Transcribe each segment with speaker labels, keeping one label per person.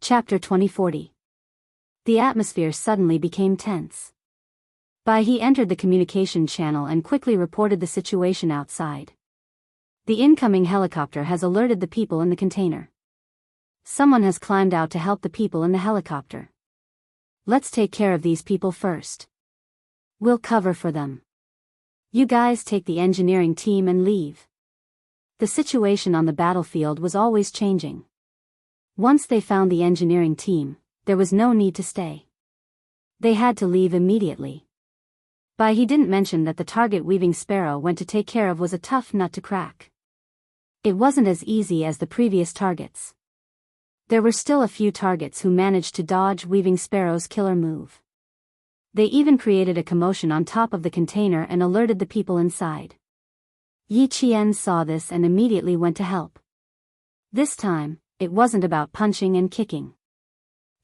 Speaker 1: Chapter 2040. The atmosphere suddenly became tense. He entered the communication channel and quickly reported the situation outside. The incoming helicopter has alerted the people in the container. Someone has climbed out to help the people in the helicopter. Let's take care of these people first. We'll cover for them. You guys take the engineering team and leave. The situation on the battlefield was always changing. Once they found the engineering team, there was no need to stay. They had to leave immediately. He didn't mention that the target Weaving Sparrow went to take care of was a tough nut to crack. It wasn't as easy as the previous targets. There were still a few targets who managed to dodge Weaving Sparrow's killer move. They even created a commotion on top of the container and alerted the people inside. Yi Qian saw this and immediately went to help. This time, it wasn't about punching and kicking.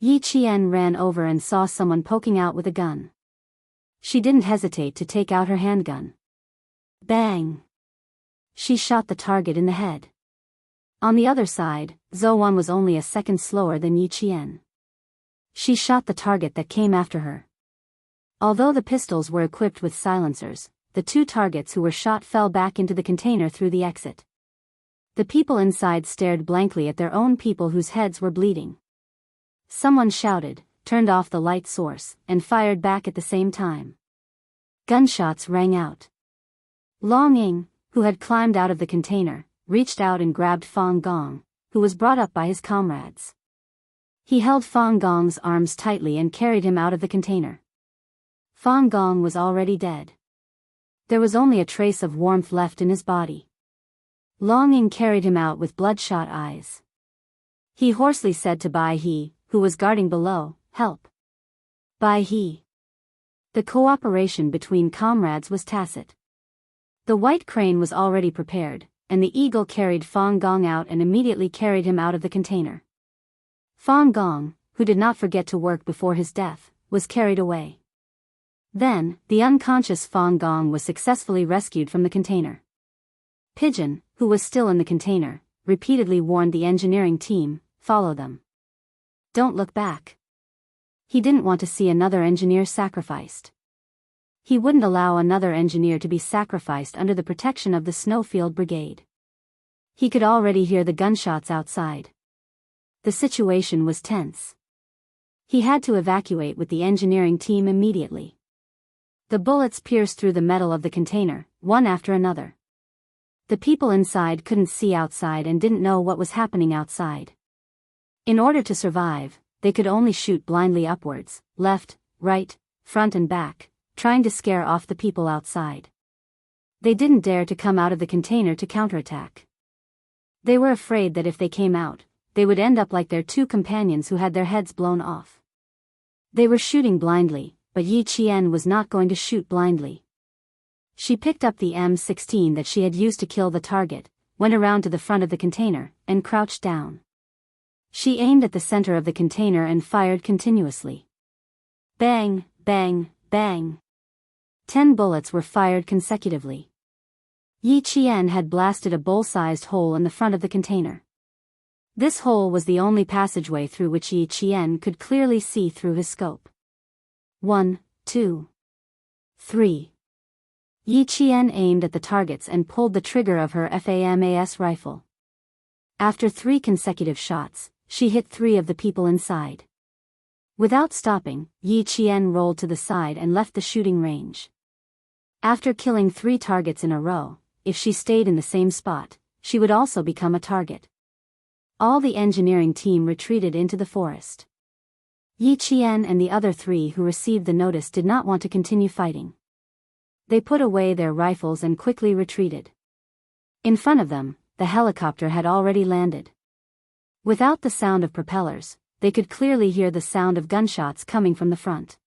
Speaker 1: Yi Qian ran over and saw someone poking out with a gun. She didn't hesitate to take out her handgun. Bang! She shot the target in the head. On the other side, Zhou was only a second slower than Yi Qian. She shot the target that came after her. Although the pistols were equipped with silencers, the two targets who were shot fell back into the container through the exit. The people inside stared blankly at their own people whose heads were bleeding. Someone shouted, turned off the light source, and fired back at the same time. Gunshots rang out. Long Ying, who had climbed out of the container, reached out and grabbed Fang Gong, who was brought up by his comrades. He held Fang Gong's arms tightly and carried him out of the container. Fang Gong was already dead. There was only a trace of warmth left in his body. Long Ying carried him out with bloodshot eyes. He hoarsely said to Bai He, who was guarding below, "Help." Bai He. The cooperation between comrades was tacit. The white crane was already prepared, and the eagle carried Fang Gong out and immediately carried him out of the container. Fang Gong, who did not forget to work before his death, was carried away. Then, the unconscious Fang Gong was successfully rescued from the container. Pigeon, who was still in the container, repeatedly warned the engineering team, "Follow them. Don't look back." He didn't want to see another engineer sacrificed. He wouldn't allow another engineer to be sacrificed under the protection of the Snowfield Brigade. He could already hear the gunshots outside. The situation was tense. He had to evacuate with the engineering team immediately. The bullets pierced through the metal of the container, one after another. The people inside couldn't see outside and didn't know what was happening outside. In order to survive, they could only shoot blindly upwards, left, right, front and back, trying to scare off the people outside. They didn't dare to come out of the container to counterattack. They were afraid that if they came out, they would end up like their two companions who had their heads blown off. They were shooting blindly, but Yi Qian was not going to shoot blindly. She picked up the M16 that she had used to kill the target, went around to the front of the container, and crouched down. She aimed at the center of the container and fired continuously. Bang, bang, bang. 10 bullets were fired consecutively. Yi Qian had blasted a bowl-sized hole in the front of the container. This hole was the only passageway through which Yi Qian could clearly see through his scope. 1, 2, 3. Yi Qian aimed at the targets and pulled the trigger of her FAMAS rifle. After 3 consecutive shots, she hit 3 of the people inside. Without stopping, Yi Qian rolled to the side and left the shooting range. After killing 3 targets in a row, if she stayed in the same spot, she would also become a target. All the engineering team retreated into the forest. Yi Qian and the other 3 who received the notice did not want to continue fighting. They put away their rifles and quickly retreated. In front of them, the helicopter had already landed. Without the sound of propellers, they could clearly hear the sound of gunshots coming from the front.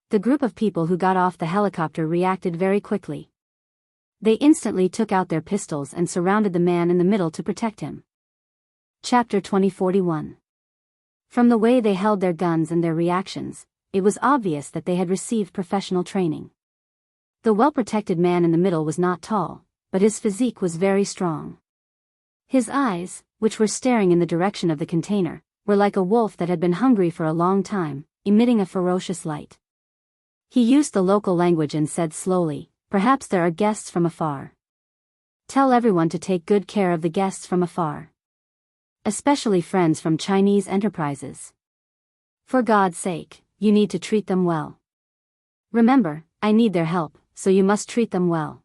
Speaker 1: The group of people who got off the helicopter reacted very quickly. They instantly took out their pistols and surrounded the man in the middle to protect him. Chapter 2041. From the way they held their guns and their reactions, it was obvious that they had received professional training. The well-protected man in the middle was not tall, but his physique was very strong. His eyes, which were staring in the direction of the container, were like a wolf that had been hungry for a long time, emitting a ferocious light. He used the local language and said slowly, "Perhaps there are guests from afar. Tell everyone to take good care of the guests from afar. Especially friends from Chinese enterprises. For God's sake, you need to treat them well. Remember, I need their help, so you must treat them well."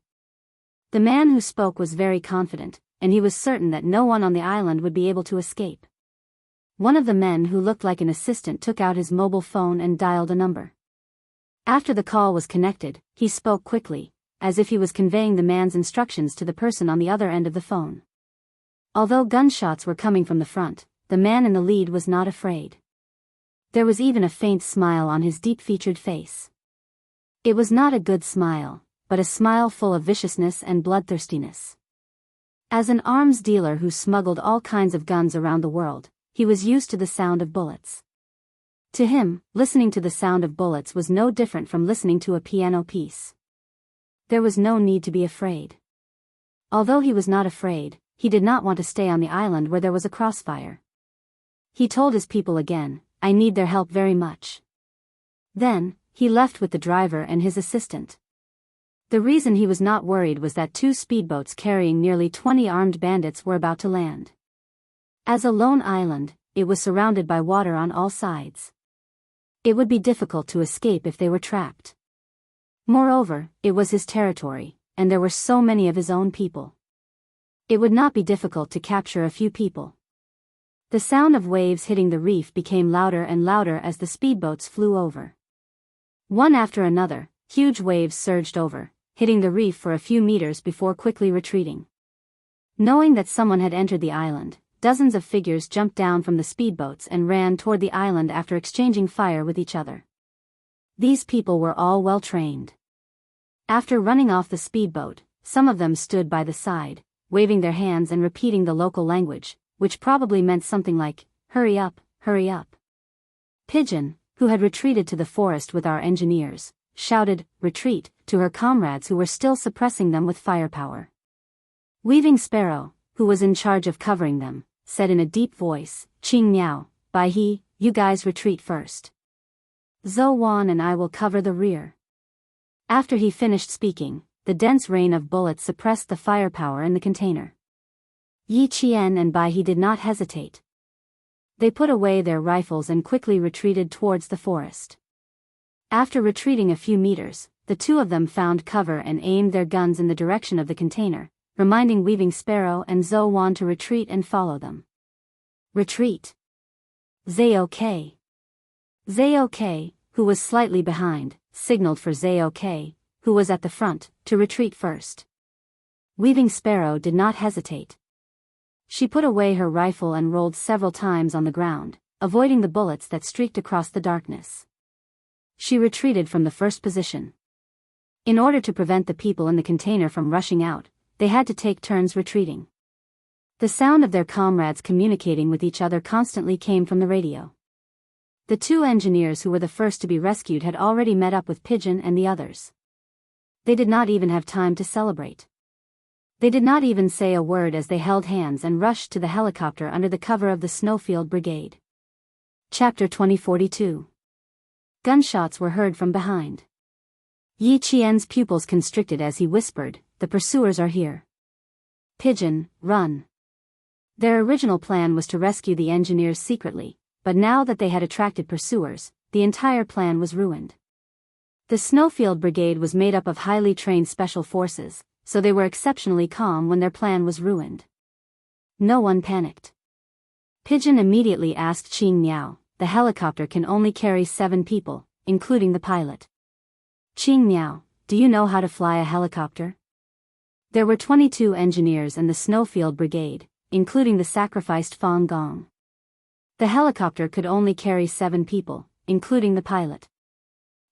Speaker 1: The man who spoke was very confident, and he was certain that no one on the island would be able to escape. One of the men who looked like an assistant took out his mobile phone and dialed a number. After the call was connected, he spoke quickly, as if he was conveying the man's instructions to the person on the other end of the phone. Although gunshots were coming from the front, the man in the lead was not afraid. There was even a faint smile on his deep-featured face. It was not a good smile, but a smile full of viciousness and bloodthirstiness. As an arms dealer who smuggled all kinds of guns around the world, he was used to the sound of bullets. To him, listening to the sound of bullets was no different from listening to a piano piece. There was no need to be afraid. Although he was not afraid, he did not want to stay on the island where there was a crossfire. He told his people again, "I need their help very much." Then, he left with the driver and his assistant. The reason he was not worried was that 2 speedboats carrying nearly 20 armed bandits were about to land. As a lone island, it was surrounded by water on all sides. It would be difficult to escape if they were trapped. Moreover, it was his territory, and there were so many of his own people. It would not be difficult to capture a few people. The sound of waves hitting the reef became louder and louder as the speedboats flew over. One after another, huge waves surged over, hitting the reef for a few meters before quickly retreating. Knowing that someone had entered the island, dozens of figures jumped down from the speedboats and ran toward the island after exchanging fire with each other. These people were all well trained. After running off the speedboat, some of them stood by the side, waving their hands and repeating the local language, which probably meant something like, "Hurry up, hurry up." Pigeon, who had retreated to the forest with our engineers, shouted, "Retreat," to her comrades who were still suppressing them with firepower. Weaving Sparrow, who was in charge of covering them, said in a deep voice, "Qing Miao, Bai He, you guys retreat first. Zhou Wan and I will cover the rear." After he finished speaking, the dense rain of bullets suppressed the firepower in the container. Yi Qian and Bai He did not hesitate. They put away their rifles and quickly retreated towards the forest. After retreating a few meters, the two of them found cover and aimed their guns in the direction of the container, reminding Weaving Sparrow and Zhou Wan to retreat and follow them. Retreat. Zhao Ke. Zhao Ke, who was slightly behind, signaled for Zhao Ke, who was at the front, to retreat first. Weaving Sparrow did not hesitate. She put away her rifle and rolled several times on the ground, avoiding the bullets that streaked across the darkness. She retreated from the first position. In order to prevent the people in the container from rushing out, they had to take turns retreating. The sound of their comrades communicating with each other constantly came from the radio. The 2 engineers who were the first to be rescued had already met up with Pigeon and the others. They did not even have time to celebrate. They did not even say a word as they held hands and rushed to the helicopter under the cover of the Snowfield Brigade. Chapter 2042. Gunshots were heard from behind. Yi Qian's pupils constricted as he whispered, "The pursuers are here. Pigeon, run." Their original plan was to rescue the engineers secretly, but now that they had attracted pursuers, the entire plan was ruined. The Snowfield Brigade was made up of highly trained special forces, so they were exceptionally calm when their plan was ruined. No one panicked. Pigeon immediately asked Qing Miao, "The helicopter can only carry 7 people, including the pilot. Qing Miao, do you know how to fly a helicopter?" There were 22 engineers in the Snowfield Brigade, including the sacrificed Fang Gong. The helicopter could only carry 7 people, including the pilot.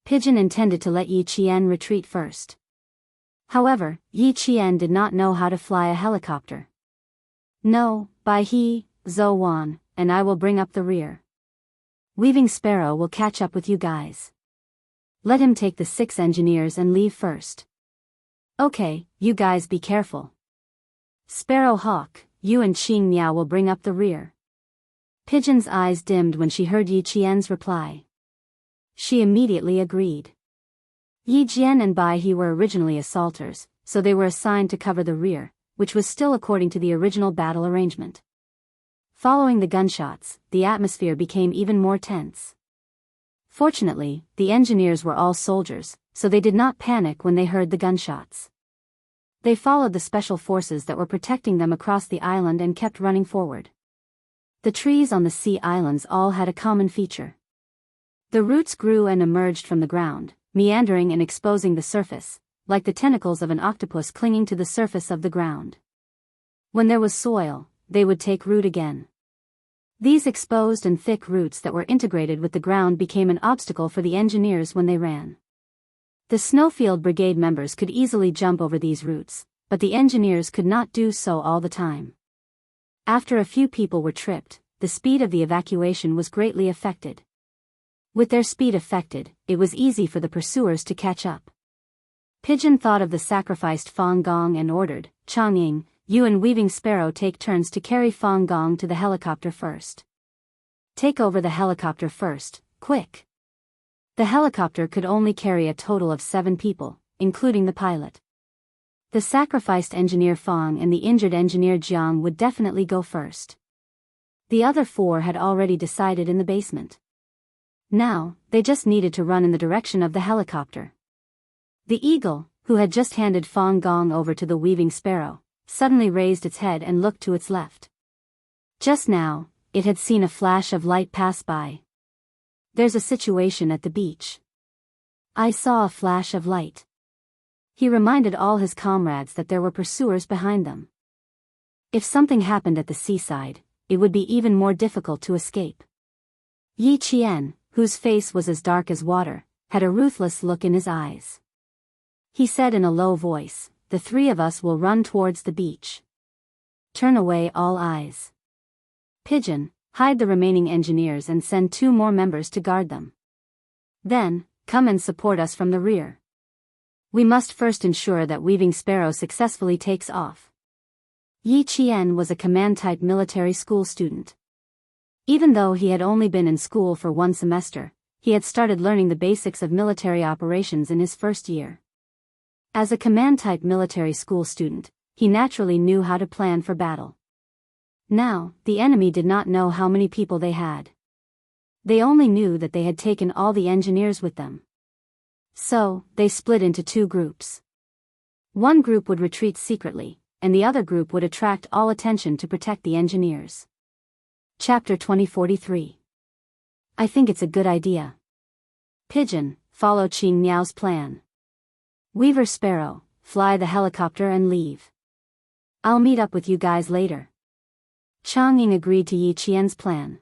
Speaker 1: Pigeon intended to let Yi Qian retreat first. However, Yi Qian did not know how to fly a helicopter. "No, Bai He, Zhou Wan, and I will bring up the rear. Weaving Sparrow will catch up with you guys. Let him take the 6 engineers and leave first. Okay, you guys be careful. Sparrow Hawk, you and Qing Miao will bring up the rear. Pigeon's eyes dimmed when she heard Yi Qian's reply. She immediately agreed. Yi Jian and Bai He were originally assaulters, so they were assigned to cover the rear, which was still according to the original battle arrangement. Following the gunshots, the atmosphere became even more tense. Fortunately, the engineers were all soldiers, so they did not panic when they heard the gunshots. They followed the special forces that were protecting them across the island and kept running forward. The trees on the sea islands all had a common feature. The roots grew and emerged from the ground, meandering and exposing the surface, like the tentacles of an octopus clinging to the surface of the ground. When there was soil, they would take root again. These exposed and thick roots that were integrated with the ground became an obstacle for the engineers when they ran. The Snowfield Brigade members could easily jump over these roots, but the engineers could not do so all the time. After a few people were tripped, the speed of the evacuation was greatly affected. With their speed affected, it was easy for the pursuers to catch up. Pigeon thought of the sacrificed Fang Gong and ordered, Changying, you and Weaving Sparrow take turns to carry Fang Gong to the helicopter first. Take over the helicopter first, quick. The helicopter could only carry a total of 7 people, including the pilot. The sacrificed engineer Fang and the injured engineer Jiang would definitely go first. The other 4 had already decided in the basement. Now, they just needed to run in the direction of the helicopter. The eagle, who had just handed Fang Gong over to the Weaving Sparrow, suddenly raised its head and looked to its left. Just now, it had seen a flash of light pass by. There's a situation at the beach. I saw a flash of light. He reminded all his comrades that there were pursuers behind them. If something happened at the seaside, it would be even more difficult to escape. Yi Qian, whose face was as dark as water, had a ruthless look in his eyes. He said in a low voice, the 3 of us will run towards the beach. Turn away all eyes. Pigeon, hide the remaining engineers and send 2 more members to guard them. Then, come and support us from the rear. We must first ensure that Weaving Sparrow successfully takes off. Yi Qian was a command-type military school student. Even though he had only been in school for 1 semester, he had started learning the basics of military operations in his first year. As a command-type military school student, he naturally knew how to plan for battle. Now, the enemy did not know how many people they had. They only knew that they had taken all the engineers with them. So, they split into 2 groups. One group would retreat secretly, and the other group would attract all attention to protect the engineers. Chapter 2043. I think it's a good idea. Pigeon, follow Qing Miao's plan. Weaver Sparrow, fly the helicopter and leave. I'll meet up with you guys later. Changying agreed to Yi Qian's plan.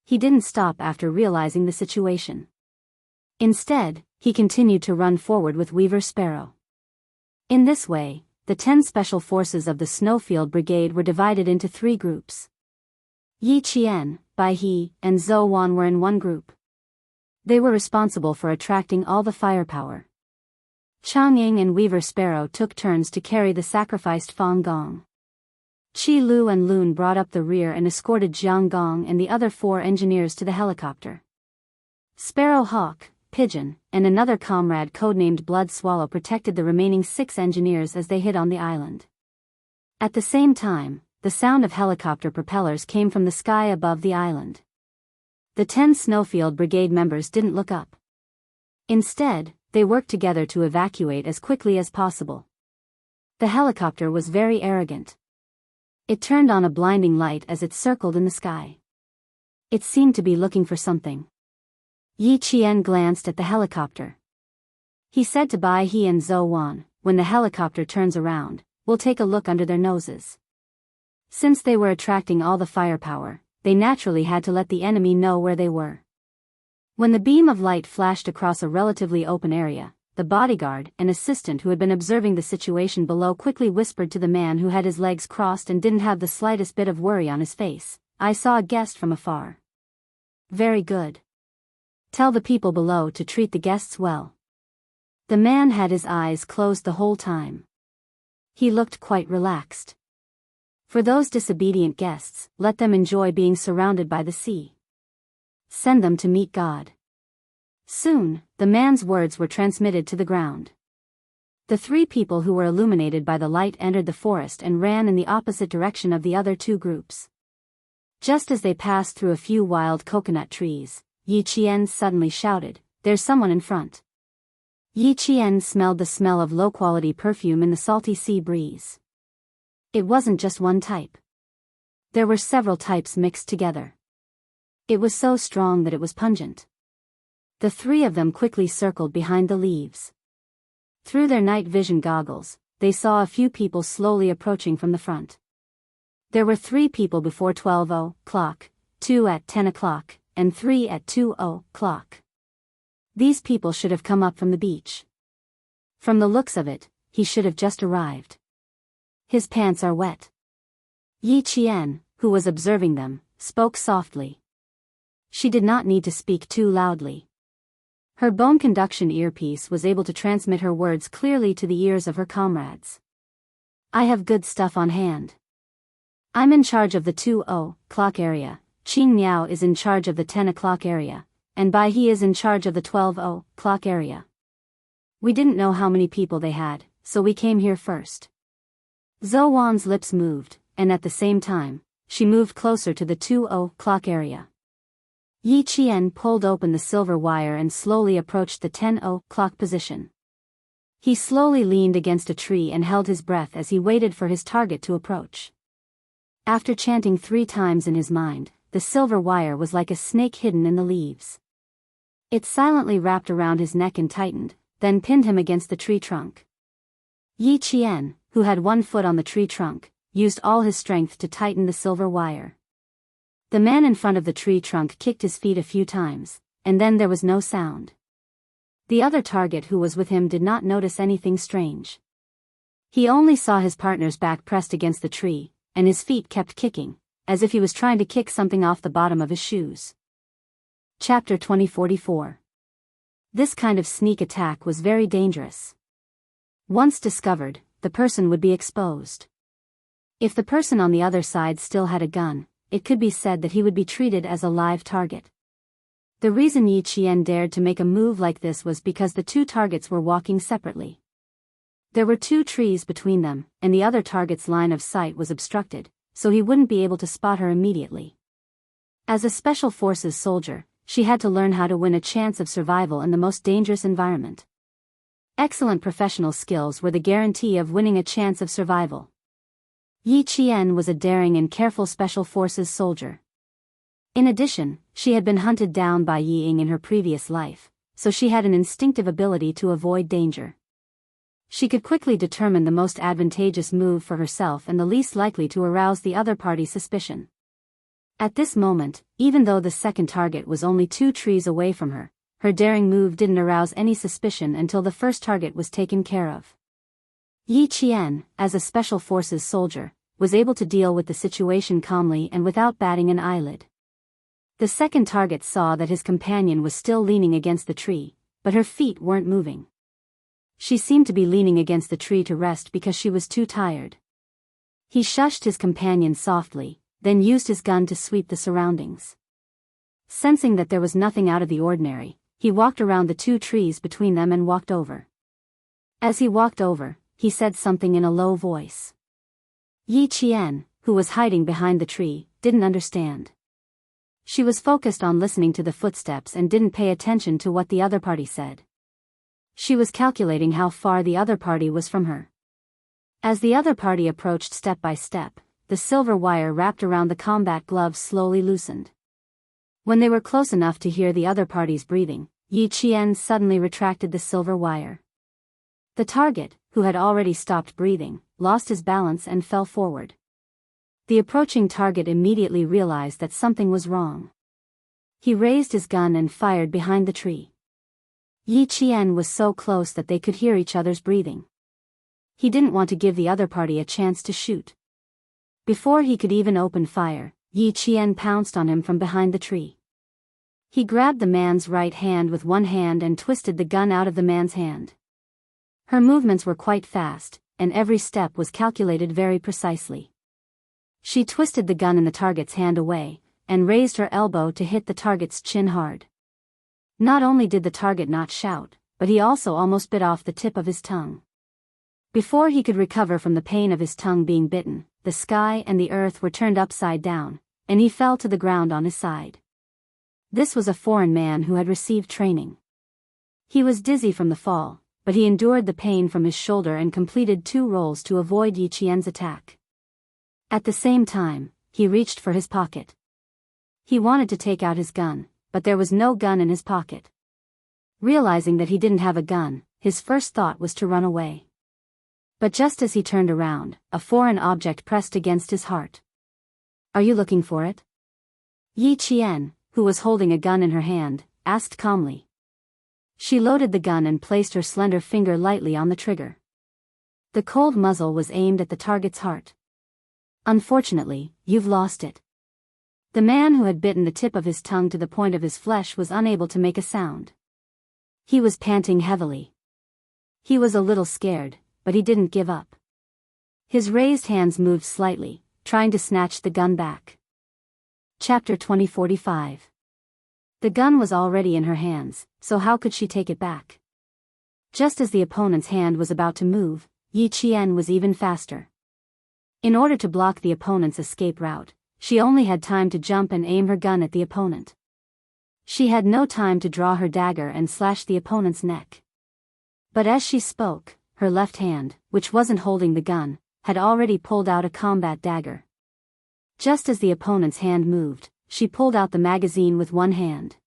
Speaker 1: He didn't stop after realizing the situation. Instead, he continued to run forward with Weaver Sparrow. In this way, the 10 special forces of the Snowfield Brigade were divided into 3 groups. Yi Qian, Bai He, and Zhou Wan were in one group. They were responsible for attracting all the firepower. Changying and Weaver Sparrow took turns to carry the sacrificed Fang Gong. Qi Lu and Lun brought up the rear and escorted Jiang Gong and the other 4 engineers to the helicopter. Sparrow Hawk, Pigeon, and another comrade codenamed Blood Swallow protected the remaining 6 engineers as they hid on the island. At the same time, the sound of helicopter propellers came from the sky above the island. The 10 Snowfield Brigade members didn't look up. Instead, they worked together to evacuate as quickly as possible. The helicopter was very arrogant. It turned on a blinding light as it circled in the sky. It seemed to be looking for something. Yi Qian glanced at the helicopter. He said to Bai He and Zhou Wan, when the helicopter turns around, we'll take a look under their noses. Since they were attracting all the firepower, they naturally had to let the enemy know where they were. When the beam of light flashed across a relatively open area, the bodyguard and assistant who had been observing the situation below quickly whispered to the man who had his legs crossed and didn't have the slightest bit of worry on his face, I saw a guest from afar. Very good. Tell the people below to treat the guests well. The man had his eyes closed the whole time. He looked quite relaxed. For those disobedient guests, let them enjoy being surrounded by the sea. Send them to meet God. Soon, the man's words were transmitted to the ground. The 3 people who were illuminated by the light entered the forest and ran in the opposite direction of the other 2 groups. Just as they passed through a few wild coconut trees, Yi Qian suddenly shouted, "There's someone in front." Yi Qian smelled the smell of low-quality perfume in the salty sea breeze. It wasn't just one type. There were several types mixed together. It was so strong that it was pungent. The 3 of them quickly circled behind the leaves. Through their night vision goggles, they saw a few people slowly approaching from the front. There were 3 people before 12:00, 2 at 10 o'clock, and 3 at 2:00. These people should have come up from the beach. From the looks of it, he should have just arrived. His pants are wet. Yi Qian, who was observing them, spoke softly. She did not need to speak too loudly. Her bone conduction earpiece was able to transmit her words clearly to the ears of her comrades. I have good stuff on hand. I'm in charge of the 2:00 area, Qing Miao is in charge of the 10 o'clock area, and Bai He is in charge of the 12:00 area. We didn't know how many people they had, so we came here first. Zhou Wan's lips moved, and at the same time, she moved closer to the 2:00 area. Yi Qian pulled open the silver wire and slowly approached the 10:00 position. He slowly leaned against a tree and held his breath as he waited for his target to approach. After chanting 3 times in his mind, the silver wire was like a snake hidden in the leaves. It silently wrapped around his neck and tightened, then pinned him against the tree trunk. Yi Qian, who had 1 foot on the tree trunk, used all his strength to tighten the silver wire. The man in front of the tree trunk kicked his feet a few times, and then there was no sound. The other target who was with him did not notice anything strange. He only saw his partner's back pressed against the tree, and his feet kept kicking, as if he was trying to kick something off the bottom of his shoes. Chapter 2044. This kind of sneak attack was very dangerous. Once discovered, the person would be exposed. If the person on the other side still had a gun, it could be said that he would be treated as a live target. The reason Yi Qian dared to make a move like this was because the 2 targets were walking separately. There were 2 trees between them, and the other target's line of sight was obstructed, so he wouldn't be able to spot her immediately. As a Special Forces soldier, she had to learn how to win a chance of survival in the most dangerous environment. Excellent professional skills were the guarantee of winning a chance of survival. Yi Qian was a daring and careful Special Forces soldier. In addition, she had been hunted down by Yi Ying in her previous life, so she had an instinctive ability to avoid danger. She could quickly determine the most advantageous move for herself and the least likely to arouse the other party's suspicion. At this moment, even though the second target was only 2 trees away from her, her daring move didn't arouse any suspicion until the first target was taken care of. Yi Qian, as a Special Forces soldier, was able to deal with the situation calmly and without batting an eyelid. The second target saw that his companion was still leaning against the tree, but her feet weren't moving. She seemed to be leaning against the tree to rest because she was too tired. He shushed his companion softly, then used his gun to sweep the surroundings. Sensing that there was nothing out of the ordinary, he walked around the 2 trees between them and walked over. As he walked over, he said something in a low voice. Yi Qian, who was hiding behind the tree, didn't understand. She was focused on listening to the footsteps and didn't pay attention to what the other party said. She was calculating how far the other party was from her. As the other party approached step by step, the silver wire wrapped around the combat gloves slowly loosened. When they were close enough to hear the other party's breathing, Yi Qian suddenly retracted the silver wire. The target, who had already stopped breathing, lost his balance and fell forward. The approaching target immediately realized that something was wrong. He raised his gun and fired behind the tree. Yi Qian was so close that they could hear each other's breathing. He didn't want to give the other party a chance to shoot. Before he could even open fire, Yi Qian pounced on him from behind the tree. He grabbed the man's right hand with one hand and twisted the gun out of the man's hand. Her movements were quite fast, and every step was calculated very precisely. She twisted the gun in the target's hand away, and raised her elbow to hit the target's chin hard. Not only did the target not shout, but he also almost bit off the tip of his tongue. Before he could recover from the pain of his tongue being bitten, the sky and the earth were turned upside down, and he fell to the ground on his side. This was a foreign man who had received training. He was dizzy from the fall, but he endured the pain from his shoulder and completed 2 rolls to avoid Yi Qian's attack. At the same time, he reached for his pocket. He wanted to take out his gun, but there was no gun in his pocket. Realizing that he didn't have a gun, his first thought was to run away. But just as he turned around, a foreign object pressed against his heart. "Are you looking for it?" Yi Qian, who was holding a gun in her hand, asked calmly. She loaded the gun and placed her slender finger lightly on the trigger. The cold muzzle was aimed at the target's heart. "Unfortunately, you've lost it." The man who had bitten the tip of his tongue to the point of his flesh was unable to make a sound. He was panting heavily. He was a little scared, but he didn't give up. His raised hands moved slightly, trying to snatch the gun back. Chapter 2045. The gun was already in her hands, so how could she take it back? Just as the opponent's hand was about to move, Yi Qian was even faster. In order to block the opponent's escape route, she only had time to jump and aim her gun at the opponent. She had no time to draw her dagger and slash the opponent's neck. But as she spoke, her left hand, which wasn't holding the gun, had already pulled out a combat dagger. Just as the opponent's hand moved, she pulled out the magazine with one hand.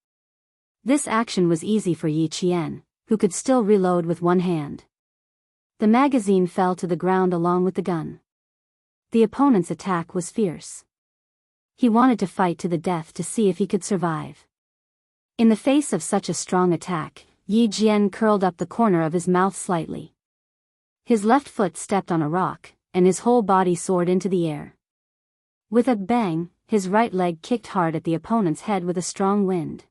Speaker 1: This action was easy for Yi Qian, who could still reload with one hand. The magazine fell to the ground along with the gun. The opponent's attack was fierce. He wanted to fight to the death to see if he could survive. In the face of such a strong attack, Yi Qian curled up the corner of his mouth slightly. His left foot stepped on a rock, and his whole body soared into the air. With a bang, his right leg kicked hard at the opponent's head with a strong wind.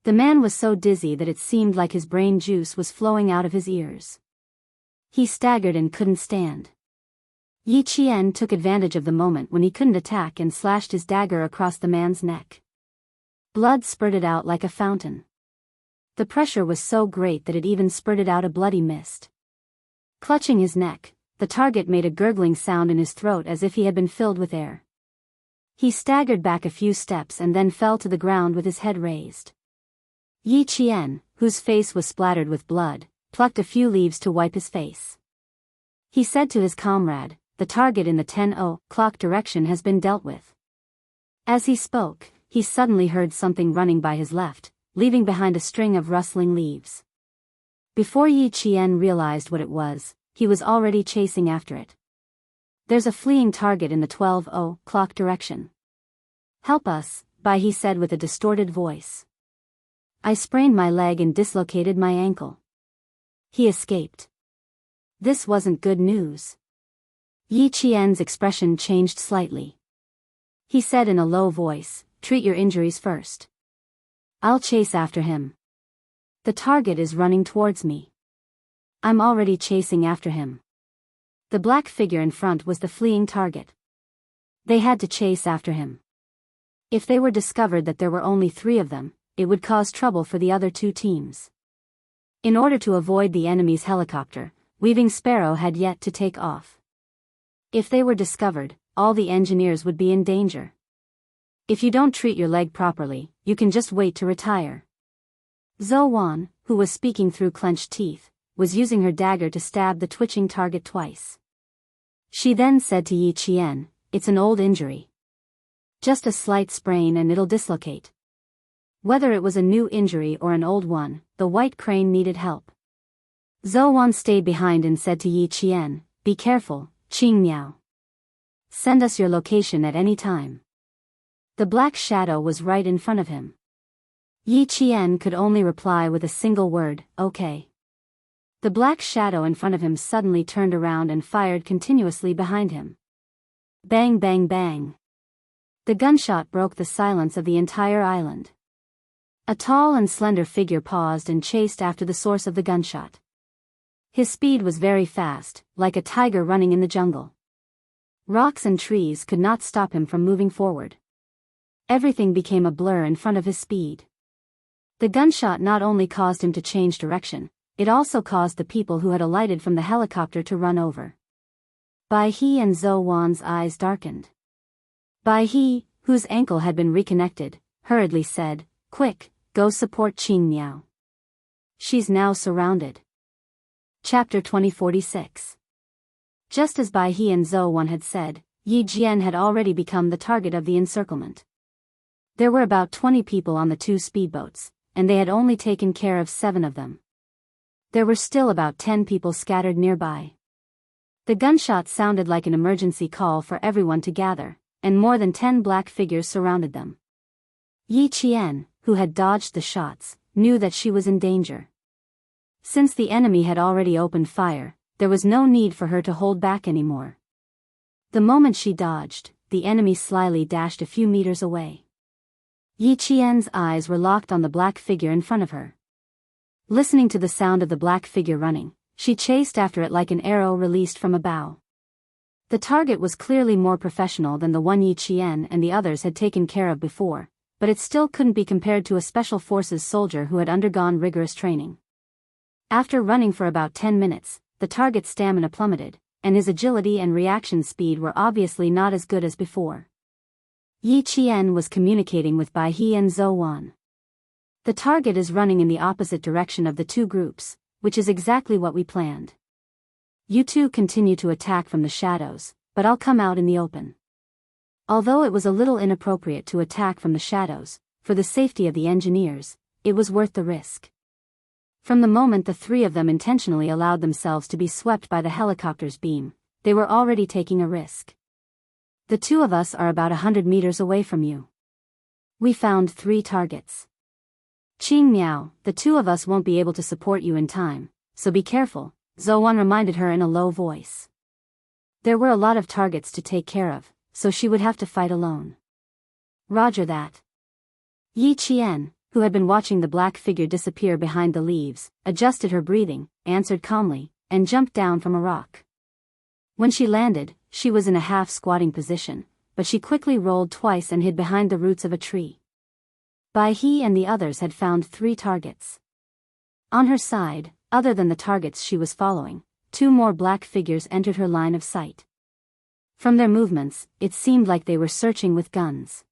Speaker 1: The man was so dizzy that it seemed like his brain juice was flowing out of his ears. He staggered and couldn't stand. Yi Qian took advantage of the moment when he couldn't attack and slashed his dagger across the man's neck. Blood spurted out like a fountain. The pressure was so great that it even spurted out a bloody mist. Clutching his neck, the target made a gurgling sound in his throat as if he had been filled with air. He staggered back a few steps and then fell to the ground with his head raised. Yi Qian, whose face was splattered with blood, plucked a few leaves to wipe his face. He said to his comrade, "The target in the 10:00 direction has been dealt with." As he spoke, he suddenly heard something running by his left, leaving behind a string of rustling leaves. Before Yi Qian realized what it was, he was already chasing after it. "There's a fleeing target in the 12:00 direction. Help us," Bai said with a distorted voice. "I sprained my leg and dislocated my ankle." He escaped. This wasn't good news. Yi Qian's expression changed slightly. He said in a low voice, "Treat your injuries first. I'll chase after him. The target is running towards me. I'm already chasing after him." The black figure in front was the fleeing target. They had to chase after him. If they were discovered that there were only 3 of them, it would cause trouble for the other 2 teams. In order to avoid the enemy's helicopter, Weaving Sparrow had yet to take off. If they were discovered, all the engineers would be in danger. "If you don't treat your leg properly, you can just wait to retire." Zhou Wan, who was speaking through clenched teeth, was using her dagger to stab the twitching target twice. She then said to Yi Qian, "It's an old injury. Just a slight sprain and it'll dislocate." Whether it was a new injury or an old one, the white crane needed help. Zhou Wan stayed behind and said to Yi Qian, "Be careful, Qing Miao. Send us your location at any time." The black shadow was right in front of him. Yi Qian could only reply with a single word, "Okay." The black shadow in front of him suddenly turned around and fired continuously behind him. Bang bang bang. The gunshot broke the silence of the entire island. A tall and slender figure paused and chased after the source of the gunshot. His speed was very fast, like a tiger running in the jungle. Rocks and trees could not stop him from moving forward. Everything became a blur in front of his speed. The gunshot not only caused him to change direction, it also caused the people who had alighted from the helicopter to run over. Bai He and Zhou Wan's eyes darkened. Bai He, whose ankle had been reconnected, hurriedly said, "Quick, go support Qing Miao. She's now surrounded." Chapter 2046. Just as Bai He and Zhou Wan had said, Yi Jian had already become the target of the encirclement. There were about 20 people on the 2 speedboats, and they had only taken care of 7 of them. There were still about 10 people scattered nearby. The gunshot sounded like an emergency call for everyone to gather, and more than 10 black figures surrounded them. Yi Qian, who had dodged the shots, knew that she was in danger. Since the enemy had already opened fire, there was no need for her to hold back anymore. The moment she dodged, the enemy slyly dashed a few meters away. Yi Qian's eyes were locked on the black figure in front of her. Listening to the sound of the black figure running, she chased after it like an arrow released from a bow. The target was clearly more professional than the one Yi Qian and the others had taken care of before, but it still couldn't be compared to a special forces soldier who had undergone rigorous training. After running for about 10 minutes, the target's stamina plummeted, and his agility and reaction speed were obviously not as good as before. Yi Qian was communicating with Bai He and Zhou Wan. "The target is running in the opposite direction of the 2 groups, which is exactly what we planned. You 2 continue to attack from the shadows, but I'll come out in the open." Although it was a little inappropriate to attack from the shadows, for the safety of the engineers, it was worth the risk. From the moment the 3 of them intentionally allowed themselves to be swept by the helicopter's beam, they were already taking a risk. "The 2 of us are about 100 meters away from you. We found 3 targets. Qing Miao, the 2 of us won't be able to support you in time, so be careful," Zhou Wan reminded her in a low voice. There were a lot of targets to take care of, so she would have to fight alone. "Roger that." Yi Qian, who had been watching the black figure disappear behind the leaves, adjusted her breathing, answered calmly, and jumped down from a rock. When she landed, she was in a half-squatting position, but she quickly rolled twice and hid behind the roots of a tree. Bai He and the others had found 3 targets. On her side, other than the targets she was following, 2 more black figures entered her line of sight. From their movements, it seemed like they were searching with guns.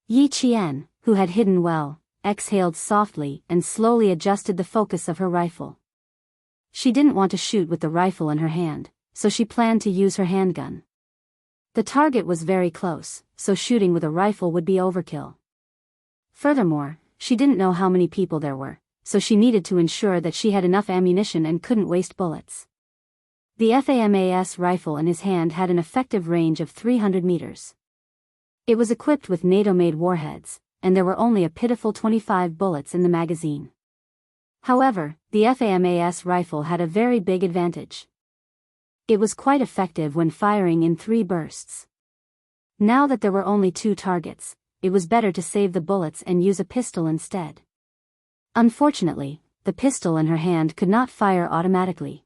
Speaker 1: Yi Qian, who had hidden well, exhaled softly and slowly adjusted the focus of her rifle. She didn't want to shoot with the rifle in her hand, so she planned to use her handgun. The target was very close, so shooting with a rifle would be overkill. Furthermore, she didn't know how many people there were, so she needed to ensure that she had enough ammunition and couldn't waste bullets. The FAMAS rifle in his hand had an effective range of 300 meters. It was equipped with NATO-made warheads, and there were only a pitiful 25 bullets in the magazine. However, the FAMAS rifle had a very big advantage. It was quite effective when firing in 3 bursts. Now that there were only 2 targets, it was better to save the bullets and use a pistol instead. Unfortunately, the pistol in her hand could not fire automatically.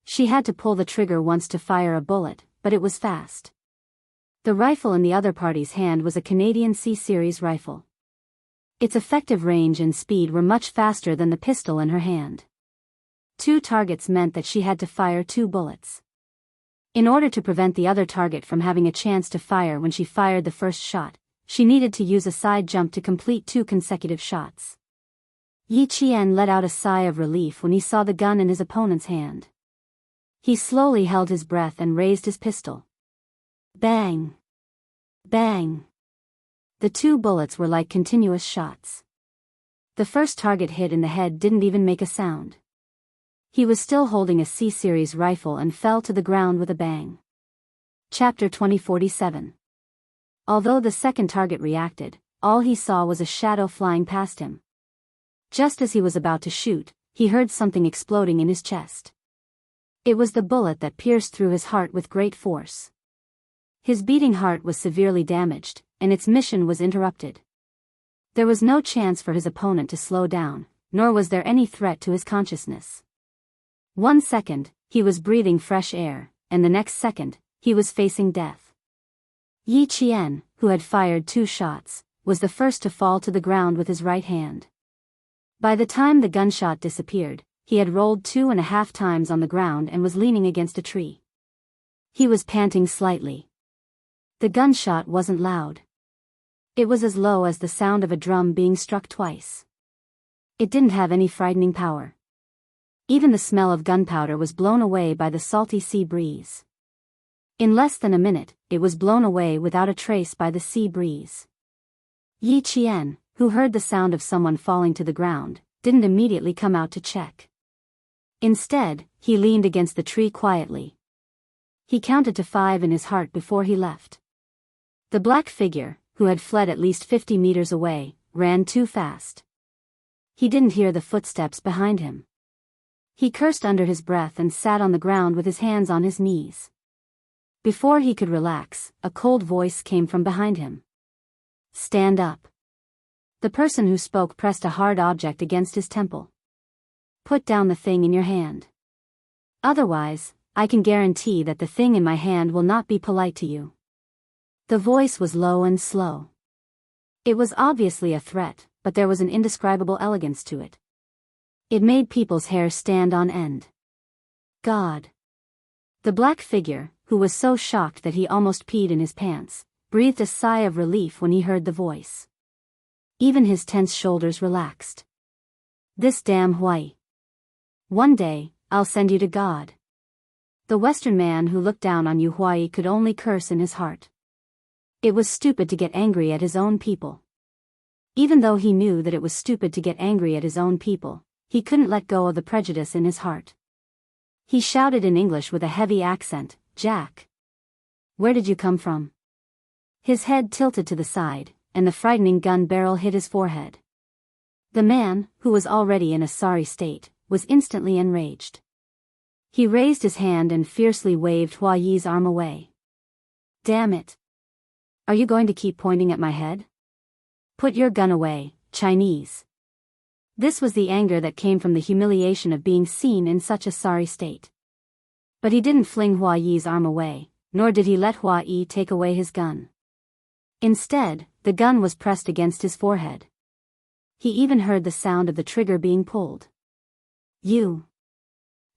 Speaker 1: She had to pull the trigger once to fire a bullet, but it was fast. The rifle in the other party's hand was a Canadian C-series rifle. Its effective range and speed were much faster than the pistol in her hand. 2 targets meant that she had to fire 2 bullets. In order to prevent the other target from having a chance to fire when she fired the first shot, she needed to use a side jump to complete 2 consecutive shots. Yi Qian let out a sigh of relief when he saw the gun in his opponent's hand. He slowly held his breath and raised his pistol. Bang! Bang! The 2 bullets were like continuous shots. The first target hit in the head didn't even make a sound. He was still holding a C-series rifle and fell to the ground with a bang. Chapter 2047. Although the second target reacted, all he saw was a shadow flying past him. Just as he was about to shoot, he heard something exploding in his chest. It was the bullet that pierced through his heart with great force. His beating heart was severely damaged, and its mission was interrupted. There was no chance for his opponent to slow down, nor was there any threat to his consciousness. 1 second, he was breathing fresh air, and the next second, he was facing death. Yi Qian, who had fired 2 shots, was the first to fall to the ground with his right hand. By the time the gunshot disappeared, he had rolled 2.5 times on the ground and was leaning against a tree. He was panting slightly. The gunshot wasn't loud. It was as low as the sound of a drum being struck twice. It didn't have any frightening power. Even the smell of gunpowder was blown away by the salty sea breeze. In less than a minute, it was blown away without a trace by the sea breeze. Yi Qian, who heard the sound of someone falling to the ground, didn't immediately come out to check. Instead, he leaned against the tree quietly. He counted to 5 in his heart before he left. The black figure, who had fled at least 50 meters away, ran too fast. He didn't hear the footsteps behind him. He cursed under his breath and sat on the ground with his hands on his knees. Before he could relax, a cold voice came from behind him. "Stand up." The person who spoke pressed a hard object against his temple. "Put down the thing in your hand. Otherwise, I can guarantee that the thing in my hand will not be polite to you." The voice was low and slow. It was obviously a threat, but there was an indescribable elegance to it. It made people's hair stand on end. God. The black figure, who was so shocked that he almost peed in his pants, breathed a sigh of relief when he heard the voice. Even his tense shoulders relaxed. "This damn Huai. One day, I'll send you to God." The Western man who looked down on Yu Huai could only curse in his heart. It was stupid to get angry at his own people. Even though he knew that it was stupid to get angry at his own people, he couldn't let go of the prejudice in his heart. He shouted in English with a heavy accent, "Jack. Where did you come from?" His head tilted to the side, and the frightening gun barrel hit his forehead. The man, who was already in a sorry state, was instantly enraged. He raised his hand and fiercely waved Hua Yi's arm away. "Damn it. Are you going to keep pointing at my head? Put your gun away, Chinese." This was the anger that came from the humiliation of being seen in such a sorry state. But he didn't fling Hua Yi's arm away, nor did he let Hua Yi take away his gun. Instead, the gun was pressed against his forehead. He even heard the sound of the trigger being pulled. "You.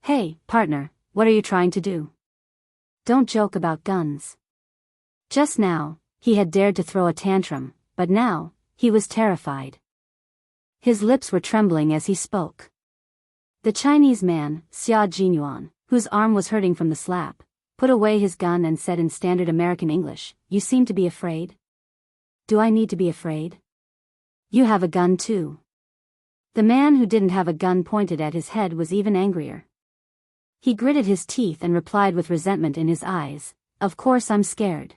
Speaker 1: Hey, partner, what are you trying to do? Don't joke about guns." Just now, he had dared to throw a tantrum, but now, he was terrified. His lips were trembling as he spoke. The Chinese man, Xia Jinyuan, whose arm was hurting from the slap, put away his gun and said in standard American English, "You seem to be afraid." "Do I need to be afraid? You have a gun too." The man who didn't have a gun pointed at his head was even angrier. He gritted his teeth and replied with resentment in his eyes, "Of course I'm scared.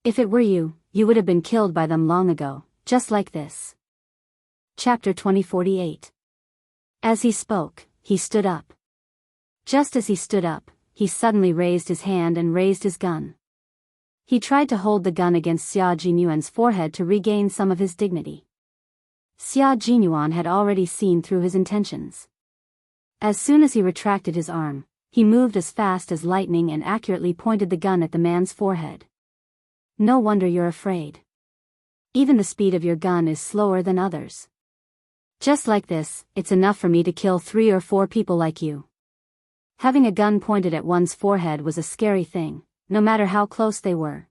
Speaker 1: If it were you, you would have been killed by them long ago, just like this." Chapter 2048. As he spoke, he stood up. Just as he stood up, he suddenly raised his hand and raised his gun. He tried to hold the gun against Xia Jinyuan's forehead to regain some of his dignity. Xia Jinyuan had already seen through his intentions. As soon as he retracted his arm, he moved as fast as lightning and accurately pointed the gun at the man's forehead. "No wonder you're afraid. Even the speed of your gun is slower than others. Just like this, it's enough for me to kill 3 or 4 people like you." Having a gun pointed at one's forehead was a scary thing, no matter how close they were.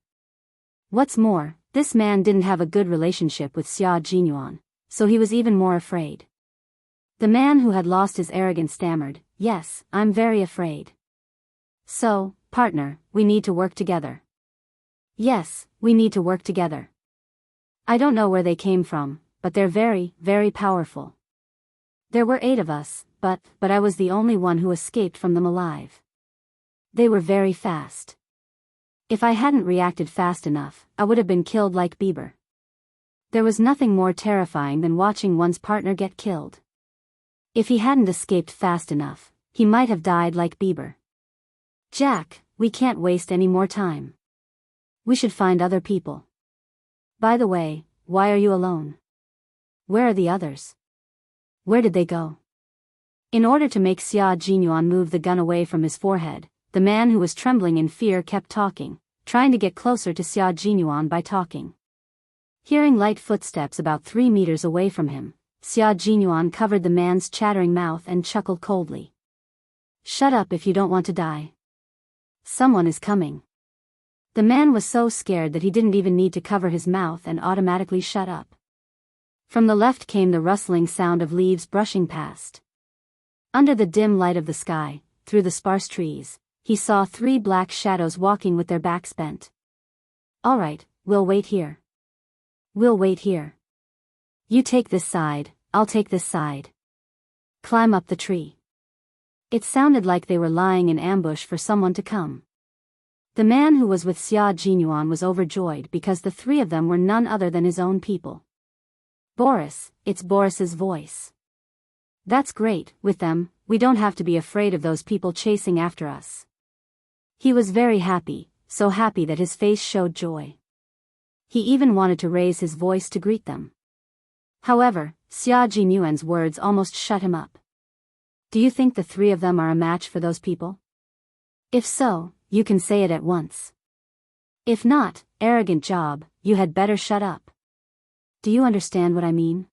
Speaker 1: What's more, this man didn't have a good relationship with Xia Jinyuan, so he was even more afraid. The man who had lost his arrogance stammered, "Yes, I'm very afraid. So, partner, we need to work together." "Yes, we need to work together. I don't know where they came from, but they're very, very powerful. There were 8 of us, but I was the only one who escaped from them alive. They were very fast. If I hadn't reacted fast enough, I would have been killed like Bieber." There was nothing more terrifying than watching one's partner get killed. If he hadn't escaped fast enough, he might have died like Bieber. "Jack, we can't waste any more time. We should find other people. By the way, why are you alone? Where are the others? Where did they go?" In order to make Xia Jinyuan move the gun away from his forehead, the man who was trembling in fear kept talking, trying to get closer to Xia Jinyuan by talking. Hearing light footsteps about 3 meters away from him, Xia Jinyuan covered the man's chattering mouth and chuckled coldly. "Shut up if you don't want to die. Someone is coming." The man was so scared that he didn't even need to cover his mouth and automatically shut up. From the left came the rustling sound of leaves brushing past. Under the dim light of the sky, through the sparse trees, he saw 3 black shadows walking with their backs bent. "All right, we'll wait here. We'll wait here. You take this side, I'll take this side. Climb up the tree." It sounded like they were lying in ambush for someone to come. The man who was with Xia Jinyuan was overjoyed because the 3 of them were none other than his own people. "Boris, it's Boris's voice. That's great, with them, we don't have to be afraid of those people chasing after us." He was very happy, so happy that his face showed joy. He even wanted to raise his voice to greet them. However, Xia Jinyuan's words almost shut him up. "Do you think the 3 of them are a match for those people? If so, you can say it at once. If not, arrogant job, you had better shut up. Do you understand what I mean?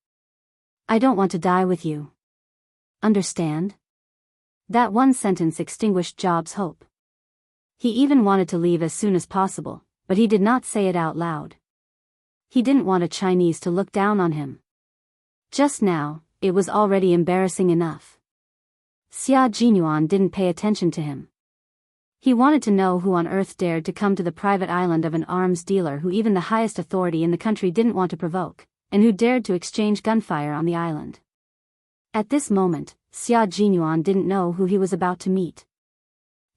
Speaker 1: I don't want to die with you. Understand?" That one sentence extinguished Job's hope. He even wanted to leave as soon as possible, but he did not say it out loud. He didn't want a Chinese to look down on him. Just now, it was already embarrassing enough. Xia Jinyuan didn't pay attention to him. He wanted to know who on earth dared to come to the private island of an arms dealer who even the highest authority in the country didn't want to provoke, and who dared to exchange gunfire on the island. At this moment, Xia Jinyuan didn't know who he was about to meet.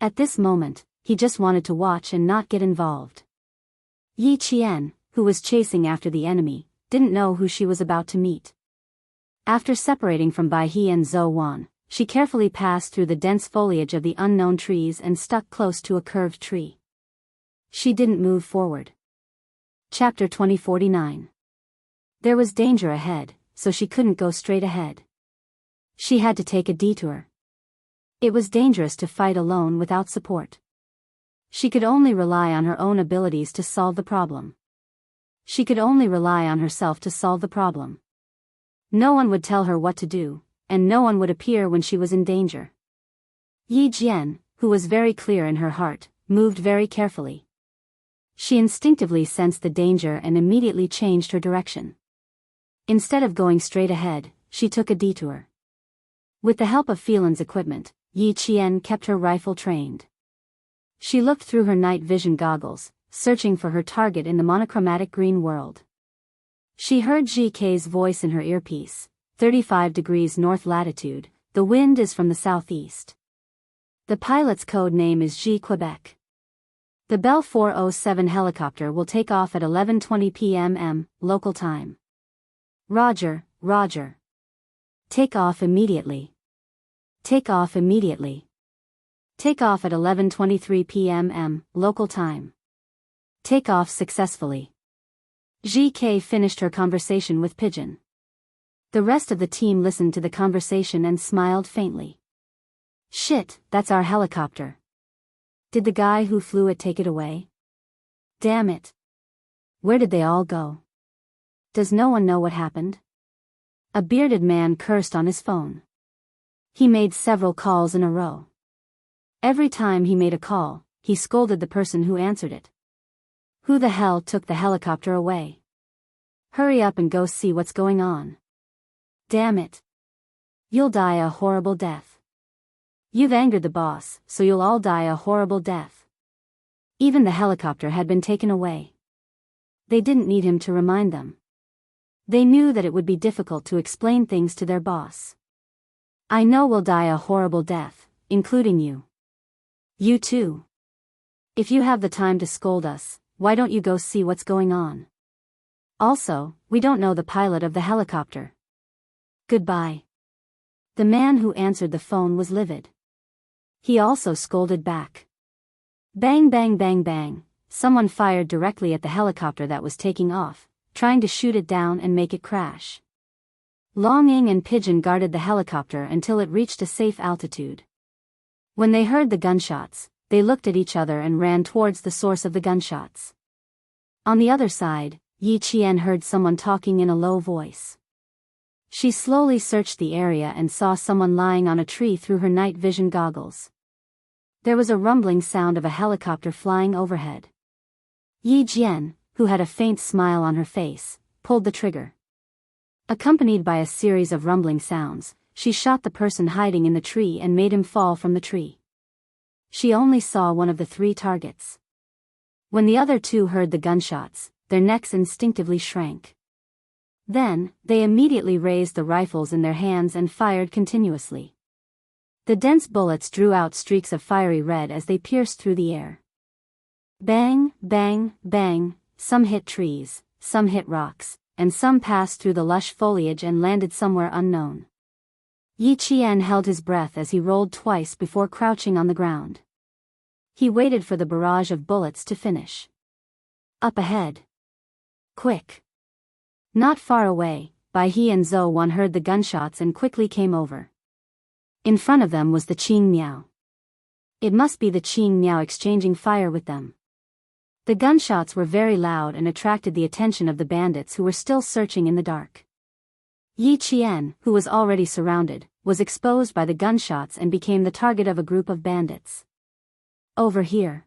Speaker 1: At this moment, he just wanted to watch and not get involved. Yi Qian, who was chasing after the enemy, didn't know who she was about to meet. After separating from Bai He and Zhou Wan, she carefully passed through the dense foliage of the unknown trees and stuck close to a curved tree. She didn't move forward. Chapter 2049. There was danger ahead, so she couldn't go straight ahead. She had to take a detour. It was dangerous to fight alone without support. She could only rely on her own abilities to solve the problem. She could only rely on herself to solve the problem. No one would tell her what to do, and no one would appear when she was in danger. Yi Jian, who was very clear in her heart, moved very carefully. She instinctively sensed the danger and immediately changed her direction. Instead of going straight ahead, she took a detour. With the help of Phelan's equipment, Yi Qian kept her rifle trained. She looked through her night vision goggles, searching for her target in the monochromatic green world. She heard GK's voice in her earpiece. 35 degrees north latitude, the wind is from the southeast. The pilot's code name is G Quebec. The Bell 407 helicopter will take off at 11:20 p.m. local time. Roger, roger. Take off immediately. Take off immediately. Take off at 11:23 p.m. local time. Take off successfully. GK finished her conversation with Pigeon. The rest of the team listened to the conversation and smiled faintly. "Shit, that's our helicopter. Did the guy who flew it take it away? Damn it. Where did they all go? Does no one know what happened?" A bearded man cursed on his phone. He made several calls in a row. Every time he made a call, he scolded the person who answered it. "Who the hell took the helicopter away? Hurry up and go see what's going on. Damn it. You'll die a horrible death. You've angered the boss, so you'll all die a horrible death." Even the helicopter had been taken away. They didn't need him to remind them. They knew that it would be difficult to explain things to their boss. "I know we'll die a horrible death, including you. You too. If you have the time to scold us, why don't you go see what's going on? Also, we don't know the pilot of the helicopter. Goodbye." The man who answered the phone was livid. He also scolded back. Bang bang bang bang, someone fired directly at the helicopter that was taking off, trying to shoot it down and make it crash. Longing and Pigeon guarded the helicopter until it reached a safe altitude. When they heard the gunshots, they looked at each other and ran towards the source of the gunshots. On the other side, Yi Qian heard someone talking in a low voice. She slowly searched the area and saw someone lying on a tree through her night vision goggles. There was a rumbling sound of a helicopter flying overhead. Yi Jian, who had a faint smile on her face, pulled the trigger. Accompanied by a series of rumbling sounds, she shot the person hiding in the tree and made him fall from the tree. She only saw one of the 3 targets. When the other 2 heard the gunshots, their necks instinctively shrank. Then, they immediately raised the rifles in their hands and fired continuously. The dense bullets drew out streaks of fiery red as they pierced through the air. Bang, bang, bang, some hit trees, some hit rocks, and some passed through the lush foliage and landed somewhere unknown. Yi Qian held his breath as he rolled twice before crouching on the ground. He waited for the barrage of bullets to finish. Up ahead. Quick. Not far away, Baihe and Zhou Wan heard the gunshots and quickly came over. In front of them was the Qing Miao. It must be the Qing Miao exchanging fire with them. The gunshots were very loud and attracted the attention of the bandits who were still searching in the dark. Yi Qian, who was already surrounded, was exposed by the gunshots and became the target of a group of bandits. Over here.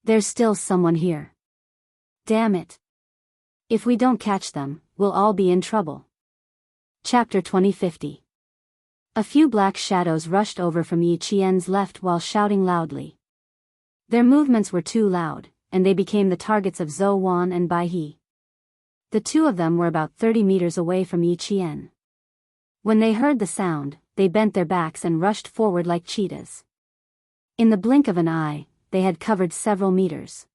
Speaker 1: There's still someone here. Damn it. If we don't catch them, we'll all be in trouble. Chapter 2050. A few black shadows rushed over from Yi Qian's left while shouting loudly. Their movements were too loud, and they became the targets of Zhou Wan and Baihe. The 2 of them were about 30 meters away from Yi Qian. When they heard the sound, they bent their backs and rushed forward like cheetahs. In the blink of an eye, they had covered several meters.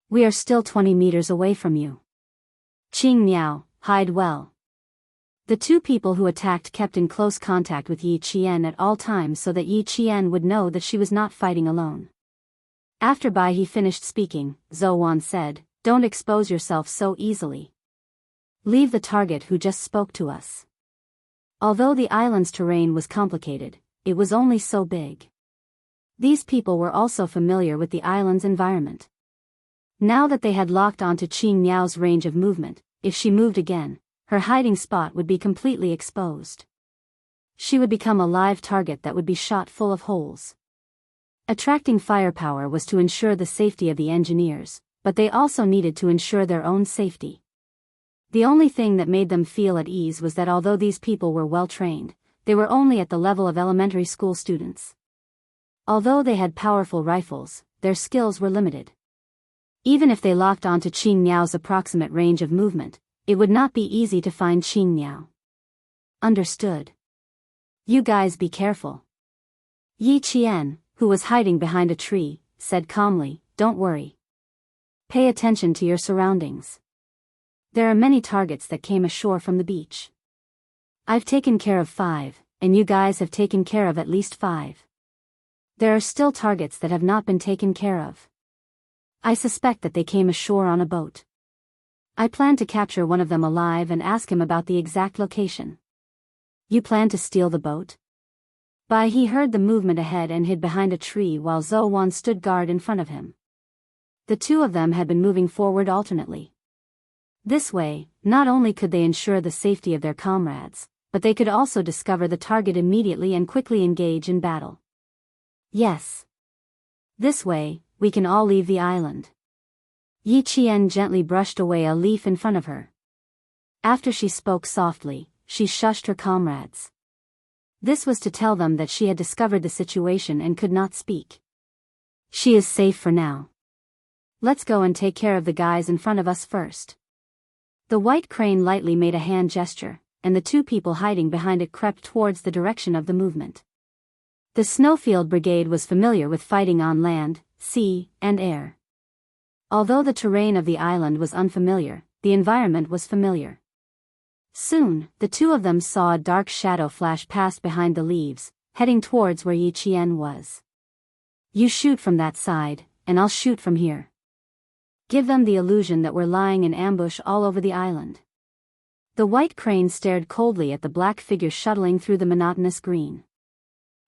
Speaker 1: We are still 20 meters away from you. Qing Miao, hide well. The 2 people who attacked kept in close contact with Yi Qian at all times so that Yi Qian would know that she was not fighting alone. After Baihe finished speaking, Zhou Wan said, "Don't expose yourself so easily. Leave the target who just spoke to us." Although the island's terrain was complicated, it was only so big. These people were also familiar with the island's environment. Now that they had locked onto Qing Miao's range of movement, if she moved again, her hiding spot would be completely exposed. She would become a live target that would be shot full of holes. Attracting firepower was to ensure the safety of the engineers, but they also needed to ensure their own safety. The only thing that made them feel at ease was that although these people were well trained, they were only at the level of elementary school students. Although they had powerful rifles, their skills were limited. Even if they locked onto Qing Miao's approximate range of movement, it would not be easy to find Qing Miao. Understood. You guys be careful. Yi Qian, who was hiding behind a tree, said calmly, "Don't worry. Pay attention to your surroundings. There are many targets that came ashore from the beach. I've taken care of 5, and you guys have taken care of at least 5. There are still targets that have not been taken care of. I suspect that they came ashore on a boat. I plan to capture one of them alive and ask him about the exact location." "You plan to steal the boat?" Baihe heard the movement ahead and hid behind a tree while Zhou Wan stood guard in front of him. The 2 of them had been moving forward alternately. This way, not only could they ensure the safety of their comrades, but they could also discover the target immediately and quickly engage in battle. "Yes. This way, we can all leave the island." Yi Qian gently brushed away a leaf in front of her. After she spoke softly, she shushed her comrades. This was to tell them that she had discovered the situation and could not speak. "She is safe for now. Let's go and take care of the guys in front of us first." The white crane lightly made a hand gesture, and the 2 people hiding behind it crept towards the direction of the movement. The Snowfield Brigade was familiar with fighting on land, sea, and air. Although the terrain of the island was unfamiliar, the environment was familiar. Soon, the 2 of them saw a dark shadow flash past behind the leaves, heading towards where Yi Qian was. "You shoot from that side, and I'll shoot from here. Give them the illusion that we're lying in ambush all over the island." The white crane stared coldly at the black figure shuttling through the monotonous green.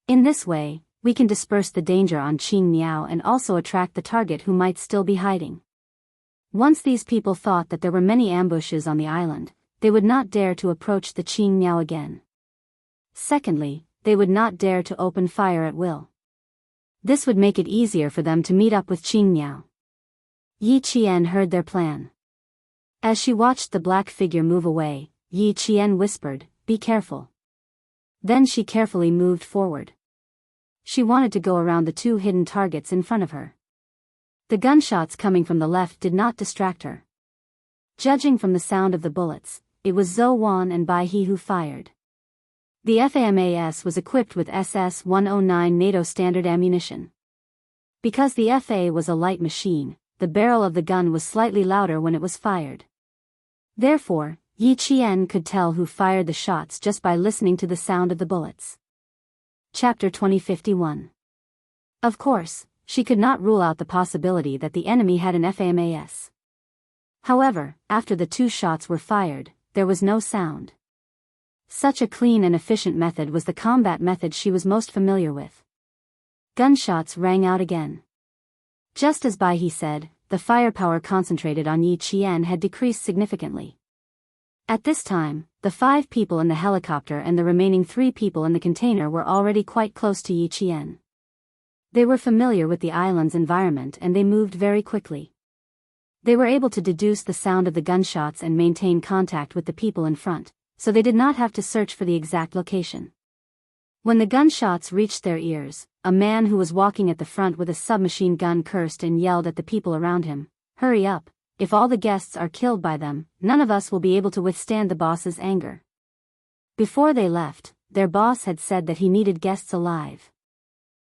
Speaker 1: In this way, We can disperse the danger on Qing Miao and also attract the target who might still be hiding. Once these people thought that there were many ambushes on the island, they would not dare to approach the Qing Miao again. Secondly, they would not dare to open fire at will. This would make it easier for them to meet up with Qing Miao. Yi Qian heard their plan. As she watched the black figure move away, Yi Qian whispered, "Be careful." Then she carefully moved forward. She wanted to go around the two hidden targets in front of her. The gunshots coming from the left did not distract her. Judging from the sound of the bullets, it was Zhou Wan and Bai He who fired. The FAMAS was equipped with SS-109 NATO standard ammunition. Because the FA was a light machine, the barrel of the gun was slightly louder when it was fired. Therefore, Yi Qian could tell who fired the shots just by listening to the sound of the bullets. Chapter 2051. Of course, she could not rule out the possibility that the enemy had an FAMAS. However, after the two shots were fired, there was no sound. Such a clean and efficient method was the combat method she was most familiar with. Gunshots rang out again. Just as Bai He said, the firepower concentrated on Yi Qian had decreased significantly. At this time, the 5 people in the helicopter and the remaining 3 people in the container were already quite close to Yi Qian. They were familiar with the island's environment and they moved very quickly. They were able to deduce the sound of the gunshots and maintain contact with the people in front, so they did not have to search for the exact location. When the gunshots reached their ears, a man who was walking at the front with a submachine gun cursed and yelled at the people around him, "Hurry up, if all the guests are killed by them, none of us will be able to withstand the boss's anger." Before they left, their boss had said that he needed guests alive.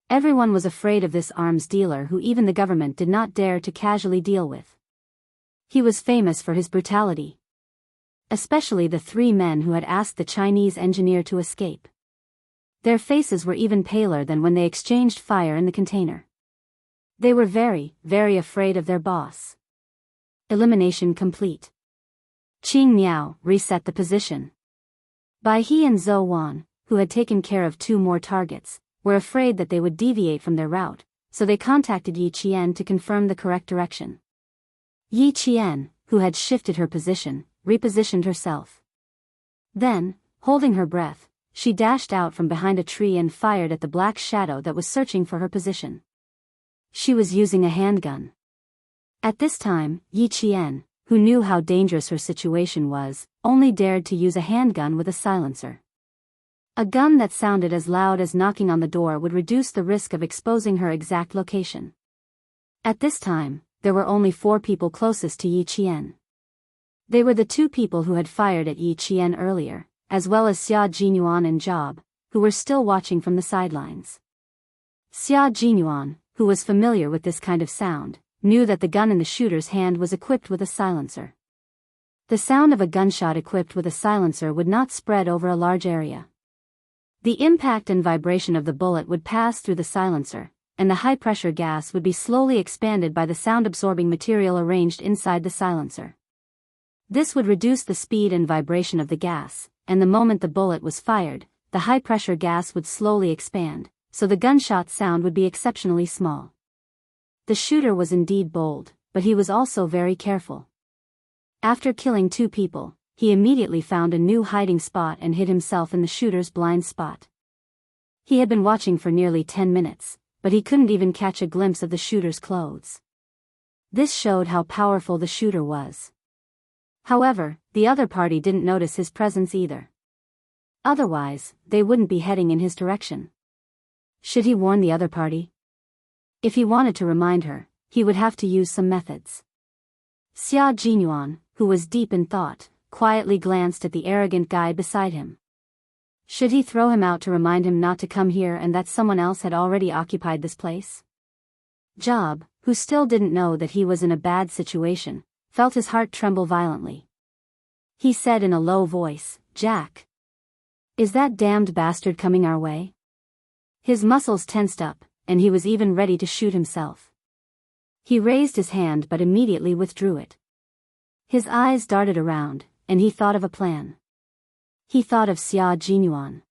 Speaker 1: Everyone was afraid of this arms dealer who even the government did not dare to casually deal with. He was famous for his brutality. Especially the 3 men who had asked the Chinese engineer to escape. Their faces were even paler than when they exchanged fire in the container. They were very, very afraid of their boss. Elimination complete. Qing Miao reset the position. Bai He and Zhou Wan, who had taken care of 2 more targets, were afraid that they would deviate from their route, so they contacted Yi Qian to confirm the correct direction. Yi Qian, who had shifted her position, repositioned herself. Then, holding her breath, she dashed out from behind a tree and fired at the black shadow that was searching for her position. She was using a handgun. At this time, Yi Qian, who knew how dangerous her situation was, only dared to use a handgun with a silencer. A gun that sounded as loud as knocking on the door would reduce the risk of exposing her exact location. At this time, there were only 4 people closest to Yi Qian. They were the 2 people who had fired at Yi Qian earlier, as well as Xia Jinyuan and Job, who were still watching from the sidelines. Xia Jinyuan, who was familiar with this kind of sound, knew that the gun in the shooter's hand was equipped with a silencer. The sound of a gunshot equipped with a silencer would not spread over a large area. The impact and vibration of the bullet would pass through the silencer, and the high-pressure gas would be slowly expanded by the sound-absorbing material arranged inside the silencer. This would reduce the speed and vibration of the gas, and the moment the bullet was fired, the high-pressure gas would slowly expand, so the gunshot sound would be exceptionally small. The shooter was indeed bold, but he was also very careful. After killing 2 people, he immediately found a new hiding spot and hid himself in the shooter's blind spot. He had been watching for nearly 10 minutes, but he couldn't even catch a glimpse of the shooter's clothes. This showed how powerful the shooter was. However, the other party didn't notice his presence either. Otherwise, they wouldn't be heading in his direction. Should he warn the other party? If he wanted to remind her, he would have to use some methods. Xia Jinyuan, who was deep in thought, quietly glanced at the arrogant guy beside him. Should he throw him out to remind him not to come here and that someone else had already occupied this place? Job, who still didn't know that he was in a bad situation, felt his heart tremble violently. He said in a low voice, "Jack. Is that damned bastard coming our way?" His muscles tensed up, and he was even ready to shoot himself. He raised his hand but immediately withdrew it. His eyes darted around, and he thought of a plan. He thought of Xia Jinyuan.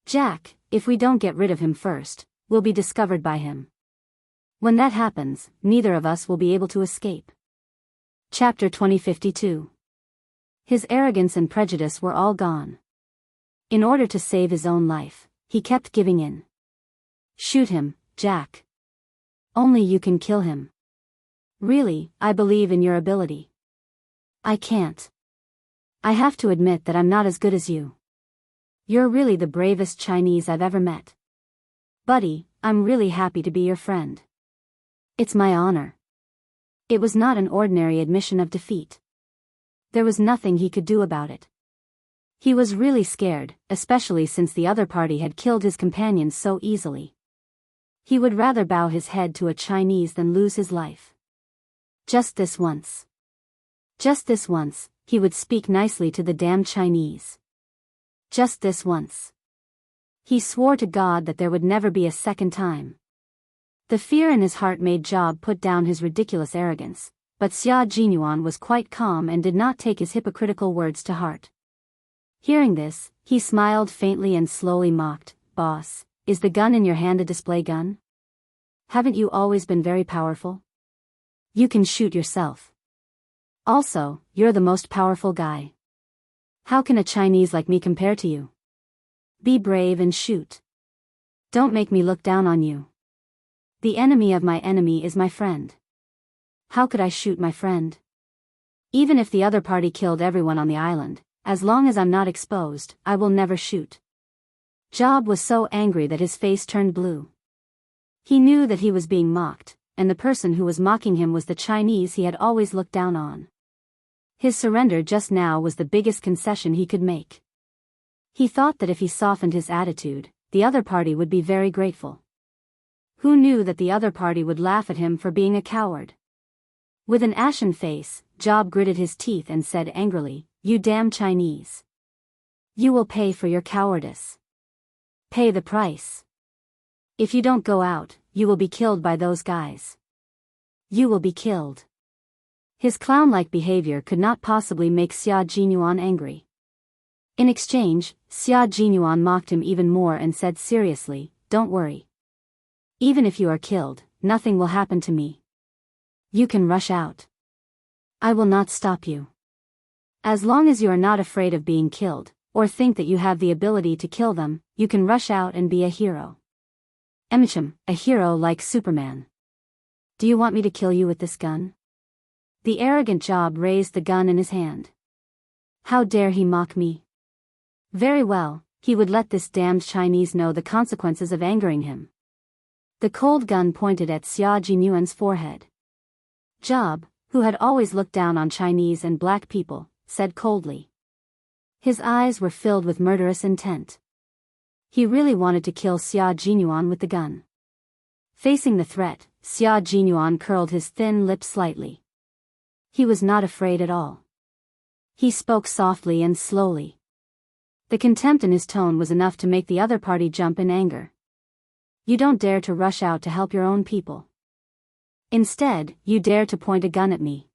Speaker 1: "Jack, if we don't get rid of him first, will be discovered by him. When that happens, neither of us will be able to escape. Chapter 2052. His arrogance and prejudice were all gone. In order to save his own life, he kept giving in. Shoot him, Jack. Only you can kill him. Really, I believe in your ability. I can't. I have to admit that I'm not as good as you. You're really the bravest Chinese I've ever met. Buddy, I'm really happy to be your friend. It's my honor. It was not an ordinary admission of defeat. There was nothing he could do about it. He was really scared, especially since the other party had killed his companions so easily. He would rather bow his head to a Chinese than lose his life. Just this once. Just this once, he would speak nicely to the damned Chinese. Just this once. He swore to God that there would never be a second time. The fear in his heart made Job put down his ridiculous arrogance, but Xia Jinyuan was quite calm and did not take his hypocritical words to heart. Hearing this, he smiled faintly and slowly mocked, "Boss, is the gun in your hand a display gun? Haven't you always been very powerful? You can shoot yourself. Also, you're the most powerful guy. How can a Chinese like me compare to you? Be brave and shoot. Don't make me look down on you. The enemy of my enemy is my friend. How could I shoot my friend? Even if the other party killed everyone on the island, as long as I'm not exposed, I will never shoot." Job was so angry that his face turned blue. He knew that he was being mocked, and the person who was mocking him was the Chinese he had always looked down on. His surrender just now was the biggest concession he could make. He thought that if he softened his attitude, the other party would be very grateful. Who knew that the other party would laugh at him for being a coward? With an ashen face, Job gritted his teeth and said angrily, "You damn Chinese. You will pay for your cowardice. Pay the price. If you don't go out, you will be killed by those guys. You will be killed." His clown-like behavior could not possibly make Xia Jinyuan angry. In exchange, Xia Jinyuan mocked him even more and said seriously, "Don't worry. Even if you are killed, nothing will happen to me. You can rush out. I will not stop you. As long as you are not afraid of being killed, or think that you have the ability to kill them, you can rush out and be a hero. A hero like Superman. Do you want me to kill you with this gun?" The arrogant Job raised the gun in his hand. How dare he mock me? Very well, he would let this damned Chinese know the consequences of angering him. The cold gun pointed at Xia Jinyuan's forehead. Job, who had always looked down on Chinese and black people, said coldly. His eyes were filled with murderous intent. He really wanted to kill Xia Jinyuan with the gun. Facing the threat, Xia Jinyuan curled his thin lips slightly. He was not afraid at all. He spoke softly and slowly. The contempt in his tone was enough to make the other party jump in anger. You don't dare to rush out to help your own people. Instead, you dare to point a gun at me.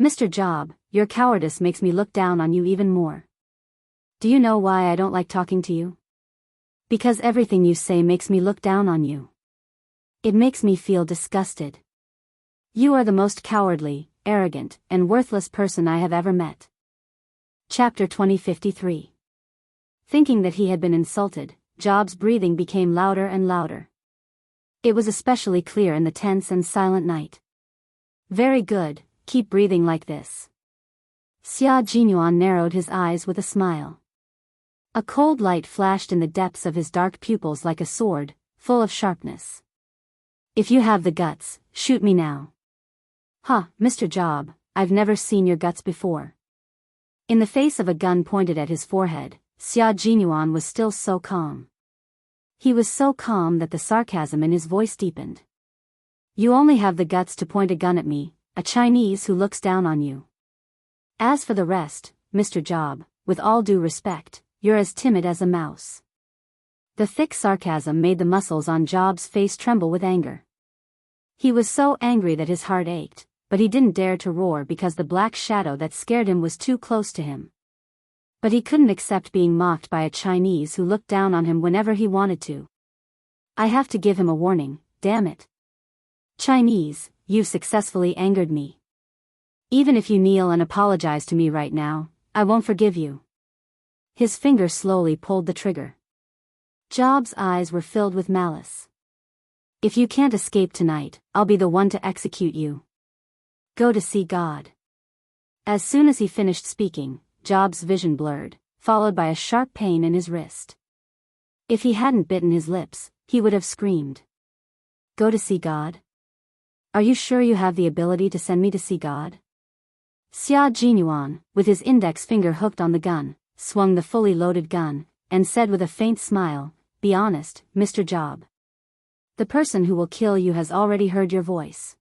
Speaker 1: Mr. Job, your cowardice makes me look down on you even more. Do you know why I don't like talking to you? Because everything you say makes me look down on you. It makes me feel disgusted. You are the most cowardly, arrogant, and worthless person I have ever met. Chapter 2053. Thinking that he had been insulted, Job's breathing became louder and louder. It was especially clear in the tense and silent night. Very good, keep breathing like this. Xia Jinyuan narrowed his eyes with a smile. A cold light flashed in the depths of his dark pupils like a sword, full of sharpness. If you have the guts, shoot me now. Mr. Job, I've never seen your guts before. In the face of a gun pointed at his forehead, Xia Jinyuan was still so calm. He was so calm that the sarcasm in his voice deepened. You only have the guts to point a gun at me, a Chinese who looks down on you. As for the rest, Mr. Job, with all due respect, you're as timid as a mouse. The thick sarcasm made the muscles on Job's face tremble with anger. He was so angry that his heart ached, but he didn't dare to roar because the black shadow that scared him was too close to him. But he couldn't accept being mocked by a Chinese who looked down on him whenever he wanted to. I have to give him a warning, damn it. Chinese, you've successfully angered me. Even if you kneel and apologize to me right now, I won't forgive you. His finger slowly pulled the trigger. Job's eyes were filled with malice. If you can't escape tonight, I'll be the one to execute you. Go to see God. As soon as he finished speaking, Job's vision blurred, followed by a sharp pain in his wrist. If he hadn't bitten his lips, he would have screamed. Go to see God? Are you sure you have the ability to send me to see God? Xia Jinyuan, with his index finger hooked on the gun, swung the fully loaded gun, and said with a faint smile, "Be honest, Mr. Job. The person who will kill you has already heard your voice."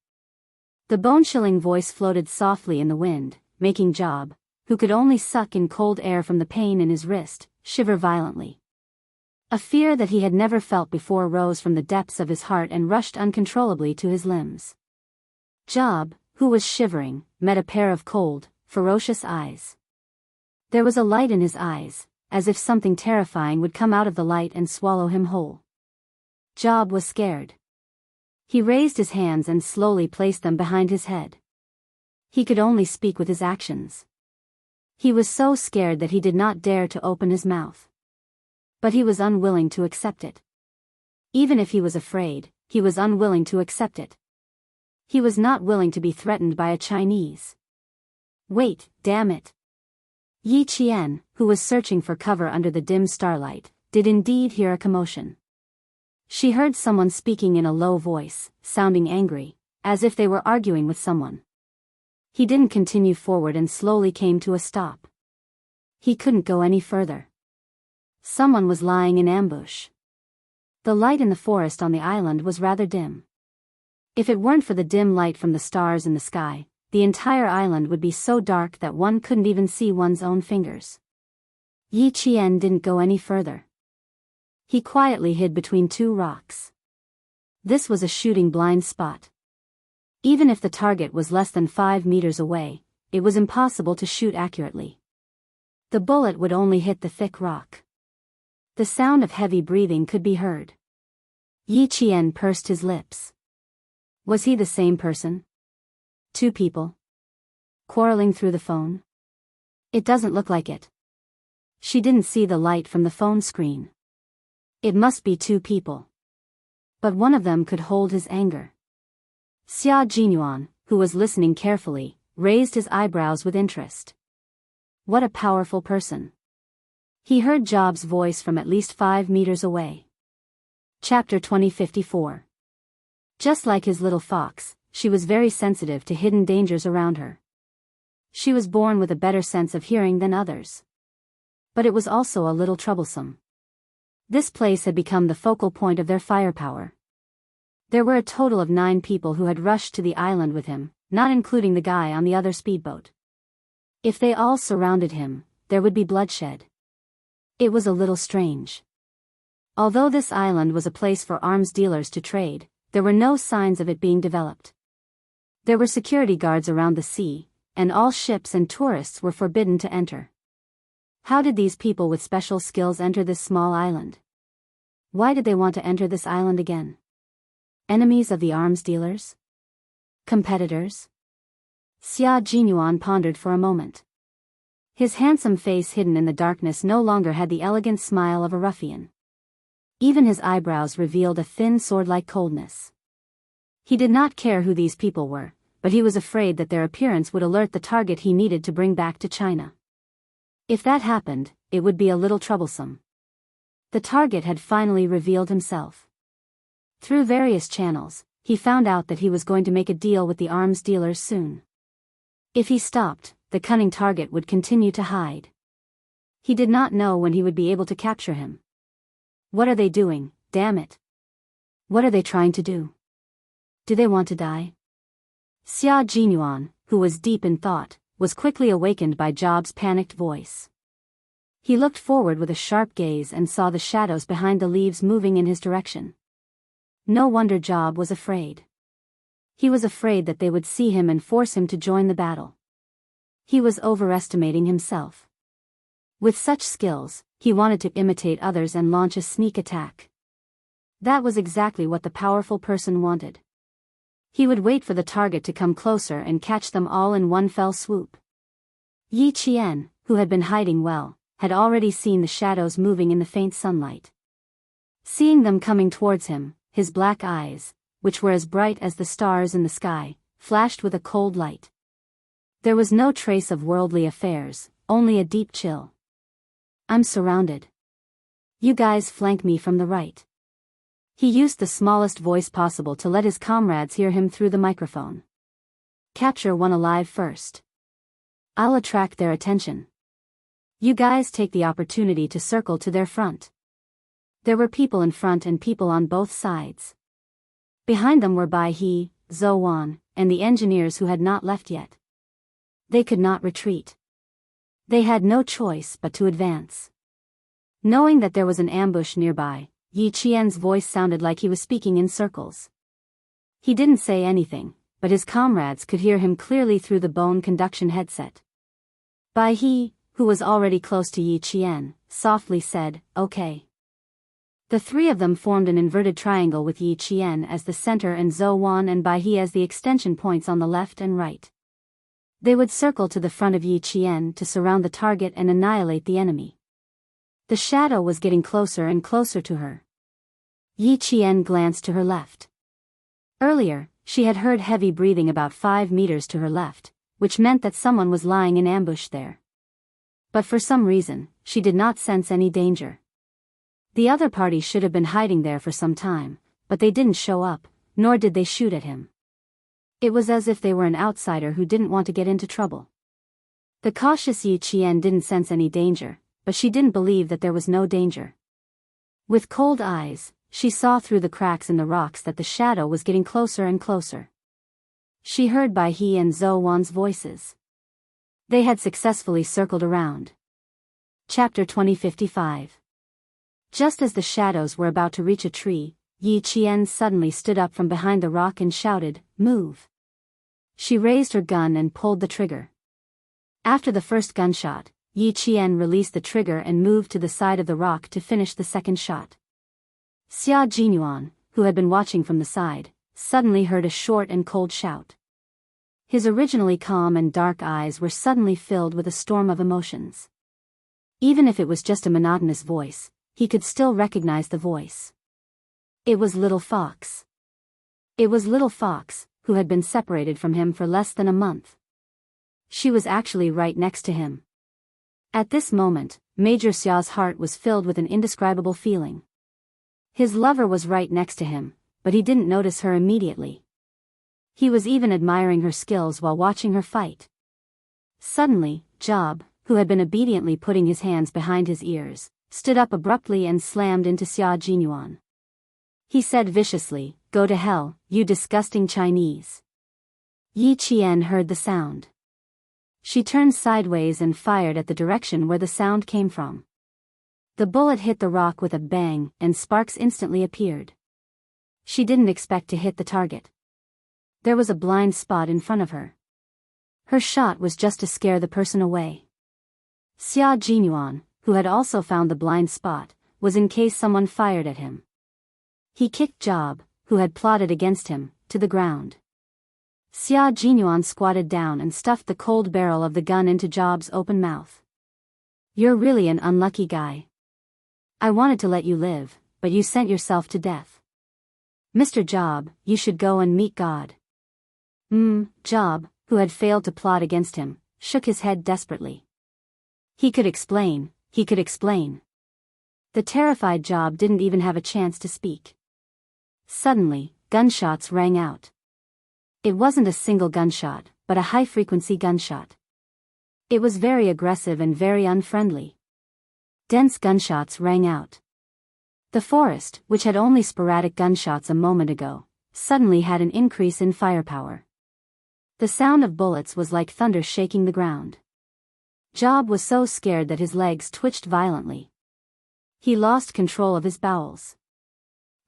Speaker 1: The bone-chilling voice floated softly in the wind, making Job, who could only suck in cold air from the pain in his wrist, shiver violently. A fear that he had never felt before rose from the depths of his heart and rushed uncontrollably to his limbs. Job, who was shivering, met a pair of cold, ferocious eyes. There was a light in his eyes, as if something terrifying would come out of the light and swallow him whole. Job was scared. He raised his hands and slowly placed them behind his head. He could only speak with his actions. He was so scared that he did not dare to open his mouth. But he was unwilling to accept it. Even if he was afraid, he was unwilling to accept it. He was not willing to be threatened by a Chinese. Wait, damn it. Yi Qian, who was searching for cover under the dim starlight, did indeed hear a commotion. She heard someone speaking in a low voice, sounding angry, as if they were arguing with someone. He didn't continue forward and slowly came to a stop. He couldn't go any further. Someone was lying in ambush. The light in the forest on the island was rather dim. If it weren't for the dim light from the stars in the sky, the entire island would be so dark that one couldn't even see one's own fingers. Yi Qian didn't go any further. He quietly hid between two rocks. This was a shooting blind spot. Even if the target was less than 5 meters away, it was impossible to shoot accurately. The bullet would only hit the thick rock. The sound of heavy breathing could be heard. Yi Qian pursed his lips. Was he the same person? Two people? Quarreling through the phone? It doesn't look like it. She didn't see the light from the phone screen. It must be two people. But one of them could hold his anger. Xia Jinyuan, who was listening carefully, raised his eyebrows with interest. What a powerful person. He heard Job's voice from at least 5 meters away. Chapter 2054. Just like his little fox, she was very sensitive to hidden dangers around her. She was born with a better sense of hearing than others. But it was also a little troublesome. This place had become the focal point of their firepower. There were a total of 9 people who had rushed to the island with him, not including the guy on the other speedboat. If they all surrounded him, there would be bloodshed. It was a little strange. Although this island was a place for arms dealers to trade, there were no signs of it being developed. There were security guards around the sea, and all ships and tourists were forbidden to enter. How did these people with special skills enter this small island? Why did they want to enter this island again? Enemies of the arms dealers? Competitors? Xia Jinyuan pondered for a moment. His handsome face hidden in the darkness no longer had the elegant smile of a ruffian. Even his eyebrows revealed a thin sword-like coldness. He did not care who these people were, but he was afraid that their appearance would alert the target he needed to bring back to China. If that happened, it would be a little troublesome. The target had finally revealed himself. Through various channels, he found out that he was going to make a deal with the arms dealers soon. If he stopped, the cunning target would continue to hide. He did not know when he would be able to capture him. What are they doing, damn it? What are they trying to do? Do they want to die? Xia Jinyuan, who was deep in thought, was quickly awakened by Job's panicked voice. He looked forward with a sharp gaze and saw the shadows behind the leaves moving in his direction. No wonder Job was afraid. He was afraid that they would see him and force him to join the battle. He was overestimating himself. With such skills, he wanted to imitate others and launch a sneak attack. That was exactly what the powerful person wanted. He would wait for the target to come closer and catch them all in one fell swoop. Yi Qian, who had been hiding well, had already seen the shadows moving in the faint sunlight. Seeing them coming towards him, his black eyes, which were as bright as the stars in the sky, flashed with a cold light. There was no trace of worldly affairs, only a deep chill. I'm surrounded. You guys flank me from the right. He used the smallest voice possible to let his comrades hear him through the microphone. Capture one alive first. I'll attract their attention. You guys take the opportunity to circle to their front. There were people in front and people on both sides. Behind them were Bai He, Zhou Wan, and the engineers who had not left yet. They could not retreat. They had no choice but to advance. Knowing that there was an ambush nearby, Yi Qian's voice sounded like he was speaking in circles. He didn't say anything, but his comrades could hear him clearly through the bone conduction headset. Bai He, who was already close to Yi Qian, softly said, "Okay." The three of them formed an inverted triangle with Yi Qian as the center and Zhou Wan and Bai He as the extension points on the left and right. They would circle to the front of Yi Qian to surround the target and annihilate the enemy. The shadow was getting closer and closer to her. Yi Qian glanced to her left. Earlier, she had heard heavy breathing about 5 meters to her left, which meant that someone was lying in ambush there. But for some reason, she did not sense any danger. The other party should have been hiding there for some time, but they didn't show up, nor did they shoot at him. It was as if they were an outsider who didn't want to get into trouble. The cautious Yi Qian didn't sense any danger, but she didn't believe that there was no danger. With cold eyes, she saw through the cracks in the rocks that the shadow was getting closer and closer. She heard Bai He and Zhou Wan's voices. They had successfully circled around. Chapter 2055. Just as the shadows were about to reach a tree, Yi Qian suddenly stood up from behind the rock and shouted, "Move!" She raised her gun and pulled the trigger. After the first gunshot, Yi Qian released the trigger and moved to the side of the rock to finish the second shot. Xia Jinyuan, who had been watching from the side, suddenly heard a short and cold shout. His originally calm and dark eyes were suddenly filled with a storm of emotions. Even if it was just a monotonous voice, he could still recognize the voice. It was Little Fox. It was Little Fox, who had been separated from him for less than a month. She was actually right next to him. At this moment, Major Xia's heart was filled with an indescribable feeling. His lover was right next to him, but he didn't notice her immediately. He was even admiring her skills while watching her fight. Suddenly, Job, who had been obediently putting his hands behind his ears, stood up abruptly and slammed into Xia Jinyuan. He said viciously, "Go to hell, you disgusting Chinese." Yi Qian heard the sound. She turned sideways and fired at the direction where the sound came from. The bullet hit the rock with a bang, and sparks instantly appeared. She didn't expect to hit the target. There was a blind spot in front of her. Her shot was just to scare the person away. Xia Jinyuan, who had also found the blind spot, was in case someone fired at him. He kicked Job, who had plotted against him, to the ground. Xia Jinyuan squatted down and stuffed the cold barrel of the gun into Job's open mouth. "You're really an unlucky guy. I wanted to let you live, but you sent yourself to death. Mr. Job, you should go and meet God." Job, who had failed to plot against him, shook his head desperately. He could explain. The terrified Job didn't even have a chance to speak. Suddenly, gunshots rang out. It wasn't a single gunshot, but a high-frequency gunshot. It was very aggressive and very unfriendly. Dense gunshots rang out. The forest, which had only sporadic gunshots a moment ago, suddenly had an increase in firepower. The sound of bullets was like thunder shaking the ground. Job was so scared that his legs twitched violently. He lost control of his bowels.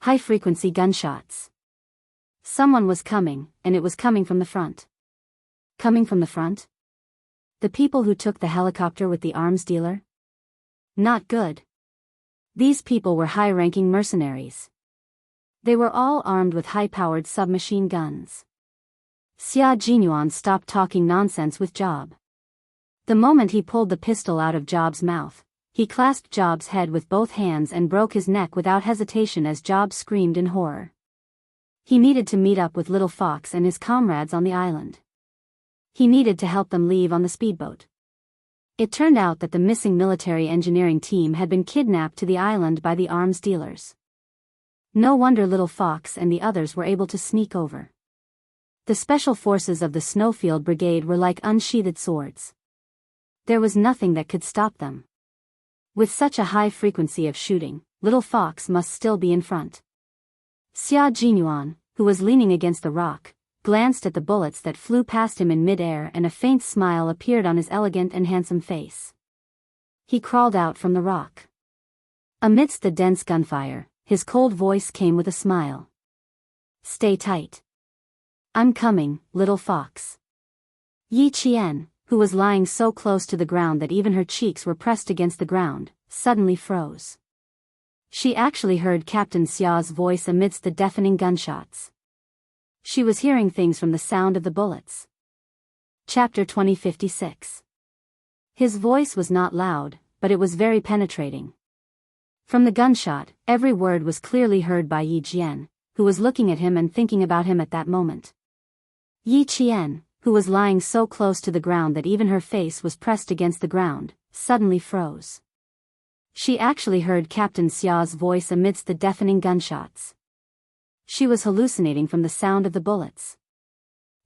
Speaker 1: High-frequency gunshots. Someone was coming, and it was coming from the front. Coming from the front? The people who took the helicopter with the arms dealer? Not good. These people were high-ranking mercenaries. They were all armed with high-powered submachine guns. Xia Jinyuan stopped talking nonsense with Job. The moment he pulled the pistol out of Job's mouth, he clasped Job's head with both hands and broke his neck without hesitation as Job screamed in horror. He needed to meet up with Little Fox and his comrades on the island. He needed to help them leave on the speedboat. It turned out that the missing military engineering team had been kidnapped to the island by the arms dealers. No wonder Little Fox and the others were able to sneak over. The special forces of the Snowfield Brigade were like unsheathed swords. There was nothing that could stop them. With such a high frequency of shooting, Little Fox must still be in front. Xia Jinyuan, who was leaning against the rock, glanced at the bullets that flew past him in mid-air and a faint smile appeared on his elegant and handsome face. He crawled out from the rock. Amidst the dense gunfire, his cold voice came with a smile. "Stay tight. I'm coming, Little Fox." Yi Qian, who was lying so close to the ground that even her cheeks were pressed against the ground, suddenly froze. She actually heard Captain Xia's voice amidst the deafening gunshots. She was hearing things from the sound of the bullets. Chapter 2056. His voice was not loud, but it was very penetrating. From the gunshot, every word was clearly heard by Yi Jian, who was looking at him and thinking about him at that moment. Yi Qian, who was lying so close to the ground that even her face was pressed against the ground, suddenly froze. She actually heard Captain Xia's voice amidst the deafening gunshots. She was hallucinating from the sound of the bullets.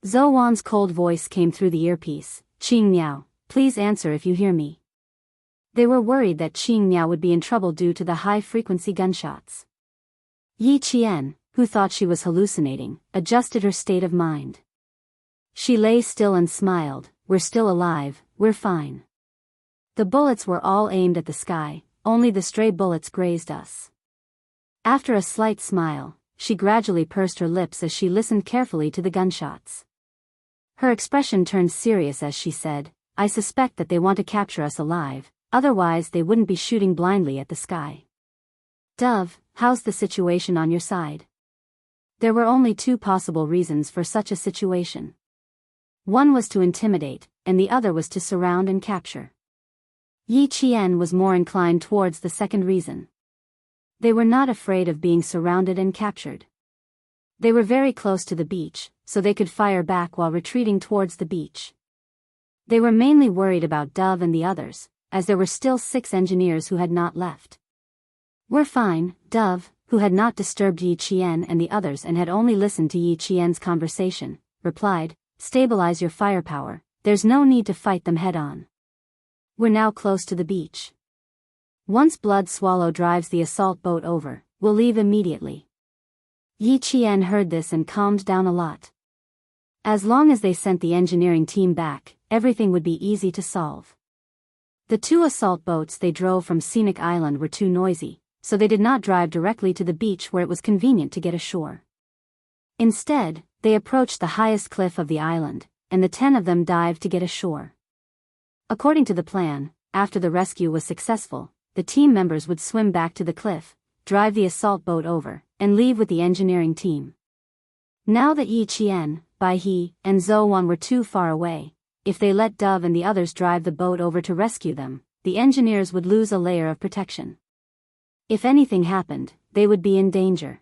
Speaker 1: Zhou Wan's cold voice came through the earpiece. "Qing Miao, please answer if you hear me." They were worried that Qing Miao would be in trouble due to the high-frequency gunshots. Yi Qian, who thought she was hallucinating, adjusted her state of mind. She lay still and smiled. "We're still alive, we're fine." The bullets were all aimed at the sky, only the stray bullets grazed us. After a slight smile, she gradually pursed her lips as she listened carefully to the gunshots. Her expression turned serious as she said, "I suspect that they want to capture us alive, otherwise they wouldn't be shooting blindly at the sky." "Dove, how's the situation on your side?" There were only two possible reasons for such a situation. One was to intimidate, and the other was to surround and capture. Yi Qian was more inclined towards the second reason. They were not afraid of being surrounded and captured. They were very close to the beach, so they could fire back while retreating towards the beach. They were mainly worried about Dove and the others, as there were still 6 engineers who had not left. "We're fine," Dove, who had not disturbed Yi Qian and the others and had only listened to Yi Qian's conversation, replied. "Stabilize your firepower, there's no need to fight them head-on. We're now close to the beach. Once Blood Swallow drives the assault boat over, we'll leave immediately." Yi Qian heard this and calmed down a lot. As long as they sent the engineering team back, everything would be easy to solve. The 2 assault boats they drove from Scenic Island were too noisy, so they did not drive directly to the beach where it was convenient to get ashore. Instead, they approached the highest cliff of the island, and the 10 of them dived to get ashore. According to the plan, after the rescue was successful, the team members would swim back to the cliff, drive the assault boat over, and leave with the engineering team. Now that Yi Qian, Bai He, and Zhou Wan were too far away, if they let Dove and the others drive the boat over to rescue them, the engineers would lose a layer of protection. If anything happened, they would be in danger.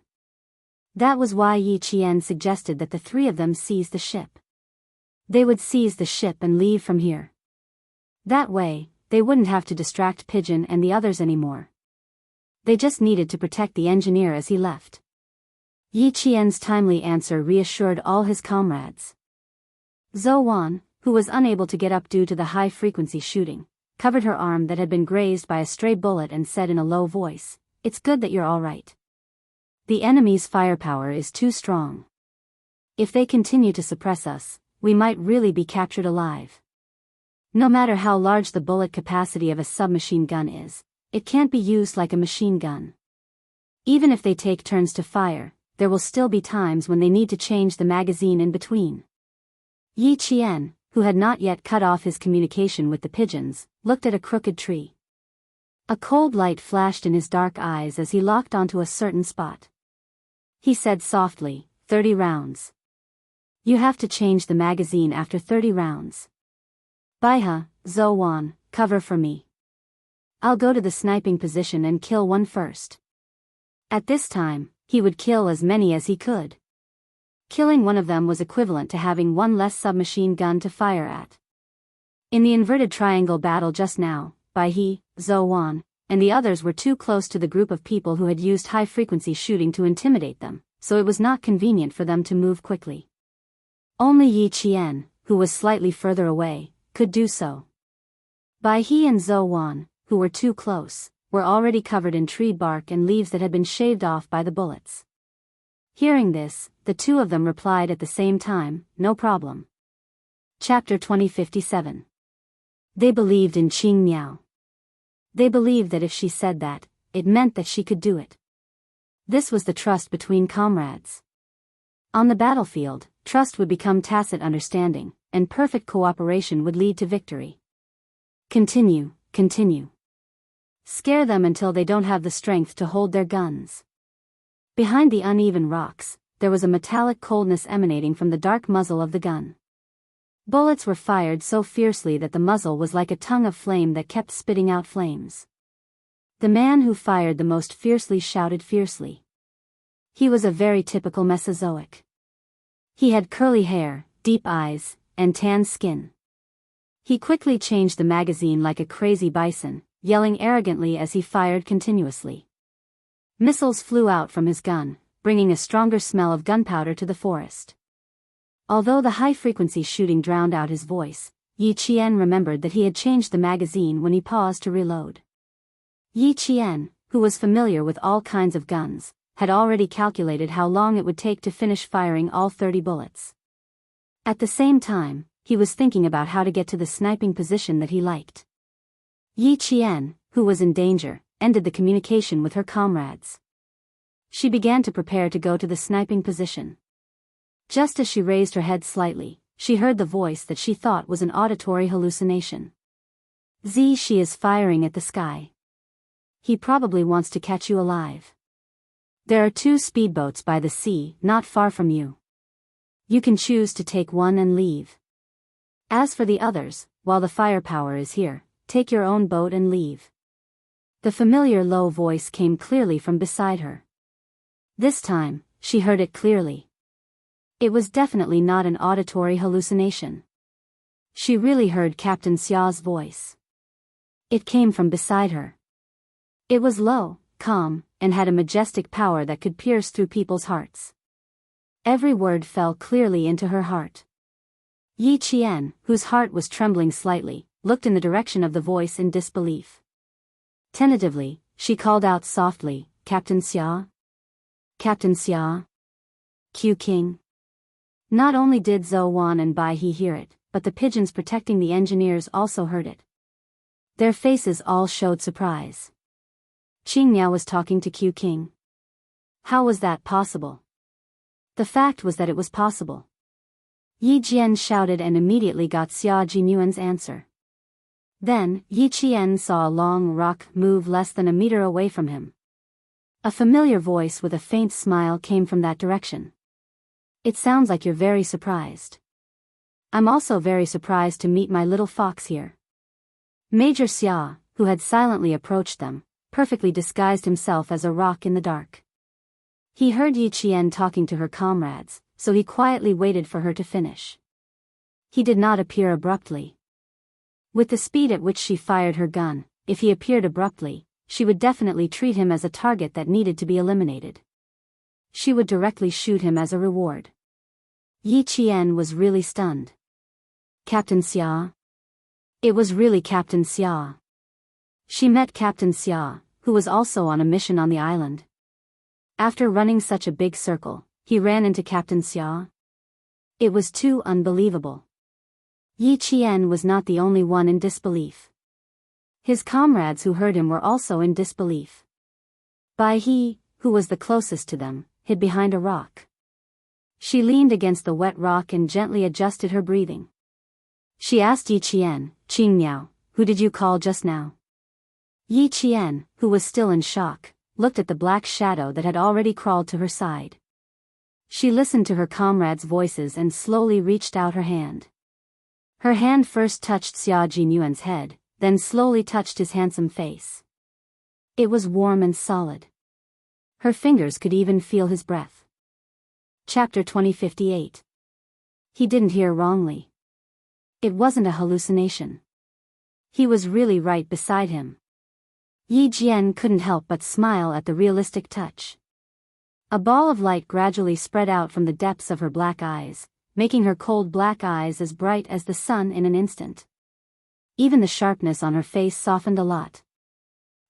Speaker 1: That was why Yi Qian suggested that the 3 of them seize the ship. They would seize the ship and leave from here. That way, they wouldn't have to distract Pigeon and the others anymore. They just needed to protect the engineer as he left. Yi Qian's timely answer reassured all his comrades. Zhou Wan, who was unable to get up due to the high-frequency shooting, covered her arm that had been grazed by a stray bullet and said in a low voice, "It's good that you're all right. The enemy's firepower is too strong. If they continue to suppress us, we might really be captured alive. No matter how large the bullet capacity of a submachine gun is, it can't be used like a machine gun. Even if they take turns to fire, there will still be times when they need to change the magazine in between." Yi Qian, who had not yet cut off his communication with the pigeons, looked at a crooked tree. A cold light flashed in his dark eyes as he locked onto a certain spot. He said softly, 30 rounds. You have to change the magazine after 30 rounds. Baihe, Zhou, cover for me. I'll go to the sniping position and kill one first. At this time, he would kill as many as he could. Killing one of them was equivalent to having one less submachine gun to fire at. In the inverted triangle battle just now, Baihe, Zhou, and the others were too close to the group of people who had used high-frequency shooting to intimidate them, so it was not convenient for them to move quickly. Only Yi Qian, who was slightly further away, could do so. Baihe and Zhou, who were too close, were already covered in tree bark and leaves that had been shaved off by the bullets. Hearing this, the two of them replied at the same time, no problem. Chapter 2057. They believed in Qing Miao. They believed that if she said that, it meant that she could do it. This was the trust between comrades. On the battlefield, trust would become tacit understanding, and perfect cooperation would lead to victory. Continue. Scare them until they don't have the strength to hold their guns. Behind the uneven rocks, there was a metallic coldness emanating from the dark muzzle of the gun. Bullets were fired so fiercely that the muzzle was like a tongue of flame that kept spitting out flames. The man who fired the most fiercely shouted fiercely. He was a very typical Mesozoic. He had curly hair, deep eyes, and tan skin. He quickly changed the magazine like a crazy bison, yelling arrogantly as he fired continuously. Missiles flew out from his gun, bringing a stronger smell of gunpowder to the forest. Although the high-frequency shooting drowned out his voice, Yi Qian remembered that he had changed the magazine when he paused to reload. Yi Qian, who was familiar with all kinds of guns, had already calculated how long it would take to finish firing all 30 bullets. At the same time, he was thinking about how to get to the sniping position that he liked. Yi Qian, who was in danger, ended the communication with her comrades. She began to prepare to go to the sniping position. Just as she raised her head slightly, she heard the voice that she thought was an auditory hallucination. She is firing at the sky. He probably wants to catch you alive. There are 2 speedboats by the sea, not far from you. You can choose to take one and leave. As for the others, while the firepower is here, take your own boat and leave. The familiar low voice came clearly from beside her. This time, she heard it clearly. It was definitely not an auditory hallucination. She really heard Captain Xia's voice. It came from beside her. It was low, calm, and had a majestic power that could pierce through people's hearts. Every word fell clearly into her heart. Yi Qian, whose heart was trembling slightly, looked in the direction of the voice in disbelief. Tentatively, she called out softly, Captain Xia? Captain Xia? Q King? Not only did Zhou and Baihe hear it, but the pigeons protecting the engineers also heard it. Their faces all showed surprise. Qing Miao was talking to Q King. How was that possible? The fact was that it was possible. Yi Jian shouted and immediately got Xia Jinyuan's answer. Then, Yi Qian saw a long rock move less than a meter away from him. A familiar voice with a faint smile came from that direction. It sounds like you're very surprised. I'm also very surprised to meet my little fox here. Major Xia, who had silently approached them, perfectly disguised himself as a rock in the dark. He heard Yi Qian talking to her comrades, so he quietly waited for her to finish. He did not appear abruptly. With the speed at which she fired her gun, if he appeared abruptly, she would definitely treat him as a target that needed to be eliminated. She would directly shoot him as a reward. Yi Qian was really stunned. Captain Xia? It was really Captain Xia. She met Captain Xia, who was also on a mission on the island. After running such a big circle, he ran into Captain Xia. It was too unbelievable. Yi Qian was not the only one in disbelief. His comrades who heard him were also in disbelief. Baihe, who was the closest to them, hid behind a rock. She leaned against the wet rock and gently adjusted her breathing. She asked Yi Qian, Qing Miao, who did you call just now? Yi Qian, who was still in shock, looked at the black shadow that had already crawled to her side. She listened to her comrades' voices and slowly reached out her hand. Her hand first touched Xia Jinyuan's head, then slowly touched his handsome face. It was warm and solid. Her fingers could even feel his breath. Chapter 2058. He didn't hear wrongly. It wasn't a hallucination. He was really right beside him. Yi Jian couldn't help but smile at the realistic touch. A ball of light gradually spread out from the depths of her black eyes, making her cold black eyes as bright as the sun in an instant. Even the sharpness on her face softened a lot.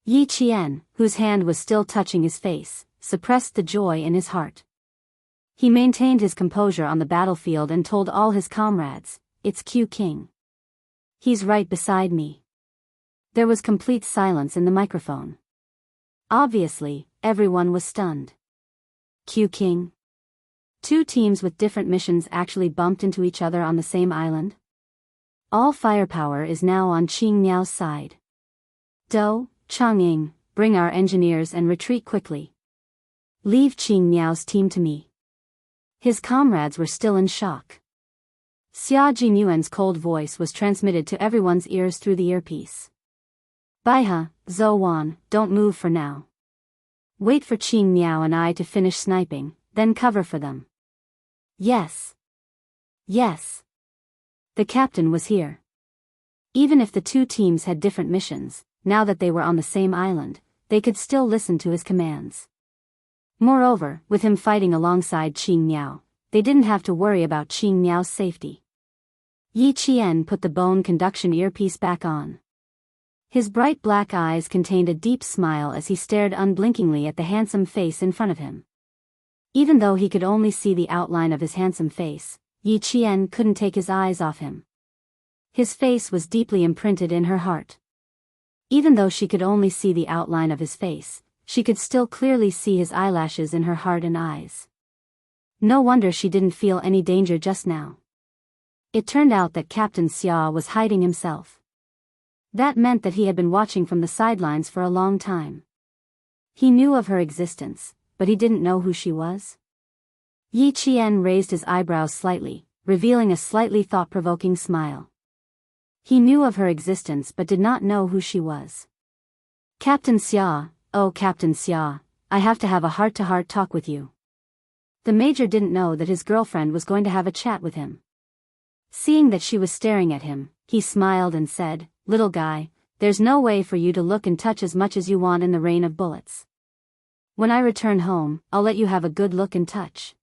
Speaker 1: Yi Qian, whose hand was still touching his face, suppressed the joy in his heart. He maintained his composure on the battlefield and told all his comrades, "It's Q King. He's right beside me." There was complete silence in the microphone. Obviously, everyone was stunned. Q King? Two teams with different missions actually bumped into each other on the same island? All firepower is now on Qing Niao's side. Do, Chang'ing, bring our engineers and retreat quickly. Leave Qing Niao's team to me. His comrades were still in shock. Xia Jinyuan's cold voice was transmitted to everyone's ears through the earpiece. Baihe, Zhou Wan, don't move for now. Wait for Qing Niao and I to finish sniping, then cover for them. Yes. Yes. The captain was here. Even if the two teams had different missions, now that they were on the same island, they could still listen to his commands. Moreover, with him fighting alongside Qing Niao, they didn't have to worry about Qing Niao's safety. Yi Qian put the bone conduction earpiece back on. His bright black eyes contained a deep smile as he stared unblinkingly at the handsome face in front of him. Even though he could only see the outline of his handsome face, Yi Qian couldn't take his eyes off him. His face was deeply imprinted in her heart. Even though she could only see the outline of his face, she could still clearly see his eyelashes in her heart and eyes. No wonder she didn't feel any danger just now. It turned out that Captain Xia was hiding himself. That meant that he had been watching from the sidelines for a long time. He knew of her existence, but he didn't know who she was. Yi Qian raised his eyebrows slightly, revealing a slightly thought-provoking smile. He knew of her existence but did not know who she was. Captain Xia, oh Captain Xia, I have to have a heart-to-heart talk with you. The major didn't know that his girlfriend was going to have a chat with him. Seeing that she was staring at him, he smiled and said, "Little guy, there's no way for you to look and touch as much as you want in the rain of bullets. When I return home, I'll let you have a good look and touch."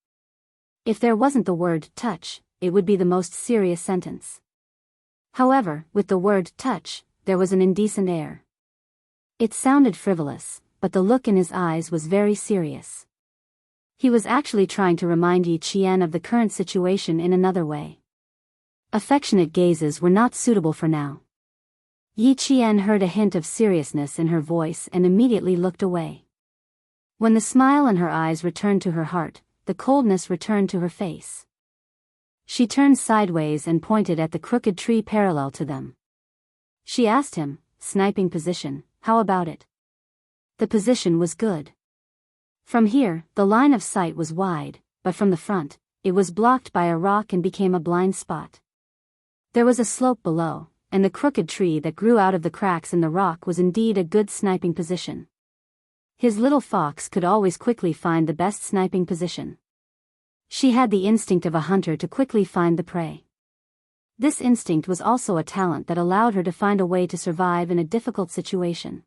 Speaker 1: If there wasn't the word touch, it would be the most serious sentence. However, with the word touch, there was an indecent air. It sounded frivolous, but the look in his eyes was very serious. He was actually trying to remind Yi Qian of the current situation in another way. Affectionate gazes were not suitable for now. Yi Qian heard a hint of seriousness in her voice and immediately looked away. When the smile in her eyes returned to her heart, the coldness returned to her face. She turned sideways and pointed at the crooked tree parallel to them. She asked him, "Sniping position, how about it?" The position was good. From here, the line of sight was wide, but from the front, it was blocked by a rock and became a blind spot. There was a slope below, and the crooked tree that grew out of the cracks in the rock was indeed a good sniping position. His little fox could always quickly find the best sniping position. She had the instinct of a hunter to quickly find the prey. This instinct was also a talent that allowed her to find a way to survive in a difficult situation.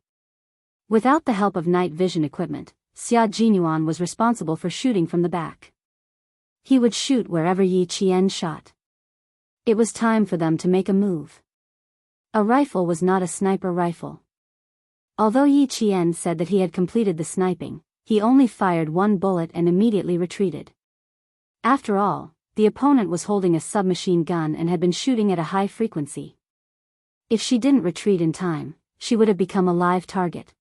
Speaker 1: Without the help of night vision equipment, Xia Jinyuan was responsible for shooting from the back. He would shoot wherever Yi Qian shot. It was time for them to make a move. A rifle was not a sniper rifle. Although Yi Qian said that he had completed the sniping, he only fired one bullet and immediately retreated. After all, the opponent was holding a submachine gun and had been shooting at a high frequency. If she didn't retreat in time, she would have become a live target.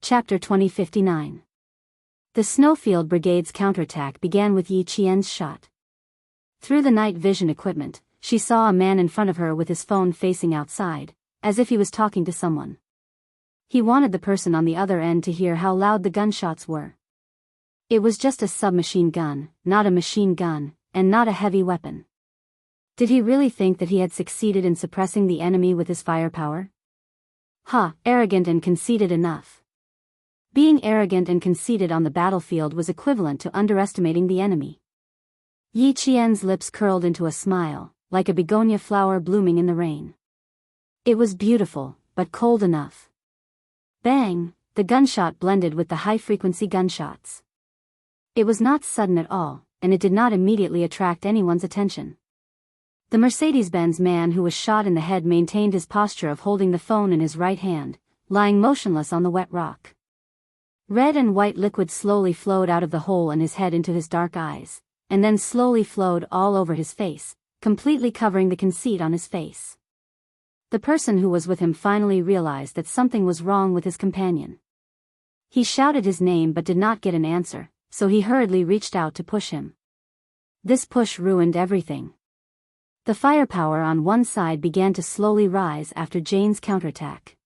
Speaker 1: Chapter 2059. The Snowfield Brigade's counterattack began with Yi Qian's shot. Through the night vision equipment, she saw a man in front of her with his phone facing outside, as if he was talking to someone. He wanted the person on the other end to hear how loud the gunshots were. It was just a submachine gun, not a machine gun, and not a heavy weapon. Did he really think that he had succeeded in suppressing the enemy with his firepower? Arrogant and conceited enough. Being arrogant and conceited on the battlefield was equivalent to underestimating the enemy. Yi Qian's lips curled into a smile, like a begonia flower blooming in the rain. It was beautiful, but cold enough. Bang! The gunshot blended with the high-frequency gunshots. It was not sudden at all, and it did not immediately attract anyone's attention. The Mercedes-Benz man who was shot in the head maintained his posture of holding the phone in his right hand, lying motionless on the wet rock. Red and white liquid slowly flowed out of the hole in his head into his dark eyes, and then slowly flowed all over his face, completely covering the conceit on his face. The person who was with him finally realized that something was wrong with his companion. He shouted his name but did not get an answer, so he hurriedly reached out to push him. This push ruined everything. The firepower on one side began to slowly rise after Jane's counterattack.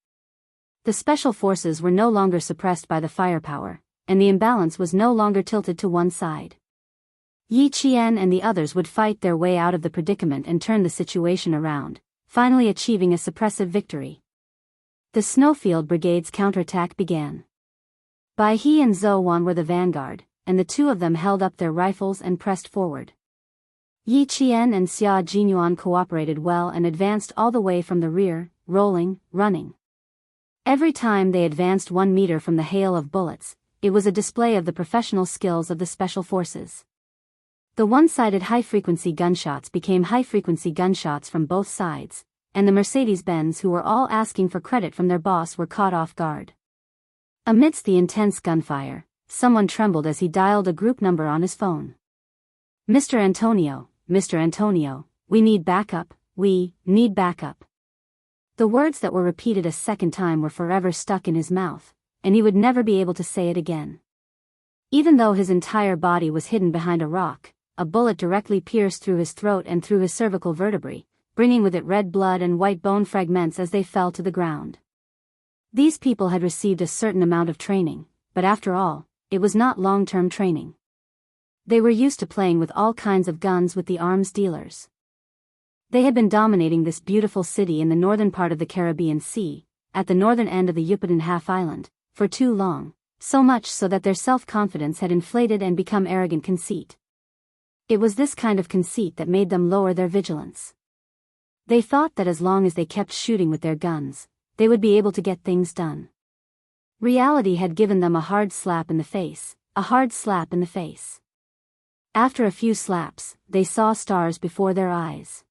Speaker 1: The special forces were no longer suppressed by the firepower, and the imbalance was no longer tilted to one side. Yi Qian and the others would fight their way out of the predicament and turn the situation around, finally achieving a suppressive victory. The Snowfield Brigade's counterattack began. Bai He and Zhou Wan were the vanguard, and the two of them held up their rifles and pressed forward. Yi Qian and Xia Jinyuan cooperated well and advanced all the way from the rear, rolling, running. Every time they advanced 1 meter from the hail of bullets, it was a display of the professional skills of the special forces. The one-sided high-frequency gunshots became high-frequency gunshots from both sides, and the Mercedes-Benz who were all asking for credit from their boss were caught off guard. Amidst the intense gunfire, someone trembled as he dialed a group number on his phone. Mr. Antonio, we need backup, we need backup. The words that were repeated a second time were forever stuck in his mouth, and he would never be able to say it again. Even though his entire body was hidden behind a rock, a bullet directly pierced through his throat and through his cervical vertebrae, bringing with it red blood and white bone fragments as they fell to the ground. These people had received a certain amount of training, but after all, it was not long-term training. They were used to playing with all kinds of guns with the arms dealers. They had been dominating this beautiful city in the northern part of the Caribbean Sea, at the northern end of the Yucatan half-island, for too long, so much so that their self-confidence had inflated and become arrogant conceit. It was this kind of conceit that made them lower their vigilance. They thought that as long as they kept shooting with their guns, they would be able to get things done. Reality had given them a hard slap in the face, a hard slap in the face. After a few slaps, they saw stars before their eyes.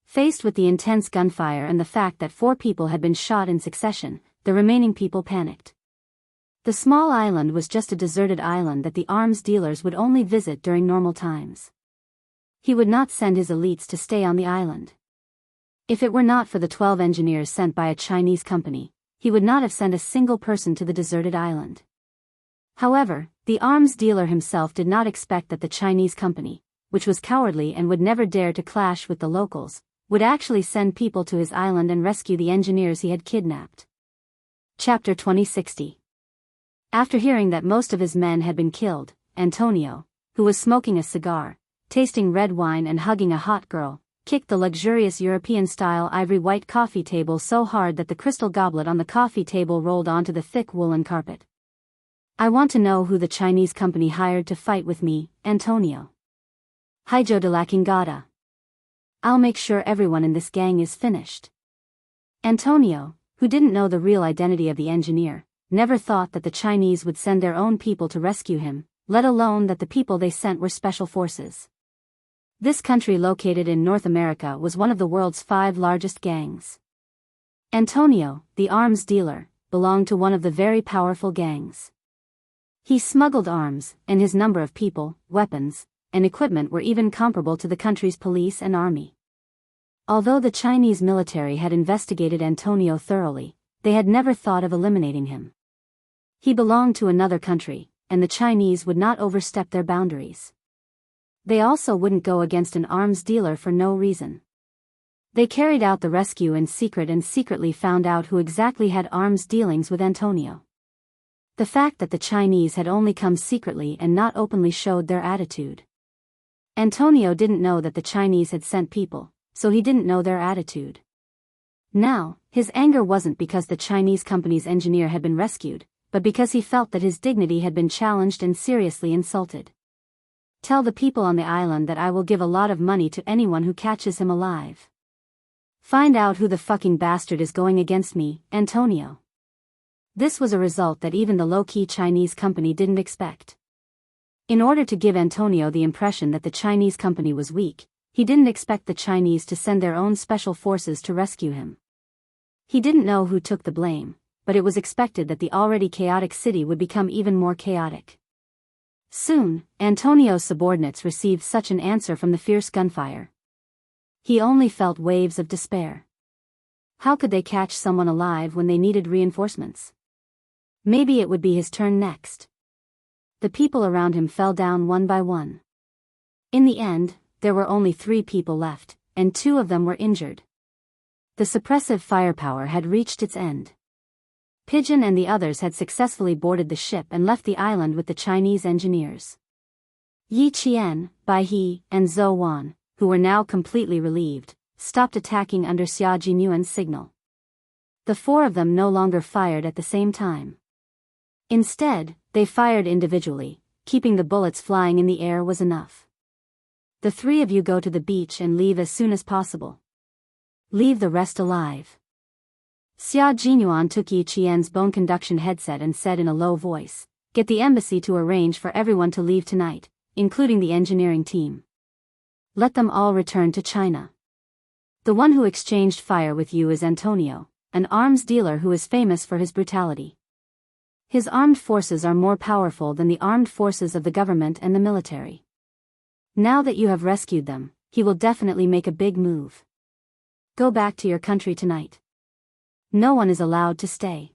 Speaker 1: Faced with the intense gunfire and the fact that 4 people had been shot in succession, the remaining people panicked. The small island was just a deserted island that the arms dealers would only visit during normal times. He would not send his elites to stay on the island. If it were not for the 12 engineers sent by a Chinese company, he would not have sent a single person to the deserted island. However, the arms dealer himself did not expect that the Chinese company, which was cowardly and would never dare to clash with the locals, would actually send people to his island and rescue the engineers he had kidnapped. Chapter 2060. After hearing that most of his men had been killed, Antonio, who was smoking a cigar, tasting red wine and hugging a hot girl, kicked the luxurious European-style ivory-white coffee table so hard that the crystal goblet on the coffee table rolled onto the thick woolen carpet. I want to know who the Chinese company hired to fight with me, Antonio. Hijo de la Kingada. I'll make sure everyone in this gang is finished. Antonio, who didn't know the real identity of the engineer, never thought that the Chinese would send their own people to rescue him, let alone that the people they sent were special forces. This country located in North America was one of the world's 5 largest gangs. Antonio, the arms dealer, belonged to one of the very powerful gangs. He smuggled arms, and his number of people, weapons, and equipment were even comparable to the country's police and army. Although the Chinese military had investigated Antonio thoroughly, they had never thought of eliminating him. He belonged to another country, and the Chinese would not overstep their boundaries. They also wouldn't go against an arms dealer for no reason. They carried out the rescue in secret and secretly found out who exactly had arms dealings with Antonio. The fact that the Chinese had only come secretly and not openly showed their attitude. Antonio didn't know that the Chinese had sent people, so he didn't know their attitude. Now, his anger wasn't because the Chinese company's engineer had been rescued, but because he felt that his dignity had been challenged and seriously insulted. Tell the people on the island that I will give a lot of money to anyone who catches him alive. Find out who the fucking bastard is going against me, Antonio. This was a result that even the low-key Chinese company didn't expect. In order to give Antonio the impression that the Chinese company was weak, he didn't expect the Chinese to send their own special forces to rescue him. He didn't know who took the blame, but it was expected that the already chaotic city would become even more chaotic. Soon, Antonio's subordinates received such an answer from the fierce gunfire. He only felt waves of despair. How could they catch someone alive when they needed reinforcements? Maybe it would be his turn next. The people around him fell down one by one. In the end, there were only 3 people left, and 2 of them were injured. The suppressive firepower had reached its end. Pigeon and the others had successfully boarded the ship and left the island with the Chinese engineers. Yi Qian, Bai He, and Zhou Wan, who were now completely relieved, stopped attacking under Xia Jinyuan's signal. The 4 of them no longer fired at the same time. Instead, they fired individually. Keeping the bullets flying in the air was enough. The 3 of you go to the beach and leave as soon as possible. Leave the rest alive. Xia Jinyuan took Yi Qian's bone conduction headset and said in a low voice, "Get the embassy to arrange for everyone to leave tonight, including the engineering team. Let them all return to China. The one who exchanged fire with you is Antonio, an arms dealer who is famous for his brutality. His armed forces are more powerful than the armed forces of the government and the military. Now that you have rescued them, he will definitely make a big move. Go back to your country tonight. No one is allowed to stay."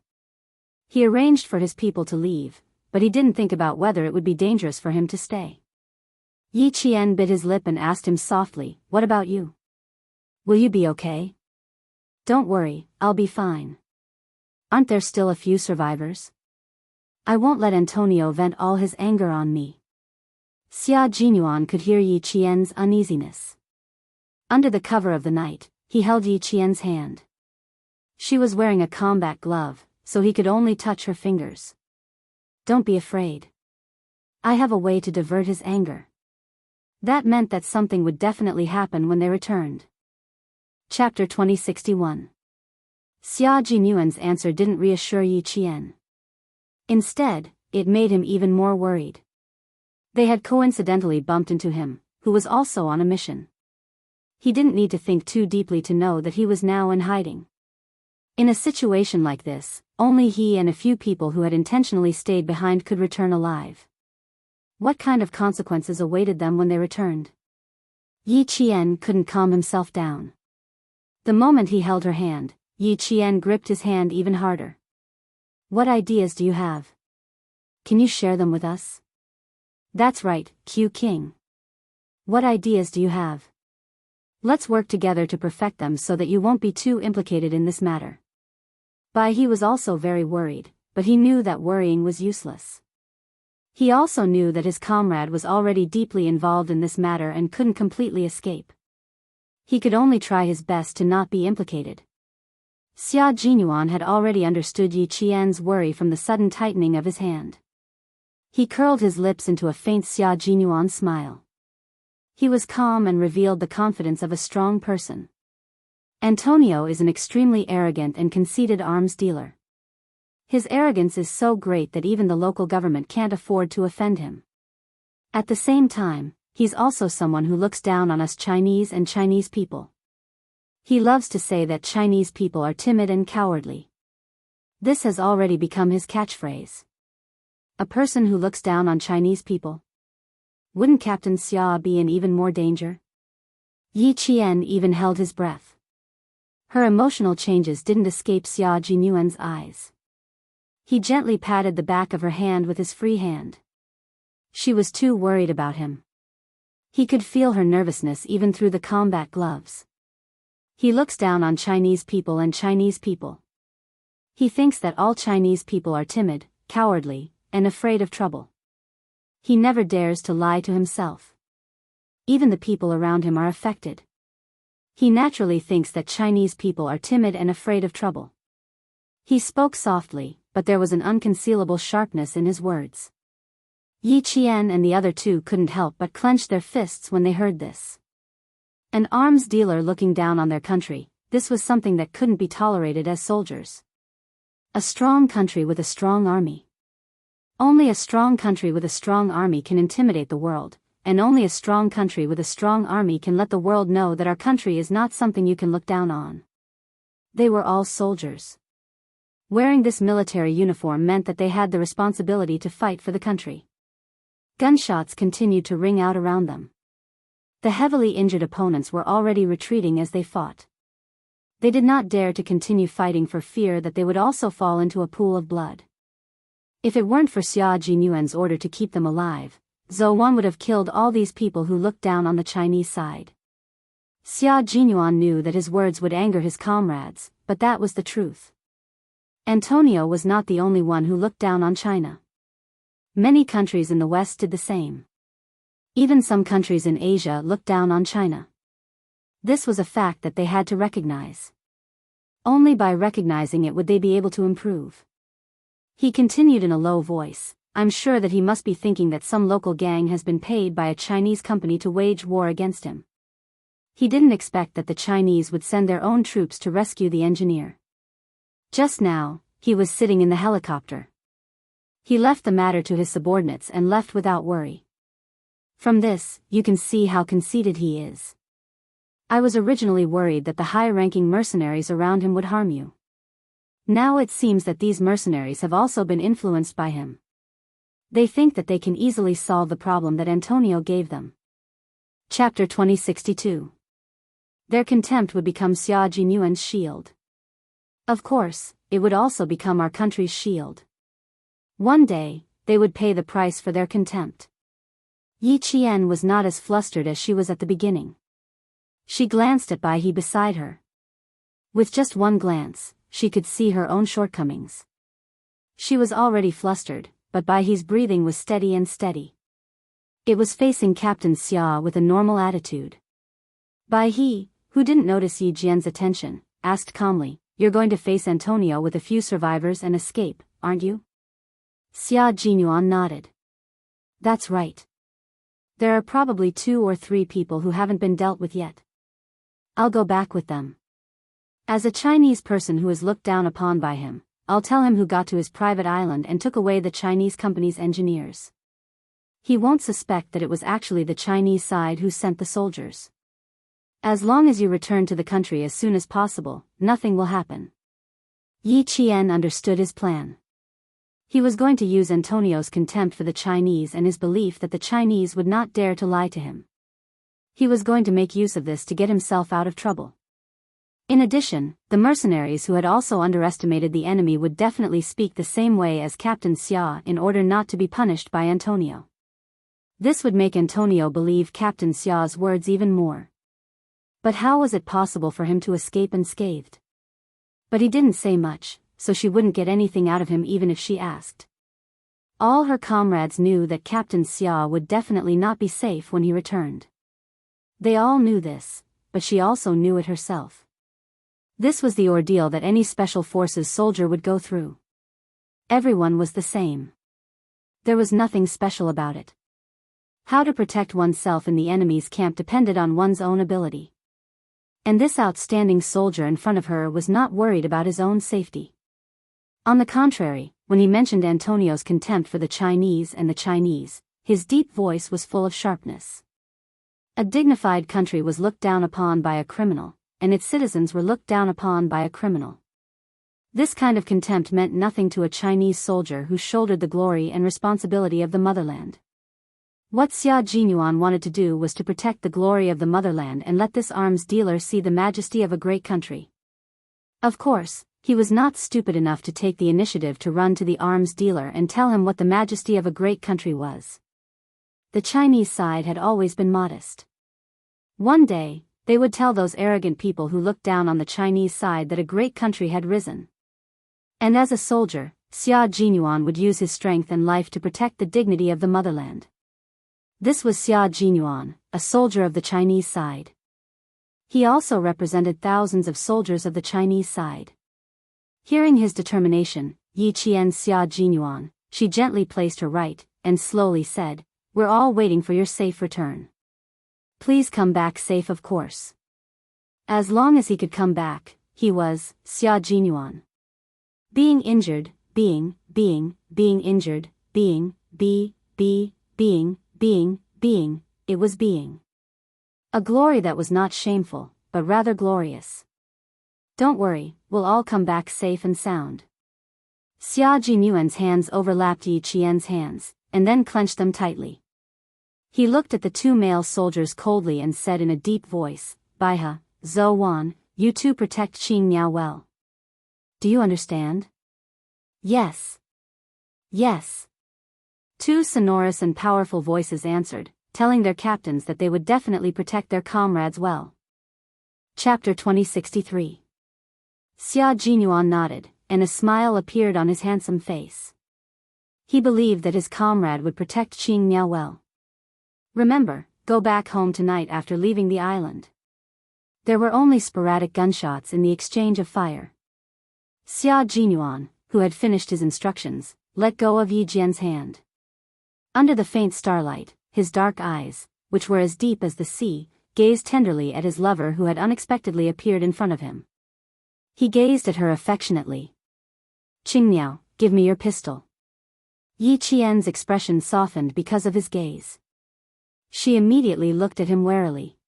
Speaker 1: He arranged for his people to leave, but he didn't think about whether it would be dangerous for him to stay. Yi Qian bit his lip and asked him softly, "What about you? Will you be okay?" "Don't worry, I'll be fine. Aren't there still a few survivors? I won't let Antonio vent all his anger on me." Xia Jinyuan could hear Yi Qian's uneasiness. Under the cover of the night, he held Yi Qian's hand. She was wearing a combat glove, so he could only touch her fingers. "Don't be afraid. I have a way to divert his anger." That meant that something would definitely happen when they returned. Chapter 2061. Xia Jinyuan's answer didn't reassure Yi Qian. Instead, it made him even more worried. They had coincidentally bumped into him, who was also on a mission. He didn't need to think too deeply to know that he was now in hiding. In a situation like this, only he and a few people who had intentionally stayed behind could return alive. What kind of consequences awaited them when they returned? Yi Qian couldn't calm himself down. The moment he held her hand, Yi Qian gripped his hand even harder. "What ideas do you have? Can you share them with us?" "That's right, Q King. What ideas do you have? Let's work together to perfect them so that you won't be too implicated in this matter." Bai He was also very worried, but he knew that worrying was useless. He also knew that his comrade was already deeply involved in this matter and couldn't completely escape. He could only try his best to not be implicated. Xia Jinyuan had already understood Yi Qian's worry from the sudden tightening of his hand. He curled his lips into a faint Xia Jinyuan smile. He was calm and revealed the confidence of a strong person. Antonio is an extremely arrogant and conceited arms dealer. His arrogance is so great that even the local government can't afford to offend him. At the same time, he's also someone who looks down on us Chinese and Chinese people. He loves to say that Chinese people are timid and cowardly. This has already become his catchphrase. A person who looks down on Chinese people? Wouldn't Captain Xia be in even more danger? Yi Qian even held his breath. Her emotional changes didn't escape Xia Jinyuan's eyes. He gently patted the back of her hand with his free hand. She was too worried about him. He could feel her nervousness even through the combat gloves. He looks down on Chinese people and Chinese people. He thinks that all Chinese people are timid, cowardly, and afraid of trouble. He never dares to lie to himself. Even the people around him are affected. He naturally thinks that Chinese people are timid and afraid of trouble. He spoke softly, but there was an unconcealable sharpness in his words. Yi Qian and the other two couldn't help but clench their fists when they heard this. An arms dealer looking down on their country, this was something that couldn't be tolerated as soldiers. A strong country with a strong army. Only a strong country with a strong army can intimidate the world, and only a strong country with a strong army can let the world know that our country is not something you can look down on. They were all soldiers. Wearing this military uniform meant that they had the responsibility to fight for the country. Gunshots continued to ring out around them. The heavily injured opponents were already retreating as they fought. They did not dare to continue fighting for fear that they would also fall into a pool of blood. If it weren't for Xia Jinyuan's order to keep them alive, Zhou Wan would have killed all these people who looked down on the Chinese side. Xia Jinyuan knew that his words would anger his comrades, but that was the truth. Antonio was not the only one who looked down on China. Many countries in the West did the same. Even some countries in Asia looked down on China. This was a fact that they had to recognize. Only by recognizing it would they be able to improve. He continued in a low voice, "I'm sure that he must be thinking that some local gang has been paid by a Chinese company to wage war against him." He didn't expect that the Chinese would send their own troops to rescue the engineer. Just now, he was sitting in the helicopter. He left the matter to his subordinates and left without worry. From this, you can see how conceited he is. I was originally worried that the high-ranking mercenaries around him would harm you. Now it seems that these mercenaries have also been influenced by him. They think that they can easily solve the problem that Antonio gave them. Chapter 2062. Their contempt would become Xia Jinyuan's shield. Of course, it would also become our country's shield. One day, they would pay the price for their contempt. Yi Qian was not as flustered as she was at the beginning. She glanced at Biyao beside her. With just one glance, she could see her own shortcomings. She was already flustered, but Biyao's breathing was steady and steady. It was facing Captain Xia with a normal attitude. Biyao, who didn't notice Yi Jian's attention, asked calmly, "You're going to face Antonio with a few survivors and escape, aren't you?" Xia Jinyuan nodded. "That's right. There are probably 2 or 3 people who haven't been dealt with yet. I'll go back with them. As a Chinese person who is looked down upon by him, I'll tell him who got to his private island and took away the Chinese company's engineers. He won't suspect that it was actually the Chinese side who sent the soldiers. As long as you return to the country as soon as possible, nothing will happen." Yi Qian understood his plan. He was going to use Antonio's contempt for the Chinese and his belief that the Chinese would not dare to lie to him. He was going to make use of this to get himself out of trouble. In addition, the mercenaries who had also underestimated the enemy would definitely speak the same way as Captain Xia in order not to be punished by Antonio. This would make Antonio believe Captain Xia's words even more. But how was it possible for him to escape unscathed? But he didn't say much, so she wouldn't get anything out of him even if she asked. All her comrades knew that Captain Xia would definitely not be safe when he returned. They all knew this, but she also knew it herself. This was the ordeal that any special forces soldier would go through. Everyone was the same. There was nothing special about it. How to protect oneself in the enemy's camp depended on one's own ability. And this outstanding soldier in front of her was not worried about his own safety. On the contrary, when he mentioned Antonio's contempt for the Chinese and the Chinese, his deep voice was full of sharpness. A dignified country was looked down upon by a criminal, and its citizens were looked down upon by a criminal. This kind of contempt meant nothing to a Chinese soldier who shouldered the glory and responsibility of the motherland. What Xia Jinyuan wanted to do was to protect the glory of the motherland and let this arms dealer see the majesty of a great country. Of course, he was not stupid enough to take the initiative to run to the arms dealer and tell him what the majesty of a great country was. The Chinese side had always been modest. One day, they would tell those arrogant people who looked down on the Chinese side that a great country had risen. And as a soldier, Xia Jinyuan would use his strength and life to protect the dignity of the motherland. This was Xia Jinyuan, a soldier of the Chinese side. He also represented thousands of soldiers of the Chinese side. Hearing his determination, Yi Qian Xia Jinyuan, she gently placed her right, and slowly said, "We're all waiting for your safe return. Please come back safe, of course." As long as he could come back, he was, Xia Jinyuan. Being injured, being injured, it was being. A glory that was not shameful, but rather glorious. "Don't worry, we'll all come back safe and sound." Xia Jinyuan's hands overlapped Yi Qian's hands, and then clenched them tightly. He looked at the two male soldiers coldly and said in a deep voice, "Baihe, Zhou Wan, you two protect Qing Miao well. Do you understand?" "Yes. Yes." Two sonorous and powerful voices answered, telling their captains that they would definitely protect their comrades well. Chapter 2063. Xia Jinyuan nodded, and a smile appeared on his handsome face. He believed that his comrade would protect Qing Miao well. "Remember, go back home tonight after leaving the island." There were only sporadic gunshots in the exchange of fire. Xia Jinyuan, who had finished his instructions, let go of Yi Jian's hand. Under the faint starlight, his dark eyes, which were as deep as the sea, gazed tenderly at his lover who had unexpectedly appeared in front of him. He gazed at her affectionately. "Qing Miao, give me your pistol." Yi Qian's expression softened because of his gaze. She immediately looked at him warily.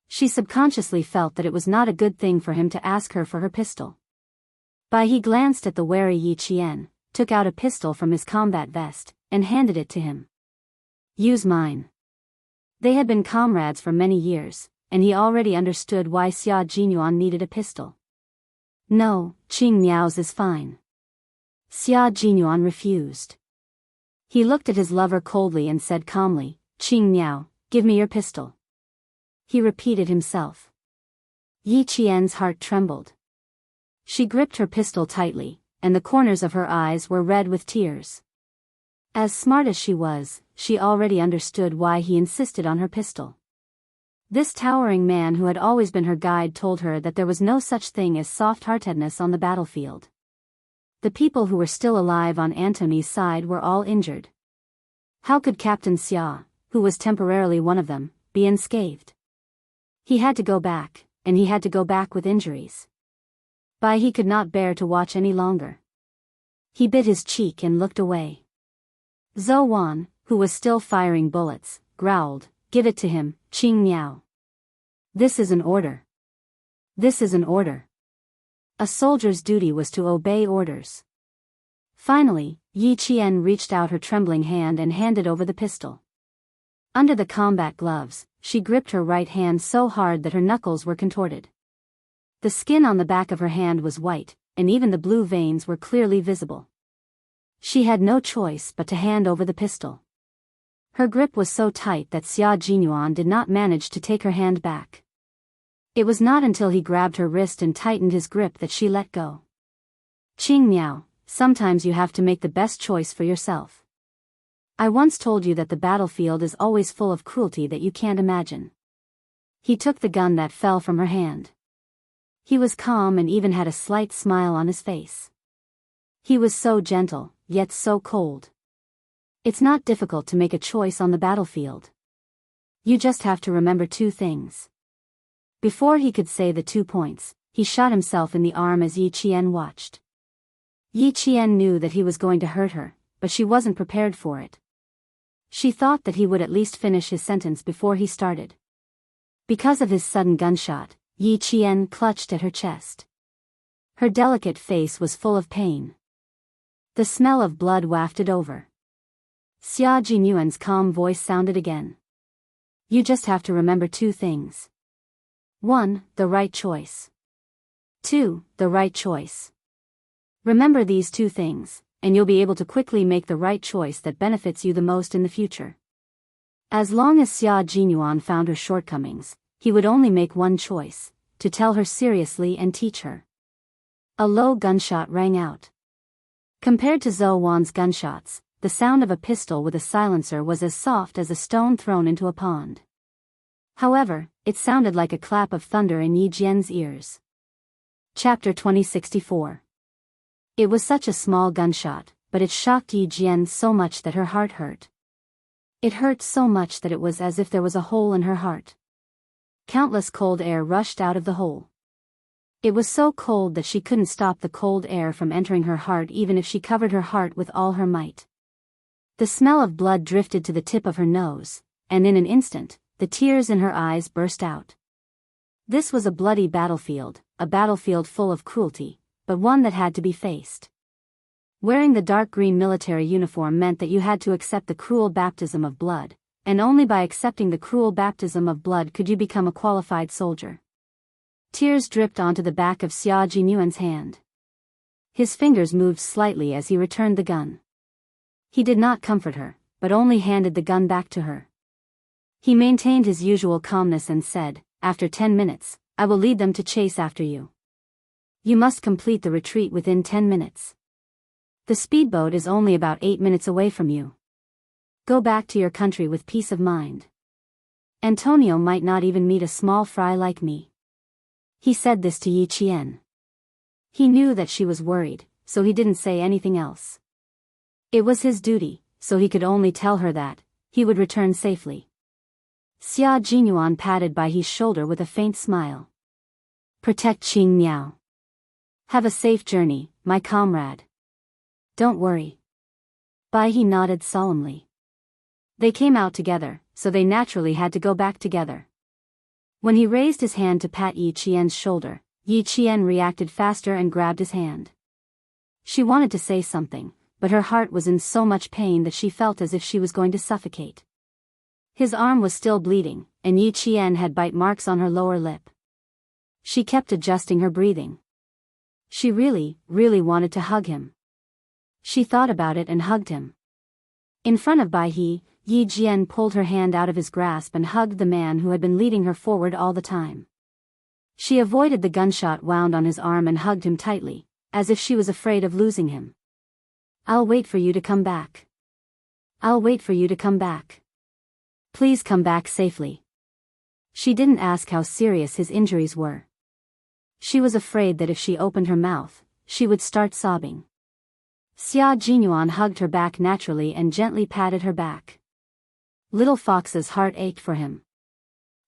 Speaker 1: She subconsciously felt that it was not a good thing for him to ask her for her pistol. He glanced at the wary Yi Qian, took out a pistol from his combat vest, and handed it to him. "Use mine." They had been comrades for many years, and he already understood why Xia Jinyuan needed a pistol. "No, Qing Miao's is fine." Xia Jinyuan refused. He looked at his lover coldly and said calmly, "Qing Miao, give me your pistol." He repeated himself. Yi Qian's heart trembled. She gripped her pistol tightly, and the corners of her eyes were red with tears. As smart as she was, she already understood why he insisted on her pistol. This towering man who had always been her guide told her that there was no such thing as soft-heartedness on the battlefield. The people who were still alive on Antony's side were all injured. How could Captain Xia, who was temporarily one of them, be unscathed? He had to go back, and he had to go back with injuries. He could not bear to watch any longer. He bit his cheek and looked away. Zhou Wan, who was still firing bullets, growled, "Give it to him, Qing Miao. This is an order. This is an order." A soldier's duty was to obey orders. Finally, Yi Qian reached out her trembling hand and handed over the pistol. Under the combat gloves, she gripped her right hand so hard that her knuckles were contorted. The skin on the back of her hand was white, and even the blue veins were clearly visible. She had no choice but to hand over the pistol. Her grip was so tight that Xia Jinyuan did not manage to take her hand back. It was not until he grabbed her wrist and tightened his grip that she let go. "Qing Miao, sometimes you have to make the best choice for yourself. I once told you that the battlefield is always full of cruelty that you can't imagine." He took the gun that fell from her hand. He was calm and even had a slight smile on his face. He was so gentle, yet so cold. It's not difficult to make a choice on the battlefield. You just have to remember two things. Before he could say the 2 points, he shot himself in the arm as Yi Qian watched. Yi Qian knew that he was going to hurt her, but she wasn't prepared for it. She thought that he would at least finish his sentence before he started. Because of his sudden gunshot, Yi Qian clutched at her chest. Her delicate face was full of pain. The smell of blood wafted over. Xia Jinyuan's calm voice sounded again. "You just have to remember two things. 1. The right choice. 2. The right choice. Remember these two things, and you'll be able to quickly make the right choice that benefits you the most in the future." As long as Xia Jinyuan found her shortcomings, he would only make one choice, to tell her seriously and teach her. A low gunshot rang out. Compared to Zhou Wan's gunshots, the sound of a pistol with a silencer was as soft as a stone thrown into a pond. However, it sounded like a clap of thunder in Yi Jian's ears. Chapter 2064. It was such a small gunshot, but it shocked Yi Jian so much that her heart hurt. It hurt so much that it was as if there was a hole in her heart. Countless cold air rushed out of the hole. It was so cold that she couldn't stop the cold air from entering her heart even if she covered her heart with all her might. The smell of blood drifted to the tip of her nose, and in an instant, the tears in her eyes burst out. This was a bloody battlefield, a battlefield full of cruelty, but one that had to be faced. Wearing the dark green military uniform meant that you had to accept the cruel baptism of blood, and only by accepting the cruel baptism of blood could you become a qualified soldier. Tears dripped onto the back of Xia Jinyuan's hand. His fingers moved slightly as he returned the gun. He did not comfort her, but only handed the gun back to her. He maintained his usual calmness and said, "After 10 minutes, I will lead them to chase after you. You must complete the retreat within 10 minutes. The speedboat is only about 8 minutes away from you. Go back to your country with peace of mind. Antonio might not even meet a small fry like me." He said this to Yi Qian. He knew that she was worried, so he didn't say anything else. It was his duty, so he could only tell her that he would return safely. Xia Jinyuan patted Baihe's shoulder with a faint smile. "Protect Qing Miao. Have a safe journey, my comrade. Don't worry." Baihe nodded solemnly. They came out together, so they naturally had to go back together. When he raised his hand to pat Yi Qian's shoulder, Yi Qian reacted faster and grabbed his hand. She wanted to say something, but her heart was in so much pain that she felt as if she was going to suffocate. His arm was still bleeding, and Yi Qian had bite marks on her lower lip. She kept adjusting her breathing. She really, really wanted to hug him. She thought about it and hugged him. In front of Baihe, Yi Jian pulled her hand out of his grasp and hugged the man who had been leading her forward all the time. She avoided the gunshot wound on his arm and hugged him tightly, as if she was afraid of losing him. "I'll wait for you to come back. I'll wait for you to come back. Please come back safely." She didn't ask how serious his injuries were. She was afraid that if she opened her mouth, she would start sobbing. Xia Jinyuan hugged her back naturally and gently patted her back. Little Fox's heart ached for him.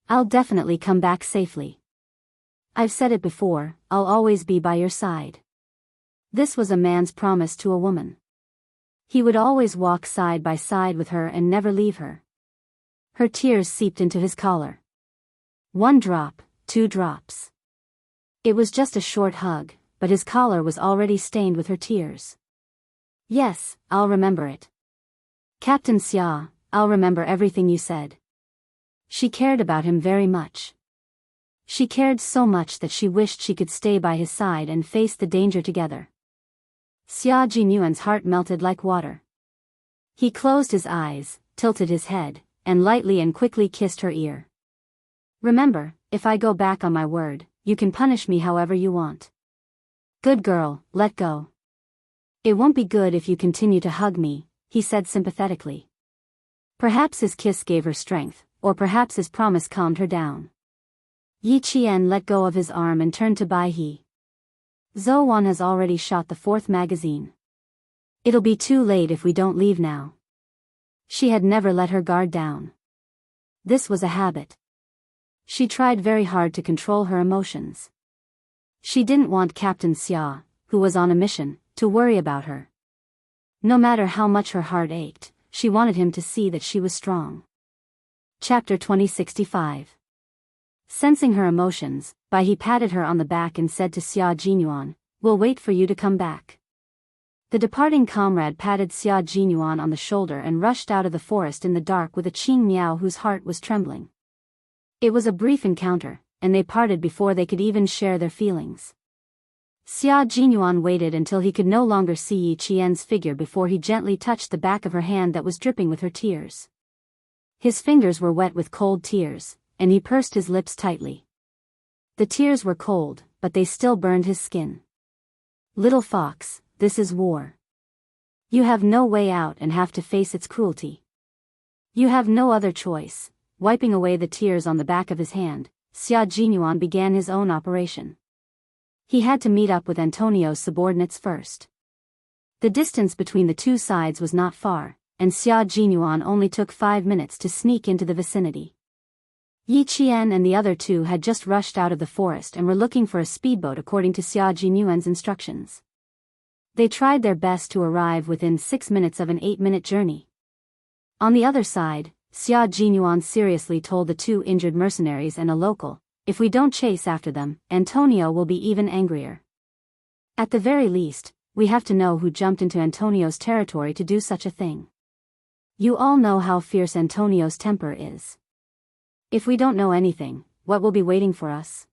Speaker 1: "I'll definitely come back safely. I've said it before, I'll always be by your side." This was a man's promise to a woman. He would always walk side by side with her and never leave her. Her tears seeped into his collar. 1 drop, 2 drops. It was just a short hug, but his collar was already stained with her tears. "Yes, I'll remember it. Captain Xia, I'll remember everything you said." She cared about him very much. She cared so much that she wished she could stay by his side and face the danger together. Xia Jinyuan's heart melted like water. He closed his eyes, tilted his head, and lightly and quickly kissed her ear. "Remember, if I go back on my word, you can punish me however you want. Good girl, let go. It won't be good if you continue to hug me," he said sympathetically. Perhaps his kiss gave her strength, or perhaps his promise calmed her down. Yi Qian let go of his arm and turned to Baihe. "Zhou Wan has already shot the 4th magazine. It'll be too late if we don't leave now." She had never let her guard down. This was a habit. She tried very hard to control her emotions. She didn't want Captain Xia, who was on a mission, to worry about her. No matter how much her heart ached, she wanted him to see that she was strong. Chapter 2065. Sensing her emotions, Baihe patted her on the back and said to Xia Jinyuan, "We'll wait for you to come back." The departing comrade patted Xia Jinyuan on the shoulder and rushed out of the forest in the dark with a Qing Miao whose heart was trembling. It was a brief encounter, and they parted before they could even share their feelings. Xia Jinyuan waited until he could no longer see Yi Qian's figure before he gently touched the back of her hand that was dripping with her tears. His fingers were wet with cold tears, and he pursed his lips tightly. The tears were cold, but they still burned his skin. "Little fox, this is war. You have no way out and have to face its cruelty. You have no other choice. Wiping away the tears on the back of his hand, Xia Jinyuan began his own operation. He had to meet up with Antonio's subordinates first. The distance between the two sides was not far, and Xia Jinyuan only took 5 minutes to sneak into the vicinity. Yi Qian and the other two had just rushed out of the forest and were looking for a speedboat according to Xia Jinyuan's instructions. They tried their best to arrive within 6 minutes of an 8-minute journey. On the other side, Xia Jinyuan seriously told the two injured mercenaries and a local, "If we don't chase after them, Antonio will be even angrier. At the very least, we have to know who jumped into Antonio's territory to do such a thing. You all know how fierce Antonio's temper is. If we don't know anything, what will be waiting for us?"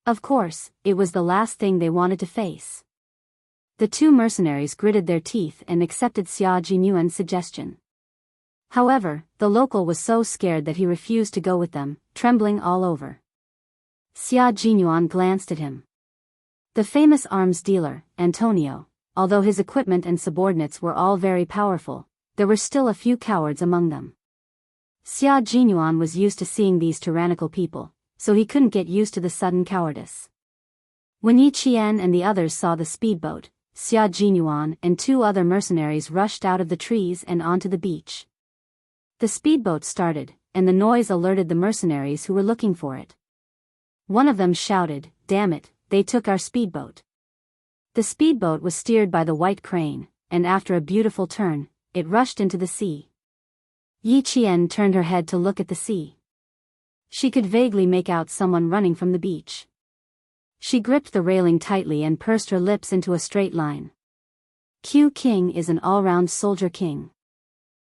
Speaker 1: Of course, it was the last thing they wanted to face. The two mercenaries gritted their teeth and accepted Xia Jinyuan's suggestion. However, the local was so scared that he refused to go with them, trembling all over. Xia Jinyuan glanced at him. The famous arms dealer, Antonio, although his equipment and subordinates were all very powerful, there were still a few cowards among them. Xia Jinyuan was used to seeing these tyrannical people, so he couldn't get used to the sudden cowardice. When Yi Qian and the others saw the speedboat, Xia Jinyuan and 2 other mercenaries rushed out of the trees and onto the beach. The speedboat started, and the noise alerted the mercenaries who were looking for it. One of them shouted, "Damn it, they took our speedboat." The speedboat was steered by the white crane, and after a beautiful turn, it rushed into the sea. Yi Qian turned her head to look at the sea. She could vaguely make out someone running from the beach. She gripped the railing tightly and pursed her lips into a straight line. Q King is an all-round soldier king.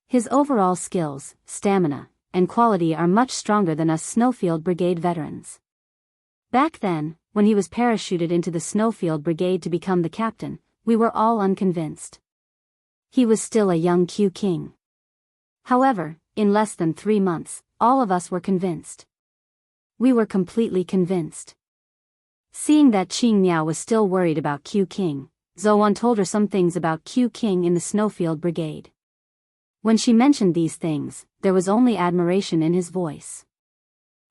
Speaker 1: His overall skills, stamina, and quality are much stronger than us Snowfield Brigade veterans. Back then, when he was parachuted into the Snowfield Brigade to become the captain, we were all unconvinced. He was still a young Q King. However, in less than 3 months, all of us were convinced. We were completely convinced. Seeing that Qing Miao was still worried about Q King, Zhou told her some things about Q King in the Snowfield Brigade. When she mentioned these things, there was only admiration in his voice.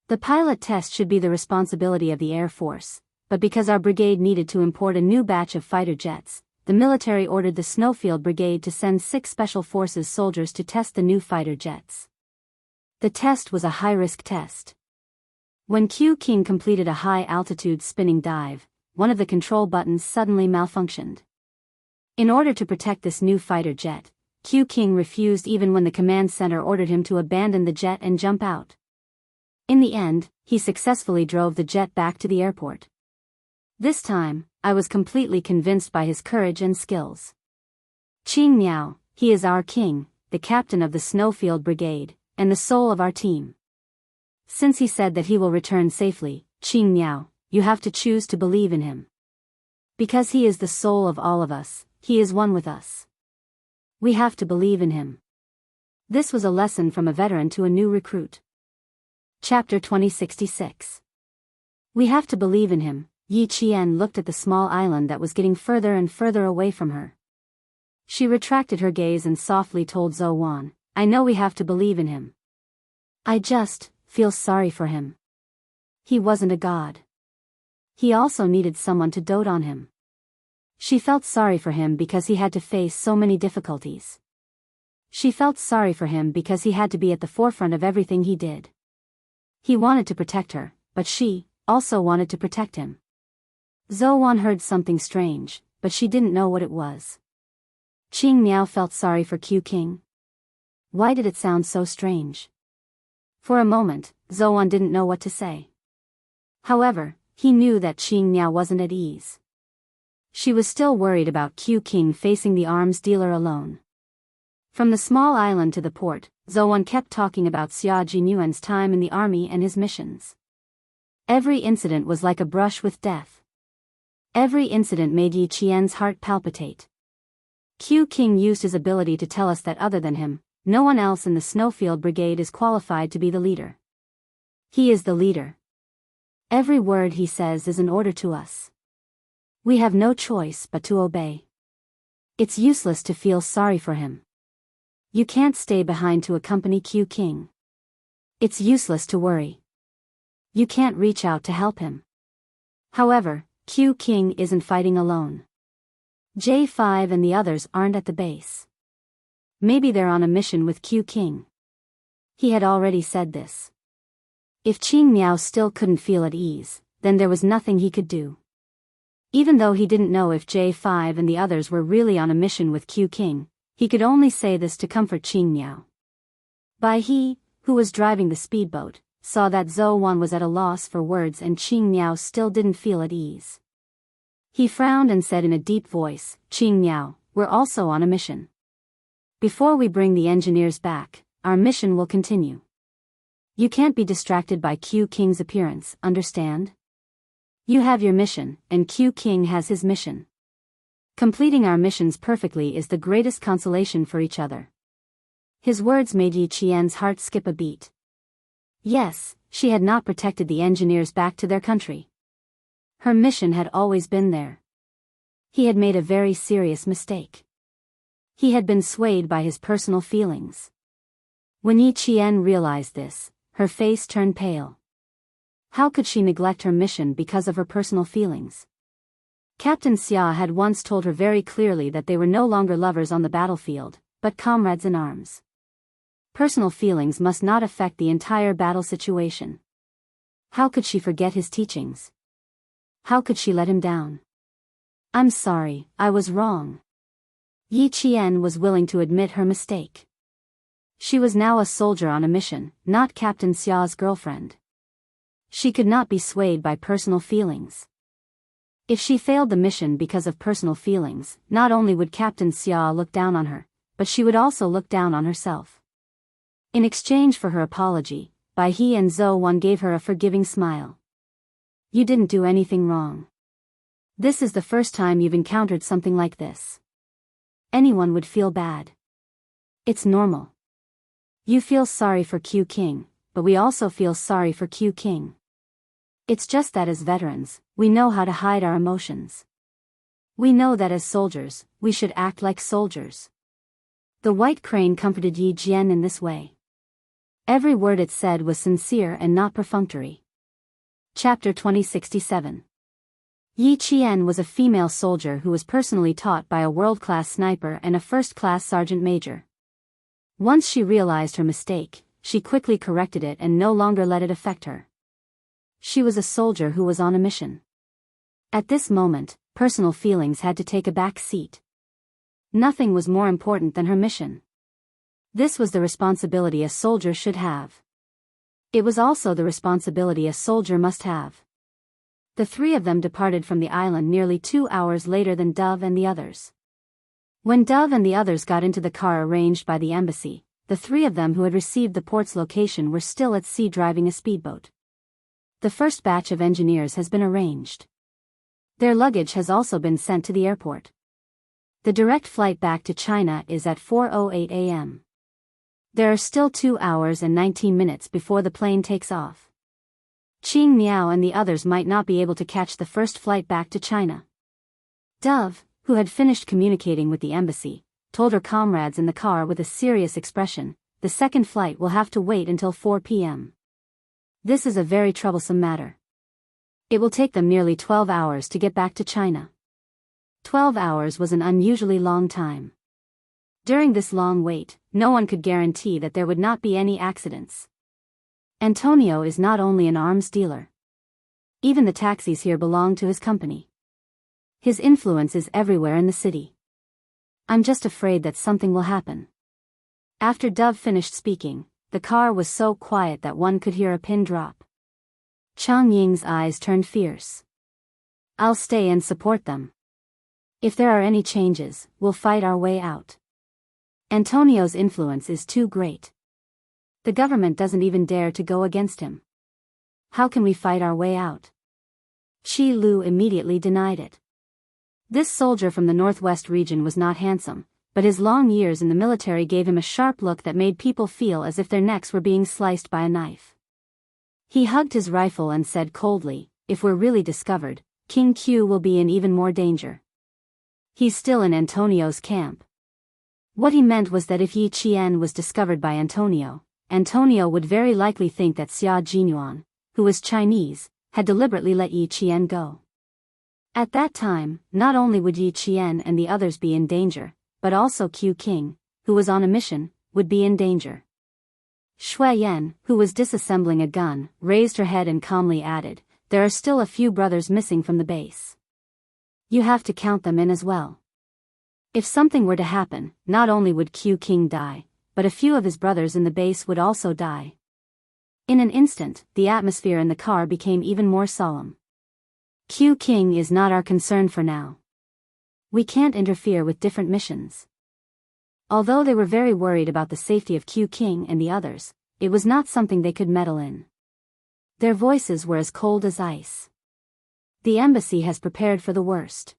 Speaker 1: The pilot test should be the responsibility of the Air Force, but because our brigade needed to import a new batch of fighter jets, the military ordered the Snowfield Brigade to send 6 Special Forces soldiers to test the new fighter jets. The test was a high-risk test. When Q King completed a high-altitude spinning dive, one of the control buttons suddenly malfunctioned. In order to protect this new fighter jet, Q King refused even when the command center ordered him to abandon the jet and jump out. In the end, he successfully drove the jet back to the airport. This time, I was completely convinced by his courage and skills. Qing Miao, he is our king, the captain of the Snowfield Brigade, and the soul of our team. Since he said that he will return safely, Qing Miao, you have to choose to believe in him. Because he is the soul of all of us, he is one with us. We have to believe in him. This was a lesson from a veteran to a new recruit. Chapter 2066. We have to believe in him. Yi Qian looked at the small island that was getting further and further away from her. She retracted her gaze and softly told Zhou Wan, "I know we have to believe in him. I just feel sorry for him. He wasn't a god. He also needed someone to dote on him." She felt sorry for him because he had to face so many difficulties. She felt sorry for him because he had to be at the forefront of everything he did. He wanted to protect her, but she also wanted to protect him. Zhou Wan heard something strange, but she didn't know what it was. Qing Miao felt sorry for Q King. Why did it sound so strange? For a moment, Zhou Wan didn't know what to say. However, he knew that Qing Miao wasn't at ease. She was still worried about Q King facing the arms dealer alone. From the small island to the port, Zhou Wan kept talking about Xia Jinyuan's time in the army and his missions. Every incident was like a brush with death. Every incident made Yi Qian's heart palpitate. Q King used his ability to tell us that other than him, no one else in the Snowfield Brigade is qualified to be the leader. He is the leader. Every word he says is an order to us. We have no choice but to obey. It's useless to feel sorry for him. You can't stay behind to accompany Q King. It's useless to worry. You can't reach out to help him. However, Q King isn't fighting alone. J5 and the others aren't at the base. Maybe they're on a mission with Q King. He had already said this. If Qing Miao still couldn't feel at ease, then there was nothing he could do. Even though he didn't know if J5 and the others were really on a mission with Q King, he could only say this to comfort Qing Miao. Bai He, who was driving the speedboat, saw that Zhou Wan was at a loss for words and Qing Miao still didn't feel at ease. He frowned and said in a deep voice, "Qing Miao, we're also on a mission. Before we bring the engineers back, our mission will continue. You can't be distracted by Q King's appearance, understand? You have your mission, and Q King has his mission. Completing our missions perfectly is the greatest consolation for each other." His words made Yi Qian's heart skip a beat. Yes, she had not protected the engineers back to their country. Her mission had always been there. He had made a very serious mistake. He had been swayed by his personal feelings. When Yi Qian realized this, her face turned pale. How could she neglect her mission because of her personal feelings? Captain Xia had once told her very clearly that they were no longer lovers on the battlefield, but comrades in arms. Personal feelings must not affect the entire battle situation. How could she forget his teachings? How could she let him down? "I'm sorry, I was wrong." Yi Qian was willing to admit her mistake. She was now a soldier on a mission, not Captain Xia's girlfriend. She could not be swayed by personal feelings. If she failed the mission because of personal feelings, not only would Captain Xia look down on her, but she would also look down on herself. In exchange for her apology, Bai He and Zhou Wan gave her a forgiving smile. "You didn't do anything wrong. This is the first time you've encountered something like this. Anyone would feel bad. It's normal. You feel sorry for Q King, but we also feel sorry for Q King. It's just that as veterans, we know how to hide our emotions. We know that as soldiers, we should act like soldiers." The White Crane comforted Yi Jian in this way. Every word it said was sincere and not perfunctory. Chapter 2067. Yi Qian was a female soldier who was personally taught by a world-class sniper and a first-class sergeant major. Once she realized her mistake, she quickly corrected it and no longer let it affect her. She was a soldier who was on a mission. At this moment, personal feelings had to take a back seat. Nothing was more important than her mission. This was the responsibility a soldier should have. It was also the responsibility a soldier must have. The three of them departed from the island nearly 2 hours later than Dove and the others. When Dove and the others got into the car arranged by the embassy, the three of them who had received the port's location were still at sea driving a speedboat. The first batch of engineers has been arranged. Their luggage has also been sent to the airport. The direct flight back to China is at 4:08 a.m. There are still 2 hours and 19 minutes before the plane takes off. Qing Miao and the others might not be able to catch the first flight back to China. Dove, who had finished communicating with the embassy, told her comrades in the car with a serious expression, "The second flight will have to wait until 4 p.m. This is a very troublesome matter. It will take them nearly 12 hours to get back to China." 12 hours was an unusually long time. During this long wait, no one could guarantee that there would not be any accidents. Antonio is not only an arms dealer. Even the taxis here belong to his company. His influence is everywhere in the city. I'm just afraid that something will happen. After Dove finished speaking, the car was so quiet that one could hear a pin drop. Chang Ying's eyes turned fierce. "I'll stay and support them. If there are any changes, we'll fight our way out. Antonio's influence is too great. The government doesn't even dare to go against him. How can we fight our way out?" Qi Lu immediately denied it. This soldier from the northwest region was not handsome, but his long years in the military gave him a sharp look that made people feel as if their necks were being sliced by a knife. He hugged his rifle and said coldly, "If we're really discovered, King Q will be in even more danger." He's still in Antonio's camp. What he meant was that if Yi Qian was discovered by Antonio, Antonio would very likely think that Xia Jinyuan, who was Chinese, had deliberately let Yi Qian go. At that time, not only would Yi Qian and the others be in danger, but also Q King, who was on a mission, would be in danger. Shui Yan, who was disassembling a gun, raised her head and calmly added, "There are still a few brothers missing from the base. You have to count them in as well. If something were to happen, not only would Q King die, but a few of his brothers in the base would also die." In an instant, the atmosphere in the car became even more solemn. Q King is not our concern for now. We can't interfere with different missions. Although they were very worried about the safety of Q King and the others, it was not something they could meddle in. Their voices were as cold as ice. The embassy has prepared for the worst.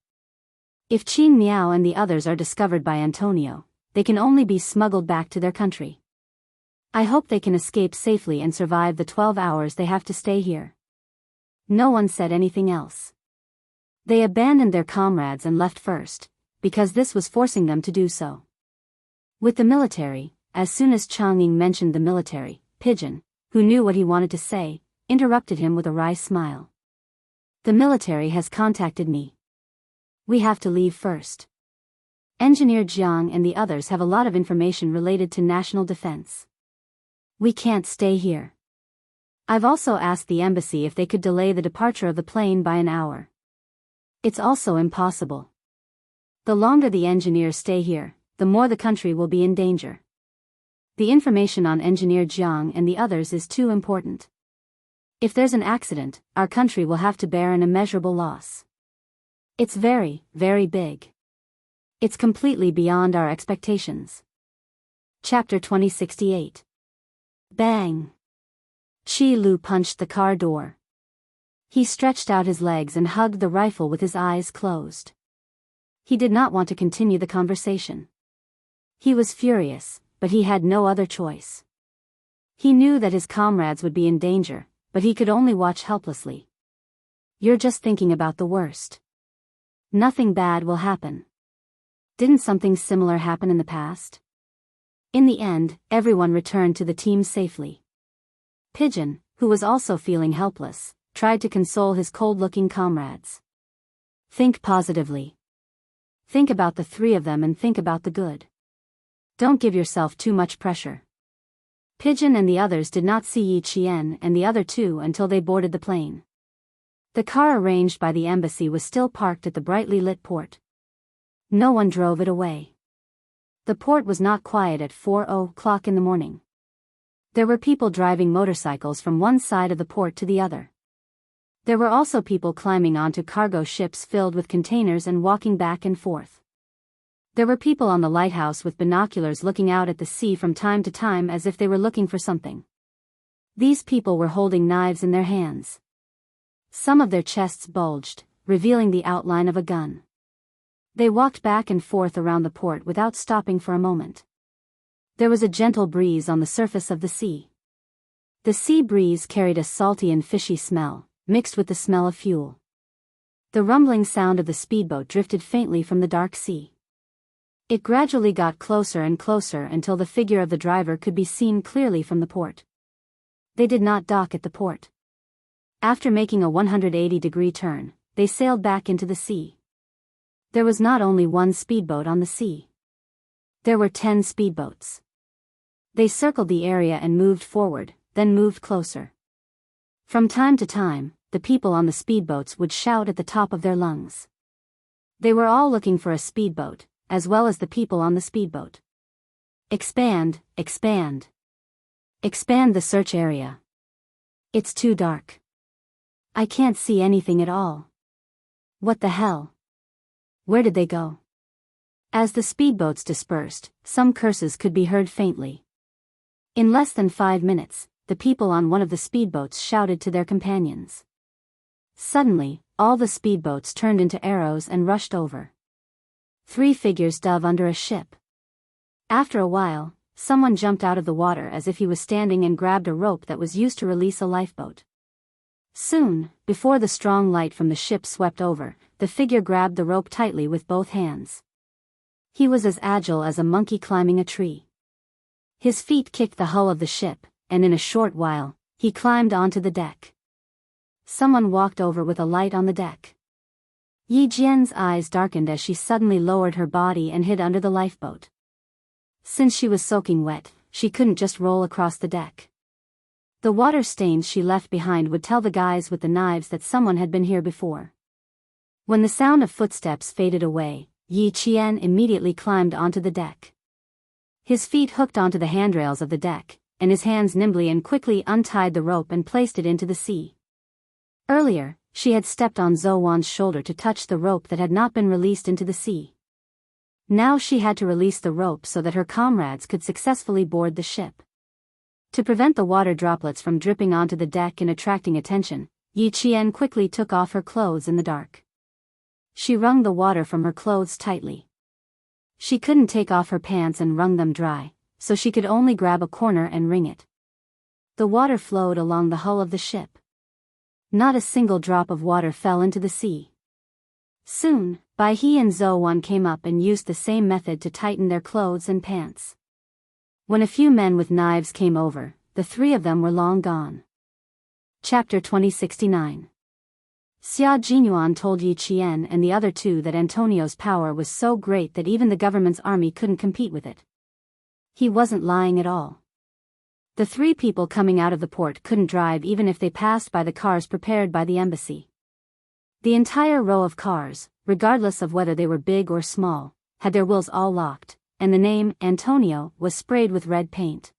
Speaker 1: If Qin Miao and the others are discovered by Antonio, they can only be smuggled back to their country. I hope they can escape safely and survive the 12 hours they have to stay here. No one said anything else. They abandoned their comrades and left first, because this was forcing them to do so. With the military, as soon as Changning mentioned the military, Pigeon, who knew what he wanted to say, interrupted him with a wry smile. "The military has contacted me. We have to leave first. Engineer Jiang and the others have a lot of information related to national defense. We can't stay here. I've also asked the embassy if they could delay the departure of the plane by an hour. It's also impossible. The longer the engineers stay here, the more the country will be in danger. The information on Engineer Jiang and the others is too important. If there's an accident, our country will have to bear an immeasurable loss. It's very, very big. It's completely beyond our expectations." Chapter 2068. Bang! Qi Lu punched the car door. He stretched out his legs and hugged the rifle with his eyes closed. He did not want to continue the conversation. He was furious, but he had no other choice. He knew that his comrades would be in danger, but he could only watch helplessly. "You're just thinking about the worst. Nothing bad will happen. Didn't something similar happen in the past?" In the end, everyone returned to the team safely. Pigeon, who was also feeling helpless, tried to console his cold-looking comrades. "Think positively. Think about the three of them and think about the good. Don't give yourself too much pressure." Pigeon and the others did not see Yi Qian and the other two until they boarded the plane. The car arranged by the embassy was still parked at the brightly lit port. No one drove it away. The port was not quiet at 4:00 in the morning. There were people driving motorcycles from one side of the port to the other. There were also people climbing onto cargo ships filled with containers and walking back and forth. There were people on the lighthouse with binoculars looking out at the sea from time to time as if they were looking for something. These people were holding knives in their hands. Some of their chests bulged, revealing the outline of a gun. They walked back and forth around the port without stopping for a moment. There was a gentle breeze on the surface of the sea. The sea breeze carried a salty and fishy smell, mixed with the smell of fuel. The rumbling sound of the speedboat drifted faintly from the dark sea. It gradually got closer and closer until the figure of the driver could be seen clearly from the port. They did not dock at the port. After making a 180-degree turn, they sailed back into the sea. There was not only one speedboat on the sea. There were 10 speedboats. They circled the area and moved forward, then moved closer. From time to time, the people on the speedboats would shout at the top of their lungs. They were all looking for a speedboat, as well as the people on the speedboat. "Expand, expand. Expand the search area. It's too dark. I can't see anything at all. What the hell? Where did they go?" As the speedboats dispersed, some curses could be heard faintly. In less than 5 minutes, the people on one of the speedboats shouted to their companions. Suddenly, all the speedboats turned into arrows and rushed over. 3 figures dove under a ship. After a while, someone jumped out of the water as if he was standing and grabbed a rope that was used to release a lifeboat. Soon, before the strong light from the ship swept over, the figure grabbed the rope tightly with both hands. He was as agile as a monkey climbing a tree. His feet kicked the hull of the ship, and in a short while, he climbed onto the deck. Someone walked over with a light on the deck. Yi Jian's eyes darkened as she suddenly lowered her body and hid under the lifeboat. Since she was soaking wet, she couldn't just roll across the deck. The water stains she left behind would tell the guys with the knives that someone had been here before. When the sound of footsteps faded away, Yi Qian immediately climbed onto the deck. His feet hooked onto the handrails of the deck, and his hands nimbly and quickly untied the rope and placed it into the sea. Earlier, she had stepped on Zhou Wan's shoulder to touch the rope that had not been released into the sea. Now she had to release the rope so that her comrades could successfully board the ship. To prevent the water droplets from dripping onto the deck and attracting attention, Yi Qian quickly took off her clothes in the dark. She wrung the water from her clothes tightly. She couldn't take off her pants and wrung them dry, so she could only grab a corner and wring it. The water flowed along the hull of the ship. Not a single drop of water fell into the sea. Soon, Bai He and Zhou Wan came up and used the same method to tighten their clothes and pants. When a few men with knives came over, the three of them were long gone. Chapter 2069. Xia Jinyuan told Yi Qian and the other two that Antonio's power was so great that even the government's army couldn't compete with it. He wasn't lying at all. The three people coming out of the port couldn't drive even if they passed by the cars prepared by the embassy. The entire row of cars, regardless of whether they were big or small, had their wheels all locked, and the name, Antonio, was sprayed with red paint.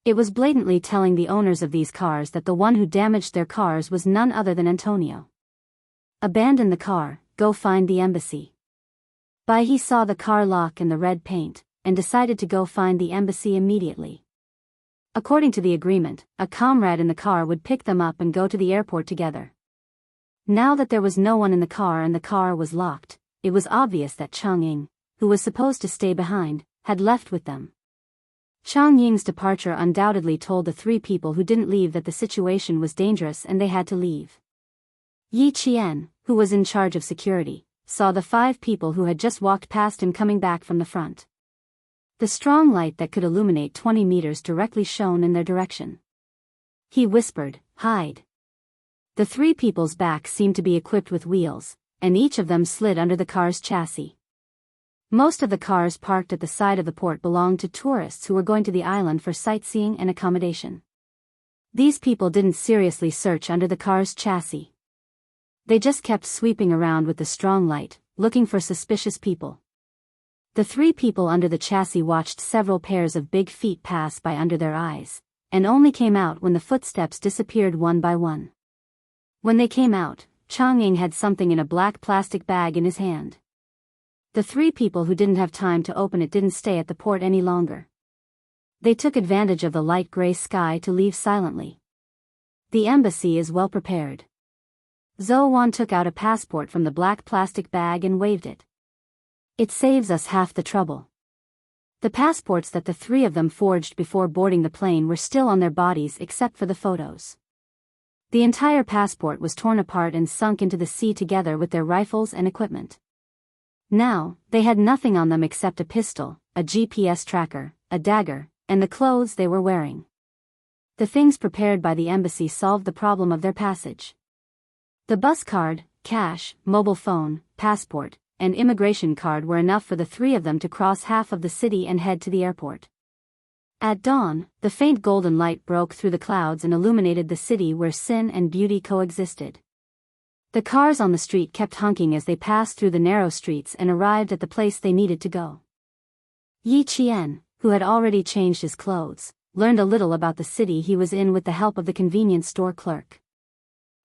Speaker 1: It was blatantly telling the owners of these cars that the one who damaged their cars was none other than Antonio. Abandon the car, go find the embassy. Bai He saw the car lock and the red paint, and decided to go find the embassy immediately. According to the agreement, a comrade in the car would pick them up and go to the airport together. Now that there was no one in the car and the car was locked, it was obvious that Chang Ying, who was supposed to stay behind, had left with them. Chang Ying's departure undoubtedly told the three people who didn't leave that the situation was dangerous and they had to leave. Yi Qian, who was in charge of security, saw the 5 people who had just walked past him coming back from the front. The strong light that could illuminate 20 meters directly shone in their direction. He whispered, "Hide." The 3 people's backs seemed to be equipped with wheels, and each of them slid under the car's chassis. Most of the cars parked at the side of the port belonged to tourists who were going to the island for sightseeing and accommodation. These people didn't seriously search under the car's chassis. They just kept sweeping around with the strong light, looking for suspicious people. The 3 people under the chassis watched several pairs of big feet pass by under their eyes, and only came out when the footsteps disappeared one by one. When they came out, Chang Ying had something in a black plastic bag in his hand. The 3 people who didn't have time to open it didn't stay at the port any longer. They took advantage of the light gray sky to leave silently. The embassy is well prepared. Zhou Wan took out a passport from the black plastic bag and waved it. It saves us half the trouble. The passports that the 3 of them forged before boarding the plane were still on their bodies except for the photos. The entire passport was torn apart and sunk into the sea together with their rifles and equipment. Now, they had nothing on them except a pistol, a GPS tracker, a dagger, and the clothes they were wearing. The things prepared by the embassy solved the problem of their passage. The bus card, cash, mobile phone, passport, and immigration card were enough for the 3 of them to cross half of the city and head to the airport. At dawn, the faint golden light broke through the clouds and illuminated the city where sin and beauty coexisted. The cars on the street kept honking as they passed through the narrow streets and arrived at the place they needed to go. Yi Qian, who had already changed his clothes, learned a little about the city he was in with the help of the convenience store clerk.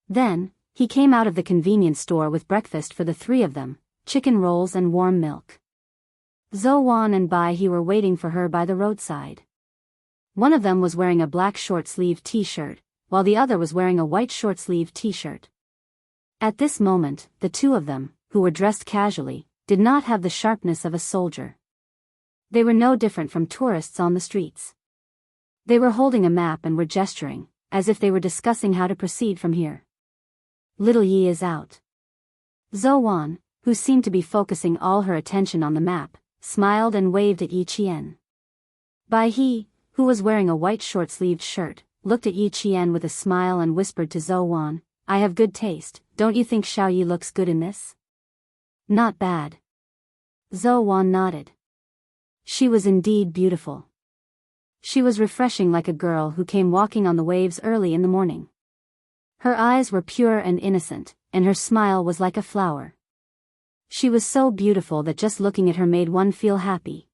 Speaker 1: Then, he came out of the convenience store with breakfast for the 3 of them, chicken rolls and warm milk. Zhou Wan and Bai He were waiting for her by the roadside. One of them was wearing a black short-sleeved t-shirt, while the other was wearing a white short-sleeved t-shirt. At this moment, the 2 of them, who were dressed casually, did not have the sharpness of a soldier. They were no different from tourists on the streets. They were holding a map and were gesturing, as if they were discussing how to proceed from here. Little Yi is out. Zhou Wan, who seemed to be focusing all her attention on the map, smiled and waved at Yi Qian. Bai He, who was wearing a white short-sleeved shirt, looked at Yi Qian with a smile and whispered to Zhou Wan, I have good taste, don't you think Xiao Yi looks good in this? Not bad. Zhou Wan nodded. She was indeed beautiful. She was refreshing like a girl who came walking on the waves early in the morning. Her eyes were pure and innocent, and her smile was like a flower. She was so beautiful that just looking at her made one feel happy.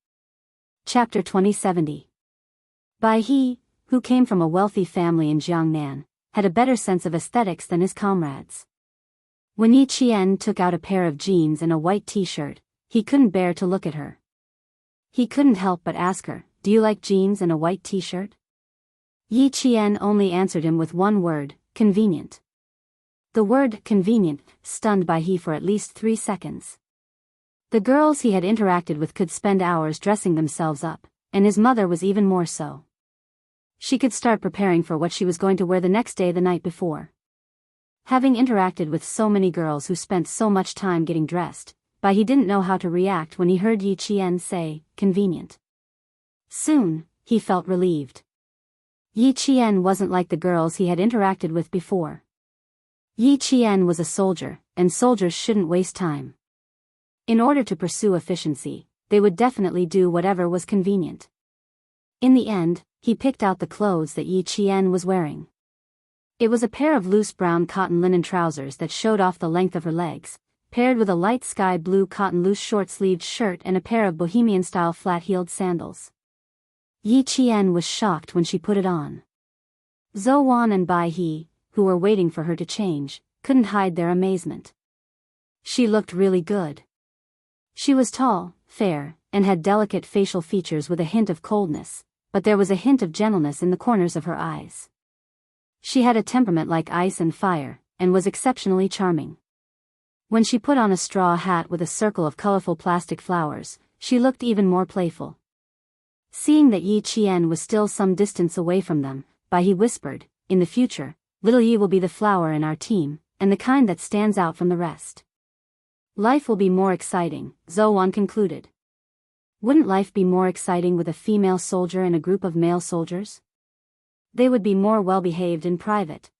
Speaker 1: Chapter 2070. Bai He, who came from a wealthy family in Jiangnan, had a better sense of aesthetics than his comrades. When Yi Qian took out a pair of jeans and a white t-shirt, he couldn't bear to look at her. He couldn't help but ask her, do you like jeans and a white t-shirt? Yi Qian only answered him with one word, convenient. The word convenient stunned Bai He for at least 3 seconds. The girls he had interacted with could spend hours dressing themselves up, and his mother was even more so. She could start preparing for what she was going to wear the next day the night before. Having interacted with so many girls who spent so much time getting dressed, Bai He didn't know how to react when he heard Yi Qian say, convenient. Soon, he felt relieved. Yi Qian wasn't like the girls he had interacted with before. Yi Qian was a soldier, and soldiers shouldn't waste time. In order to pursue efficiency, they would definitely do whatever was convenient. In the end, he picked out the clothes that Yi Qian was wearing. It was a pair of loose brown cotton linen trousers that showed off the length of her legs, paired with a light sky blue cotton loose short-sleeved shirt and a pair of bohemian-style flat-heeled sandals. Yi Qian was shocked when she put it on. Zhou Wan and Bai He, who were waiting for her to change, couldn't hide their amazement. She looked really good. She was tall, fair, and had delicate facial features with a hint of coldness, but there was a hint of gentleness in the corners of her eyes. She had a temperament like ice and fire, and was exceptionally charming. When she put on a straw hat with a circle of colorful plastic flowers, she looked even more playful. Seeing that Yi Qian was still some distance away from them, Bai He whispered, in the future, little Yi will be the flower in our team, and the kind that stands out from the rest. Life will be more exciting, Zhou Wan concluded. Wouldn't life be more exciting with a female soldier and a group of male soldiers? They would be more well-behaved in private.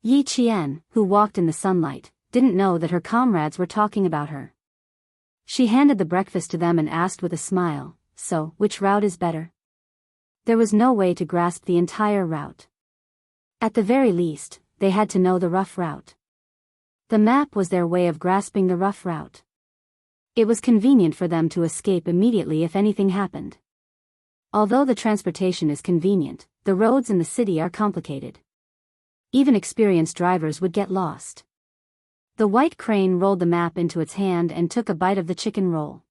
Speaker 1: Yi Qian, who walked in the sunlight, didn't know that her comrades were talking about her. She handed the breakfast to them and asked with a smile, so, which route is better? There was no way to grasp the entire route. At the very least, they had to know the rough route. The map was their way of grasping the rough route. It was convenient for them to escape immediately if anything happened. Although the transportation is convenient, the roads in the city are complicated. Even experienced drivers would get lost. The white crane rolled the map into its hand and took a bite of the chicken roll.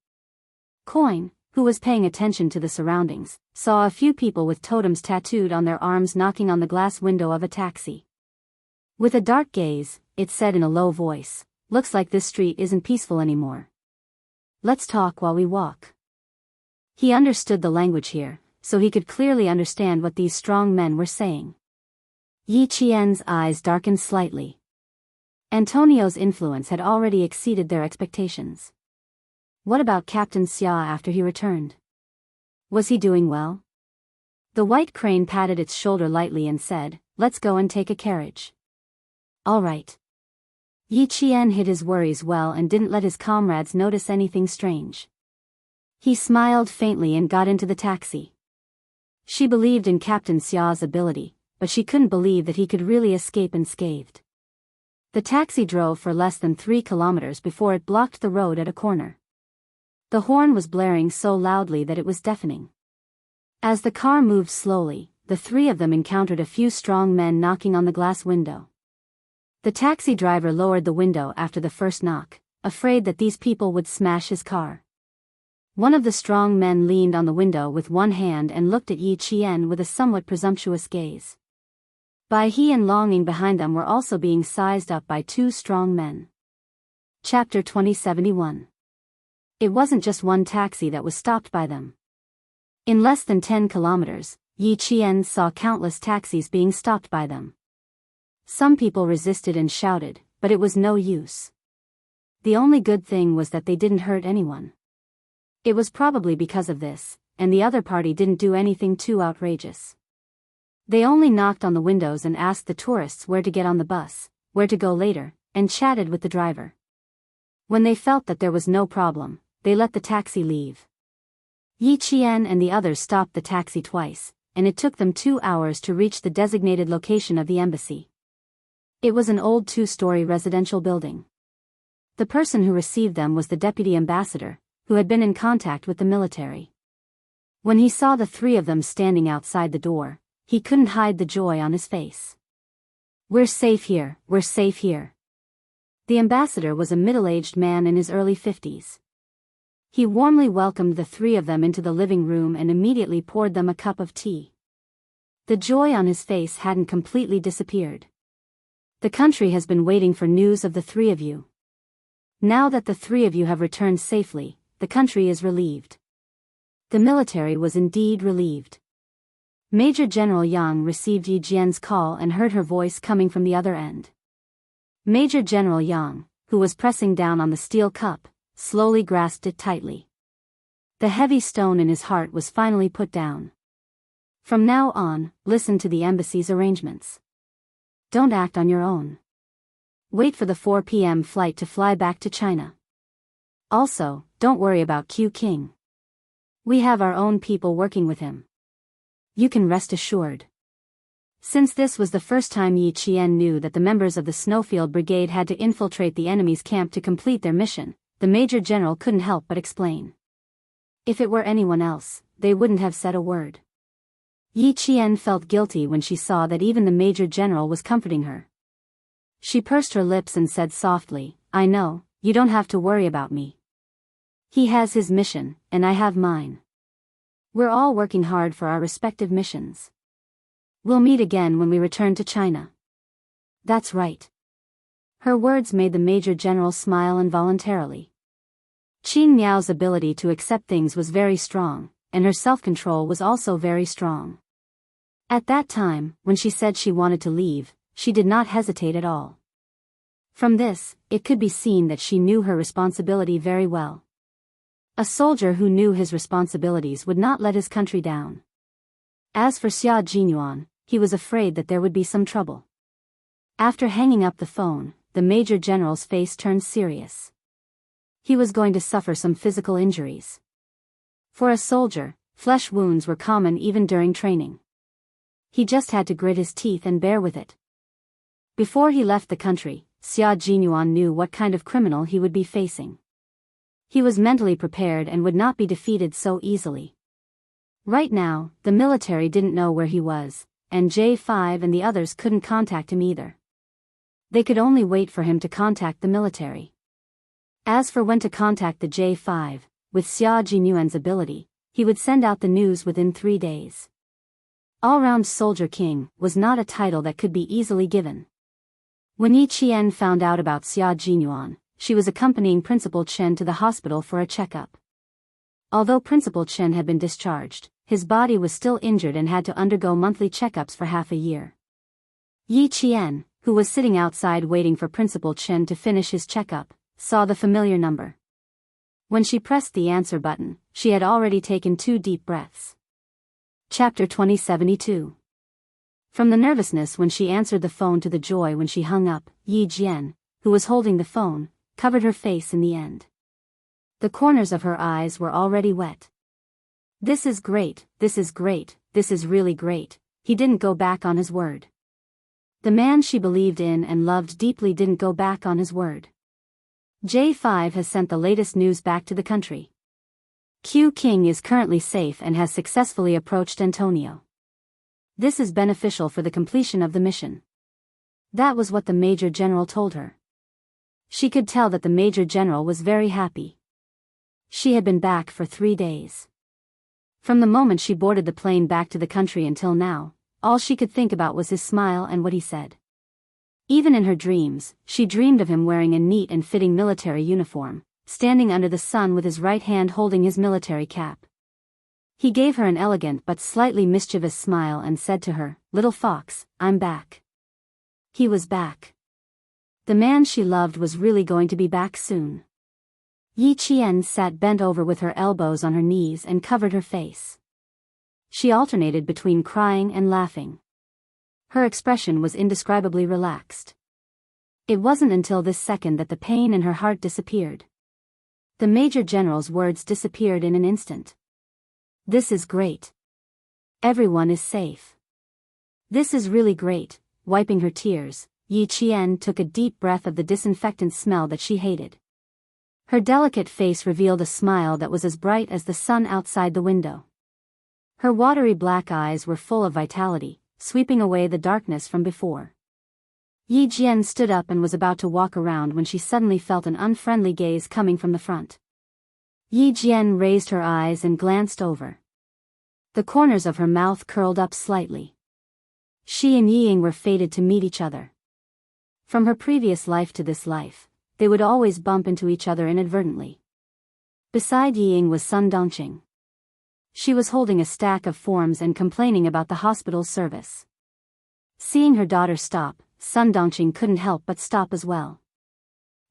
Speaker 1: Coin, who was paying attention to the surroundings, saw a few people with totems tattooed on their arms knocking on the glass window of a taxi. With a dark gaze, it said in a low voice, looks like this street isn't peaceful anymore. Let's talk while we walk. He understood the language here, so he could clearly understand what these strong men were saying. Yi Qian's eyes darkened slightly. Antonio's influence had already exceeded their expectations. What about Captain Xia after he returned? Was he doing well? The white crane patted its shoulder lightly and said, let's go and take a carriage. All right. Yi Qian hid his worries well and didn't let his comrades notice anything strange. He smiled faintly and got into the taxi. She believed in Captain Xia's ability, but she couldn't believe that he could really escape unscathed. The taxi drove for less than 3 kilometers before it blocked the road at a corner. The horn was blaring so loudly that it was deafening. As the car moved slowly, the 3 of them encountered a few strong men knocking on the glass window. The taxi driver lowered the window after the first knock, afraid that these people would smash his car. One of the strong men leaned on the window with one hand and looked at Yi Qian with a somewhat presumptuous gaze. Bai He and Longing behind them were also being sized up by 2 strong men. Chapter 2071. It wasn't just one taxi that was stopped by them. In less than 10 kilometers, Yi Qian saw countless taxis being stopped by them. Some people resisted and shouted, but it was no use. The only good thing was that they didn't hurt anyone. It was probably because of this, and the other party didn't do anything too outrageous. They only knocked on the windows and asked the tourists where to get on the bus, where to go later, and chatted with the driver. When they felt that there was no problem, they let the taxi leave. Yi Qian and the others stopped the taxi twice, and it took them 2 hours to reach the designated location of the embassy. It was an old 2-story residential building. The person who received them was the deputy ambassador, who had been in contact with the military. When he saw the 3 of them standing outside the door, he couldn't hide the joy on his face. "We're safe here, we're safe here." The ambassador was a middle-aged man in his early 50s. He warmly welcomed the 3 of them into the living room and immediately poured them a cup of tea. The joy on his face hadn't completely disappeared. "The country has been waiting for news of the 3 of you. Now that the 3 of you have returned safely, the country is relieved." The military was indeed relieved. Major General Yang received Yi Jian's call and heard her voice coming from the other end. Major General Yang, who was pressing down on the steel cup, slowly grasped it tightly. The heavy stone in his heart was finally put down. From now on, listen to the embassy's arrangements. Don't act on your own. Wait for the 4 p.m. flight to fly back to China. Also, don't worry about Q King. We have our own people working with him. You can rest assured. Since this was the first time Yi Qian knew that the members of the Snowfield Brigade had to infiltrate the enemy's camp to complete their mission, the Major General couldn't help but explain. If it were anyone else, they wouldn't have said a word. Yi Qian felt guilty when she saw that even the Major General was comforting her. She pursed her lips and said softly, "I know, you don't have to worry about me. He has his mission, and I have mine. We're all working hard for our respective missions. We'll meet again when we return to China." "That's right." Her words made the Major General smile involuntarily. Qin Miao's ability to accept things was very strong, and her self-control was also very strong. At that time, when she said she wanted to leave, she did not hesitate at all. From this, it could be seen that she knew her responsibility very well. A soldier who knew his responsibilities would not let his country down. As for Xia Jinyuan, he was afraid that there would be some trouble. After hanging up the phone, the Major General's face turned serious. He was going to suffer some physical injuries. For a soldier, flesh wounds were common even during training. He just had to grit his teeth and bear with it. Before he left the country, Xia Jinyuan knew what kind of criminal he would be facing. He was mentally prepared and would not be defeated so easily. Right now, the military didn't know where he was, and J5 and the others couldn't contact him either. They could only wait for him to contact the military. As for when to contact the J5, with Xia Jinyuan's ability, he would send out the news within 3 days. All-round Soldier King was not a title that could be easily given. When Yi Qian found out about Xia Jinyuan, she was accompanying Principal Chen to the hospital for a checkup. Although Principal Chen had been discharged, his body was still injured and had to undergo monthly checkups for half a year. Yi Qian, who was sitting outside waiting for Principal Chen to finish his checkup, saw the familiar number. When she pressed the answer button, she had already taken 2 deep breaths. Chapter 2072. From the nervousness when she answered the phone to the joy when she hung up, Yi Jian, who was holding the phone, covered her face in the end. The corners of her eyes were already wet. This is great, this is great, this is really great. He didn't go back on his word. The man she believed in and loved deeply didn't go back on his word. J5 has sent the latest news back to the country. Q King is currently safe and has successfully approached Antonio. This is beneficial for the completion of the mission. That was what the Major General told her. She could tell that the Major General was very happy. She had been back for 3 days. From the moment she boarded the plane back to the country until now, all she could think about was his smile and what he said. Even in her dreams, she dreamed of him wearing a neat and fitting military uniform, standing under the sun with his right hand holding his military cap. He gave her an elegant but slightly mischievous smile and said to her, "Little fox, I'm back." He was back. The man she loved was really going to be back soon. Yi Qian sat bent over with her elbows on her knees and covered her face. She alternated between crying and laughing. Her expression was indescribably relaxed. It wasn't until this second that the pain in her heart disappeared. The Major General's words disappeared in an instant. This is great. Everyone is safe. This is really great. Wiping her tears, Yi Qian took a deep breath of the disinfectant smell that she hated. Her delicate face revealed a smile that was as bright as the sun outside the window. Her watery black eyes were full of vitality, sweeping away the darkness from before. Yi Jian stood up and was about to walk around when she suddenly felt an unfriendly gaze coming from the front. Yi Jian raised her eyes and glanced over. The corners of her mouth curled up slightly. She and Yi Ying were fated to meet each other. From her previous life to this life, they would always bump into each other inadvertently. Beside Yi Ying was Sun Dongqing. She was holding a stack of forms and complaining about the hospital's service. Seeing her daughter stop, Sun Dongqing couldn't help but stop as well.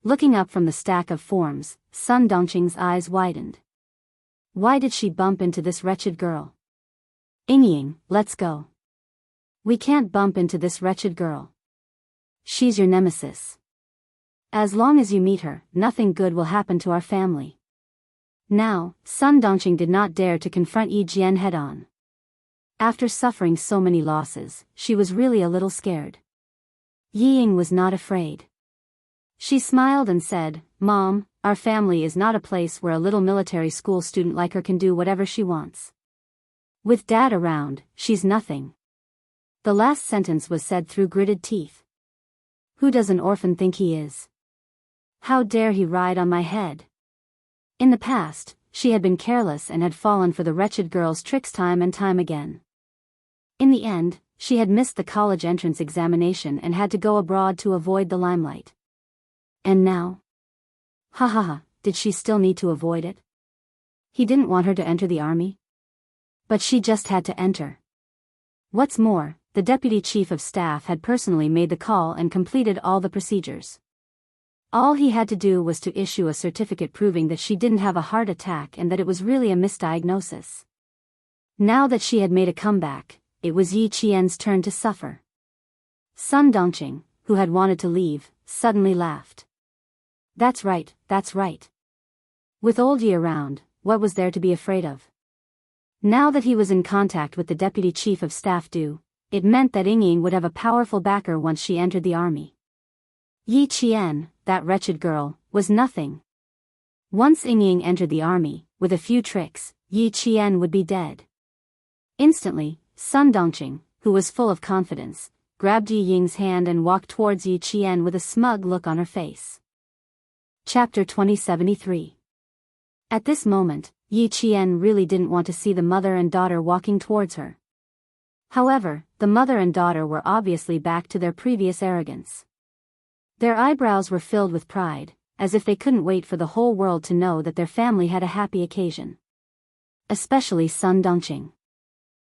Speaker 1: Looking up from the stack of forms, Sun Dongqing's eyes widened. Why did she bump into this wretched girl? Ying, let's go. We can't bump into this wretched girl. She's your nemesis. As long as you meet her, nothing good will happen to our family. Now, Sun Dongqing did not dare to confront Yi Jian head-on. After suffering so many losses, she was really a little scared. Yi Ying was not afraid. She smiled and said, "Mom, our family is not a place where a little military school student like her can do whatever she wants. With Dad around, she's nothing." The last sentence was said through gritted teeth. Who does an orphan think he is? How dare he ride on my head? In the past, she had been careless and had fallen for the wretched girl's tricks time and time again. In the end, she had missed the college entrance examination and had to go abroad to avoid the limelight. And now? Ha ha ha, did she still need to avoid it? He didn't want her to enter the army? But she just had to enter. What's more, the deputy chief of staff had personally made the call and completed all the procedures. All he had to do was to issue a certificate proving that she didn't have a heart attack and that it was really a misdiagnosis. Now that she had made a comeback, it was Yi Qian's turn to suffer. Sun Dongqing, who had wanted to leave, suddenly laughed. That's right, that's right. With old Yi around, what was there to be afraid of? Now that he was in contact with the deputy chief of staff it meant that Ying would have a powerful backer once she entered the army. Yi Qian, that wretched girl, was nothing. Once Ying entered the army, with a few tricks, Yi Qian would be dead. Instantly, Sun Dongqing, who was full of confidence, grabbed Yi Ying's hand and walked towards Yi Qian with a smug look on her face. Chapter 2073. At this moment, Yi Qian really didn't want to see the mother and daughter walking towards her. However, the mother and daughter were obviously back to their previous arrogance. Their eyebrows were filled with pride, as if they couldn't wait for the whole world to know that their family had a happy occasion. Especially Sun Dongqing.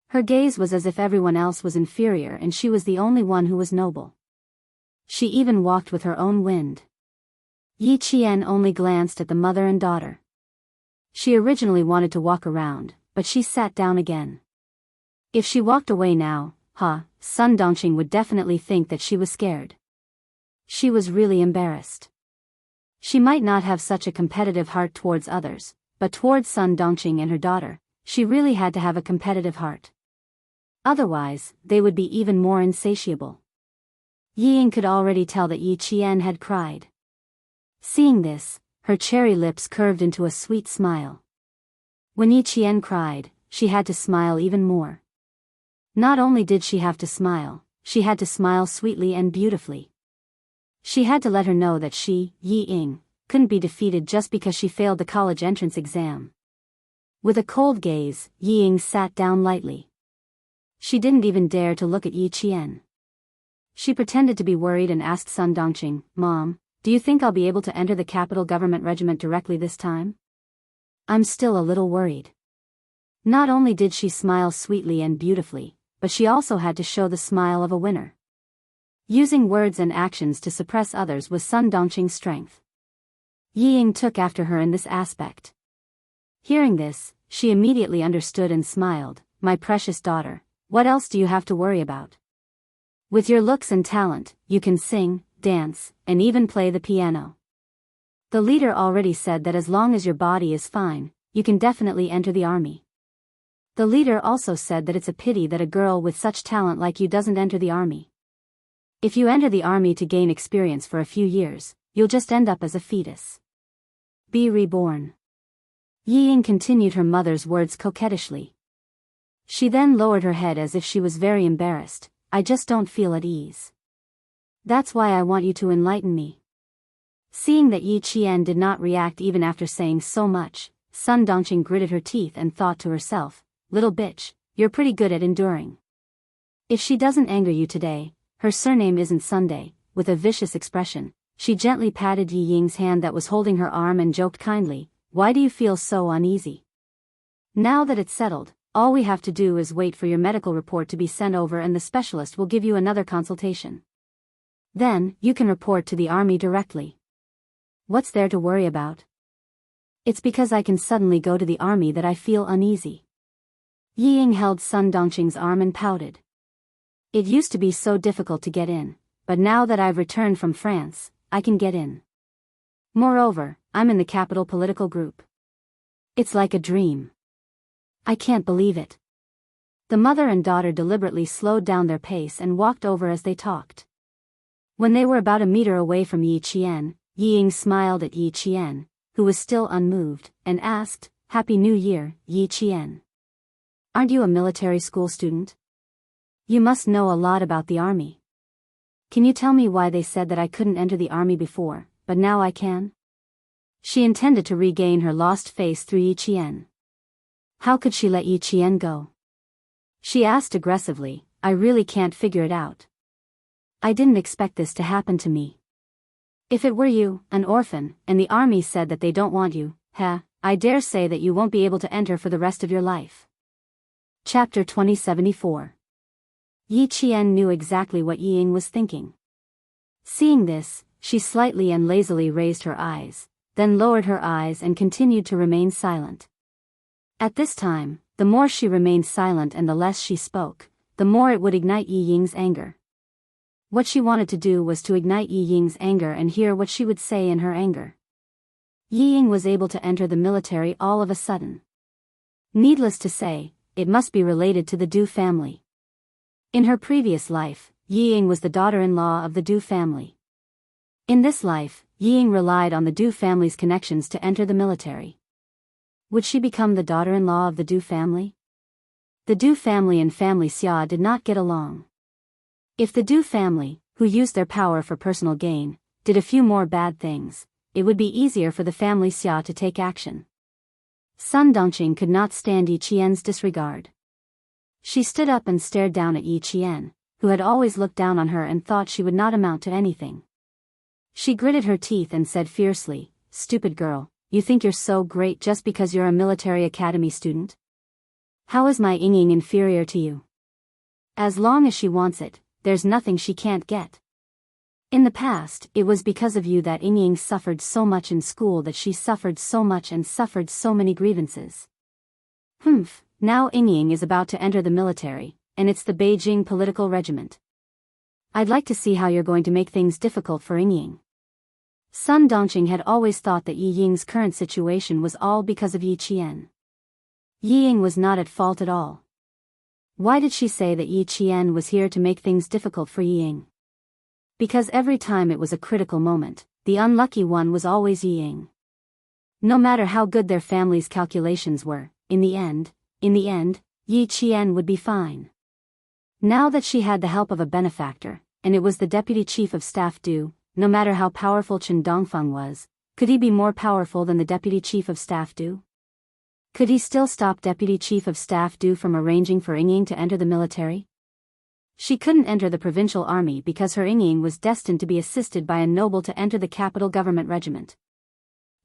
Speaker 1: Her gaze was as if everyone else was inferior and she was the only one who was noble. She even walked with her own wind. Yi Qian only glanced at the mother and daughter. She originally wanted to walk around, but she sat down again. If she walked away now, Sun Dongqing would definitely think that she was scared. She was really embarrassed. She might not have such a competitive heart towards others, but towards Sun Dongqing and her daughter, she really had to have a competitive heart. Otherwise, they would be even more insatiable. Yi Ying could already tell that Yi Qian had cried. Seeing this, her cherry lips curved into a sweet smile. When Yi Qian cried, she had to smile even more. Not only did she have to smile, she had to smile sweetly and beautifully. She had to let her know that she, Yi Ying, couldn't be defeated just because she failed the college entrance exam. With a cold gaze, Yi Ying sat down lightly. She didn't even dare to look at Yi Qian. She pretended to be worried and asked Sun Dongqing, "Mom, do you think I'll be able to enter the capital government regiment directly this time?" "I'm still a little worried." Not only did she smile sweetly and beautifully, but she also had to show the smile of a winner. Using words and actions to suppress others was Sun Dongqing's strength. Yi Ying took after her in this aspect. Hearing this, she immediately understood and smiled. My precious daughter, what else do you have to worry about? With your looks and talent, you can sing, dance, and even play the piano. The leader already said that as long as your body is fine, you can definitely enter the army. The leader also said that it's a pity that a girl with such talent like you doesn't enter the army. If you enter the army to gain experience for a few years, you'll just end up as a fetus. Be reborn. Yi Ying continued her mother's words coquettishly. She then lowered her head as if she was very embarrassed. I just don't feel at ease. That's why I want you to enlighten me. Seeing that Yi Qian did not react even after saying so much, Sun Dongqing gritted her teeth and thought to herself, little bitch, you're pretty good at enduring. If she doesn't anger you today, her surname isn't Sunday. With a vicious expression, she gently patted Yi Ying's hand that was holding her arm and joked kindly, why do you feel so uneasy? Now that it's settled, all we have to do is wait for your medical report to be sent over and the specialist will give you another consultation. Then, you can report to the army directly. What's there to worry about? It's because I can suddenly go to the army that I feel uneasy. Yi Ying held Sun Dongqing's arm and pouted. It used to be so difficult to get in, but now that I've returned from France, I can get in. Moreover, I'm in the capital political group. It's like a dream. I can't believe it. The mother and daughter deliberately slowed down their pace and walked over as they talked. When they were about a meter away from Yi Qian, Yi Ying smiled at Yi Qian, who was still unmoved, and asked, Happy New Year, Yi Qian. Aren't you a military school student? You must know a lot about the army. Can you tell me why they said that I couldn't enter the army before, but now I can? She intended to regain her lost face through Yi Qian. How could she let Yi Qian go? She asked aggressively, I really can't figure it out. I didn't expect this to happen to me. If it were you, an orphan, and the army said that they don't want you, I dare say that you won't be able to enter for the rest of your life. Chapter 2074. Yi Qian knew exactly what Yi Ying was thinking. Seeing this, she slightly and lazily raised her eyes, then lowered her eyes and continued to remain silent. At this time, the more she remained silent and the less she spoke, the more it would ignite Yi Ying's anger. What she wanted to do was to ignite Yi Ying's anger and hear what she would say in her anger. Yi Ying was able to enter the military all of a sudden. Needless to say, it must be related to the Du family. In her previous life, Yi Ying was the daughter-in-law of the Du family. In this life, Yi Ying relied on the Du family's connections to enter the military. Would she become the daughter-in-law of the Du family? The Du family and family Xia did not get along. If the Du family, who used their power for personal gain, did a few more bad things, it would be easier for the family Xia to take action. Sun Dongqing could not stand Yi Qian's disregard. She stood up and stared down at Yi Qian, who had always looked down on her and thought she would not amount to anything. She gritted her teeth and said fiercely, Stupid girl, you think you're so great just because you're a military academy student? How is my Ying inferior to you? As long as she wants it, there's nothing she can't get. In the past, it was because of you that Ying suffered so much in school, that she suffered so much and suffered so many grievances. Now Ying is about to enter the military, and it's the Beijing political regiment. I'd like to see how you're going to make things difficult for Ying. Sun Dongqing had always thought that Yi Ying's current situation was all because of Yi Qian. Yi Ying was not at fault at all. Why did she say that Yi Qian was here to make things difficult for Yi Ying? Because every time it was a critical moment, the unlucky one was always Yi Ying. No matter how good their family's calculations were, in the end, Yi Qian would be fine. Now that she had the help of a benefactor, and it was the deputy chief of staff Du, no matter how powerful Chen Dongfeng was, could he be more powerful than the deputy chief of staff Du? Could he still stop deputy chief of staff Du from arranging for Ying to enter the military? She couldn't enter the provincial army because her Ying was destined to be assisted by a noble to enter the capital government regiment.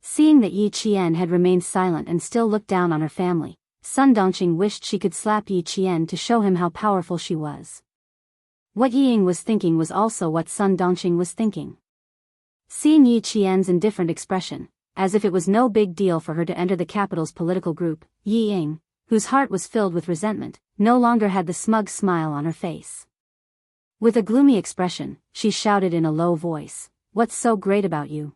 Speaker 1: Seeing that Yi Qian had remained silent and still looked down on her family, Sun Dongqing wished she could slap Yi Qian to show him how powerful she was. What Yiying was thinking was also what Sun Dongqing was thinking. Seeing Yi Qian's indifferent expression, as if it was no big deal for her to enter the capital's political group, Yiying, whose heart was filled with resentment, no longer had the smug smile on her face. With a gloomy expression, she shouted in a low voice, "What's so great about you?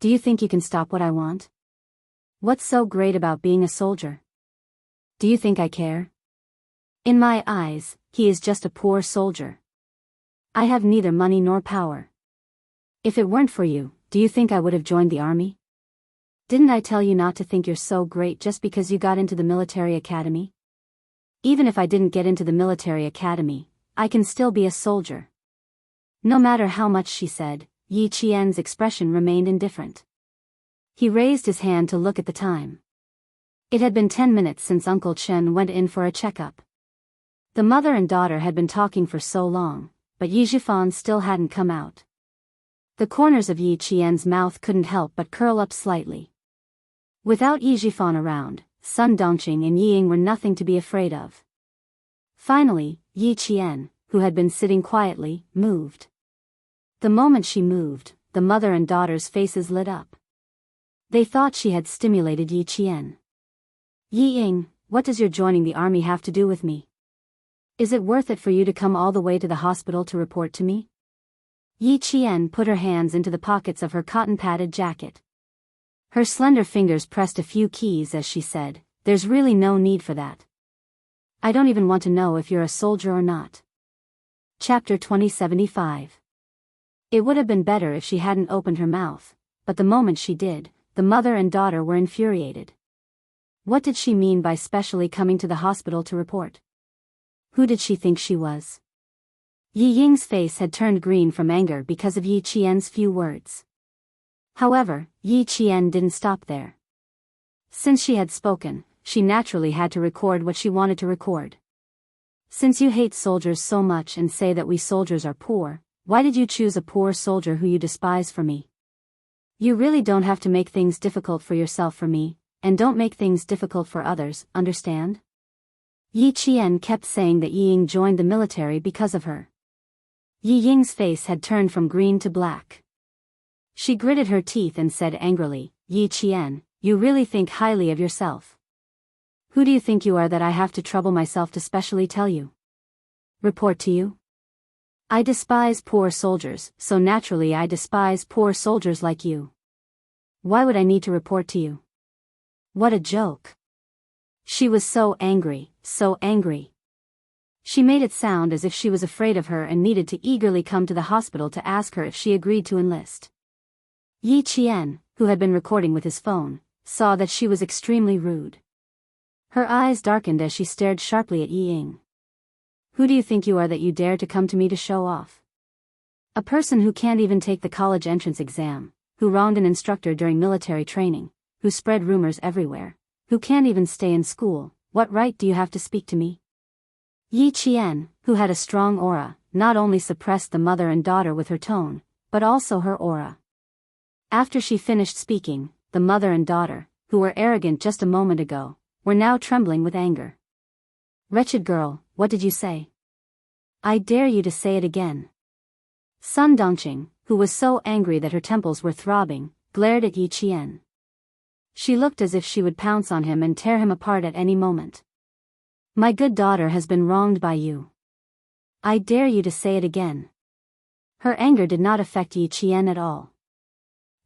Speaker 1: Do you think you can stop what I want? What's so great about being a soldier? Do you think I care? In my eyes, he is just a poor soldier. I have neither money nor power. If it weren't for you, do you think I would have joined the army? Didn't I tell you not to think you're so great just because you got into the military academy? Even if I didn't get into the military academy, I can still be a soldier." No matter how much she said, Yi Qian's expression remained indifferent. He raised his hand to look at the time. It had been 10 minutes since Uncle Chen went in for a checkup. The mother and daughter had been talking for so long, but Yi Zhifan still hadn't come out. The corners of Yi Qian's mouth couldn't help but curl up slightly. Without Yi Zhifan around, Sun Dongqing and Yiying were nothing to be afraid of. Finally, Yi Qian, who had been sitting quietly, moved. The moment she moved, the mother and daughter's faces lit up. They thought she had stimulated Yi Qian. "Yiying, what does your joining the army have to do with me? Is it worth it for you to come all the way to the hospital to report to me?" Yi Qian put her hands into the pockets of her cotton-padded jacket. Her slender fingers pressed a few keys as she said, "There's really no need for that. I don't even want to know if you're a soldier or not." Chapter 2075. It would have been better if she hadn't opened her mouth, but the moment she did, the mother and daughter were infuriated. What did she mean by specially coming to the hospital to report? Who did she think she was? Yi Ying's face had turned green from anger because of Yi Qian's few words. However, Yi Qian didn't stop there. Since she had spoken, she naturally had to record what she wanted to record. "Since you hate soldiers so much and say that we soldiers are poor, why did you choose a poor soldier who you despise for me? You really don't have to make things difficult for yourself for me, and don't make things difficult for others, understand?" Yi Qian kept saying that Yiying joined the military because of her. Yi Ying's face had turned from green to black. She gritted her teeth and said angrily, "Yi Qian, you really think highly of yourself. Who do you think you are that I have to trouble myself to specially tell you? Report to you? I despise poor soldiers, so naturally I despise poor soldiers like you. Why would I need to report to you? What a joke." She was so angry, so angry. She made it sound as if she was afraid of her and needed to eagerly come to the hospital to ask her if she agreed to enlist. Yi Qian, who had been recording with his phone, saw that she was extremely rude. Her eyes darkened as she stared sharply at Yiying. "Who do you think you are that you dare to come to me to show off? A person who can't even take the college entrance exam, who wronged an instructor during military training, who spread rumors everywhere, who can't even stay in school, what right do you have to speak to me?" Yi Qian, who had a strong aura, not only suppressed the mother and daughter with her tone, but also her aura. After she finished speaking, the mother and daughter, who were arrogant just a moment ago, were now trembling with anger. "Wretched girl, what did you say? I dare you to say it again." Sun Dongqing, who was so angry that her temples were throbbing, glared at Yi Qian. She looked as if she would pounce on him and tear him apart at any moment. "My good daughter has been wronged by you. I dare you to say it again." Her anger did not affect Yi Qian at all.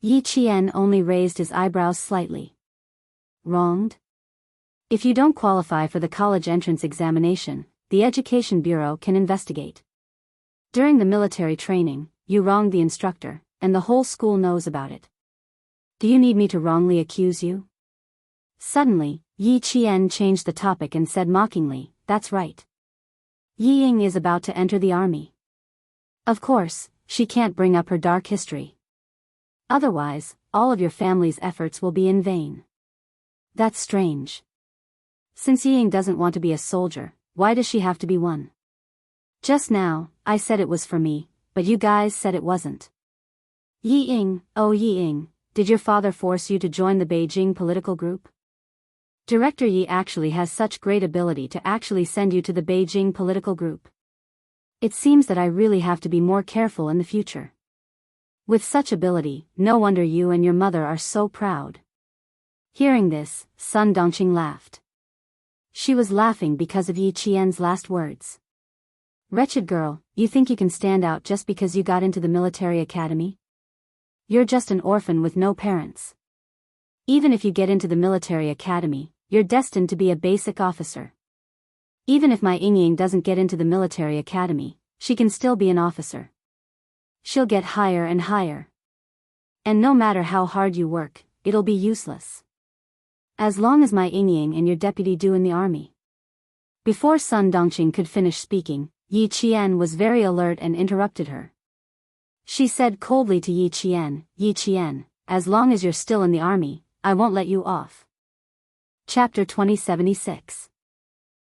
Speaker 1: Yi Qian only raised his eyebrows slightly. "Wronged? If you don't qualify for the college entrance examination, the Education Bureau can investigate. During the military training, you wronged the instructor, and the whole school knows about it. Do you need me to wrongly accuse you?" Suddenly, Yi Qian changed the topic and said mockingly, "That's right. Yiying is about to enter the army. Of course, she can't bring up her dark history. Otherwise, all of your family's efforts will be in vain. That's strange. Since Yiying doesn't want to be a soldier, why does she have to be one? Just now, I said it was for me, but you guys said it wasn't. Yiying, oh Yiying, did your father force you to join the Beijing political group? Director Yi actually has such great ability to actually send you to the Beijing political group. It seems that I really have to be more careful in the future. With such ability, no wonder you and your mother are so proud. Hearing this, Sun Dongqing laughed. She was laughing because of Yi Qian's last words. Wretched girl, you think you can stand out just because you got into the military academy? You're just an orphan with no parents. Even if you get into the military academy, you're destined to be a basic officer. Even if my Yingying doesn't get into the military academy, she can still be an officer. She'll get higher and higher. And no matter how hard you work, it'll be useless. As long as my Yingying and your deputy do in the army. Before Sun Dongqing could finish speaking, Yi Qian was very alert and interrupted her. She said coldly to Yi Qian, as long as you're still in the army, I won't let you off. Chapter 2076.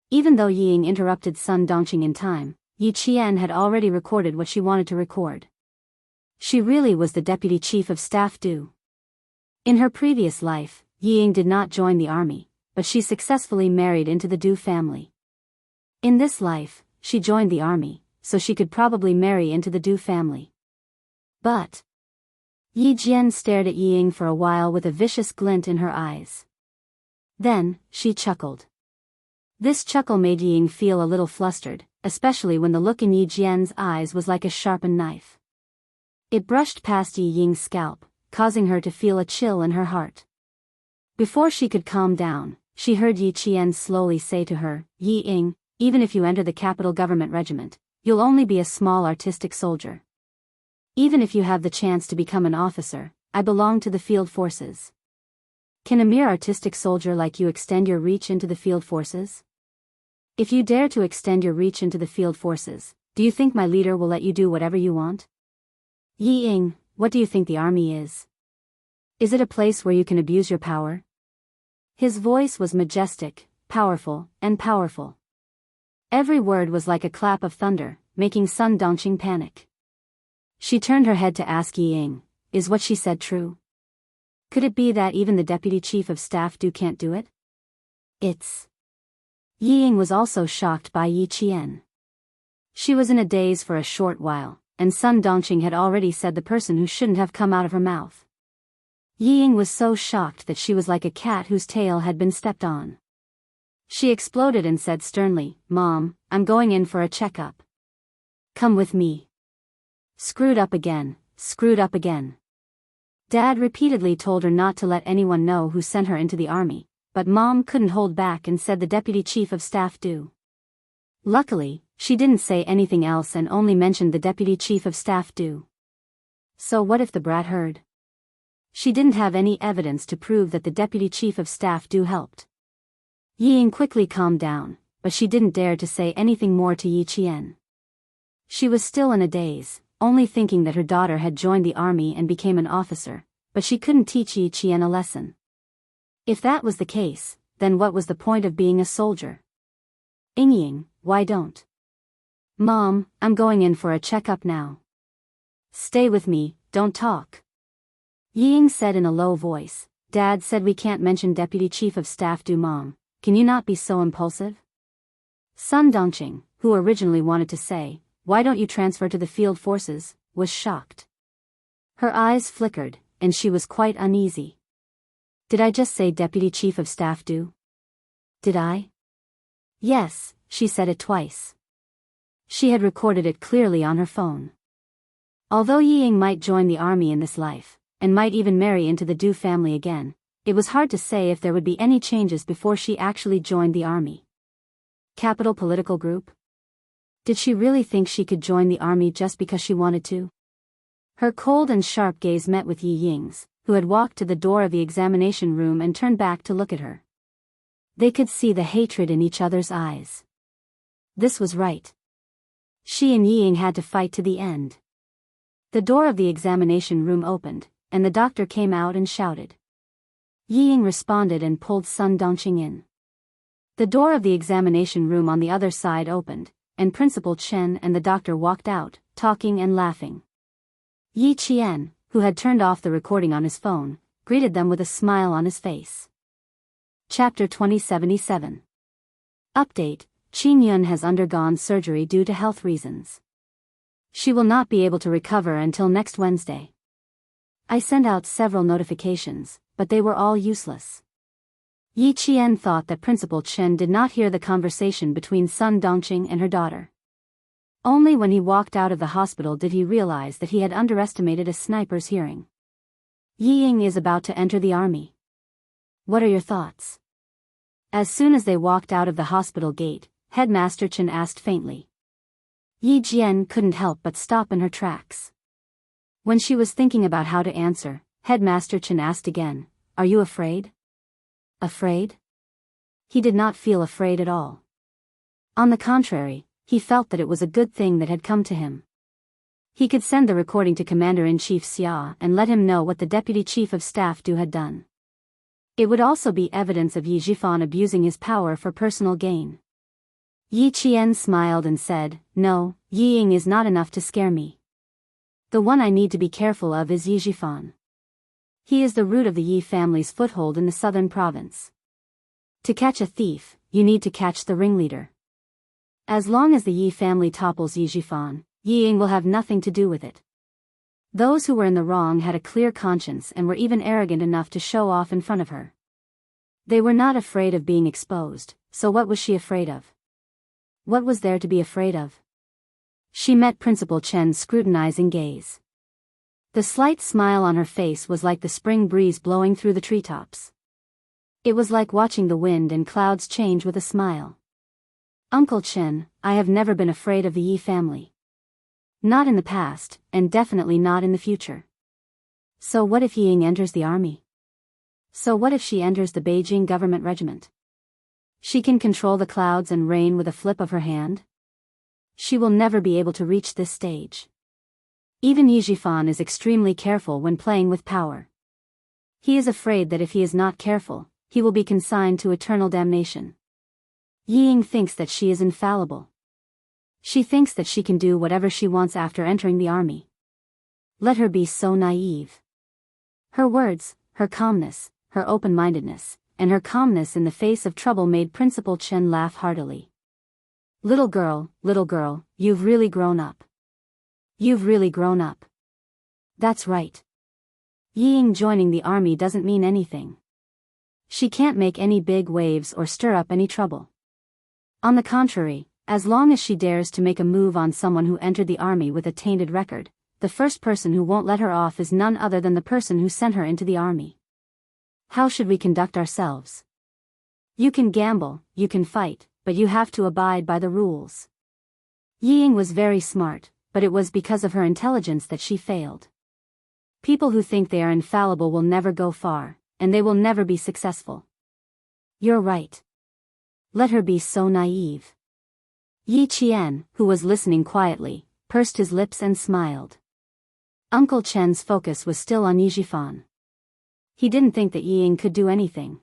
Speaker 1: Even though Ying interrupted Sun Dongqing in time, Yi Qian had already recorded what she wanted to record. She really was the deputy chief of staff Du. In her previous life, Ying did not join the army, but she successfully married into the Du family. In this life, she joined the army, so she could probably marry into the Du family. But Yi Jian stared at Ying for a while with a vicious glint in her eyes. Then, she chuckled. This chuckle made Ying feel a little flustered, especially when the look in Yi Jian's eyes was like a sharpened knife. It brushed past Yi Ying's scalp, causing her to feel a chill in her heart. Before she could calm down, she heard Yi Qian slowly say to her, Yi Ying, even if you enter the capital government regiment, you'll only be a small artistic soldier. Even if you have the chance to become an officer, I belong to the field forces. Can a mere artistic soldier like you extend your reach into the field forces? If you dare to extend your reach into the field forces, do you think my leader will let you do whatever you want? Yi Ying, what do you think the army is? Is it a place where you can abuse your power? His voice was majestic, powerful, and powerful. Every word was like a clap of thunder, making Sun Dongqing panic. She turned her head to ask Yi Ying, is what she said true? Could it be that even the deputy chief of staff Du can't do it? It's... Yi Ying was also shocked by Yi Qian. She was in a daze for a short while, and Sun Dongqing had already said the person who shouldn't have come out of her mouth. Yi Ying was so shocked that she was like a cat whose tail had been stepped on. She exploded and said sternly, Mom, I'm going in for a checkup. Come with me. Screwed up again, screwed up again. Dad repeatedly told her not to let anyone know who sent her into the army, but Mom couldn't hold back and said the deputy chief of staff Du. Luckily, she didn't say anything else and only mentioned the deputy chief of staff Du. So what if the brat heard? She didn't have any evidence to prove that the deputy chief of staff Du helped. Yi Ying quickly calmed down, but she didn't dare to say anything more to Yi Qian. She was still in a daze, only thinking that her daughter had joined the army and became an officer, but she couldn't teach Yi Qian a lesson. If that was the case, then what was the point of being a soldier? Ying, why don't? Mom, I'm going in for a checkup now. Stay with me, don't talk. Ying said in a low voice, Dad said we can't mention Deputy Chief of Staff Du. Mom, can you not be so impulsive? Sun Dongqing, who originally wanted to say, why don't you transfer to the field forces, was shocked. Her eyes flickered, and she was quite uneasy. Did I just say Deputy Chief of Staff Du? Did I? Yes, she said it twice. She had recorded it clearly on her phone. Although Yi Ying might join the army in this life, and might even marry into the Du family again, it was hard to say if there would be any changes before she actually joined the army. Capital political group? Did she really think she could join the army just because she wanted to? Her cold and sharp gaze met with Yi Ying's, who had walked to the door of the examination room and turned back to look at her. They could see the hatred in each other's eyes. This was right. She and Yi Ying had to fight to the end. The door of the examination room opened, and the doctor came out and shouted. Yi Ying responded and pulled Sun Dongqing in. The door of the examination room on the other side opened, and Principal Chen and the doctor walked out, talking and laughing. Yi Qian, who had turned off the recording on his phone, greeted them with a smile on his face. Chapter 2077. Update, Qin Yun has undergone surgery due to health reasons. She will not be able to recover until next Wednesday. I sent out several notifications, but they were all useless. Yi Qian thought that Principal Chen did not hear the conversation between Sun Dongqing and her daughter. Only when he walked out of the hospital did he realize that he had underestimated a sniper's hearing. Yi Ying is about to enter the army. What are your thoughts? As soon as they walked out of the hospital gate, Headmaster Chen asked faintly. Yi Jian couldn't help but stop in her tracks. When she was thinking about how to answer, Headmaster Chen asked again, "Are you afraid?" Afraid? He did not feel afraid at all. On the contrary, he felt that it was a good thing that had come to him. He could send the recording to Commander-in-Chief Xia and let him know what the Deputy Chief of Staff Du had done. It would also be evidence of Yi Zhifan abusing his power for personal gain. Yi Qian smiled and said, "No, Yi Ying is not enough to scare me. The one I need to be careful of is Yi Zhifan. He is the root of the Yi family's foothold in the southern province. To catch a thief, you need to catch the ringleader. As long as the Yi family topples Yi Zhifan, Yi Ying will have nothing to do with it." Those who were in the wrong had a clear conscience and were even arrogant enough to show off in front of her. They were not afraid of being exposed, so what was she afraid of? What was there to be afraid of? She met Principal Chen's scrutinizing gaze. The slight smile on her face was like the spring breeze blowing through the treetops. It was like watching the wind and clouds change with a smile. "Uncle Chen, I have never been afraid of the Yi family. Not in the past, and definitely not in the future. So what if Yi Ying enters the army? So what if she enters the Beijing government regiment? She can control the clouds and rain with a flip of her hand? She will never be able to reach this stage. Even Yi Zhifan is extremely careful when playing with power. He is afraid that if he is not careful, he will be consigned to eternal damnation. Yi Ying thinks that she is infallible. She thinks that she can do whatever she wants after entering the army. Let her be so naive. Her words, her calmness, her open-mindedness, and her calmness in the face of trouble made Principal Chen laugh heartily. Little girl, you've really grown up. You've really grown up. That's right. Yi Ying joining the army doesn't mean anything. She can't make any big waves or stir up any trouble. On the contrary, as long as she dares to make a move on someone who entered the army with a tainted record, the first person who won't let her off is none other than the person who sent her into the army. How should we conduct ourselves? You can gamble, you can fight, but you have to abide by the rules. Yi Ying was very smart, but it was because of her intelligence that she failed. People who think they are infallible will never go far, and they will never be successful. You're right. Let her be so naive. Yi Qian, who was listening quietly, pursed his lips and smiled. Uncle Chen's focus was still on Yi Zhifan. He didn't think that Yi Ying could do anything.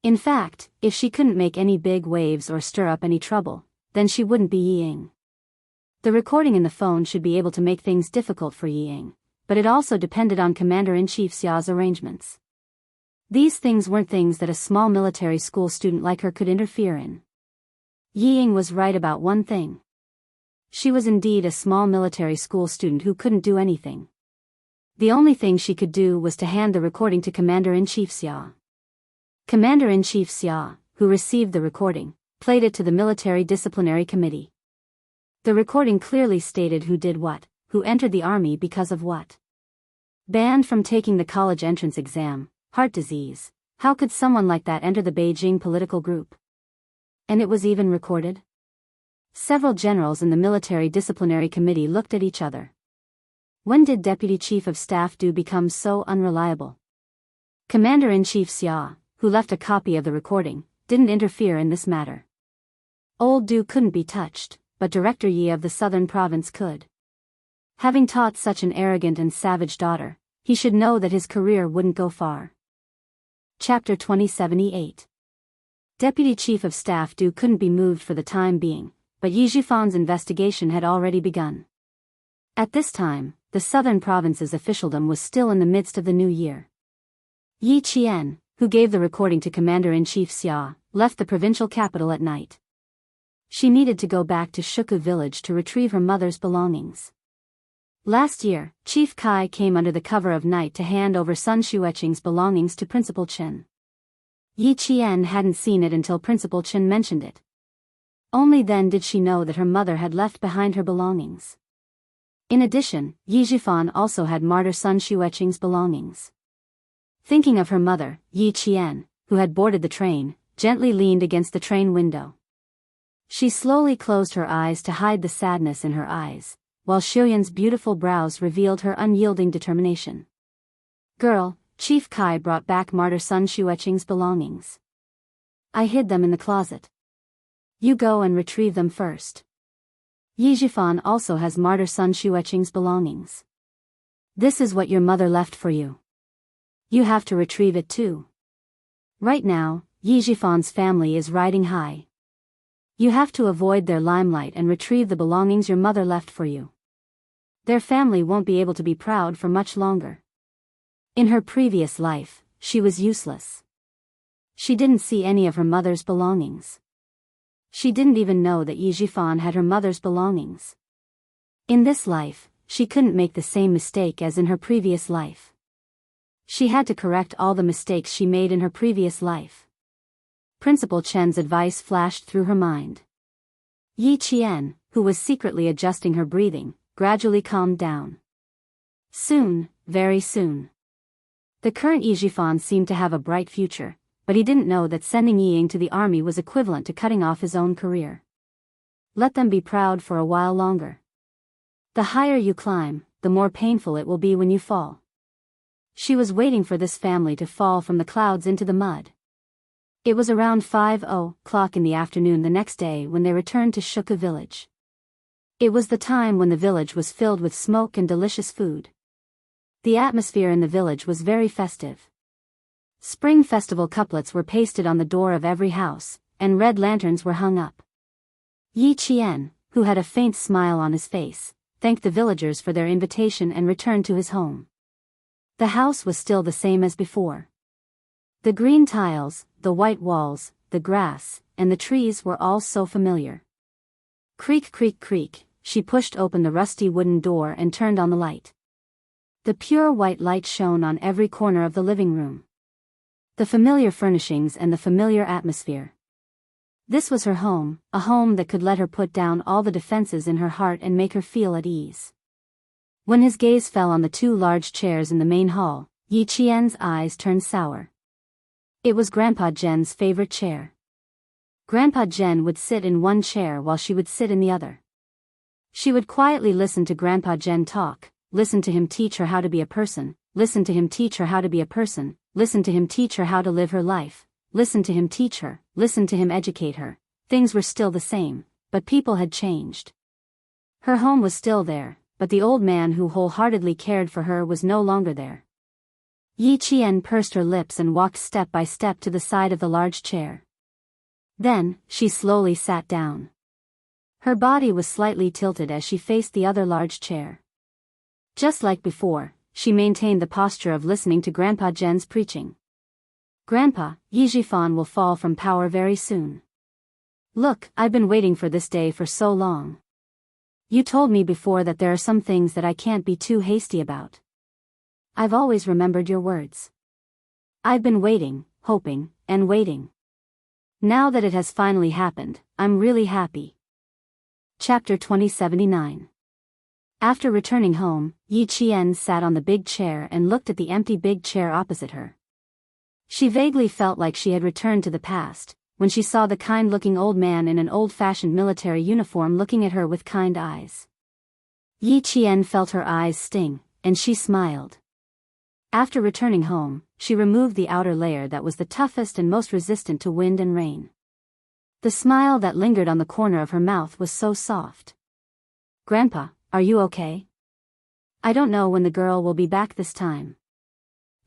Speaker 1: In fact, if she couldn't make any big waves or stir up any trouble, then she wouldn't be Yi Ying. The recording in the phone should be able to make things difficult for Yi Ying, but it also depended on Commander-in-Chief Xia's arrangements. These things weren't things that a small military school student like her could interfere in. Yi Ying was right about one thing. She was indeed a small military school student who couldn't do anything. The only thing she could do was to hand the recording to Commander-in-Chief Xia. Commander-in-Chief Xia, who received the recording, played it to the Military Disciplinary Committee. The recording clearly stated who did what, who entered the army because of what. Banned from taking the college entrance exam, heart disease, how could someone like that enter the Beijing political group? And it was even recorded? Several generals in the Military Disciplinary Committee looked at each other. When did Deputy Chief of Staff Du become so unreliable? Commander-in-Chief Xia, who left a copy of the recording, didn't interfere in this matter. Old Du couldn't be touched, but Director Yi of the southern province could. Having taught such an arrogant and savage daughter, he should know that his career wouldn't go far. Chapter 2078. Deputy Chief of Staff Du couldn't be moved for the time being, but Yi Zhifan's investigation had already begun. At this time, the southern province's officialdom was still in the midst of the new year. Yi Qian, who gave the recording to Commander-in-Chief Xia, left the provincial capital at night. She needed to go back to Shuku village to retrieve her mother's belongings. Last year, Chief Kai came under the cover of night to hand over Sun Xueqing's belongings to Principal Chen. Yi Qian hadn't seen it until Principal Chen mentioned it. Only then did she know that her mother had left behind her belongings. In addition, Yi Zhifan also had martyr Sun Xueqing's belongings. Thinking of her mother, Yi Qian, who had boarded the train, gently leaned against the train window. She slowly closed her eyes to hide the sadness in her eyes, while Xiuyan's beautiful brows revealed her unyielding determination. Girl, Chief Kai brought back martyr Sun Xueqing's belongings. I hid them in the closet. You go and retrieve them first. Yi Zhifan also has martyr Sun Xueqing's belongings. This is what your mother left for you. You have to retrieve it too. Right now, Yi Zhifan's family is riding high. You have to avoid their limelight and retrieve the belongings your mother left for you. Their family won't be able to be proud for much longer. In her previous life, she was useless. She didn't see any of her mother's belongings. She didn't even know that Yi Zhifan had her mother's belongings. In this life, she couldn't make the same mistake as in her previous life. She had to correct all the mistakes she made in her previous life. Principal Chen's advice flashed through her mind. Yi Qian, who was secretly adjusting her breathing, gradually calmed down. Soon, very soon. The current Yi Zhifan seemed to have a bright future, but he didn't know that sending Yi Ying to the army was equivalent to cutting off his own career. Let them be proud for a while longer. The higher you climb, the more painful it will be when you fall. She was waiting for this family to fall from the clouds into the mud. It was around 5:00 in the afternoon the next day when they returned to Shuku village. It was the time when the village was filled with smoke and delicious food. The atmosphere in the village was very festive. Spring festival couplets were pasted on the door of every house, and red lanterns were hung up. Yi Qian, who had a faint smile on his face, thanked the villagers for their invitation and returned to his home. The house was still the same as before. The green tiles, the white walls, the grass, and the trees were all so familiar. Creak, creak, creak, she pushed open the rusty wooden door and turned on the light. The pure white light shone on every corner of the living room. The familiar furnishings and the familiar atmosphere. This was her home, a home that could let her put down all the defenses in her heart and make her feel at ease. When his gaze fell on the two large chairs in the main hall, Yi Qian's eyes turned sour. It was Grandpa Zhen's favorite chair. Grandpa Zhen would sit in one chair while she would sit in the other. She would quietly listen to Grandpa Zhen talk, listen to him teach her how to be a person, listen to him teach her how to be a person, listen to him teach her how to live her life, listen to him teach her, listen to him educate her. Things were still the same, but people had changed. Her home was still there, but the old man who wholeheartedly cared for her was no longer there. Yi Qian pursed her lips and walked step by step to the side of the large chair. Then, she slowly sat down. Her body was slightly tilted as she faced the other large chair. Just like before, she maintained the posture of listening to Grandpa Zhen's preaching. Grandpa, Yi Zhifan will fall from power very soon. Look, I've been waiting for this day for so long. You told me before that there are some things that I can't be too hasty about. I've always remembered your words. I've been waiting, hoping, and waiting. Now that it has finally happened, I'm really happy. Chapter 2079. After returning home, Yi Qian sat on the big chair and looked at the empty big chair opposite her. She vaguely felt like she had returned to the past, when she saw the kind-looking old man in an old-fashioned military uniform looking at her with kind eyes. Yi Qian felt her eyes sting, and she smiled. After returning home, she removed the outer layer that was the toughest and most resistant to wind and rain. The smile that lingered on the corner of her mouth was so soft. Grandpa, are you okay? I don't know when the girl will be back this time.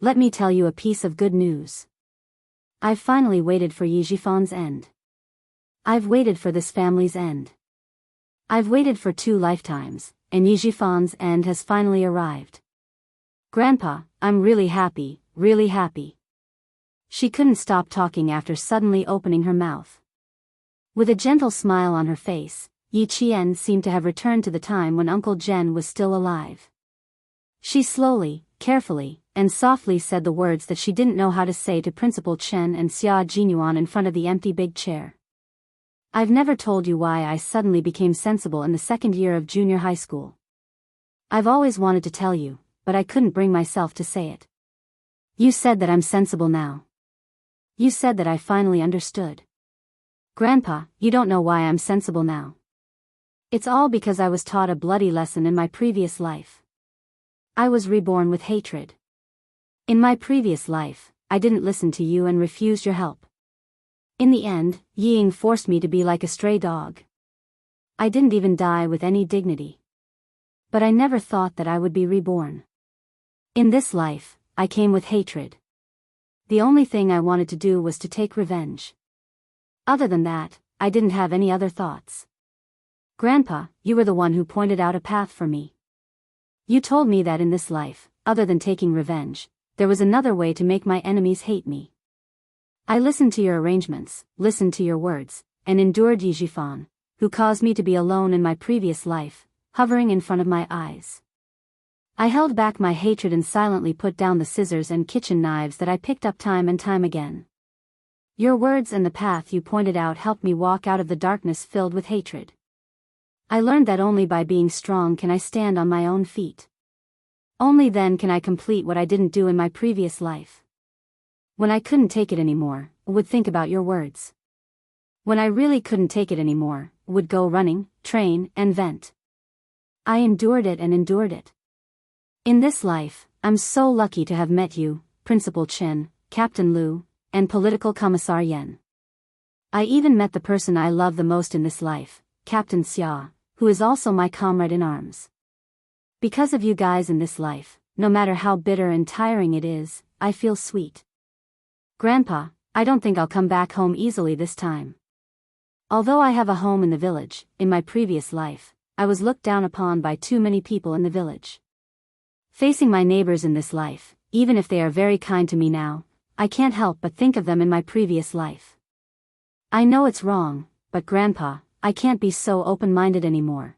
Speaker 1: Let me tell you a piece of good news. I've finally waited for Yi Zhifan's end. I've waited for this family's end. I've waited for 2 lifetimes, and Yi Zhifan's end has finally arrived. Grandpa, I'm really happy, really happy. She couldn't stop talking after suddenly opening her mouth. With a gentle smile on her face, Yi Qian seemed to have returned to the time when Uncle Jen was still alive. She slowly, carefully, and softly said the words that she didn't know how to say to Principal Chen and Xia Jinyuan in front of the empty big chair. I've never told you why I suddenly became sensible in the second year of junior high school. I've always wanted to tell you, but I couldn't bring myself to say it. You said that I'm sensible now. You said that I finally understood. Grandpa, you don't know why I'm sensible now. It's all because I was taught a bloody lesson in my previous life. I was reborn with hatred. In my previous life, I didn't listen to you and refused your help. In the end, Ying forced me to be like a stray dog. I didn't even die with any dignity. But I never thought that I would be reborn. In this life, I came with hatred. The only thing I wanted to do was to take revenge. Other than that, I didn't have any other thoughts. Grandpa, you were the one who pointed out a path for me. You told me that in this life, other than taking revenge, there was another way to make my enemies hate me. I listened to your arrangements, listened to your words, and endured Yi Jifan, who caused me to be alone in my previous life, hovering in front of my eyes. I held back my hatred and silently put down the scissors and kitchen knives that I picked up time and time again. Your words and the path you pointed out helped me walk out of the darkness filled with hatred. I learned that only by being strong can I stand on my own feet. Only then can I complete what I didn't do in my previous life. When I couldn't take it anymore, I would think about your words. When I really couldn't take it anymore, I would go running, train, and vent. I endured it and endured it. In this life, I'm so lucky to have met you, Principal Chen, Captain Lu, and Political Commissar Yen. I even met the person I love the most in this life, Captain Xia, who is also my comrade in arms. Because of you guys in this life, no matter how bitter and tiring it is, I feel sweet. Grandpa, I don't think I'll come back home easily this time. Although I have a home in the village, in my previous life, I was looked down upon by too many people in the village. Facing my neighbors in this life, even if they are very kind to me now, I can't help but think of them in my previous life. I know it's wrong, but Grandpa, I can't be so open-minded anymore.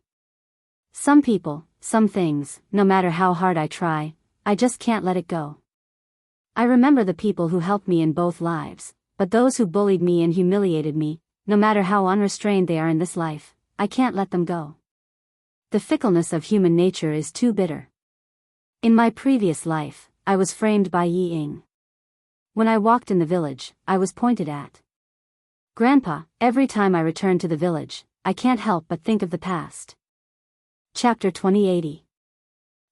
Speaker 1: Some people, some things, no matter how hard I try, I just can't let it go. I remember the people who helped me in both lives, but those who bullied me and humiliated me, no matter how unrestrained they are in this life, I can't let them go. The fickleness of human nature is too bitter. In my previous life, I was framed by Yi Ying. When I walked in the village, I was pointed at. Grandpa, every time I return to the village, I can't help but think of the past. Chapter 2080.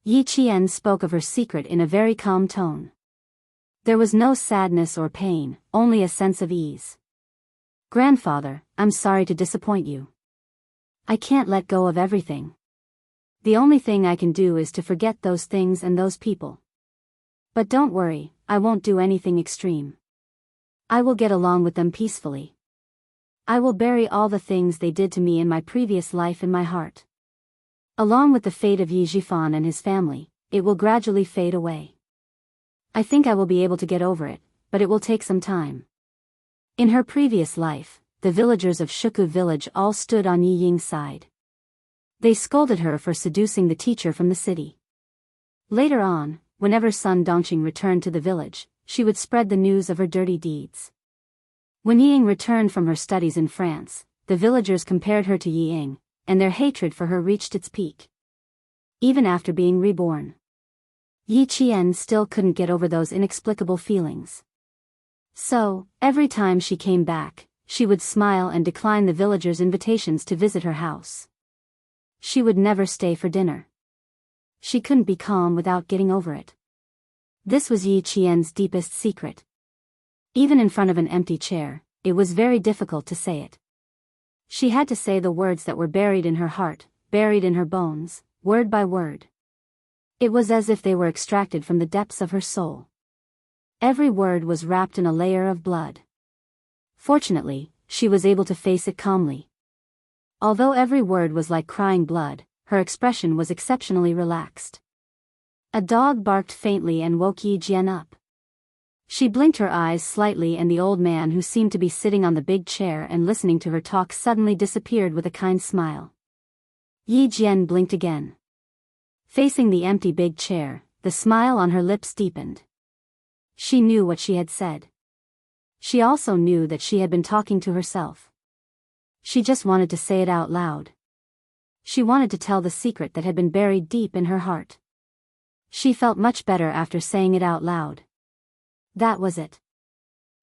Speaker 1: Yi Qian spoke of her secret in a very calm tone. There was no sadness or pain, only a sense of ease. Grandfather, I'm sorry to disappoint you. I can't let go of everything. The only thing I can do is to forget those things and those people. But don't worry, I won't do anything extreme. I will get along with them peacefully. I will bury all the things they did to me in my previous life in my heart. Along with the fate of Yi Jifan and his family, it will gradually fade away. I think I will be able to get over it, but it will take some time. In her previous life, the villagers of Shuku village all stood on Yi Ying's side. They scolded her for seducing the teacher from the city. Later on, whenever Sun Dongqing returned to the village, she would spread the news of her dirty deeds. When Yi Ying returned from her studies in France, the villagers compared her to Yi Ying, and their hatred for her reached its peak. Even after being reborn, Yi Qian still couldn't get over those inexplicable feelings. So, every time she came back, she would smile and decline the villagers' invitations to visit her house. She would never stay for dinner. She couldn't be calm without getting over it. This was Yi Qian's deepest secret. Even in front of an empty chair, it was very difficult to say it. She had to say the words that were buried in her heart, buried in her bones, word by word. It was as if they were extracted from the depths of her soul. Every word was wrapped in a layer of blood. Fortunately, she was able to face it calmly. Although every word was like crying blood, her expression was exceptionally relaxed. A dog barked faintly and woke Yi Jian up. She blinked her eyes slightly and the old man who seemed to be sitting on the big chair and listening to her talk suddenly disappeared with a kind smile. Yi Jian blinked again. Facing the empty big chair, the smile on her lips deepened. She knew what she had said. She also knew that she had been talking to herself. She just wanted to say it out loud. She wanted to tell the secret that had been buried deep in her heart. She felt much better after saying it out loud. That was it.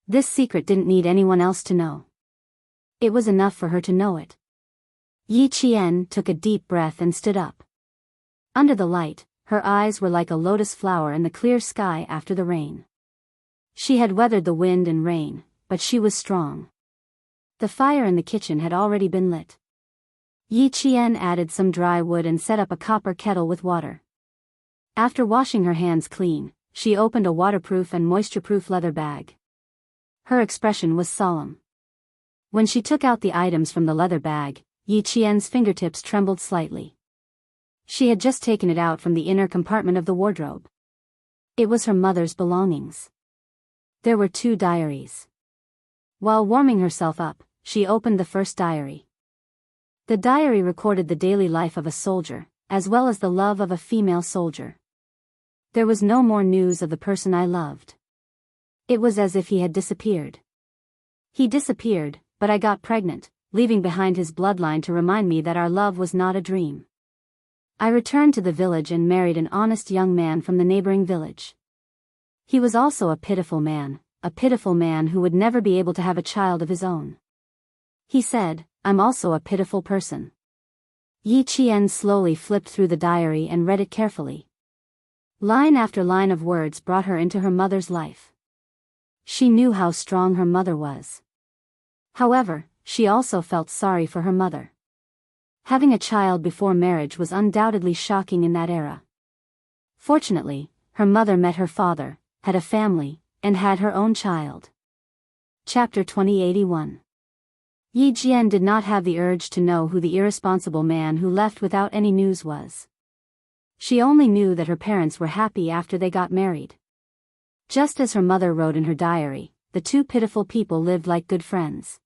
Speaker 1: This secret didn't need anyone else to know. It was enough for her to know it. Yi Qian took a deep breath and stood up. Under the light, her eyes were like a lotus flower in the clear sky after the rain. She had weathered the wind and rain, but she was strong. The fire in the kitchen had already been lit. Yi Qian added some dry wood and set up a copper kettle with water. After washing her hands clean, she opened a waterproof and moisture-proof leather bag. Her expression was solemn. When she took out the items from the leather bag, Yi Qian's fingertips trembled slightly. She had just taken it out from the inner compartment of the wardrobe. It was her mother's belongings. There were 2 diaries. While warming herself up, she opened the first diary. The diary recorded the daily life of a soldier, as well as the love of a female soldier. There was no more news of the person I loved. It was as if he had disappeared. He disappeared, but I got pregnant, leaving behind his bloodline to remind me that our love was not a dream. I returned to the village and married an honest young man from the neighboring village. He was also a pitiful man who would never be able to have a child of his own. He said, "I'm also a pitiful person." Yi Qian slowly flipped through the diary and read it carefully. Line after line of words brought her into her mother's life. She knew how strong her mother was. However, she also felt sorry for her mother. Having a child before marriage was undoubtedly shocking in that era. Fortunately, her mother met her father, had a family, and had her own child. Chapter 2081. Yi Jian did not have the urge to know who the irresponsible man who left without any news was. She only knew that her parents were happy after they got married. Just as her mother wrote in her diary, the 2 pitiful people lived like good friends.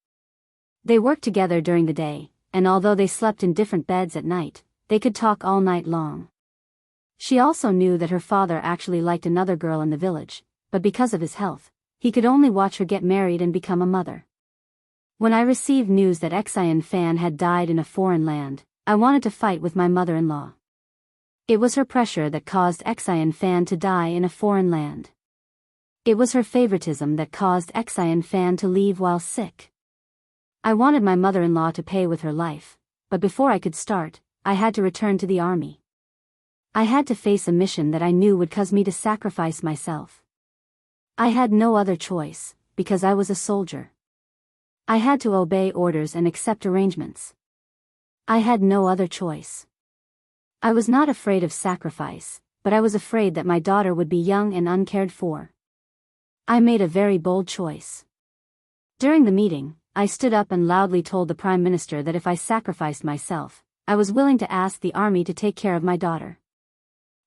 Speaker 1: They worked together during the day, and although they slept in different beds at night, they could talk all night long. She also knew that her father actually liked another girl in the village, but because of his health, he could only watch her get married and become a mother. When I received news that Xian Fan had died in a foreign land, I wanted to fight with my mother-in-law. It was her pressure that caused Xian Fan to die in a foreign land. It was her favoritism that caused Xian Fan to leave while sick. I wanted my mother-in-law to pay with her life, but before I could start, I had to return to the army. I had to face a mission that I knew would cause me to sacrifice myself. I had no other choice, because I was a soldier. I had to obey orders and accept arrangements. I had no other choice. I was not afraid of sacrifice, but I was afraid that my daughter would be young and uncared for. I made a very bold choice. During the meeting, I stood up and loudly told the Prime Minister that if I sacrificed myself, I was willing to ask the army to take care of my daughter.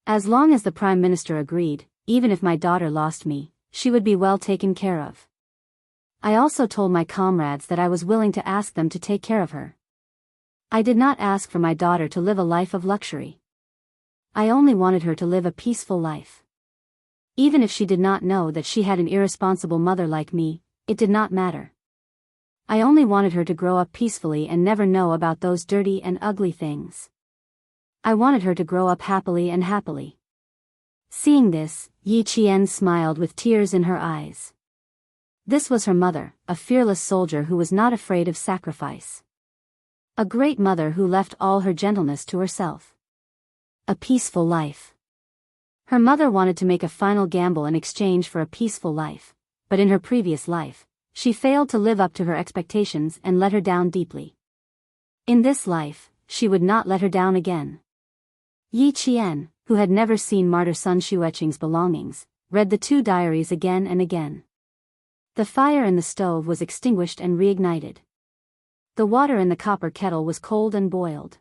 Speaker 1: As long as the Prime Minister agreed, even if my daughter lost me, she would be well taken care of. I also told my comrades that I was willing to ask them to take care of her. I did not ask for my daughter to live a life of luxury. I only wanted her to live a peaceful life. Even if she did not know that she had an irresponsible mother like me, it did not matter. I only wanted her to grow up peacefully and never know about those dirty and ugly things. I wanted her to grow up happily and happily. Seeing this, Yi Qian smiled with tears in her eyes. This was her mother, a fearless soldier who was not afraid of sacrifice. A great mother who left all her gentleness to herself. A peaceful life. Her mother wanted to make a final gamble in exchange for a peaceful life, but in her previous life, she failed to live up to her expectations and let her down deeply. In this life, she would not let her down again. Yi Qian, who had never seen martyr Sun Xueqing's belongings, read the 2 diaries again and again. The fire in the stove was extinguished and reignited. The water in the copper kettle was cold and boiled.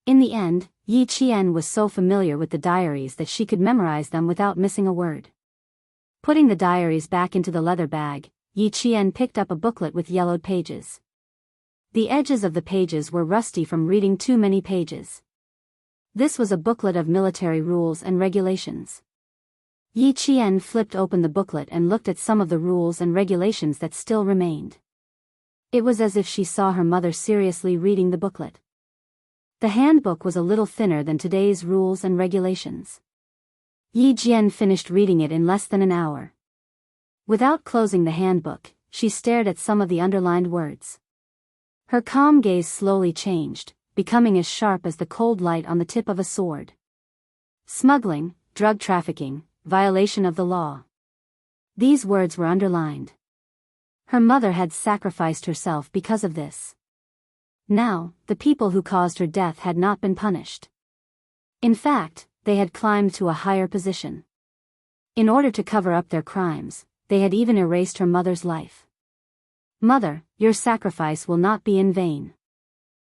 Speaker 1: In the end, Yi Qian was so familiar with the diaries that she could memorize them without missing a word. Putting the diaries back into the leather bag, Yi Qian picked up a booklet with yellowed pages. The edges of the pages were rusty from reading too many pages. This was a booklet of military rules and regulations. Yi Qian flipped open the booklet and looked at some of the rules and regulations that still remained. It was as if she saw her mother seriously reading the booklet. The handbook was a little thinner than today's rules and regulations. Yi Jian finished reading it in less than an hour. Without closing the handbook, she stared at some of the underlined words. Her calm gaze slowly changed, becoming as sharp as the cold light on the tip of a sword. Smuggling, drug trafficking, violation of the law. These words were underlined. Her mother had sacrificed herself because of this. Now, the people who caused her death had not been punished. In fact, they had climbed to a higher position. In order to cover up their crimes, they had even erased her mother's life. Mother, your sacrifice will not be in vain.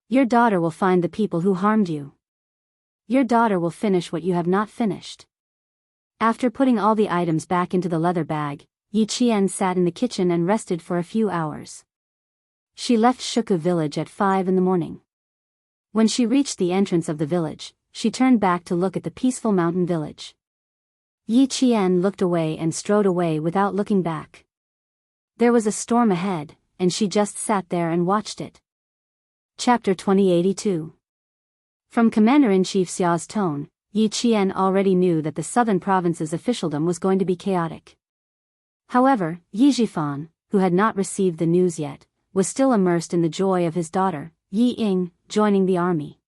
Speaker 1: Your daughter will find the people who harmed you. Your daughter will finish what you have not finished. After putting all the items back into the leather bag, Yi Qian sat in the kitchen and rested for a few hours. She left Shuku village at 5 in the morning. When she reached the entrance of the village, she turned back to look at the peaceful mountain village. Yi Qian looked away and strode away without looking back. There was a storm ahead, and she just sat there and watched it. Chapter 2082. From Commander-in-Chief Xiao's tone, Yi Qian already knew that the southern province's officialdom was going to be chaotic. However, Yi Jifan, who had not received the news yet, was still immersed in the joy of his daughter, Yi Ying, joining the army.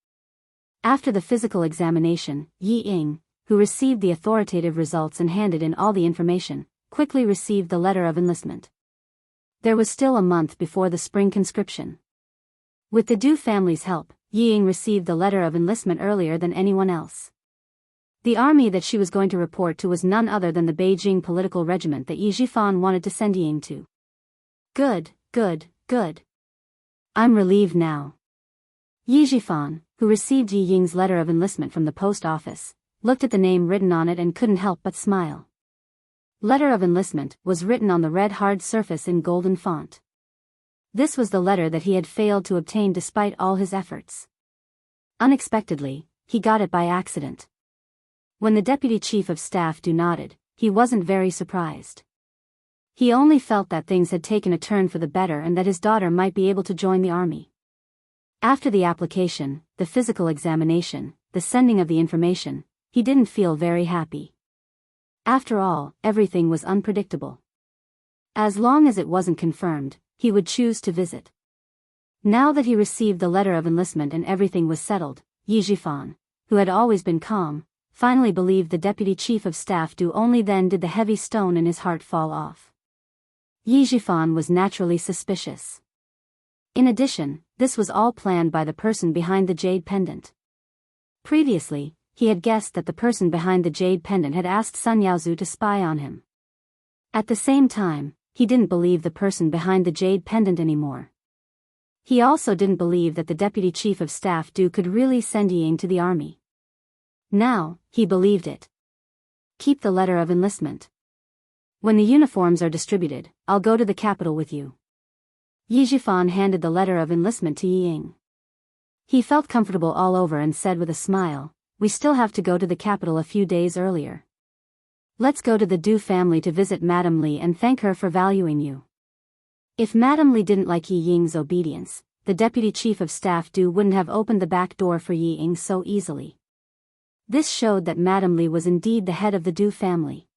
Speaker 1: After the physical examination, Yi Ying, who received the authoritative results and handed in all the information, quickly received the letter of enlistment. There was still a month before the spring conscription. With the Du family's help, Yi Ying received the letter of enlistment earlier than anyone else. The army that she was going to report to was none other than the Beijing political regiment that Yi Jifan wanted to send Yi Ying to. Good, good, good. I'm relieved now. Yi Jifan, who received Yi Ying's letter of enlistment from the post office, looked at the name written on it and couldn't help but smile. Letter of enlistment was written on the red hard surface in golden font. This was the letter that he had failed to obtain despite all his efforts. Unexpectedly, he got it by accident. When the deputy chief of staff nodded, he wasn't very surprised. He only felt that things had taken a turn for the better and that his daughter might be able to join the army. After the application, the physical examination, the sending of the information, he didn't feel very happy. After all, everything was unpredictable. As long as it wasn't confirmed, he would choose to visit. Now that he received the letter of enlistment and everything was settled, Yi Jifan, who had always been calm, finally believed the deputy chief of staff only then did the heavy stone in his heart fall off. Yi Jifan was naturally suspicious. In addition, this was all planned by the person behind the jade pendant. Previously, he had guessed that the person behind the jade pendant had asked Sun Yaozu to spy on him. At the same time, he didn't believe the person behind the jade pendant anymore. He also didn't believe that the deputy chief of staff could really send Yi Ying to the army. Now, he believed it. Keep the letter of enlistment. When the uniforms are distributed, I'll go to the capital with you. Yi Jifan handed the letter of enlistment to Yi Ying. He felt comfortable all over and said with a smile, "We still have to go to the capital a few days earlier. Let's go to the Du family to visit Madame Li and thank her for valuing you." If Madame Li didn't like Yi Ying's obedience, the deputy chief of staff wouldn't have opened the back door for Yi Ying so easily. This showed that Madame Li was indeed the head of the Du family.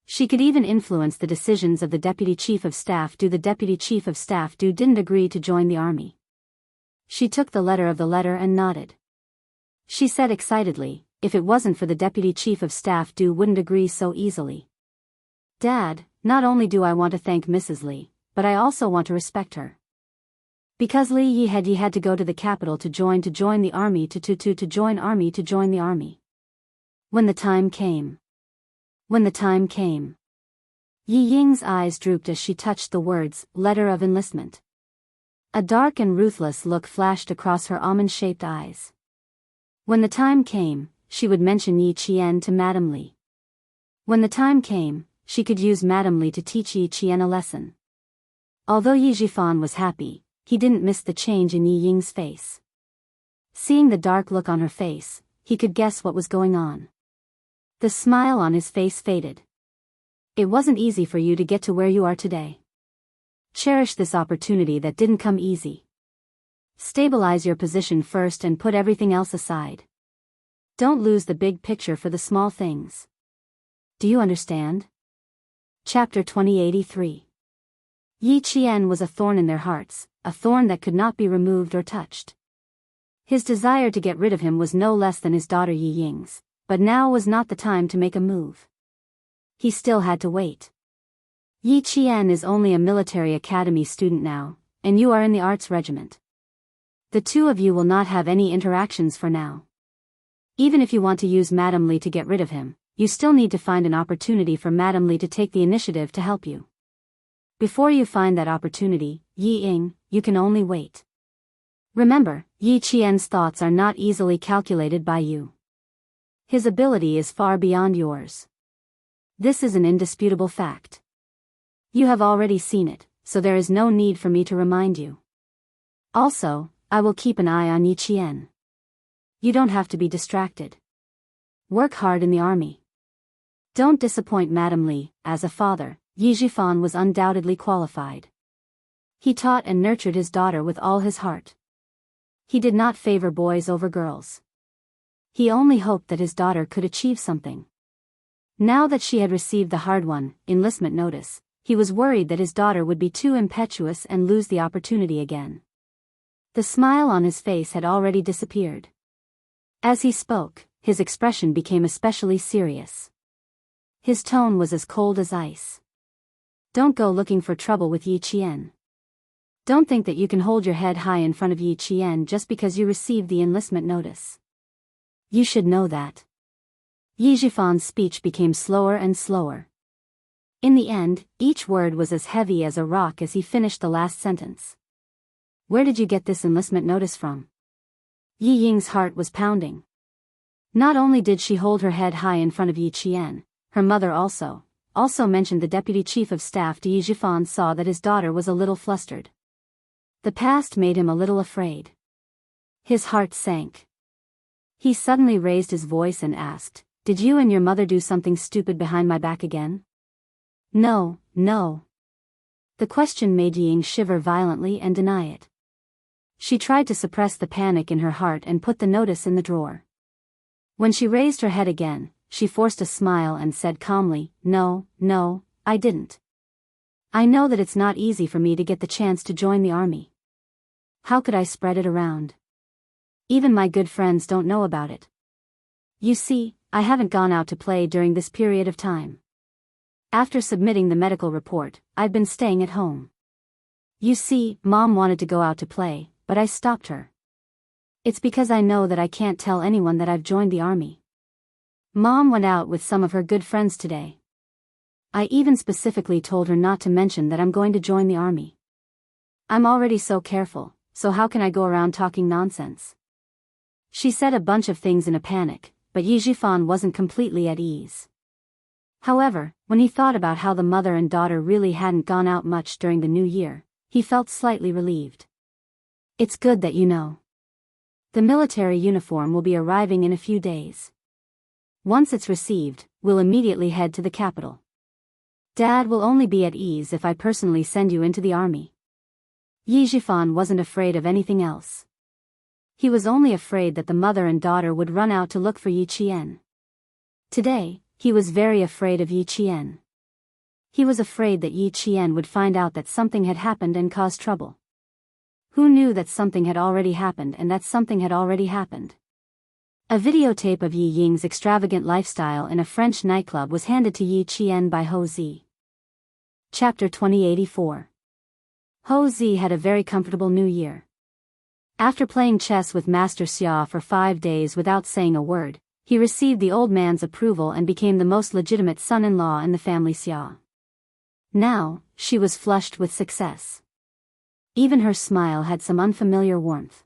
Speaker 1: She could even influence the decisions of the deputy chief of staff. The deputy chief of staff didn't agree to join the army. She took the letter and nodded. She said excitedly, "If it wasn't for the deputy chief of staff wouldn't agree so easily. Dad, not only do I want to thank Mrs. Li, but I also want to respect her. Because Li Yi had to go to the capital to join the army to join the army. When the time came. Yi Ying's eyes drooped as she touched the words, letter of enlistment. A dark and ruthless look flashed across her almond-shaped eyes. When the time came, she would mention Yi Qian to Madame Li. When the time came, she could use Madame Li to teach Yi Qian a lesson. Although Yi Jifan was happy, he didn't miss the change in Yi Ying's face. Seeing the dark look on her face, he could guess what was going on. The smile on his face faded. It wasn't easy for you to get to where you are today. Cherish this opportunity that didn't come easy. Stabilize your position first and put everything else aside. Don't lose the big picture for the small things. Do you understand? Chapter 2083. Yi Qian was a thorn in their hearts, a thorn that could not be removed or touched. His desire to get rid of him was no less than his daughter Yi Ying's, but now was not the time to make a move. He still had to wait. Yi Qian is only a military academy student now, and you are in the arts regiment. The two of you will not have any interactions for now. Even if you want to use Madame Li to get rid of him, you still need to find an opportunity for Madame Li to take the initiative to help you. Before you find that opportunity, Yi Ying, you can only wait. Remember, Yi Qian's thoughts are not easily calculated by you. His ability is far beyond yours. This is an indisputable fact. You have already seen it, so there is no need for me to remind you. Also, I will keep an eye on Yi Qian. You don't have to be distracted. Work hard in the army. Don't disappoint Madame Li. As a father, Yi Jifan was undoubtedly qualified. He taught and nurtured his daughter with all his heart. He did not favor boys over girls. He only hoped that his daughter could achieve something. Now that she had received the hard-won enlistment notice, he was worried that his daughter would be too impetuous and lose the opportunity again. The smile on his face had already disappeared. As he spoke, his expression became especially serious. His tone was as cold as ice. Don't go looking for trouble with Yi Qian. Don't think that you can hold your head high in front of Yi Qian just because you received the enlistment notice. You should know that. Yi Jifan's speech became slower and slower. In the end, each word was as heavy as a rock as he finished the last sentence. Where did you get this enlistment notice from? Yi Ying's heart was pounding. Not only did she hold her head high in front of Yi Qian, her mother also mentioned the deputy chief of staff to Yi Jifan saw that his daughter was a little flustered. The past made him a little afraid. His heart sank. He suddenly raised his voice and asked, "Did you and your mother do something stupid behind my back again?" No. The question made Yi Ying shiver violently and deny it. She tried to suppress the panic in her heart and put the notice in the drawer. When she raised her head again, she forced a smile and said calmly, No, I didn't. I know that it's not easy for me to get the chance to join the army. How could I spread it around? Even my good friends don't know about it. You see, I haven't gone out to play during this period of time. After submitting the medical report, I've been staying at home. You see, Mom wanted to go out to play, but I stopped her. It's because I know that I can't tell anyone that I've joined the army. Mom went out with some of her good friends today. I even specifically told her not to mention that I'm going to join the army. I'm already so careful, so how can I go around talking nonsense? She said a bunch of things in a panic, but Yi Jifan wasn't completely at ease. However, when he thought about how the mother and daughter really hadn't gone out much during the new year, he felt slightly relieved. It's good that you know. The military uniform will be arriving in a few days. Once it's received, we'll immediately head to the capital. Dad will only be at ease if I personally send you into the army. Yi Jifan wasn't afraid of anything else. He was only afraid that the mother and daughter would run out to look for Yi Qian. Today, he was very afraid of Yi Qian. He was afraid that Yi Qian would find out that something had happened and cause trouble. Who knew that something had already happened and that something had already happened? A videotape of Yi Ying's extravagant lifestyle in a French nightclub was handed to Yi Qian by Ho Zi. Chapter 2084. Ho Zi had a very comfortable new year. After playing chess with Master Xia for 5 days without saying a word, he received the old man's approval and became the most legitimate son-in-law in the family Xia. Now, she was flushed with success. Even her smile had some unfamiliar warmth.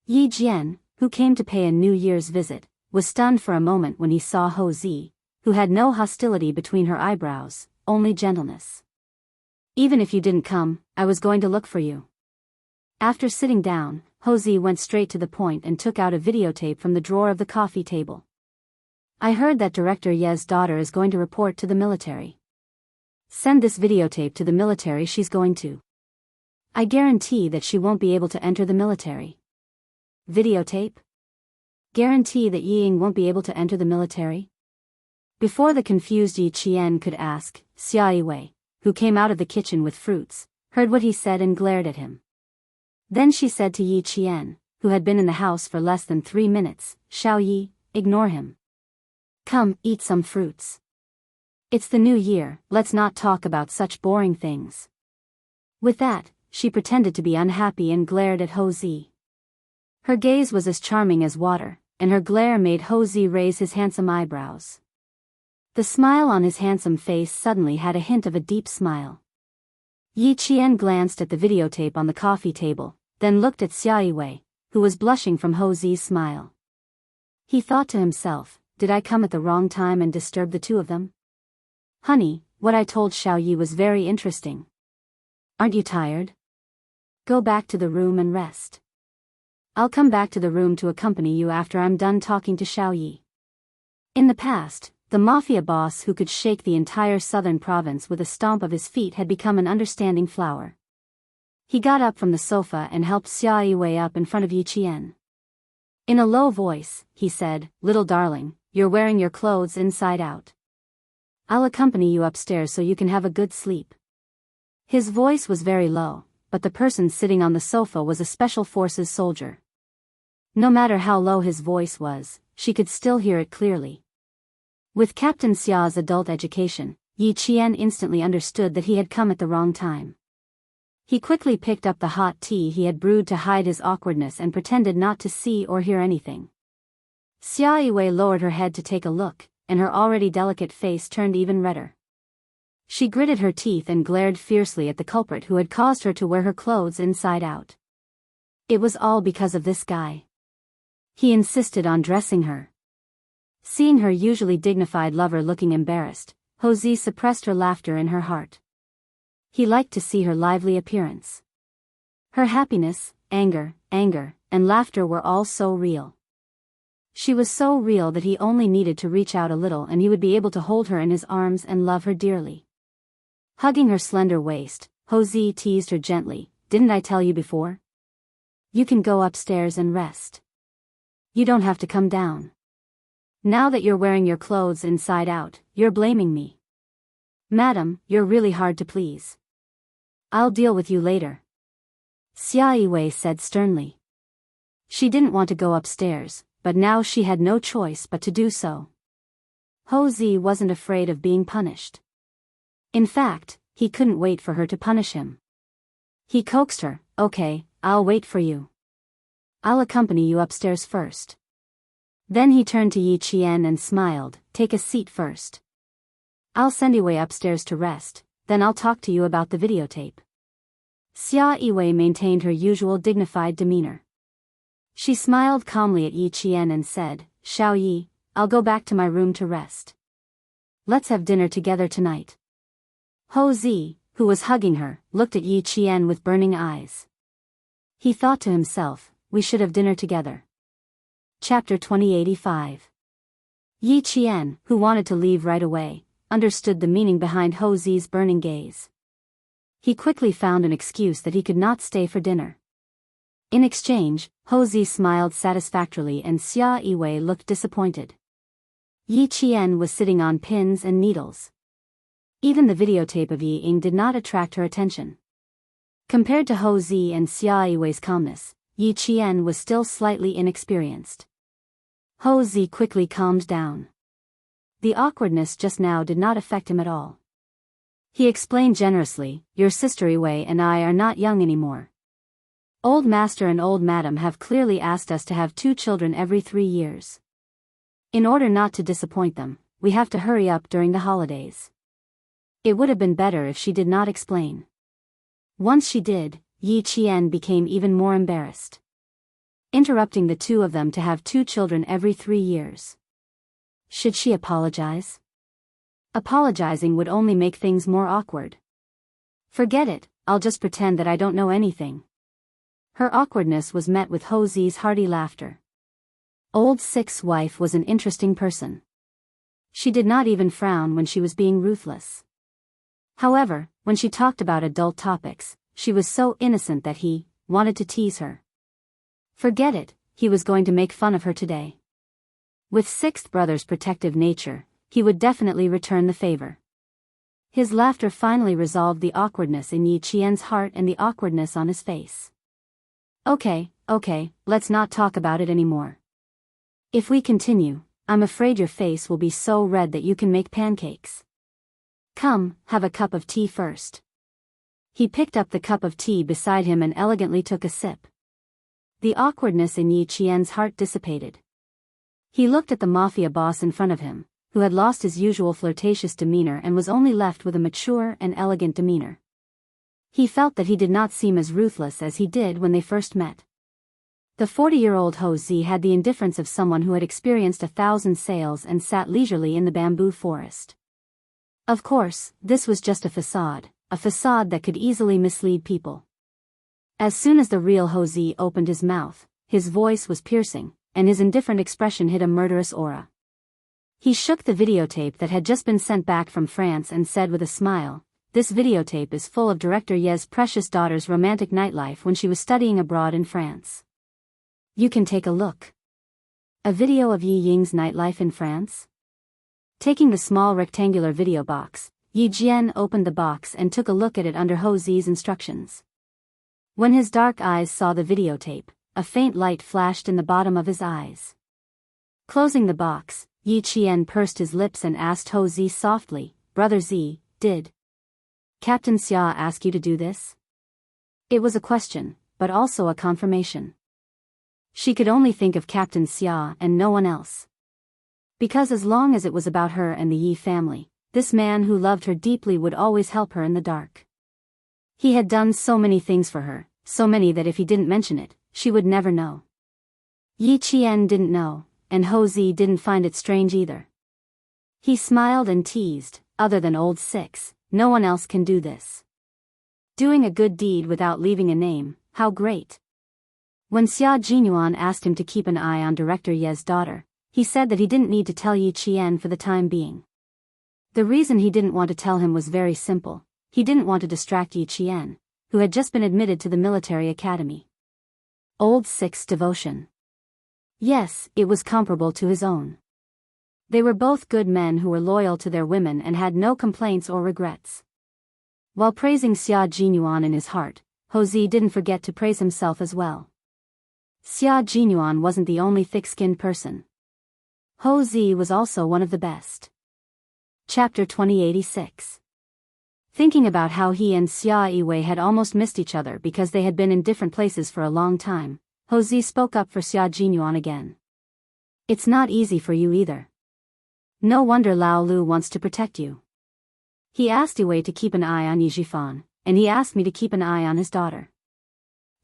Speaker 1: Yi Jian, who came to pay a New Year's visit, was stunned for a moment when he saw Ho Zi, who had no hostility between her eyebrows, only gentleness. Even if you didn't come, I was going to look for you. After sitting down, Hosea went straight to the point and took out a videotape from the drawer of the coffee table. I heard that Director Ye's daughter is going to report to the military. Send this videotape to the military. She's going to. I guarantee that she won't be able to enter the military. Videotape? Guarantee that Ying won't be able to enter the military? Before the confused Yi Qian could ask, Xia Yiwei, who came out of the kitchen with fruits, heard what he said and glared at him. Then she said to Yi Qian, who had been in the house for less than 3 minutes, Xiao Yi, ignore him. Come, eat some fruits. It's the new year, let's not talk about such boring things. With that, she pretended to be unhappy and glared at Hosea. Her gaze was as charming as water, and her glare made Hosea raise his handsome eyebrows. The smile on his handsome face suddenly had a hint of a deep smile. Yi Qian glanced at the videotape on the coffee table, then looked at Xia Yiwei, who was blushing from Hosea's smile. He thought to himself, did I come at the wrong time and disturb the two of them? Honey, what I told Xiao Yi was very interesting. Aren't you tired? Go back to the room and rest. I'll come back to the room to accompany you after I'm done talking to Xiao Yi. In the past, the mafia boss who could shake the entire southern province with a stomp of his feet had become an understanding flower. He got up from the sofa and helped Xia Yiwei up in front of Yi Qian. In a low voice, he said, "Little darling, you're wearing your clothes inside out. I'll accompany you upstairs so you can have a good sleep." His voice was very low, but the person sitting on the sofa was a special forces soldier. No matter how low his voice was, she could still hear it clearly. With Captain Xia's adult education, Yi Qian instantly understood that he had come at the wrong time. He quickly picked up the hot tea he had brewed to hide his awkwardness and pretended not to see or hear anything. Xia Yiwei lowered her head to take a look, and her already delicate face turned even redder. She gritted her teeth and glared fiercely at the culprit who had caused her to wear her clothes inside out. It was all because of this guy. He insisted on dressing her. Seeing her usually dignified lover looking embarrassed, Hosea suppressed her laughter in her heart. He liked to see her lively appearance. Her happiness, anger, and laughter were all so real. She was so real that he only needed to reach out a little and he would be able to hold her in his arms and love her dearly. Hugging her slender waist, Hosea teased her gently, "Didn't I tell you before? You can go upstairs and rest. You don't have to come down. Now that you're wearing your clothes inside out, you're blaming me. Madam, you're really hard to please. I'll deal with you later," Xia Yiwei said sternly. She didn't want to go upstairs, but now she had no choice but to do so. Hosea wasn't afraid of being punished. In fact, he couldn't wait for her to punish him. He coaxed her, "Okay, I'll wait for you. I'll accompany you upstairs first." Then he turned to Yi Qian and smiled, "Take a seat first. I'll send Yiwei upstairs to rest, then I'll talk to you about the videotape." Xia Yiwei maintained her usual dignified demeanor. She smiled calmly at Yi Qian and said, "Xiao Yi, I'll go back to my room to rest. Let's have dinner together tonight." Hosea, who was hugging her, looked at Yi Qian with burning eyes. He thought to himself, "We should have dinner together." Chapter 2085. Yi Qian, who wanted to leave right away, understood the meaning behind Hosea's burning gaze. He quickly found an excuse that he could not stay for dinner. In exchange, Hosea smiled satisfactorily and Xia Yiwei looked disappointed. Yi Qian was sitting on pins and needles. Even the videotape of Yi Ying did not attract her attention. Compared to Hosea and Xia Yiwei's calmness, Yi Qian was still slightly inexperienced. Hosea quickly calmed down. The awkwardness just now did not affect him at all. He explained generously, "Your sister Yiwei and I are not young anymore. Old Master and Old Madam have clearly asked us to have 2 children every 3 years. In order not to disappoint them, we have to hurry up during the holidays." It would have been better if she did not explain. Once she did, Yi Qian became even more embarrassed. Interrupting the two of them to have 2 children every 3 years. Should she apologize? Apologizing would only make things more awkward. Forget it, I'll just pretend that I don't know anything. Her awkwardness was met with Ho Zi's hearty laughter. Old Six's wife was an interesting person. She did not even frown when she was being ruthless. However, when she talked about adult topics, she was so innocent that he wanted to tease her. Forget it, he was going to make fun of her today. With Sixth Brother's protective nature, he would definitely return the favor. His laughter finally resolved the awkwardness in Yi Qian's heart and the awkwardness on his face. Okay, let's not talk about it anymore. If we continue, I'm afraid your face will be so red that you can make pancakes. Come, have a cup of tea first. He picked up the cup of tea beside him and elegantly took a sip. The awkwardness in Yi Qian's heart dissipated. He looked at the mafia boss in front of him, who had lost his usual flirtatious demeanor and was only left with a mature and elegant demeanor. He felt that he did not seem as ruthless as he did when they first met. The 40-year-old Ho Zi had the indifference of someone who had experienced 1,000 sales and sat leisurely in the bamboo forest. Of course, this was just a facade that could easily mislead people. As soon as the real Ho Zi opened his mouth, his voice was piercing, and his indifferent expression hid a murderous aura. He shook the videotape that had just been sent back from France and said with a smile, "This videotape is full of Director Ye's precious daughter's romantic nightlife when she was studying abroad in France. You can take a look." A video of Yi Ying's nightlife in France? Taking the small rectangular video box, Yi Jian opened the box and took a look at it under Ho Zi's instructions. When his dark eyes saw the videotape, a faint light flashed in the bottom of his eyes. Closing the box, Yi Qian pursed his lips and asked Ho Zi softly, "Brother Zi, did Captain Xia ask you to do this?" It was a question, but also a confirmation. She could only think of Captain Xia and no one else. Because as long as it was about her and the Yi family, this man who loved her deeply would always help her in the dark. He had done so many things for her, so many that if he didn't mention it, she would never know. Yi Qian didn't know, and Ho Zi didn't find it strange either. He smiled and teased, "Other than old Six, no one else can do this. Doing a good deed without leaving a name, how great." When Xia Jinyuan asked him to keep an eye on Director Ye's daughter, he said that he didn't need to tell Yi Qian for the time being. The reason he didn't want to tell him was very simple. He didn't want to distract Yi Qian, who had just been admitted to the military academy. Old Six's devotion. Yes, it was comparable to his own. They were both good men who were loyal to their women and had no complaints or regrets. While praising Xia Jinyuan in his heart, Ho Zi didn't forget to praise himself as well. Xia Jinyuan wasn't the only thick-skinned person. Ho Zi was also one of the best. Chapter 2086. Thinking about how he and Xia Yiwei had almost missed each other because they had been in different places for a long time, Ho Zi spoke up for Xia Jinyuan again. "It's not easy for you either. No wonder Lao Lu wants to protect you. He asked Yiwei to keep an eye on Yi Jifan, and he asked me to keep an eye on his daughter.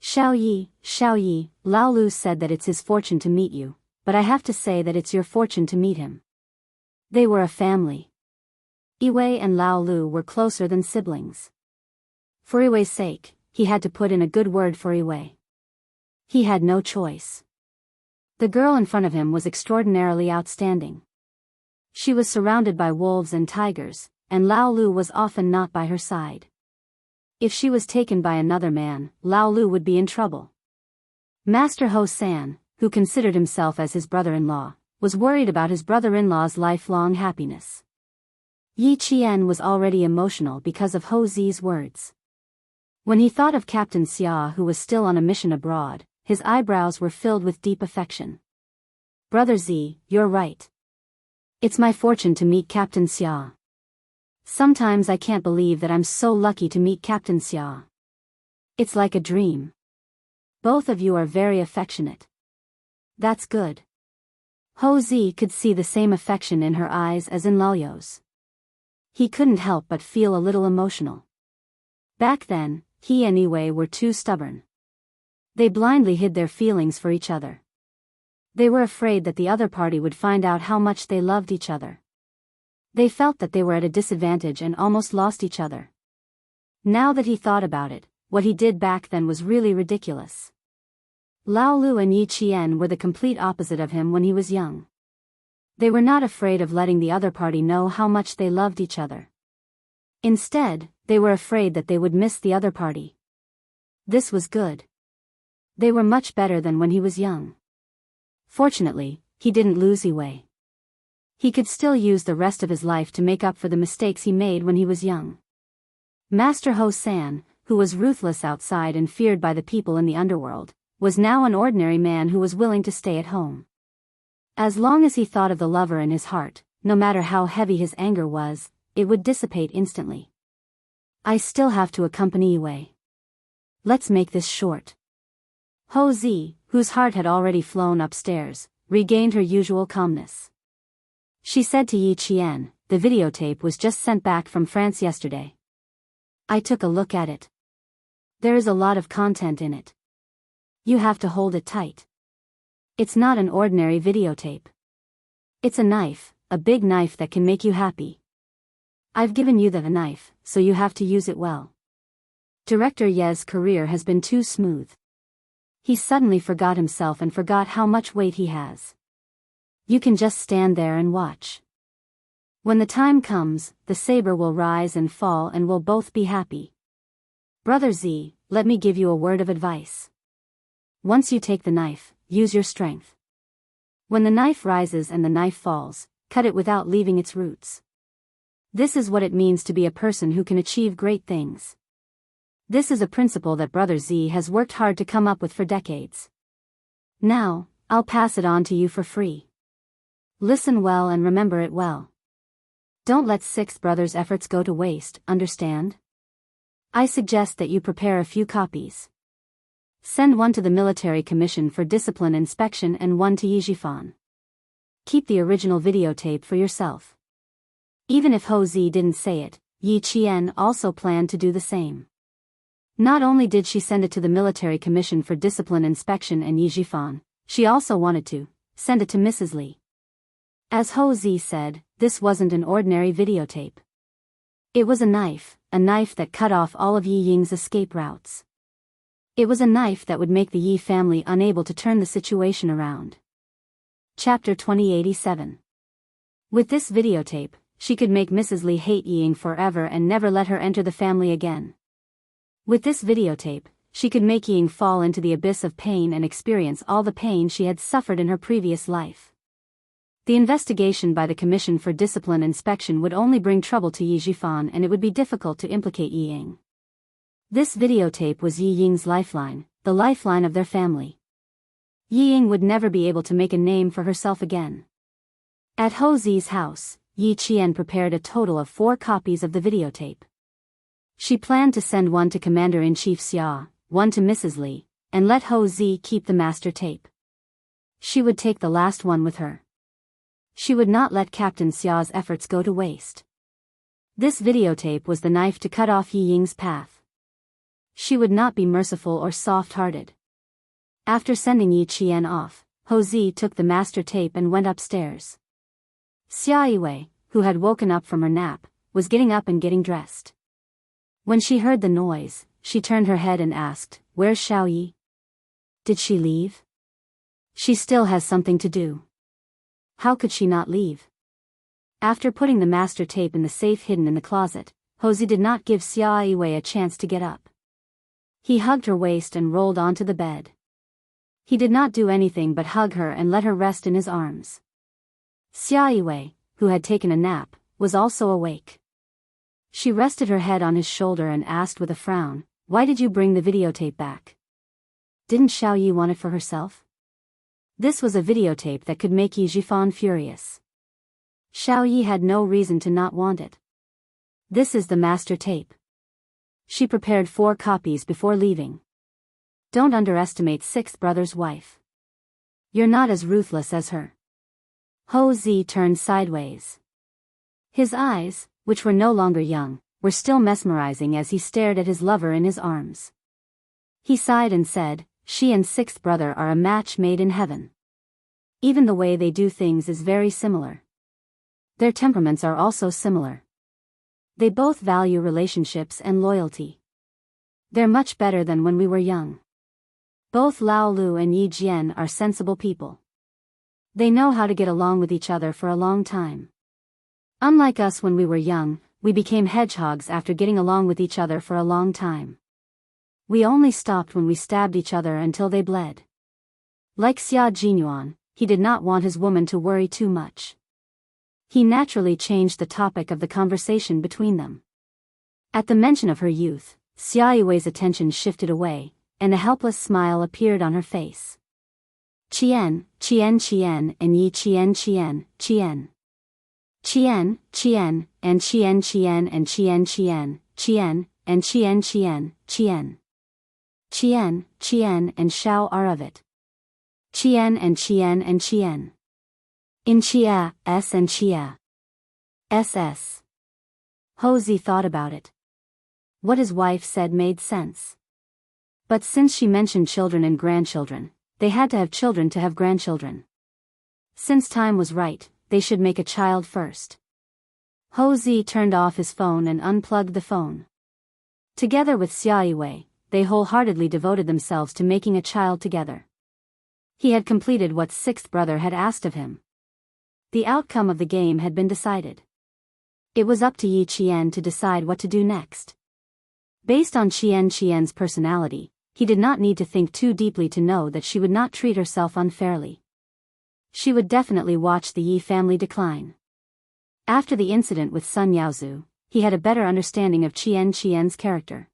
Speaker 1: Xiao Yi, Lao Lu said that it's his fortune to meet you, but I have to say that it's your fortune to meet him." They were a family. Yiwei and Lao Lu were closer than siblings. For Yiwei's sake, he had to put in a good word for Yiwei. He had no choice. The girl in front of him was extraordinarily outstanding. She was surrounded by wolves and tigers, and Lao Lu was often not by her side. If she was taken by another man, Lao Lu would be in trouble. Master Ho San, who considered himself as his brother-in-law, was worried about his brother-in-law's lifelong happiness. Yi Qian was already emotional because of Ho Zi's words. When he thought of Captain Xia, who was still on a mission abroad, his eyebrows were filled with deep affection. "Brother Zi, you're right. It's my fortune to meet Captain Xia. Sometimes I can't believe that I'm so lucky to meet Captain Xia. It's like a dream. Both of you are very affectionate." "That's good." Ho Zi could see the same affection in her eyes as in Lalyo's. He couldn't help but feel a little emotional. Back then, he and Yiwei were too stubborn. They blindly hid their feelings for each other. They were afraid that the other party would find out how much they loved each other. They felt that they were at a disadvantage and almost lost each other. Now that he thought about it, what he did back then was really ridiculous. Lao Lu and Yi Qian were the complete opposite of him when he was young. They were not afraid of letting the other party know how much they loved each other. Instead, they were afraid that they would miss the other party. This was good. They were much better than when he was young. Fortunately, he didn't lose Yiwei. He could still use the rest of his life to make up for the mistakes he made when he was young. Master Ho San, who was ruthless outside and feared by the people in the underworld, was now an ordinary man who was willing to stay at home. As long as he thought of the lover in his heart, no matter how heavy his anger was, it would dissipate instantly. I still have to accompany Yiwei. Let's make this short. Ho Zi, whose heart had already flown upstairs, regained her usual calmness. She said to Yi Qian, "The videotape was just sent back from France yesterday. I took a look at it. There is a lot of content in it. You have to hold it tight. It's not an ordinary videotape. It's a knife, a big knife that can make you happy. I've given you the knife, so you have to use it well." Director Ye's career has been too smooth. He suddenly forgot himself and forgot how much weight he has. You can just stand there and watch. When the time comes, the saber will rise and fall and we'll both be happy. Brother Z, let me give you a word of advice. Once you take the knife, use your strength. When the knife rises and the knife falls, cut it without leaving its roots. This is what it means to be a person who can achieve great things. This is a principle that Brother Z has worked hard to come up with for decades. Now, I'll pass it on to you for free. Listen well and remember it well. Don't let Sixth Brother's efforts go to waste, understand? I suggest that you prepare a few copies. Send one to the Military Commission for Discipline Inspection and one to Yijifan. Keep the original videotape for yourself. Even if Ho Zi didn't say it, Yi Qian also planned to do the same. Not only did she send it to the Military Commission for Discipline Inspection and Yijifan, she also wanted to send it to Mrs. Li. As Ho Zi said, this wasn't an ordinary videotape. It was a knife that cut off all of Yi Ying's escape routes. It was a knife that would make the Yi family unable to turn the situation around. Chapter 2087. With this videotape, she could make Mrs. Li hate Yi Ying forever and never let her enter the family again. With this videotape, she could make Yi Ying fall into the abyss of pain and experience all the pain she had suffered in her previous life. The investigation by the Commission for Discipline Inspection would only bring trouble to Yi Jifan and it would be difficult to implicate Yi Ying. This videotape was Yi Ying's lifeline, the lifeline of their family. Yi Ying would never be able to make a name for herself again. At Ho Zi's house, Yi Qian prepared a total of 4 copies of the videotape. She planned to send one to Commander-in-Chief Xia, one to Mrs. Li, and let Ho Zi keep the master tape. She would take the last one with her. She would not let Captain Xia's efforts go to waste. This videotape was the knife to cut off Yi Ying's path. She would not be merciful or soft-hearted. After sending Yi Qian off, Ho Zi took the master tape and went upstairs. Xia Yiwei, who had woken up from her nap, was getting up and getting dressed. When she heard the noise, she turned her head and asked, "Where's Xiao Yi? Did she leave? She still has something to do. How could she not leave?" After putting the master tape in the safe hidden in the closet, Ho Zi did not give Xia Yiwei a chance to get up. He hugged her waist and rolled onto the bed. He did not do anything but hug her and let her rest in his arms. Xia Yiwei, who had taken a nap, was also awake. She rested her head on his shoulder and asked with a frown, "Why did you bring the videotape back? Didn't Xiao Yi want it for herself?" This was a videotape that could make Yi Jifan furious. Xiao Yi had no reason to not want it. This is the master tape. She prepared 4 copies before leaving. Don't underestimate Sixth Brother's wife. You're not as ruthless as her. Ho Zi turned sideways. His eyes, which were no longer young, were still mesmerizing as he stared at his lover in his arms. He sighed and said, "She and Sixth Brother are a match made in heaven. Even the way they do things is very similar. Their temperaments are also similar. They both value relationships and loyalty. They're much better than when we were young. Both Lao Lu and Yi Jian are sensible people. They know how to get along with each other for a long time. Unlike us when we were young, we became hedgehogs after getting along with each other for a long time. We only stopped when we stabbed each other until they bled. Like Xia Jinyuan, he did not want his woman to worry too much. He naturally changed the topic of the conversation between them. At the mention of her youth, Xia Yui's attention shifted away, and a helpless smile appeared on her face. Qian, Qian Qian and Yi Qian Qian, Qian. Qian, Qian, and Qian Qian and Qian Qian, Qian, and Qian Qian, Qian. Qian, Qian and Shao are of it. Qian and Qian and Qian. In Chia, S and Chia. SS. Hosey thought about it. What his wife said made sense. But since she mentioned children and grandchildren, they had to have children to have grandchildren. Since time was right, they should make a child first. Hosey turned off his phone and unplugged the phone. Together with Xia Yue, they wholeheartedly devoted themselves to making a child together. He had completed what sixth brother had asked of him. The outcome of the game had been decided. It was up to Yi Qian to decide what to do next. Based on Qian's personality, he did not need to think too deeply to know that she would not treat herself unfairly. She would definitely watch the Yi family decline. After the incident with Sun Yaozu, he had a better understanding of Qian's character.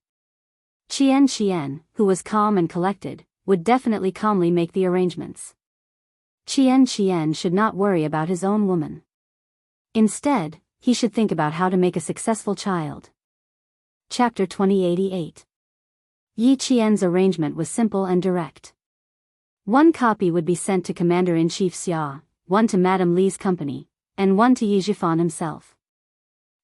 Speaker 1: Qian, who was calm and collected, would definitely calmly make the arrangements. Qian should not worry about his own woman. Instead, he should think about how to make a successful child. Chapter 2088. Yi Qian's arrangement was simple and direct. One copy would be sent to Commander-in-Chief Xia, one to Madame Li's company, and one to Yi Zhifan himself.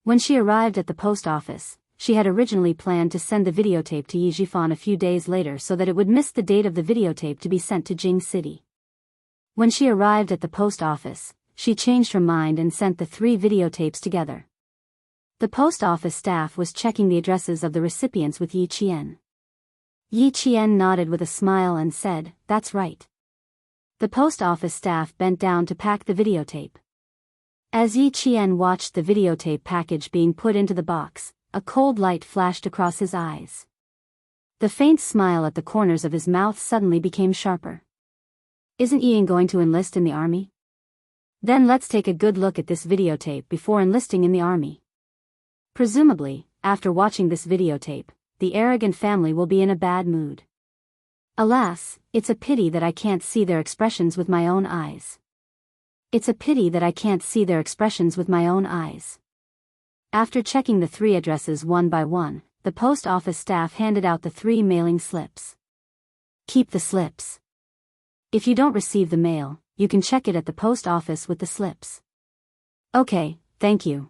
Speaker 1: When she arrived at the post office, she had originally planned to send the videotape to Yi Zhifan a few days later so that it would miss the date of the videotape to be sent to Jing City. When she arrived at the post office, she changed her mind and sent the 3 videotapes together. The post office staff was checking the addresses of the recipients with Yi Qian. Yi Qian nodded with a smile and said, "That's right." The post office staff bent down to pack the videotape. As Yi Qian watched the videotape package being put into the box, a cold light flashed across his eyes. The faint smile at the corners of his mouth suddenly became sharper. "Isn't Ian going to enlist in the army? Then let's take a good look at this videotape before enlisting in the army." Presumably, after watching this videotape, the arrogant family will be in a bad mood. Alas, it's a pity that I can't see their expressions with my own eyes. It's a pity that I can't see their expressions with my own eyes. After checking the 3 addresses one by one, the post office staff handed out the 3 mailing slips. "Keep the slips. If you don't receive the mail, you can check it at the post office with the slips." "Okay, thank you."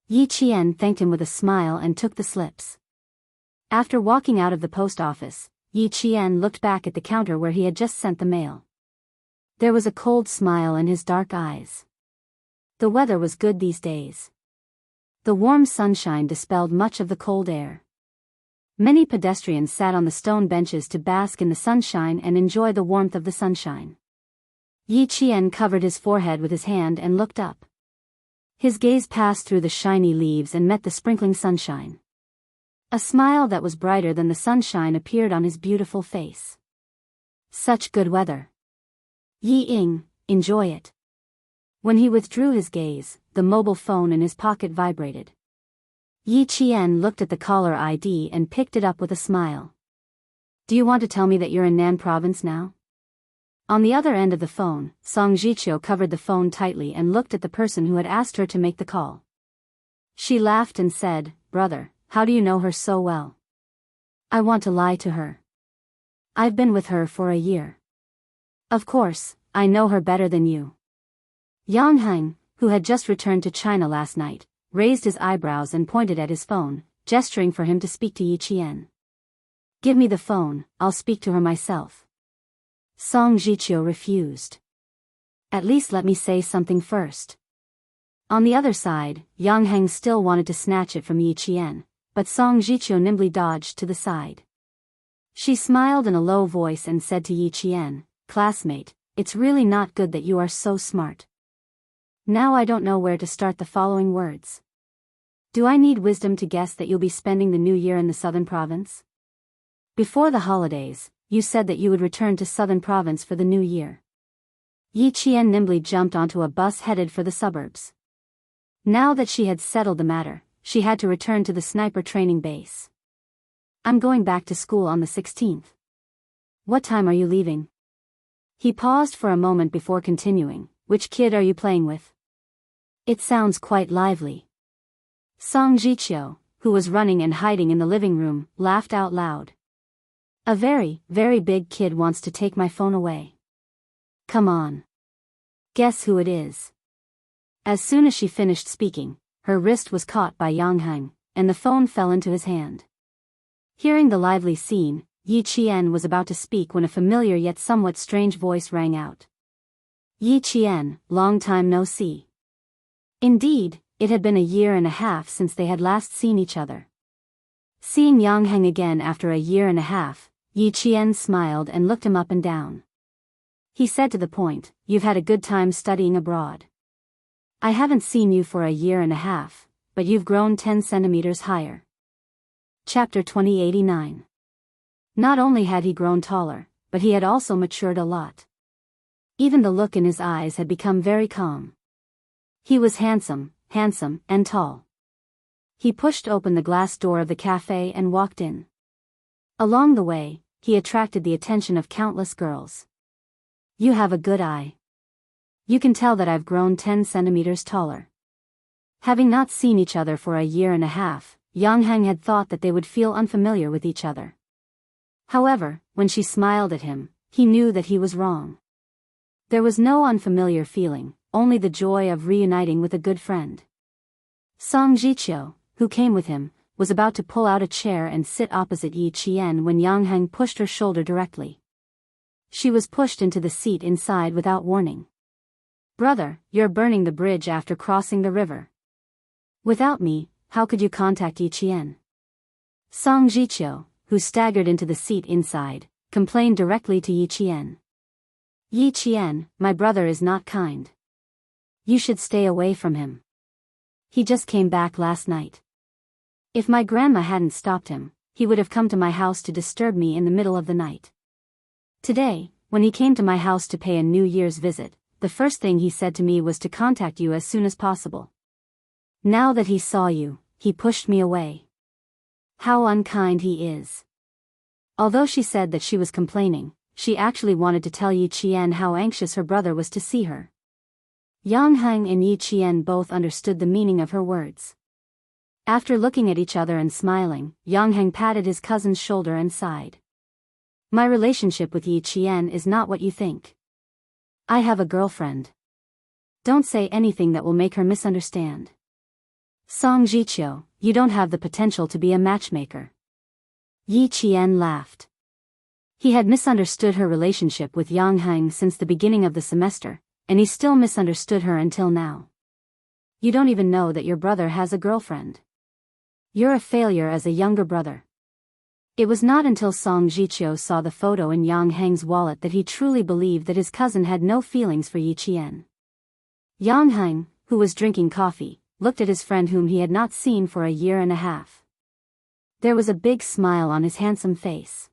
Speaker 1: Yi Qian thanked him with a smile and took the slips. After walking out of the post office, Yi Qian looked back at the counter where he had just sent the mail. There was a cold smile in his dark eyes. The weather was good these days. The warm sunshine dispelled much of the cold air. Many pedestrians sat on the stone benches to bask in the sunshine and enjoy the warmth of the sunshine. Yi Qian covered his forehead with his hand and looked up. His gaze passed through the shiny leaves and met the sprinkling sunshine. A smile that was brighter than the sunshine appeared on his beautiful face. Such good weather. Yi Ying, enjoy it. When he withdrew his gaze, the mobile phone in his pocket vibrated. Yi Qian looked at the caller ID and picked it up with a smile. "Do you want to tell me that you're in Nan province now?" On the other end of the phone, Song Jiqiu covered the phone tightly and looked at the person who had asked her to make the call. She laughed and said, "Brother, how do you know her so well?" "I want to lie to her. I've been with her for a year." "Of course, I know her better than you." Yang Heng, who had just returned to China last night, raised his eyebrows and pointed at his phone, gesturing for him to speak to Yi Qian. "Give me the phone, I'll speak to her myself." Song Jiqiu refused. "At least let me say something first." On the other side, Yang Heng still wanted to snatch it from Yi Qian, but Song Jiqiu nimbly dodged to the side. She smiled in a low voice and said to Yi Qian, "Classmate, it's really not good that you are so smart. Now I don't know where to start the following words. Do I need wisdom to guess that you'll be spending the new year in the southern province? Before the holidays, you said that you would return to southern province for the new year." Yi Qian nimbly jumped onto a bus headed for the suburbs. Now that she had settled the matter, she had to return to the sniper training base. "I'm going back to school on the 16th. What time are you leaving?" He paused for a moment before continuing. "Which kid are you playing with? It sounds quite lively." Song Jiqiu, who was running and hiding in the living room, laughed out loud. "A very, very big kid wants to take my phone away. Come on. Guess who it is?" As soon as she finished speaking, her wrist was caught by Yang Heng, and the phone fell into his hand. Hearing the lively scene, Yi Qian was about to speak when a familiar yet somewhat strange voice rang out. "Yi Qian, long time no see." Indeed, it had been a year and a half since they had last seen each other. Seeing Yang Heng again after a year and a half, Yi Qian smiled and looked him up and down. He said to the point, "You've had a good time studying abroad. I haven't seen you for a year and a half, but you've grown 10 centimeters higher." Chapter 2089. Not only had he grown taller, but he had also matured a lot. Even the look in his eyes had become very calm. He was handsome, and tall. He pushed open the glass door of the cafe and walked in. Along the way, he attracted the attention of countless girls. "You have a good eye. You can tell that I've grown 10 centimeters taller." Having not seen each other for a year and a half, Yang Heng had thought that they would feel unfamiliar with each other. However, when she smiled at him, he knew that he was wrong. There was no unfamiliar feeling, only the joy of reuniting with a good friend. Song Jiqiu, who came with him, was about to pull out a chair and sit opposite Yi Qian when Yang Heng pushed her shoulder directly. She was pushed into the seat inside without warning. "Brother, you're burning the bridge after crossing the river. Without me, how could you contact Yi Qian?" Song Jiqiu, who staggered into the seat inside, complained directly to Yi Qian. "Yi Qian, my brother is not kind. You should stay away from him. He just came back last night. If my grandma hadn't stopped him, he would have come to my house to disturb me in the middle of the night. Today, when he came to my house to pay a New Year's visit, the first thing he said to me was to contact you as soon as possible. Now that he saw you, he pushed me away. How unkind he is." Although she said that she was complaining, she actually wanted to tell Yi Qian how anxious her brother was to see her. Yang Heng and Yi Qian both understood the meaning of her words. After looking at each other and smiling, Yang Heng patted his cousin's shoulder and sighed. "My relationship with Yi Qian is not what you think. I have a girlfriend. Don't say anything that will make her misunderstand." "Song Jiqiu, you don't have the potential to be a matchmaker." Yi Qian laughed. He had misunderstood her relationship with Yang Heng since the beginning of the semester, and he still misunderstood her until now. "You don't even know that your brother has a girlfriend. You're a failure as a younger brother." It was not until Song Jiqiu saw the photo in Yang Heng's wallet that he truly believed that his cousin had no feelings for Yi Qian. Yang Heng, who was drinking coffee, looked at his friend whom he had not seen for a year and a half. There was a big smile on his handsome face.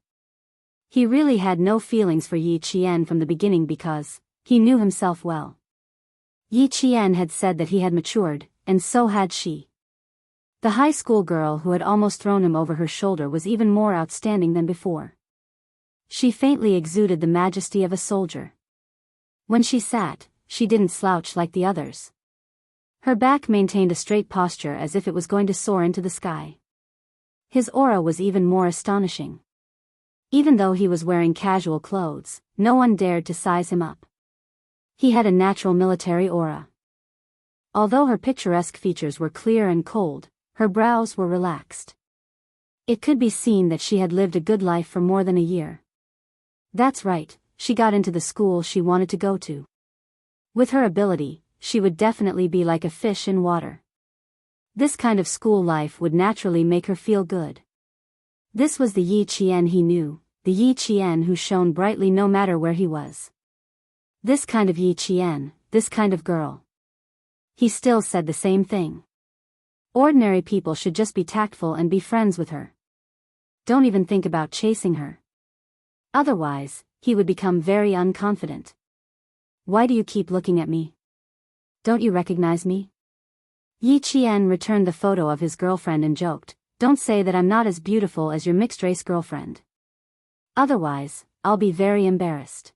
Speaker 1: He really had no feelings for Yi Qian from the beginning because he knew himself well. Yi Qian had said that he had matured, and so had she. The high school girl who had almost thrown him over her shoulder was even more outstanding than before. She faintly exuded the majesty of a soldier. When she sat, she didn't slouch like the others. Her back maintained a straight posture as if it was going to soar into the sky. His aura was even more astonishing. Even though he was wearing casual clothes, no one dared to size him up. He had a natural military aura. Although her picturesque features were clear and cold, her brows were relaxed. It could be seen that she had lived a good life for more than a year. That's right, she got into the school she wanted to go to. With her ability, she would definitely be like a fish in water. This kind of school life would naturally make her feel good. This was the Yi Qian he knew, the Yi Qian who shone brightly no matter where he was. This kind of Yi Qian, this kind of girl. He still said the same thing. Ordinary people should just be tactful and be friends with her. Don't even think about chasing her. Otherwise, he would become very unconfident. Why do you keep looking at me? Don't you recognize me? Yi Qian returned the photo of his girlfriend and joked, don't say that I'm not as beautiful as your mixed-race girlfriend. Otherwise, I'll be very embarrassed.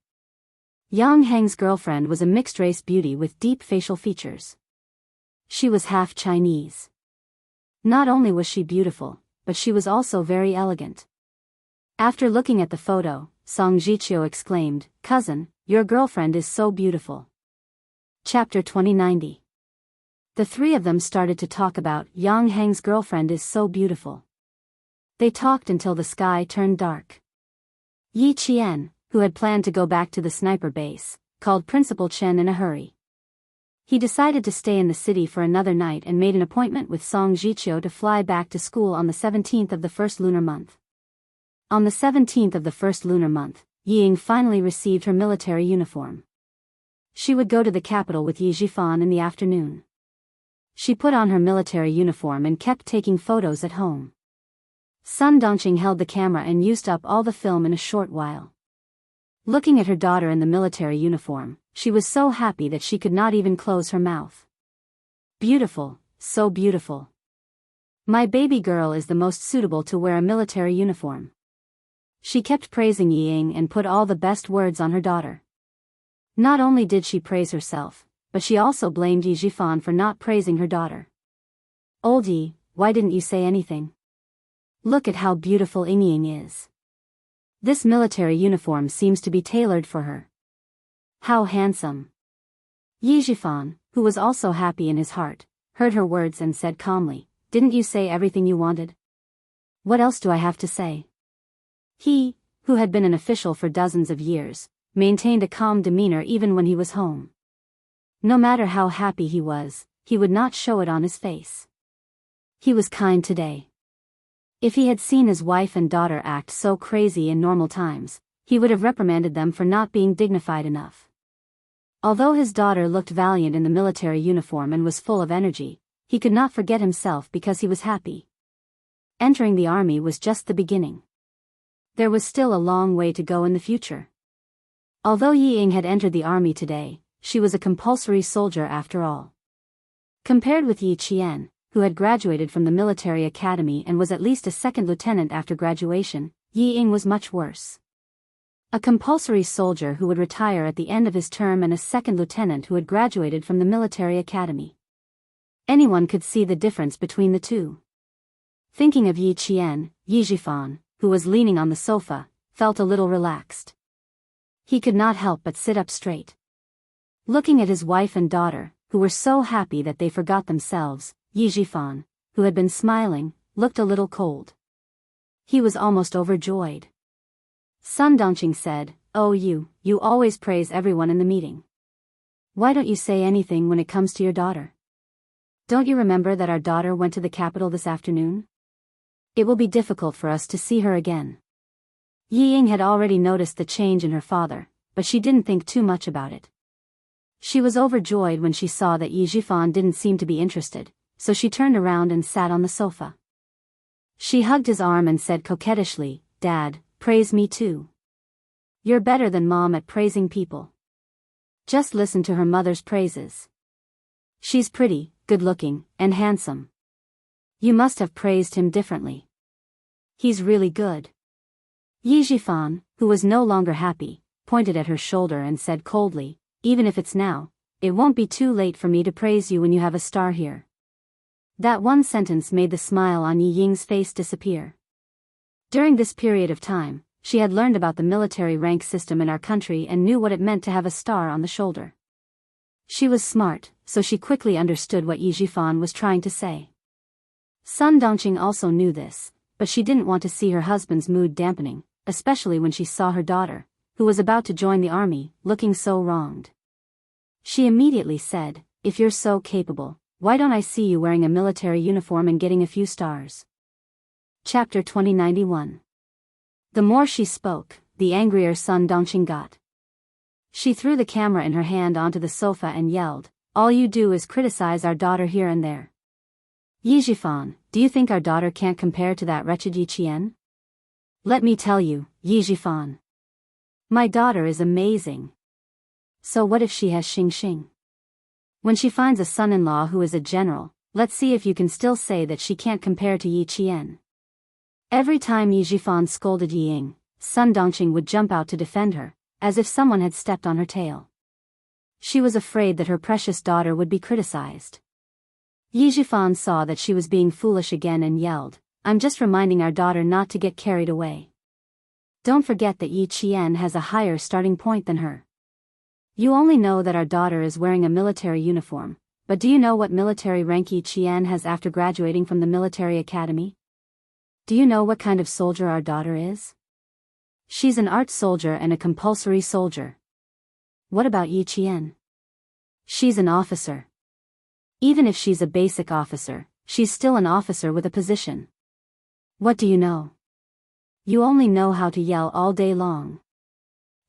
Speaker 1: Yang Heng's girlfriend was a mixed-race beauty with deep facial features. She was half Chinese. Not only was she beautiful, but she was also very elegant. After looking at the photo, Song Jiqiu exclaimed, cousin, your girlfriend is so beautiful. Chapter 2090. The three of them started to talk about Yang Heng's girlfriend is so beautiful. They talked until the sky turned dark. Yi Qian, who had planned to go back to the sniper base, called Principal Chen in a hurry. He decided to stay in the city for another night and made an appointment with Song Jiqiu to fly back to school on the 17th of the first lunar month. On the 17th of the first lunar month, Ying finally received her military uniform. She would go to the capital with Yi Zhifan in the afternoon. She put on her military uniform and kept taking photos at home. Sun Dongqing held the camera and used up all the film in a short while. Looking at her daughter in the military uniform, she was so happy that she could not even close her mouth. Beautiful, so beautiful. My baby girl is the most suitable to wear a military uniform. She kept praising Ying and put all the best words on her daughter. Not only did she praise herself, but she also blamed Yi Zhifan for not praising her daughter. Old Yi, why didn't you say anything? Look at how beautiful Ying is. This military uniform seems to be tailored for her. How handsome. Yi Zhifan, who was also happy in his heart, heard her words and said calmly, didn't you say everything you wanted? What else do I have to say? He, who had been an official for dozens of years, maintained a calm demeanor even when he was home. No matter how happy he would not show it on his face. He was kind today. If he had seen his wife and daughter act so crazy in normal times, he would have reprimanded them for not being dignified enough. Although his daughter looked valiant in the military uniform and was full of energy, he could not forget himself because he was happy. Entering the army was just the beginning. There was still a long way to go in the future. Although Yi Ying had entered the army today, she was a compulsory soldier after all. Compared with Yi Qian, who had graduated from the military academy and was at least a second lieutenant after graduation, Yi Ying was much worse. A compulsory soldier who would retire at the end of his term and a second lieutenant who had graduated from the military academy. Anyone could see the difference between the two. Thinking of Yi Qian, Yi Zhifan, who was leaning on the sofa, felt a little relaxed. He could not help but sit up straight. Looking at his wife and daughter, who were so happy that they forgot themselves, Yi Zhifan, who had been smiling, looked a little cold. He was almost overjoyed. Sun Dongqing said, oh you always praise everyone in the meeting. Why don't you say anything when it comes to your daughter? Don't you remember that our daughter went to the capital this afternoon? It will be difficult for us to see her again. Yi Ying had already noticed the change in her father, but she didn't think too much about it. She was overjoyed when she saw that Yi Zhifan didn't seem to be interested, so she turned around and sat on the sofa. She hugged his arm and said coquettishly, Dad, praise me too. You're better than Mom at praising people. Just listen to her mother's praises. She's pretty, good-looking, and handsome. You must have praised him differently. He's really good. Yi Zhifan, who was no longer happy, pointed at her shoulder and said coldly, even if it's now, it won't be too late for me to praise you when you have a star here. That one sentence made the smile on Yi Ying's face disappear. During this period of time, she had learned about the military rank system in our country and knew what it meant to have a star on the shoulder. She was smart, so she quickly understood what Yi Zhifan was trying to say. Sun Dongqing also knew this, but she didn't want to see her husband's mood dampening, especially when she saw her daughter, who was about to join the army, looking so wronged. She immediately said, if you're so capable, why don't I see you wearing a military uniform and getting a few stars? Chapter 2091. The more she spoke, the angrier Sun Dongqing got. She threw the camera in her hand onto the sofa and yelled, "All you do is criticize our daughter here and there. Yi Zhifan, do you think our daughter can't compare to that wretched Yi Qian? Let me tell you, Yi Zhifan. My daughter is amazing. So what if she has Xing Xing? When she finds a son-in-law who is a general, let's see if you can still say that she can't compare to Yi Qian." Every time Yi Zhifan scolded Yi Ying, Sun Dongqing would jump out to defend her, as if someone had stepped on her tail. She was afraid that her precious daughter would be criticized. Yi Zhifan saw that she was being foolish again and yelled, "I'm just reminding our daughter not to get carried away. Don't forget that Yi Qian has a higher starting point than her. You only know that our daughter is wearing a military uniform, but do you know what military rank Yi Qian has after graduating from the military academy? Do you know what kind of soldier our daughter is? She's an art soldier and a compulsory soldier. What about Yi Qian? She's an officer. Even if she's a basic officer, she's still an officer with a position. What do you know? You only know how to yell all day long.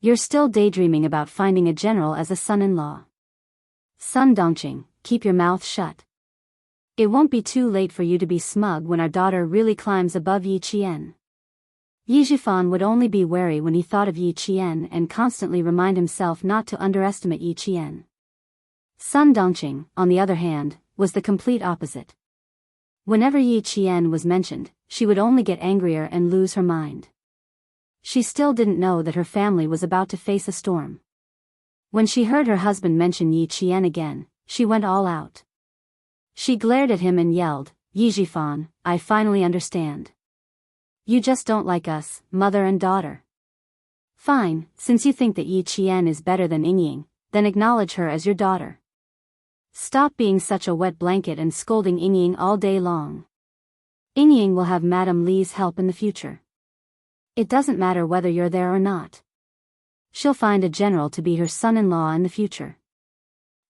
Speaker 1: You're still daydreaming about finding a general as a son-in-law. Sun Dongqing, keep your mouth shut. It won't be too late for you to be smug when our daughter really climbs above Yi Qian." Yi Zhifan would only be wary when he thought of Yi Qian and constantly remind himself not to underestimate Yi Qian. Sun Dongqing, on the other hand, was the complete opposite. Whenever Yi Qian was mentioned, she would only get angrier and lose her mind. She still didn't know that her family was about to face a storm. When she heard her husband mention Yi Qian again, she went all out. She glared at him and yelled, "Yi Zhifan, I finally understand. You just don't like us, mother and daughter. Fine, since you think that Yi Qian is better than Ying, then acknowledge her as your daughter. Stop being such a wet blanket and scolding Ying all day long. Ying will have Madame Li's help in the future. It doesn't matter whether you're there or not. She'll find a general to be her son-in-law in the future.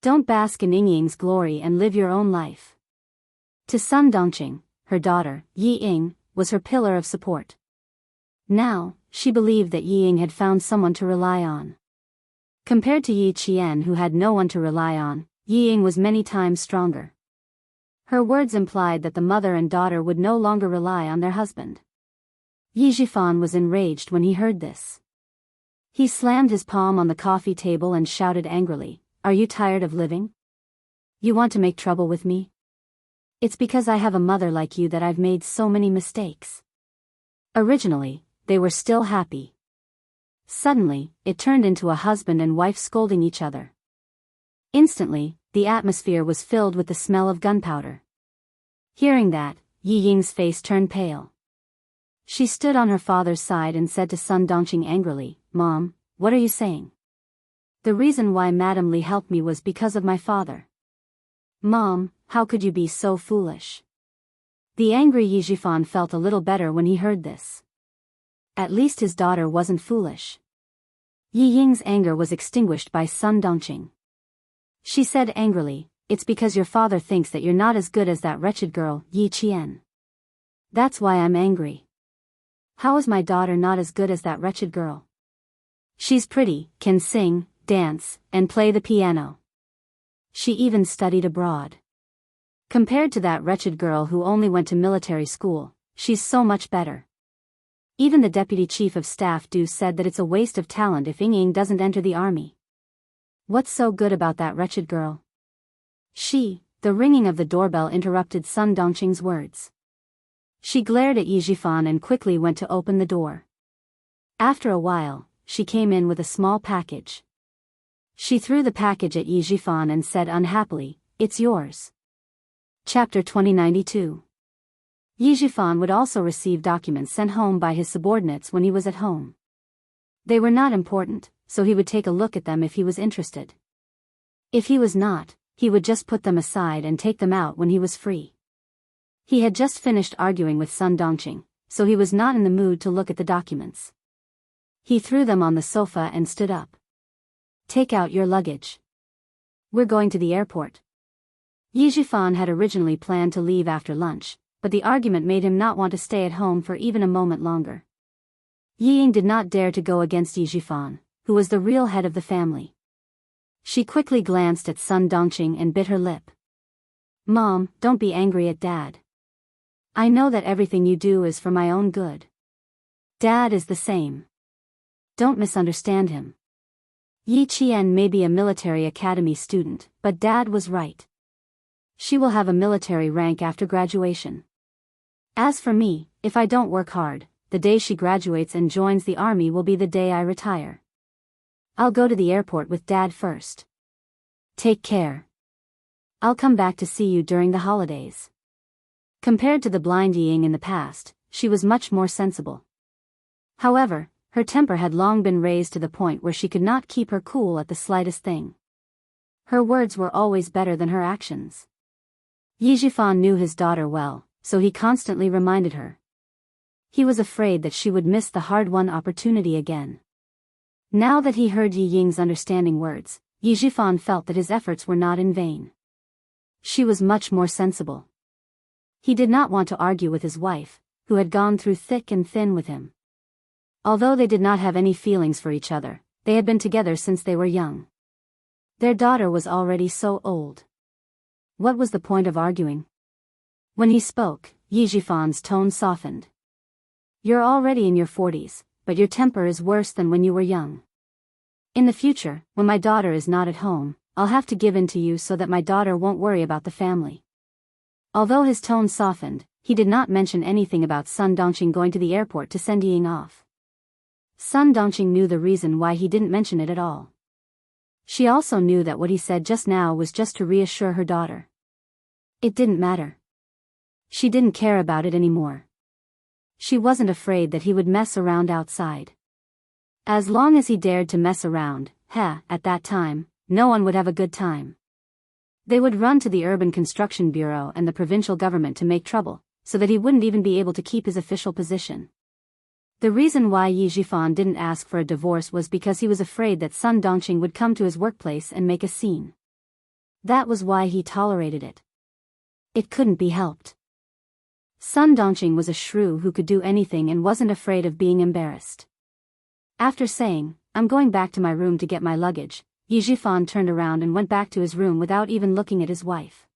Speaker 1: Don't bask in Ying's glory and live your own life." To Sun Dongqing, her daughter, Yi Ying, was her pillar of support. Now, she believed that Yi Ying had found someone to rely on. Compared to Yi Qian, who had no one to rely on, Yi Ying was many times stronger. Her words implied that the mother and daughter would no longer rely on their husband. Yi Zhifan was enraged when he heard this. He slammed his palm on the coffee table and shouted angrily, "Are you tired of living? You want to make trouble with me? It's because I have a mother like you that I've made so many mistakes." Originally, they were still happy. Suddenly, it turned into a husband and wife scolding each other. Instantly, the atmosphere was filled with the smell of gunpowder. Hearing that, Yi Ying's face turned pale. She stood on her father's side and said to Sun Dongqing angrily, "Mom, what are you saying? The reason why Madame Li helped me was because of my father. Mom, how could you be so foolish?" The angry Yi Zhifan felt a little better when he heard this. At least his daughter wasn't foolish. Yi Ying's anger was extinguished by Sun Dongqing. She said angrily, "It's because your father thinks that you're not as good as that wretched girl, Yi Qian. That's why I'm angry. How is my daughter not as good as that wretched girl? She's pretty, can sing, dance, and play the piano. She even studied abroad. Compared to that wretched girl who only went to military school, she's so much better. Even the deputy chief of staff said that it's a waste of talent if Ying doesn't enter the army. What's so good about that wretched girl?" The ringing of the doorbell interrupted Sun Dongqing's words. She glared at Yi Zhifan and quickly went to open the door. After a while, she came in with a small package. She threw the package at Yi Zhifan and said unhappily, "It's yours." Chapter 2092. Yi Zhifan would also receive documents sent home by his subordinates when he was at home. They were not important, so he would take a look at them if he was interested. If he was not, he would just put them aside and take them out when he was free. He had just finished arguing with Sun Dongqing, so he was not in the mood to look at the documents. He threw them on the sofa and stood up. "Take out your luggage. We're going to the airport." Yi Zhifan had originally planned to leave after lunch, but the argument made him not want to stay at home for even a moment longer. Yi Ying did not dare to go against Yi Zhifan, who was the real head of the family. She quickly glanced at Sun Dongqing and bit her lip. Mom, don't be angry at Dad. I know that everything you do is for my own good. Dad is the same. Don't misunderstand him. Yi Qian may be a military academy student, but Dad was right. She will have a military rank after graduation. As for me, if I don't work hard, the day she graduates and joins the army will be the day I retire. I'll go to the airport with Dad first. Take care. I'll come back to see you during the holidays. Compared to the blind Yi Ying in the past, she was much more sensible. However, her temper had long been raised to the point where she could not keep her cool at the slightest thing. Her words were always better than her actions. Yi Zhifan knew his daughter well, so he constantly reminded her. He was afraid that she would miss the hard-won opportunity again. Now that he heard Yi Ying's understanding words, Yi Zhifan felt that his efforts were not in vain. She was much more sensible. He did not want to argue with his wife, who had gone through thick and thin with him. Although they did not have any feelings for each other, they had been together since they were young. Their daughter was already so old. What was the point of arguing? When he spoke, Yi Zhifan's tone softened. You're already in your 40s, but your temper is worse than when you were young. In the future, when my daughter is not at home, I'll have to give in to you so that my daughter won't worry about the family. Although his tone softened, he did not mention anything about Sun Dongqing going to the airport to send Yi Ying off. Sun Dongqing knew the reason why he didn't mention it at all. She also knew that what he said just now was just to reassure her daughter. It didn't matter. She didn't care about it anymore. She wasn't afraid that he would mess around outside. As long as he dared to mess around, at that time, no one would have a good time. They would run to the Urban Construction Bureau and the provincial government to make trouble, so that he wouldn't even be able to keep his official position. The reason why Yi Zhifan didn't ask for a divorce was because he was afraid that Sun Dongqing would come to his workplace and make a scene. That was why he tolerated it. It couldn't be helped. Sun Dongqing was a shrew who could do anything and wasn't afraid of being embarrassed. After saying, "I'm going back to my room to get my luggage," Yi Zhifan turned around and went back to his room without even looking at his wife.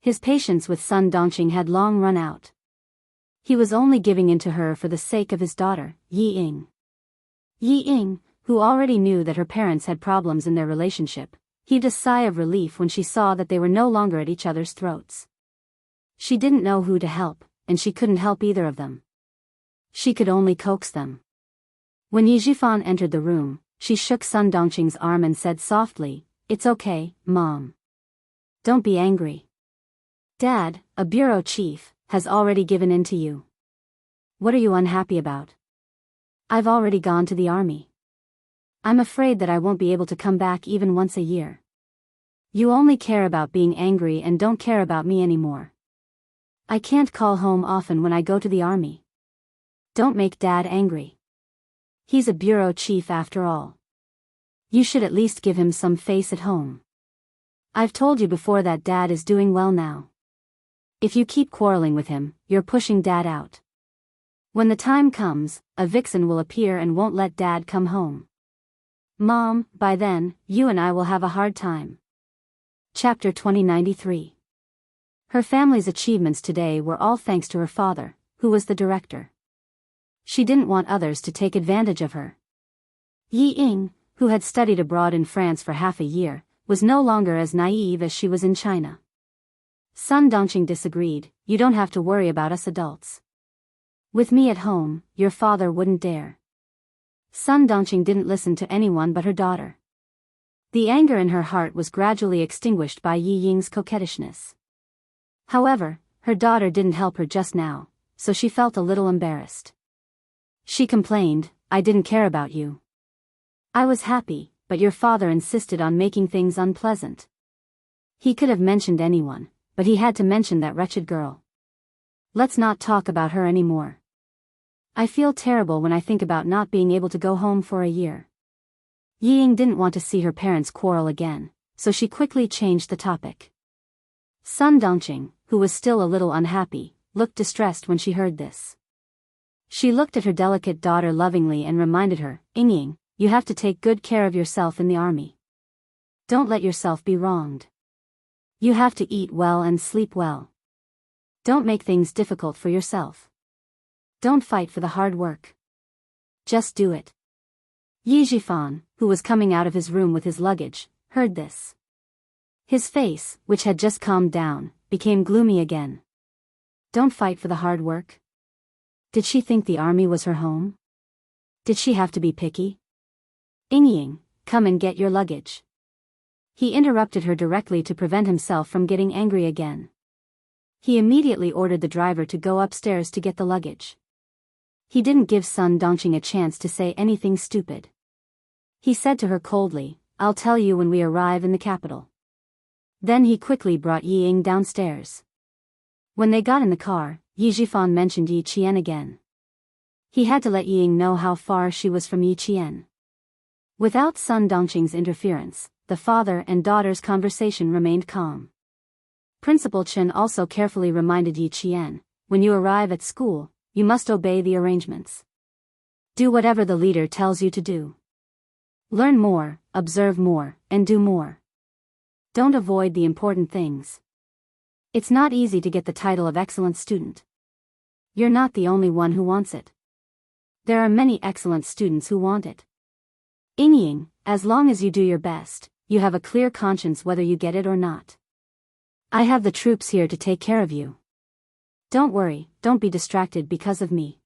Speaker 1: His patience with Sun Dongqing had long run out. He was only giving in to her for the sake of his daughter, Yi Ying. Yi Ying, who already knew that her parents had problems in their relationship, heaved a sigh of relief when she saw that they were no longer at each other's throats. She didn't know who to help, and she couldn't help either of them. She could only coax them. When Yi Zhifan entered the room, she shook Sun Dongqing's arm and said softly, "It's okay, Mom. Don't be angry. Dad, a bureau chief, has already given in to you. What are you unhappy about? I've already gone to the army. I'm afraid that I won't be able to come back even once a year. You only care about being angry and don't care about me anymore. I can't call home often when I go to the army. Don't make Dad angry. He's a bureau chief after all. You should at least give him some face at home. I've told you before that Dad is doing well now. If you keep quarreling with him, you're pushing Dad out. When the time comes, a vixen will appear and won't let Dad come home. Mom, by then, you and I will have a hard time." Chapter 2093. Her family's achievements today were all thanks to her father, who was the director. She didn't want others to take advantage of her. Yi Ying, who had studied abroad in France for half a year, was no longer as naive as she was in China. Sun Dongqing disagreed. "You don't have to worry about us adults. With me at home, your father wouldn't dare." Sun Dongqing didn't listen to anyone but her daughter. The anger in her heart was gradually extinguished by Yi Ying's coquettishness. However, her daughter didn't help her just now, so she felt a little embarrassed. She complained, "I didn't care about you. I was happy, but your father insisted on making things unpleasant. He could have mentioned anyone, but he had to mention that wretched girl. Let's not talk about her anymore. I feel terrible when I think about not being able to go home for a year." Yi Ying didn't want to see her parents quarrel again, so she quickly changed the topic. Sun Dongqing, who was still a little unhappy, looked distressed when she heard this. She looked at her delicate daughter lovingly and reminded her, "Yingying, you have to take good care of yourself in the army. Don't let yourself be wronged. You have to eat well and sleep well. Don't make things difficult for yourself. Don't fight for the hard work. Just do it." Yi Jifan, who was coming out of his room with his luggage, heard this. His face, which had just calmed down, became gloomy again. Don't fight for the hard work? Did she think the army was her home? Did she have to be picky? Yingying, come and get your luggage. He interrupted her directly to prevent himself from getting angry again. He immediately ordered the driver to go upstairs to get the luggage. He didn't give Sun Dongqing a chance to say anything stupid. He said to her coldly, "I'll tell you when we arrive in the capital." Then he quickly brought Yi Ying downstairs. When they got in the car, Yi Jifan mentioned Yi Qian again. He had to let Yi Ying know how far she was from Yi Qian. Without Sun Dongqing's interference, the father and daughter's conversation remained calm. Principal Chen also carefully reminded Yi Qian, "When you arrive at school, you must obey the arrangements. Do whatever the leader tells you to do. Learn more, observe more, and do more. Don't avoid the important things. It's not easy to get the title of excellent student. You're not the only one who wants it. There are many excellent students who want it. Yingying, as long as you do your best, you have a clear conscience whether you get it or not. I have the troops here to take care of you. Don't worry, don't be distracted because of me."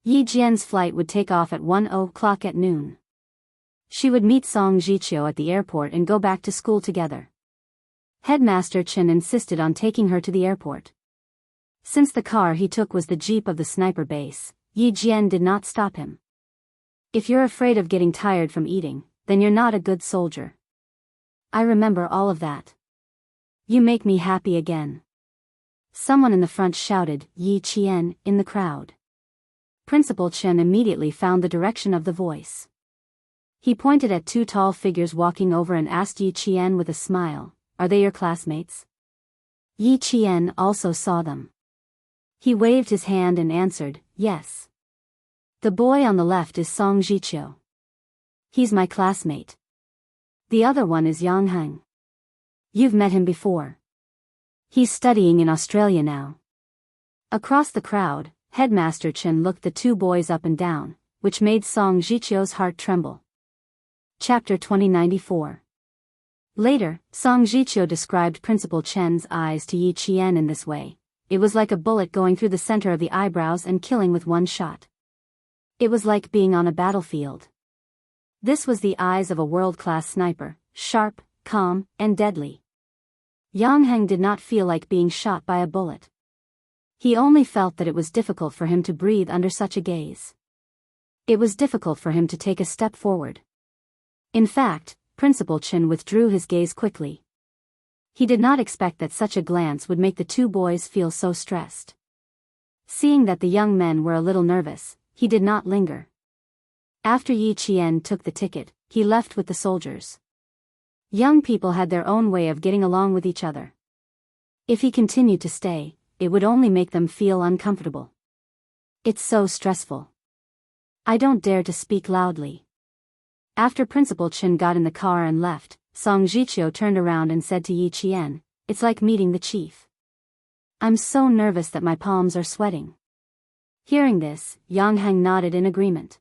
Speaker 1: Yi Jian's flight would take off at 1:00 at noon. She would meet Song Jiqiu at the airport and go back to school together. Headmaster Chen insisted on taking her to the airport. Since the car he took was the jeep of the sniper base, Yi Jian did not stop him. "If you're afraid of getting tired from eating, then you're not a good soldier. I remember all of that. You make me happy again." Someone in the front shouted, "Yi Qian," in the crowd. Principal Chen immediately found the direction of the voice. He pointed at two tall figures walking over and asked Yi Qian with a smile, "Are they your classmates?" Yi Qian also saw them. He waved his hand and answered, "Yes. The boy on the left is Song Jiqiu. He's my classmate. The other one is Yang Heng. You've met him before. He's studying in Australia now." Across the crowd, Headmaster Chen looked the two boys up and down, which made Song Jiqiu's heart tremble. Chapter 2094. Later, Song Jiqiu described Principal Chen's eyes to Yi Qian in this way. It was like a bullet going through the center of the eyebrows and killing with one shot. It was like being on a battlefield. This was the eyes of a world-class sniper, sharp, calm, and deadly. Yang Heng did not feel like being shot by a bullet. He only felt that it was difficult for him to breathe under such a gaze. It was difficult for him to take a step forward. In fact, Principal Chen withdrew his gaze quickly. He did not expect that such a glance would make the two boys feel so stressed. Seeing that the young men were a little nervous, he did not linger. After Yi Qian took the ticket, he left with the soldiers. Young people had their own way of getting along with each other. If he continued to stay, it would only make them feel uncomfortable. It's so stressful. I don't dare to speak loudly. After Principal Chen got in the car and left, Song Jiqiu turned around and said to Yi Qian, "It's like meeting the chief. I'm so nervous that my palms are sweating." Hearing this, Yang Heng nodded in agreement.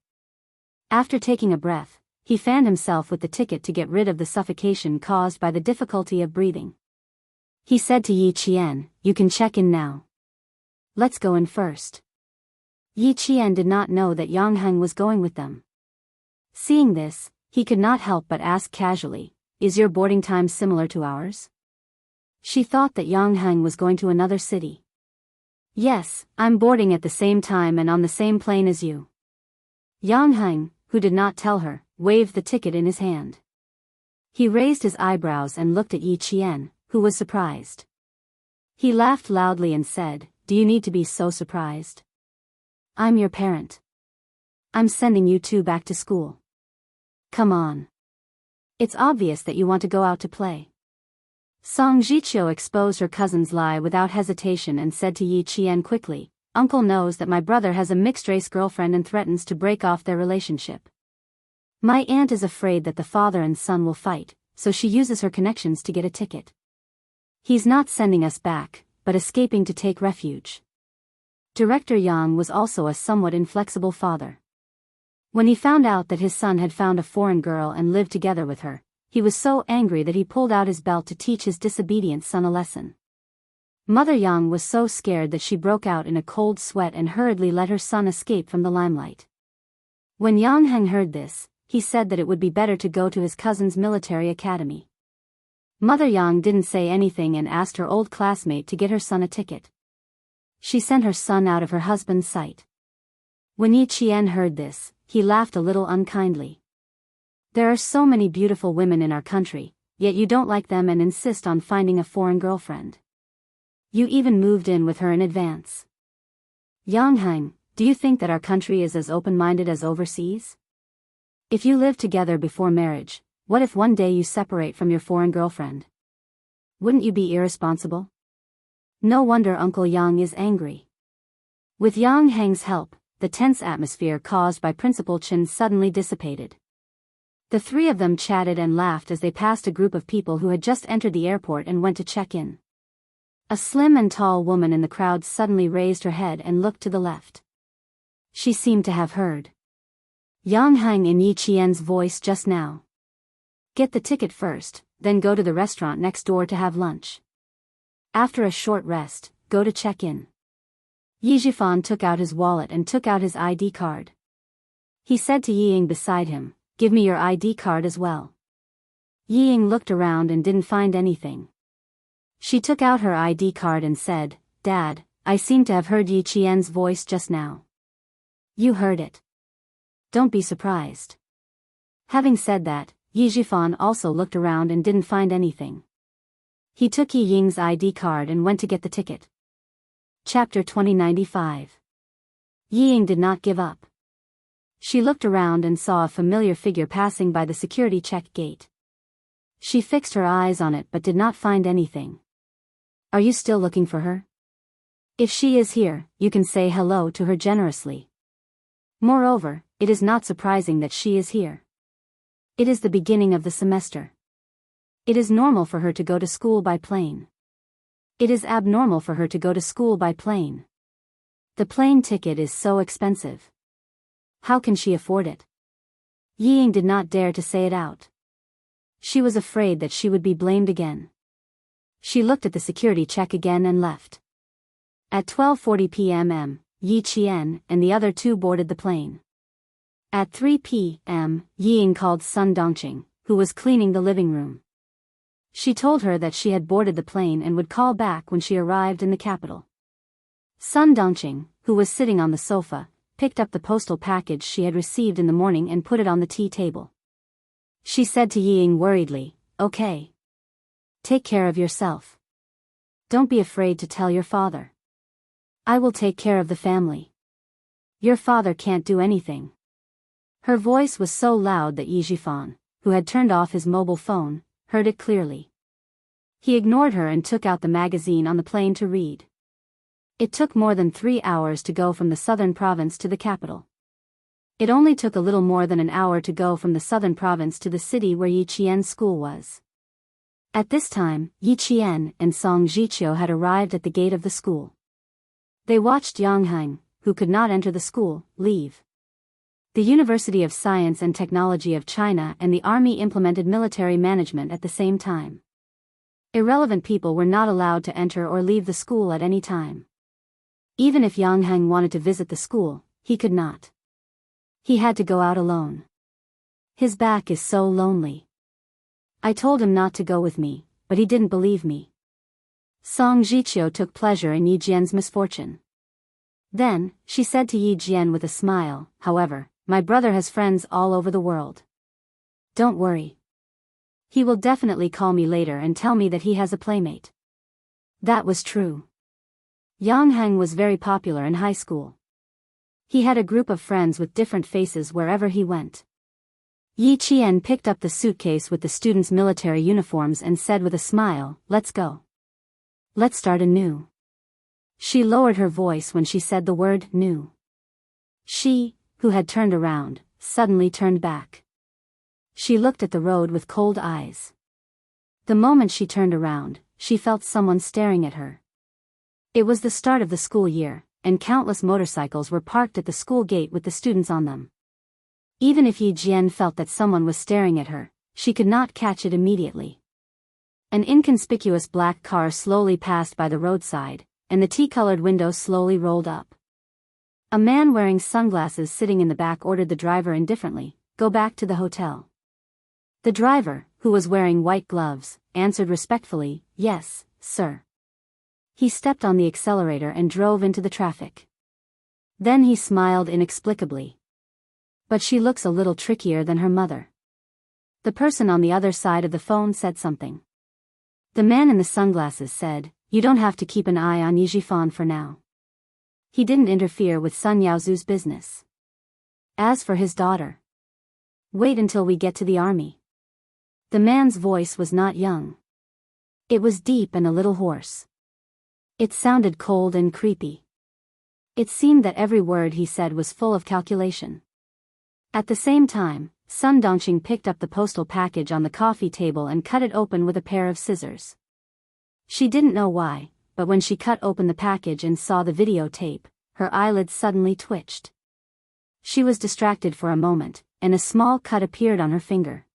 Speaker 1: After taking a breath, he fanned himself with the ticket to get rid of the suffocation caused by the difficulty of breathing. He said to Yi Qian, "You can check in now. Let's go in first." Yi Qian did not know that Yang Heng was going with them. Seeing this, he could not help but ask casually, "Is your boarding time similar to ours?" She thought that Yang Heng was going to another city. "Yes, I'm boarding at the same time and on the same plane as you." Yang Heng, who did not tell her, waved the ticket in his hand. He raised his eyebrows and looked at Yi Qian, who was surprised. He laughed loudly and said, "Do you need to be so surprised? I'm your parent. I'm sending you two back to school. Come on. It's obvious that you want to go out to play." Song Jiqiu exposed her cousin's lie without hesitation and said to Yi Qian quickly, "Uncle knows that my brother has a mixed-race girlfriend and threatens to break off their relationship. My aunt is afraid that the father and son will fight, so she uses her connections to get a ticket. He's not sending us back, but escaping to take refuge." Director Yang was also a somewhat inflexible father. When he found out that his son had found a foreign girl and lived together with her, he was so angry that he pulled out his belt to teach his disobedient son a lesson. Mother Yang was so scared that she broke out in a cold sweat and hurriedly let her son escape from the limelight. When Yang Heng heard this, he said that it would be better to go to his cousin's military academy. Mother Yang didn't say anything and asked her old classmate to get her son a ticket. She sent her son out of her husband's sight. When Yi Qian heard this, he laughed a little unkindly. "There are so many beautiful women in our country, yet you don't like them and insist on finding a foreign girlfriend. You even moved in with her in advance. Yang Heng, do you think that our country is as open-minded as overseas? If you live together before marriage, what if one day you separate from your foreign girlfriend? Wouldn't you be irresponsible?" No wonder Uncle Yang is angry. With Yang Heng's help, the tense atmosphere caused by Principal Chen suddenly dissipated. The three of them chatted and laughed as they passed a group of people who had just entered the airport and went to check in. A slim and tall woman in the crowd suddenly raised her head and looked to the left. She seemed to have heard Yang Heng in Yi Qian's voice just now. "Get the ticket first, then go to the restaurant next door to have lunch. After a short rest, go to check in." Yi Zhifan took out his wallet and took out his ID card. He said to Yi Ying beside him, "Give me your ID card as well." Yi Ying looked around and didn't find anything. She took out her ID card and said, "Dad, I seem to have heard Yi Qian's voice just now." "You heard it. Don't be surprised." Having said that, Yi Zhifan also looked around and didn't find anything. He took Yi Ying's ID card and went to get the ticket. Chapter 2095. Yi Ying did not give up. She looked around and saw a familiar figure passing by the security check gate. She fixed her eyes on it but did not find anything. "Are you still looking for her? If she is here, you can say hello to her generously. Moreover, it is not surprising that she is here. It is the beginning of the semester. It is normal for her to go to school by plane. It is abnormal for her to go to school by plane. The plane ticket is so expensive. How can she afford it?" Yi Ying did not dare to say it out. She was afraid that she would be blamed again. She looked at the security check again and left. At 12:40 p.m. Yi Qian and the other two boarded the plane. At 3 p.m., Yi Ying called Sun Dongqing, who was cleaning the living room. She told her that she had boarded the plane and would call back when she arrived in the capital. Sun Dongqing, who was sitting on the sofa, picked up the postal package she had received in the morning and put it on the tea table. She said to Yi Ying worriedly, "Okay. Take care of yourself. Don't be afraid to tell your father. I will take care of the family. Your father can't do anything." Her voice was so loud that Yi Zhifan, who had turned off his mobile phone, heard it clearly. He ignored her and took out the magazine on the plane to read. It took more than 3 hours to go from the southern province to the capital. It only took a little more than an hour to go from the southern province to the city where Yi Qian's school was. At this time, Yi Qian and Song Jiqiu had arrived at the gate of the school. They watched Yang Heng, who could not enter the school, leave. The University of Science and Technology of China and the Army implemented military management at the same time. Irrelevant people were not allowed to enter or leave the school at any time. Even if Yang Heng wanted to visit the school, he could not. He had to go out alone. His back is so lonely. I told him not to go with me, but he didn't believe me. Song Jiqiu took pleasure in Yi Jian's misfortune. Then, she said to Yi Jian with a smile, "However, my brother has friends all over the world. Don't worry. He will definitely call me later and tell me that he has a playmate." That was true. Yang Heng was very popular in high school. He had a group of friends with different faces wherever he went. Yi Qian picked up the suitcase with the students' military uniforms and said with a smile, "Let's go. Let's start anew." She lowered her voice when she said the word new. She, who had turned around, suddenly turned back. She looked at the road with cold eyes. The moment she turned around, she felt someone staring at her. It was the start of the school year, and countless motorcycles were parked at the school gate with the students on them. Even if Yi Jian felt that someone was staring at her, she could not catch it immediately. An inconspicuous black car slowly passed by the roadside, and the tea-colored window slowly rolled up. A man wearing sunglasses sitting in the back ordered the driver indifferently, "Go back to the hotel." The driver, who was wearing white gloves, answered respectfully, "Yes, sir." He stepped on the accelerator and drove into the traffic. Then he smiled inexplicably. But she looks a little trickier than her mother. The person on the other side of the phone said something. The man in the sunglasses said, "You don't have to keep an eye on Yijifan for now." He didn't interfere with Sun Yaozu's business. As for his daughter, wait until we get to the army. The man's voice was not young. It was deep and a little hoarse. It sounded cold and creepy. It seemed that every word he said was full of calculation. At the same time, Sun Dongqing picked up the postal package on the coffee table and cut it open with a pair of scissors. She didn't know why, but when she cut open the package and saw the videotape, her eyelids suddenly twitched. She was distracted for a moment, and a small cut appeared on her finger.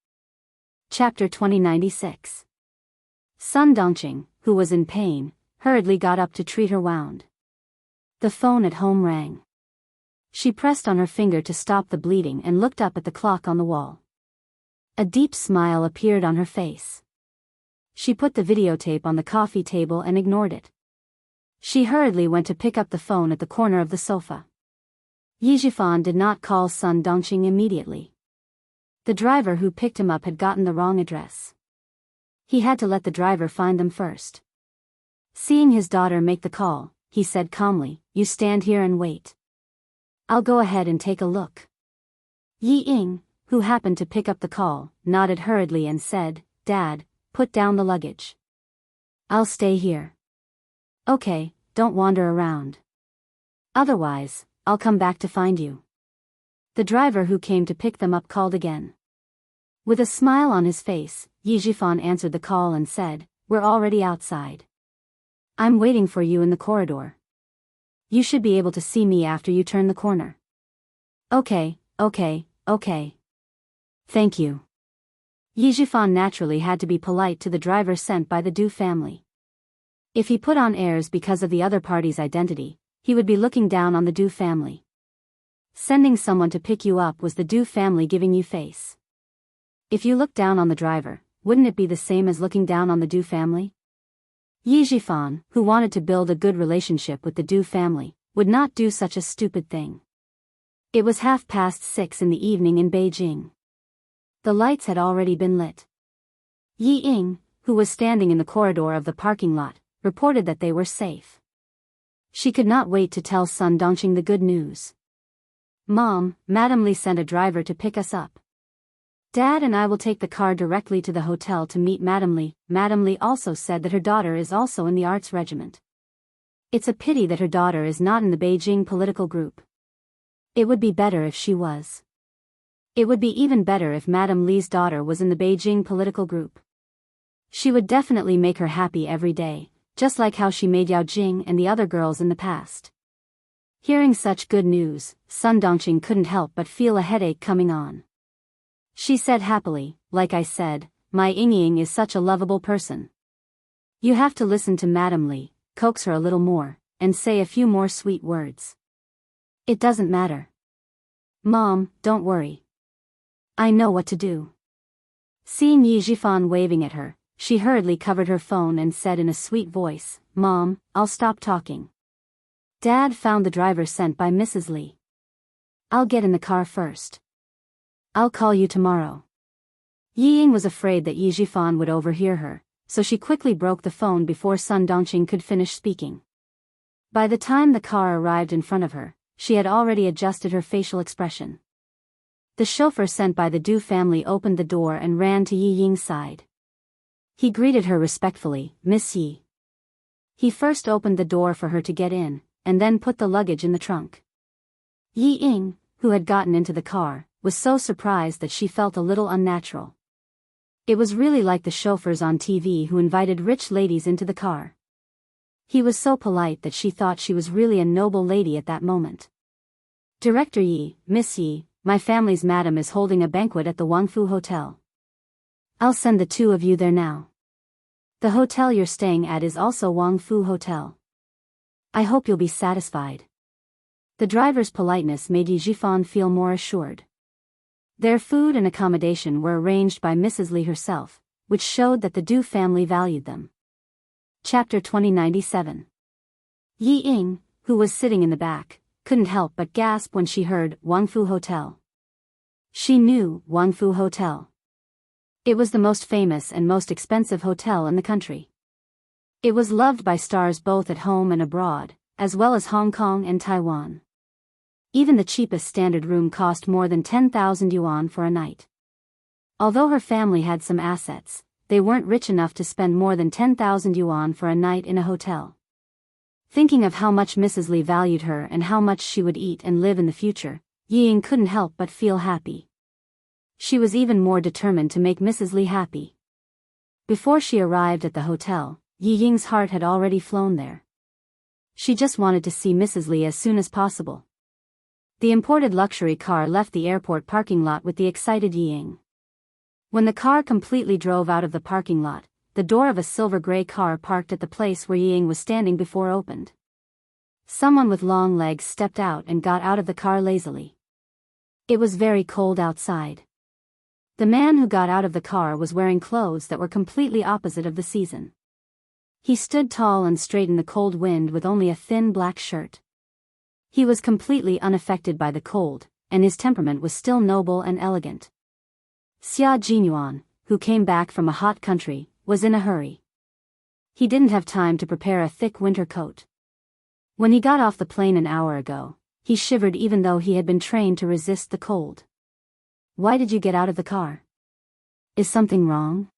Speaker 1: Chapter 2096. Sun Dongqing, who was in pain, hurriedly got up to treat her wound. The phone at home rang. She pressed on her finger to stop the bleeding and looked up at the clock on the wall. A deep smile appeared on her face. She put the videotape on the coffee table and ignored it. She hurriedly went to pick up the phone at the corner of the sofa. Yijifan did not call Sun Dongqing immediately. The driver who picked him up had gotten the wrong address. He had to let the driver find them first. Seeing his daughter make the call, he said calmly, "You stand here and wait. I'll go ahead and take a look." Yi Ying, who happened to pick up the call, nodded hurriedly and said, "Dad, put down the luggage. I'll stay here." "Okay, don't wander around. Otherwise, I'll come back to find you." The driver who came to pick them up called again. With a smile on his face, Yijifan answered the call and said, "We're already outside. I'm waiting for you in the corridor. You should be able to see me after you turn the corner." Okay. Thank you." Yijifan naturally had to be polite to the driver sent by the Du family. If he put on airs because of the other party's identity, he would be looking down on the Du family. Sending someone to pick you up was the Du family giving you face. If you look down on the driver, wouldn't it be the same as looking down on the Du family? Yijifan, who wanted to build a good relationship with the Du family, would not do such a stupid thing. It was 6:30 in the evening in Beijing. The lights had already been lit. Yi Ying, who was standing in the corridor of the parking lot, reported that they were safe. She could not wait to tell Sun Dongqing the good news. "Mom, Madame Li sent a driver to pick us up. Dad and I will take the car directly to the hotel to meet Madame Li." Madame Li also said that her daughter is also in the arts regiment. It's a pity that her daughter is not in the Beijing political group. It would be better if she was. It would be even better if Madame Li's daughter was in the Beijing political group. She would definitely make her happy every day, just like how she made Yao Jing and the other girls in the past. Hearing such good news, Sun Dongqing couldn't help but feel a headache coming on. She said happily, "Like I said, my Ying is such a lovable person. You have to listen to Madame Li, coax her a little more, and say a few more sweet words. It doesn't matter. Mom, don't worry. I know what to do." Seeing Yijifan waving at her, she hurriedly covered her phone and said in a sweet voice, "Mom, I'll stop talking. Dad found the driver sent by Mrs. Li. I'll get in the car first. I'll call you tomorrow." Yi Ying was afraid that Yijifan would overhear her, so she quickly broke the phone before Sun Dongqing could finish speaking. By the time the car arrived in front of her, she had already adjusted her facial expression. The chauffeur sent by the Du family opened the door and ran to Yi Ying's side. He greeted her respectfully, "Miss Yi." He first opened the door for her to get in, and then put the luggage in the trunk. Yi Ying, who had gotten into the car, was so surprised that she felt a little unnatural. It was really like the chauffeurs on TV who invited rich ladies into the car. He was so polite that she thought she was really a noble lady at that moment. "Director Yi, Miss Yi, my family's madam is holding a banquet at the Wangfu Hotel. I'll send the two of you there now. The hotel you're staying at is also Wangfu Hotel. I hope you'll be satisfied." The driver's politeness made Yi Jifan feel more assured. Their food and accommodation were arranged by Mrs. Li herself, which showed that the Du family valued them. Chapter 2097. Yi Ying, who was sitting in the back, couldn't help but gasp when she heard Wangfu Hotel. She knew Wangfu Hotel. It was the most famous and most expensive hotel in the country. It was loved by stars both at home and abroad, as well as Hong Kong and Taiwan. Even the cheapest standard room cost more than 10,000 yuan for a night. Although her family had some assets, they weren't rich enough to spend more than 10,000 yuan for a night in a hotel. Thinking of how much Mrs. Li valued her and how much she would eat and live in the future, Yi Ying couldn't help but feel happy. She was even more determined to make Mrs. Li happy. Before she arrived at the hotel, Yi Ying's heart had already flown there. She just wanted to see Mrs. Li as soon as possible. The imported luxury car left the airport parking lot with the excited Yi Ying. When the car completely drove out of the parking lot, the door of a silver-gray car parked at the place where Yi Ying was standing before opened. Someone with long legs stepped out and got out of the car lazily. It was very cold outside. The man who got out of the car was wearing clothes that were completely opposite of the season. He stood tall and straight in the cold wind with only a thin black shirt. He was completely unaffected by the cold, and his temperament was still noble and elegant. Xia Jinyuan, who came back from a hot country, was in a hurry. He didn't have time to prepare a thick winter coat. When he got off the plane an hour ago, he shivered even though he had been trained to resist the cold. "Why did you get out of the car? Is something wrong?"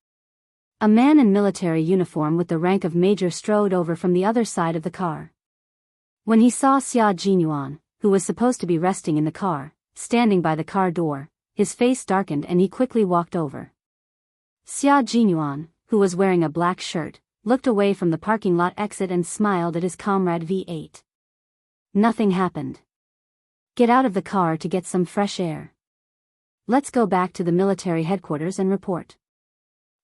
Speaker 1: A man in military uniform with the rank of major strode over from the other side of the car. When he saw Xia Jinyuan, who was supposed to be resting in the car, standing by the car door, his face darkened and he quickly walked over. Xia Jinyuan, who was wearing a black shirt, looked away from the parking lot exit and smiled at his comrade V8. "Nothing happened. Get out of the car to get some fresh air. Let's go back to the military headquarters and report."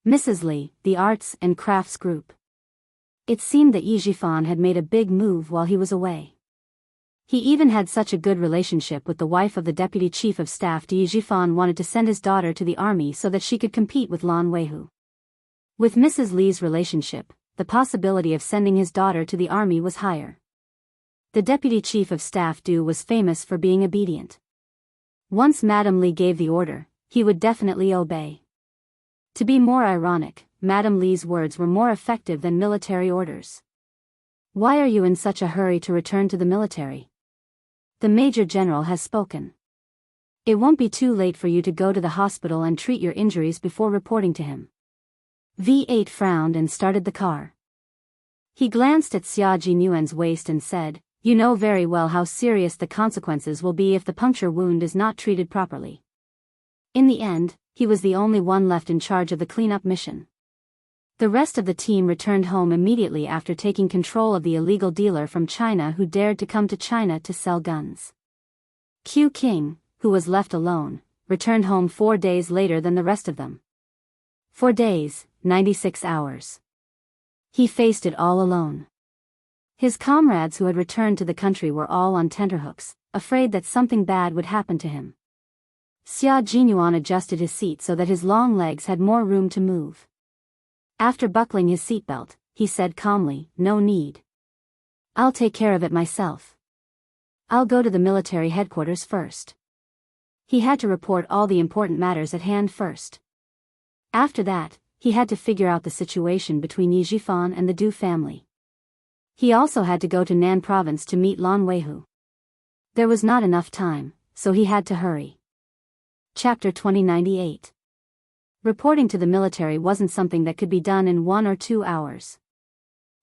Speaker 1: Mrs. Li, the Arts and Crafts Group. It seemed that Yi Jifan had made a big move while he was away. He even had such a good relationship with the wife of the deputy chief of staff. Yi Jifan wanted to send his daughter to the army so that she could compete with Lan Weihu. With Mrs. Li's relationship, the possibility of sending his daughter to the army was higher. The deputy chief of staff Du was famous for being obedient. Once Madame Li gave the order, he would definitely obey. To be more ironic, Madame Li's words were more effective than military orders. "Why are you in such a hurry to return to the military? The Major General has spoken. It won't be too late for you to go to the hospital and treat your injuries before reporting to him." V8 frowned and started the car. He glanced at Xia Jinyuan's waist and said, "You know very well how serious the consequences will be if the puncture wound is not treated properly." In the end, he was the only one left in charge of the cleanup mission. The rest of the team returned home immediately after taking control of the illegal dealer from China who dared to come to China to sell guns. Q King, who was left alone, returned home 4 days later than the rest of them. 4 days, 96 hours. He faced it all alone. His comrades who had returned to the country were all on tenterhooks, afraid that something bad would happen to him. Xia Jinyuan adjusted his seat so that his long legs had more room to move. After buckling his seatbelt, he said calmly, "No need. I'll take care of it myself. I'll go to the military headquarters first." He had to report all the important matters at hand first. After that, he had to figure out the situation between Yi Jifan and the Du family. He also had to go to Nan province to meet Lan Weihu. There was not enough time, so he had to hurry. Chapter 2098. Reporting to the military wasn't something that could be done in 1 or 2 hours.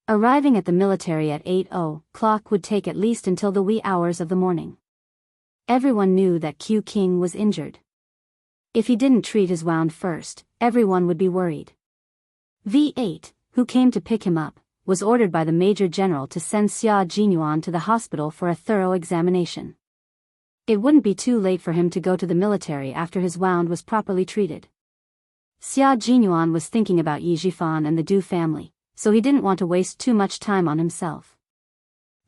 Speaker 1: Arriving at the military at 8 o'clock would take at least until the wee hours of the morning. Everyone knew that Q King was injured. If he didn't treat his wound first, everyone would be worried. V8, who came to pick him up, was ordered by the Major General to send Xia Jinyuan to the hospital for a thorough examination. It wouldn't be too late for him to go to the military after his wound was properly treated. Xia Jinyuan was thinking about Yi Jifan and the Du family, so he didn't want to waste too much time on himself.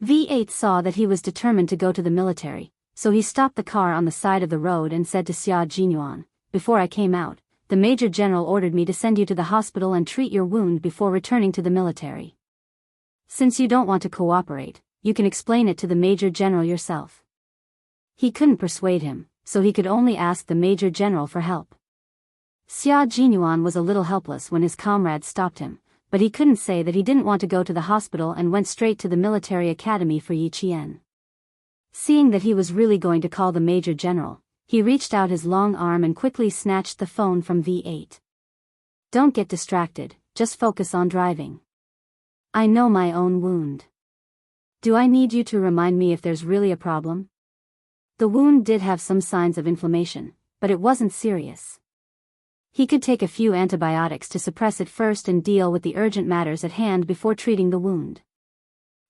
Speaker 1: V8 saw that he was determined to go to the military, so he stopped the car on the side of the road and said to Xia Jinyuan, "Before I came out, the Major General ordered me to send you to the hospital and treat your wound before returning to the military. Since you don't want to cooperate, you can explain it to the Major General yourself." He couldn't persuade him, so he could only ask the Major General for help. Xia Jinyuan was a little helpless when his comrades stopped him, but he couldn't say that he didn't want to go to the hospital and went straight to the military academy for Yi Qian. Seeing that he was really going to call the Major General, he reached out his long arm and quickly snatched the phone from V8. "Don't get distracted, just focus on driving. I know my own wound. Do I need you to remind me if there's really a problem?" The wound did have some signs of inflammation, but it wasn't serious. He could take a few antibiotics to suppress it first and deal with the urgent matters at hand before treating the wound.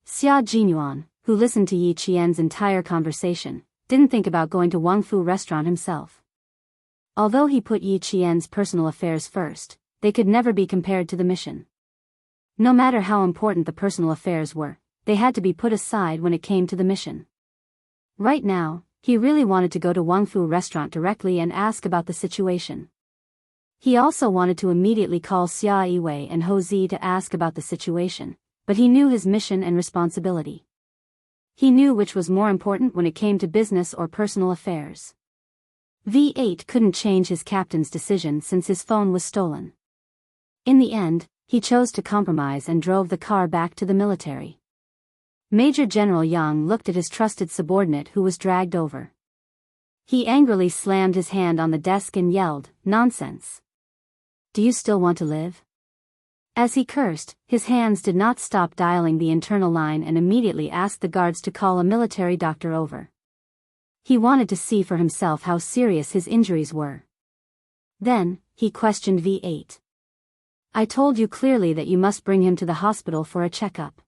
Speaker 1: Xia Jinyuan, who listened to Yi Qian's entire conversation, didn't think about going to Wangfu restaurant himself. Although he put Yi Qian's personal affairs first, they could never be compared to the mission. No matter how important the personal affairs were, they had to be put aside when it came to the mission. Right now, he really wanted to go to Wangfu restaurant directly and ask about the situation. He also wanted to immediately call Xia Yiwei and Ho Zi to ask about the situation, but he knew his mission and responsibility. He knew which was more important when it came to business or personal affairs. V8 couldn't change his captain's decision since his phone was stolen. In the end, he chose to compromise and drove the car back to the military. Major General Yang looked at his trusted subordinate who was dragged over. He angrily slammed his hand on the desk and yelled, "Nonsense! Do you still want to live?" As he cursed, his hands did not stop dialing the internal line and immediately asked the guards to call a military doctor over. He wanted to see for himself how serious his injuries were. Then, he questioned V8. "I told you clearly that you must bring him to the hospital for a checkup.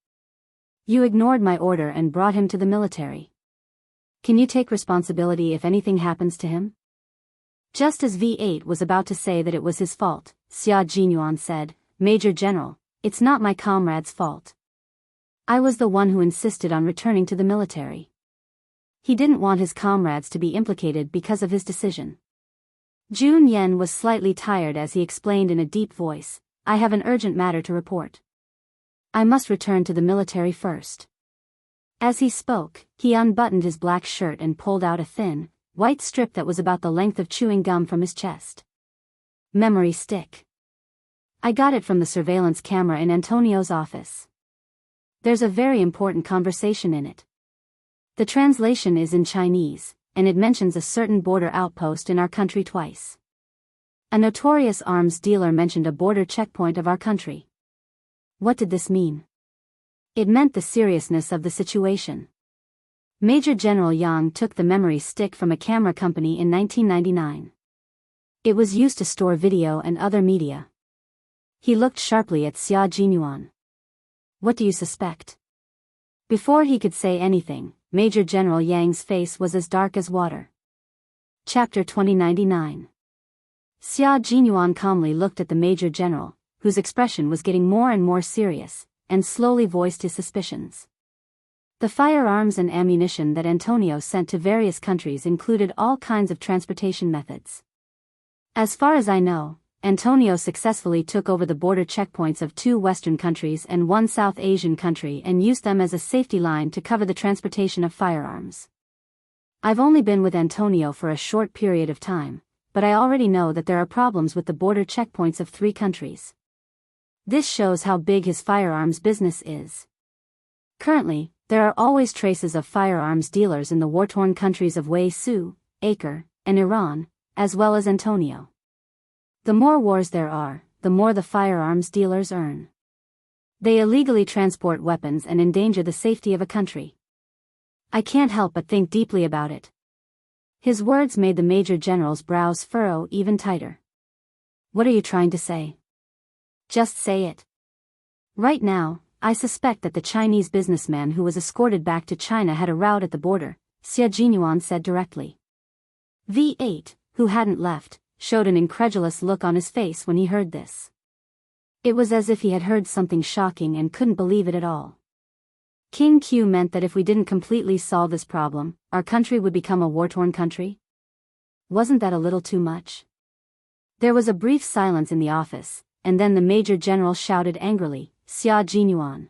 Speaker 1: You ignored my order and brought him to the military. Can you take responsibility if anything happens to him?" Just as V8 was about to say that it was his fault, Xia Jinyuan said, "Major General, it's not my comrade's fault. I was the one who insisted on returning to the military." He didn't want his comrades to be implicated because of his decision. Jun Yen was slightly tired as he explained in a deep voice, "I have an urgent matter to report. I must return to the military first." As he spoke, he unbuttoned his black shirt and pulled out a thin, white strip that was about the length of chewing gum from his chest. "Memory stick. I got it from the surveillance camera in Antonio's office. There's a very important conversation in it. The translation is in Chinese, and it mentions a certain border outpost in our country twice. A notorious arms dealer mentioned a border checkpoint of our country." What did this mean? It meant the seriousness of the situation. Major General Yang took the memory stick from a camera company in 1999. It was used to store video and other media. He looked sharply at Xia Jinyuan. "What do you suspect?" Before he could say anything, Major General Yang's face was as dark as water. Chapter 2099. Xia Jinyuan calmly looked at the Major General, whose expression was getting more and more serious, and slowly voiced his suspicions. The firearms and ammunition that Antonio sent to various countries included all kinds of transportation methods. As far as I know, Antonio successfully took over the border checkpoints of 2 Western countries and 1 South Asian country and used them as a safety line to cover the transportation of firearms. I've only been with Antonio for a short period of time, but I already know that there are problems with the border checkpoints of 3 countries. This shows how big his firearms business is. Currently, there are always traces of firearms dealers in the war-torn countries of Wei Su, Acre, and Iran, as well as Antonio. The more wars there are, the more the firearms dealers earn. They illegally transport weapons and endanger the safety of a country. I can't help but think deeply about it. His words made the Major General's brows furrow even tighter. What are you trying to say? Just say it. Right now, I suspect that the Chinese businessman who was escorted back to China had a route at the border, Xia Jinyuan said directly. V8, who hadn't left, showed an incredulous look on his face when he heard this. It was as if he had heard something shocking and couldn't believe it at all. King Q meant that if we didn't completely solve this problem, our country would become a war-torn country? Wasn't that a little too much? There was a brief silence in the office, and then the Major General shouted angrily, Xia Jinyuan.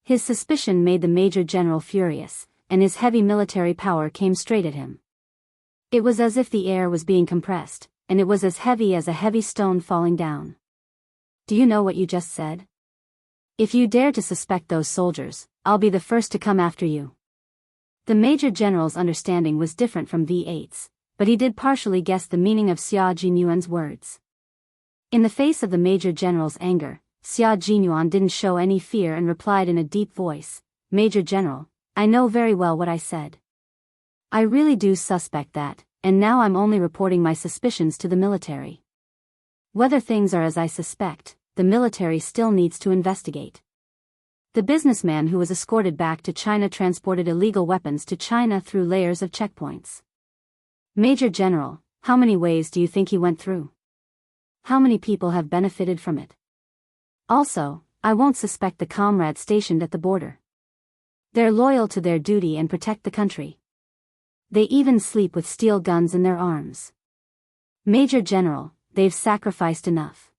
Speaker 1: His suspicion made the Major General furious, and his heavy military power came straight at him. It was as if the air was being compressed, and it was as heavy as a heavy stone falling down. Do you know what you just said? If you dare to suspect those soldiers, I'll be the first to come after you. The Major General's understanding was different from V8's, but he did partially guess the meaning of Xia Jinyuan's words. In the face of the Major General's anger, Xia Jinyuan didn't show any fear and replied in a deep voice, Major General, I know very well what I said. I really do suspect that, and now I'm only reporting my suspicions to the military. Whether things are as I suspect, the military still needs to investigate. The businessman who was escorted back to China transported illegal weapons to China through layers of checkpoints. Major General, how many ways do you think he went through? How many people have benefited from it? Also, I won't suspect the comrades stationed at the border. They're loyal to their duty and protect the country. They even sleep with steel guns in their arms. Major General, they've sacrificed enough.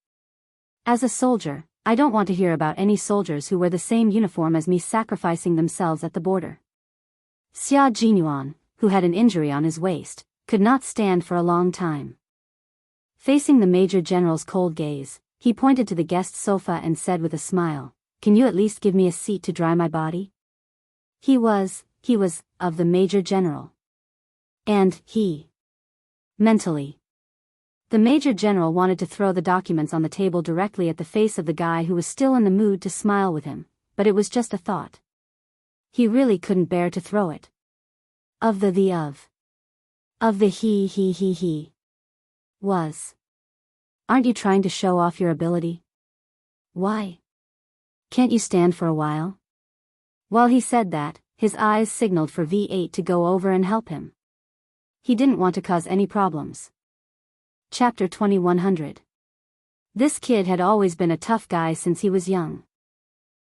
Speaker 1: As a soldier, I don't want to hear about any soldiers who wear the same uniform as me sacrificing themselves at the border. Xia Jinyuan, who had an injury on his waist, could not stand for a long time. Facing the Major General's cold gaze, he pointed to the guest sofa and said with a smile, Can you at least give me a seat to dry my body? He was, of the Major General. And, mentally. The Major General wanted to throw the documents on the table directly at the face of the guy who was still in the mood to smile with him, but it was just a thought. He really couldn't bear to throw it. Of the he. Was. Aren't you trying to show off your ability? Why? Can't you stand for a while? While he said that, his eyes signaled for V8 to go over and help him. He didn't want to cause any problems. Chapter 2100. This kid had always been a tough guy since he was young.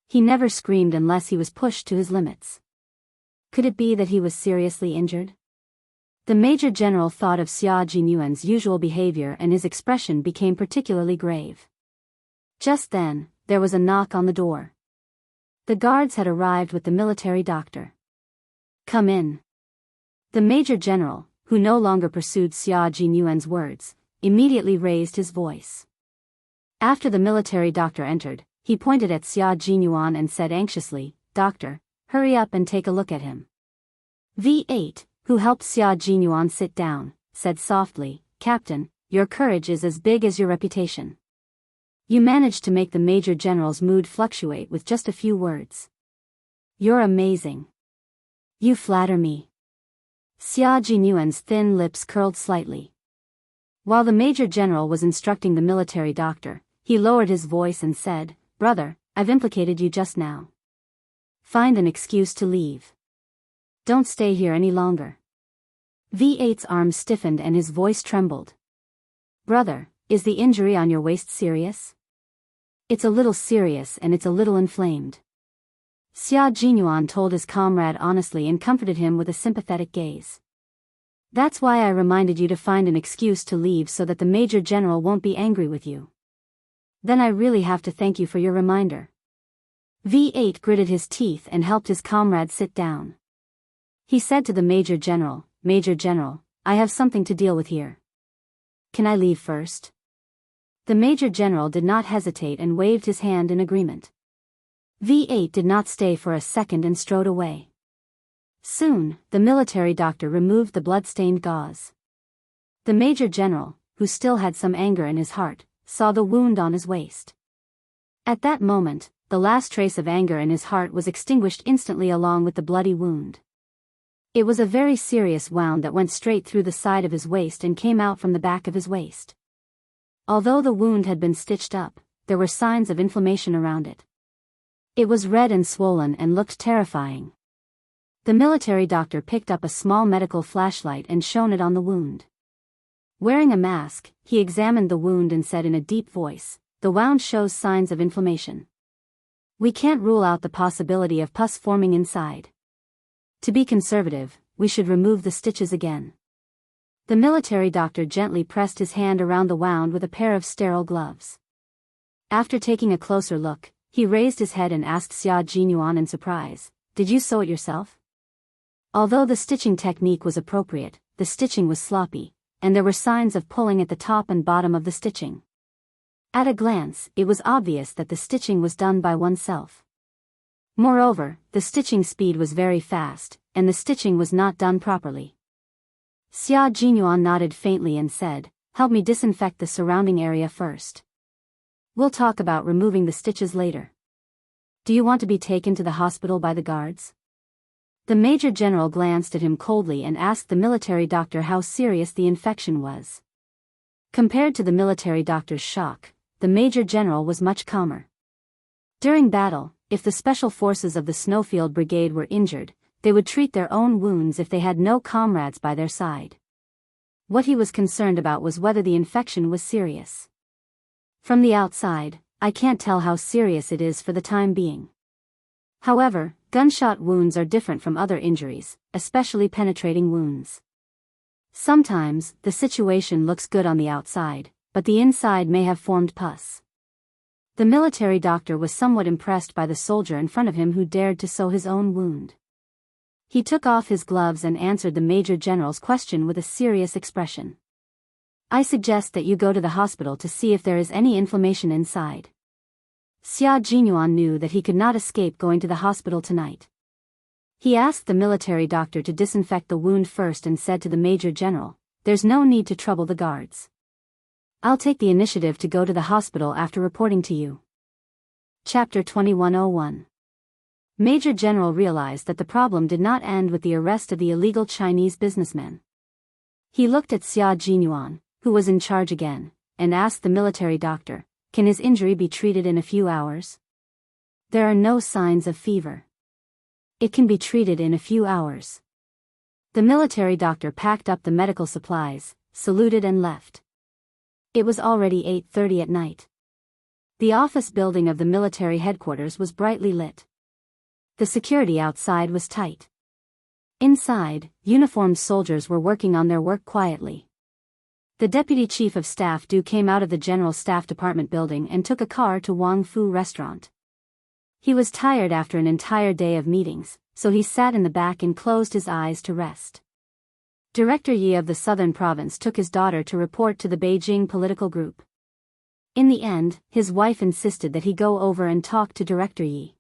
Speaker 1: He never screamed unless he was pushed to his limits. Could it be that he was seriously injured? The Major General thought of Xia Jinyuan's usual behavior and his expression became particularly grave. Just then, there was a knock on the door. The guards had arrived with the military doctor. Come in. The Major General, who no longer pursued Xia Jinyuan's words, immediately raised his voice. After the military doctor entered, he pointed at Xia Jinyuan and said anxiously, Doctor, hurry up and take a look at him. V8, who helped Xia Jinyuan sit down, said softly, Captain, your courage is as big as your reputation. You managed to make the Major General's mood fluctuate with just a few words. You're amazing. You flatter me. Xia Jinyuan's thin lips curled slightly. While the Major General was instructing the military doctor, he lowered his voice and said, Brother, I've implicated you just now. Find an excuse to leave. Don't stay here any longer. V8's arm stiffened and his voice trembled. Brother, is the injury on your waist serious? It's a little serious and it's a little inflamed. Xia Jinyuan told his comrade honestly and comforted him with a sympathetic gaze. That's why I reminded you to find an excuse to leave so that the Major General won't be angry with you. Then I really have to thank you for your reminder. V8 gritted his teeth and helped his comrade sit down. He said to the Major General, Major General, I have something to deal with here. Can I leave first? The Major General did not hesitate and waved his hand in agreement. V8 did not stay for a second and strode away. Soon, the military doctor removed the blood-stained gauze. The Major General, who still had some anger in his heart, saw the wound on his waist. At that moment, the last trace of anger in his heart was extinguished instantly along with the bloody wound. It was a very serious wound that went straight through the side of his waist and came out from the back of his waist. Although the wound had been stitched up, there were signs of inflammation around it. It was red and swollen and looked terrifying. The military doctor picked up a small medical flashlight and shone it on the wound. Wearing a mask, he examined the wound and said in a deep voice, "The wound shows signs of inflammation. We can't rule out the possibility of pus forming inside. To be conservative, we should remove the stitches again." The military doctor gently pressed his hand around the wound with a pair of sterile gloves. After taking a closer look, he raised his head and asked Xia Jinyuan in surprise, "Did you sew it yourself?" Although the stitching technique was appropriate, the stitching was sloppy, and there were signs of pulling at the top and bottom of the stitching. At a glance, it was obvious that the stitching was done by oneself. Moreover, the stitching speed was very fast, and the stitching was not done properly. Xia Jinyuan nodded faintly and said, "Help me disinfect the surrounding area first. We'll talk about removing the stitches later. Do you want to be taken to the hospital by the guards?" The Major General glanced at him coldly and asked the military doctor how serious the infection was. Compared to the military doctor's shock, the Major General was much calmer. During battle, if the special forces of the Snowfield Brigade were injured, they would treat their own wounds if they had no comrades by their side. What he was concerned about was whether the infection was serious. "From the outside, I can't tell how serious it is for the time being. However, gunshot wounds are different from other injuries, especially penetrating wounds. Sometimes, the situation looks good on the outside, but the inside may have formed pus." The military doctor was somewhat impressed by the soldier in front of him who dared to sew his own wound. He took off his gloves and answered the Major General's question with a serious expression. "I suggest that you go to the hospital to see if there is any inflammation inside." Xia Jinyuan knew that he could not escape going to the hospital tonight. He asked the military doctor to disinfect the wound first and said to the Major General, "There's no need to trouble the guards. I'll take the initiative to go to the hospital after reporting to you." Chapter 2101. Major General realized that the problem did not end with the arrest of the illegal Chinese businessmen. He looked at Xia Jinyuan, who was in charge again, and asked the military doctor, "Can his injury be treated in a few hours?" "There are no signs of fever. It can be treated in a few hours." The military doctor packed up the medical supplies, saluted and left. It was already 8:30 at night. The office building of the military headquarters was brightly lit. The security outside was tight. Inside, uniformed soldiers were working on their work quietly. The Deputy Chief of Staff Du came out of the General Staff Department building and took a car to Wang Fu restaurant. He was tired after an entire day of meetings, so he sat in the back and closed his eyes to rest. Director Yi of the Southern Province took his daughter to report to the Beijing political group. In the end, his wife insisted that he go over and talk to Director Yi.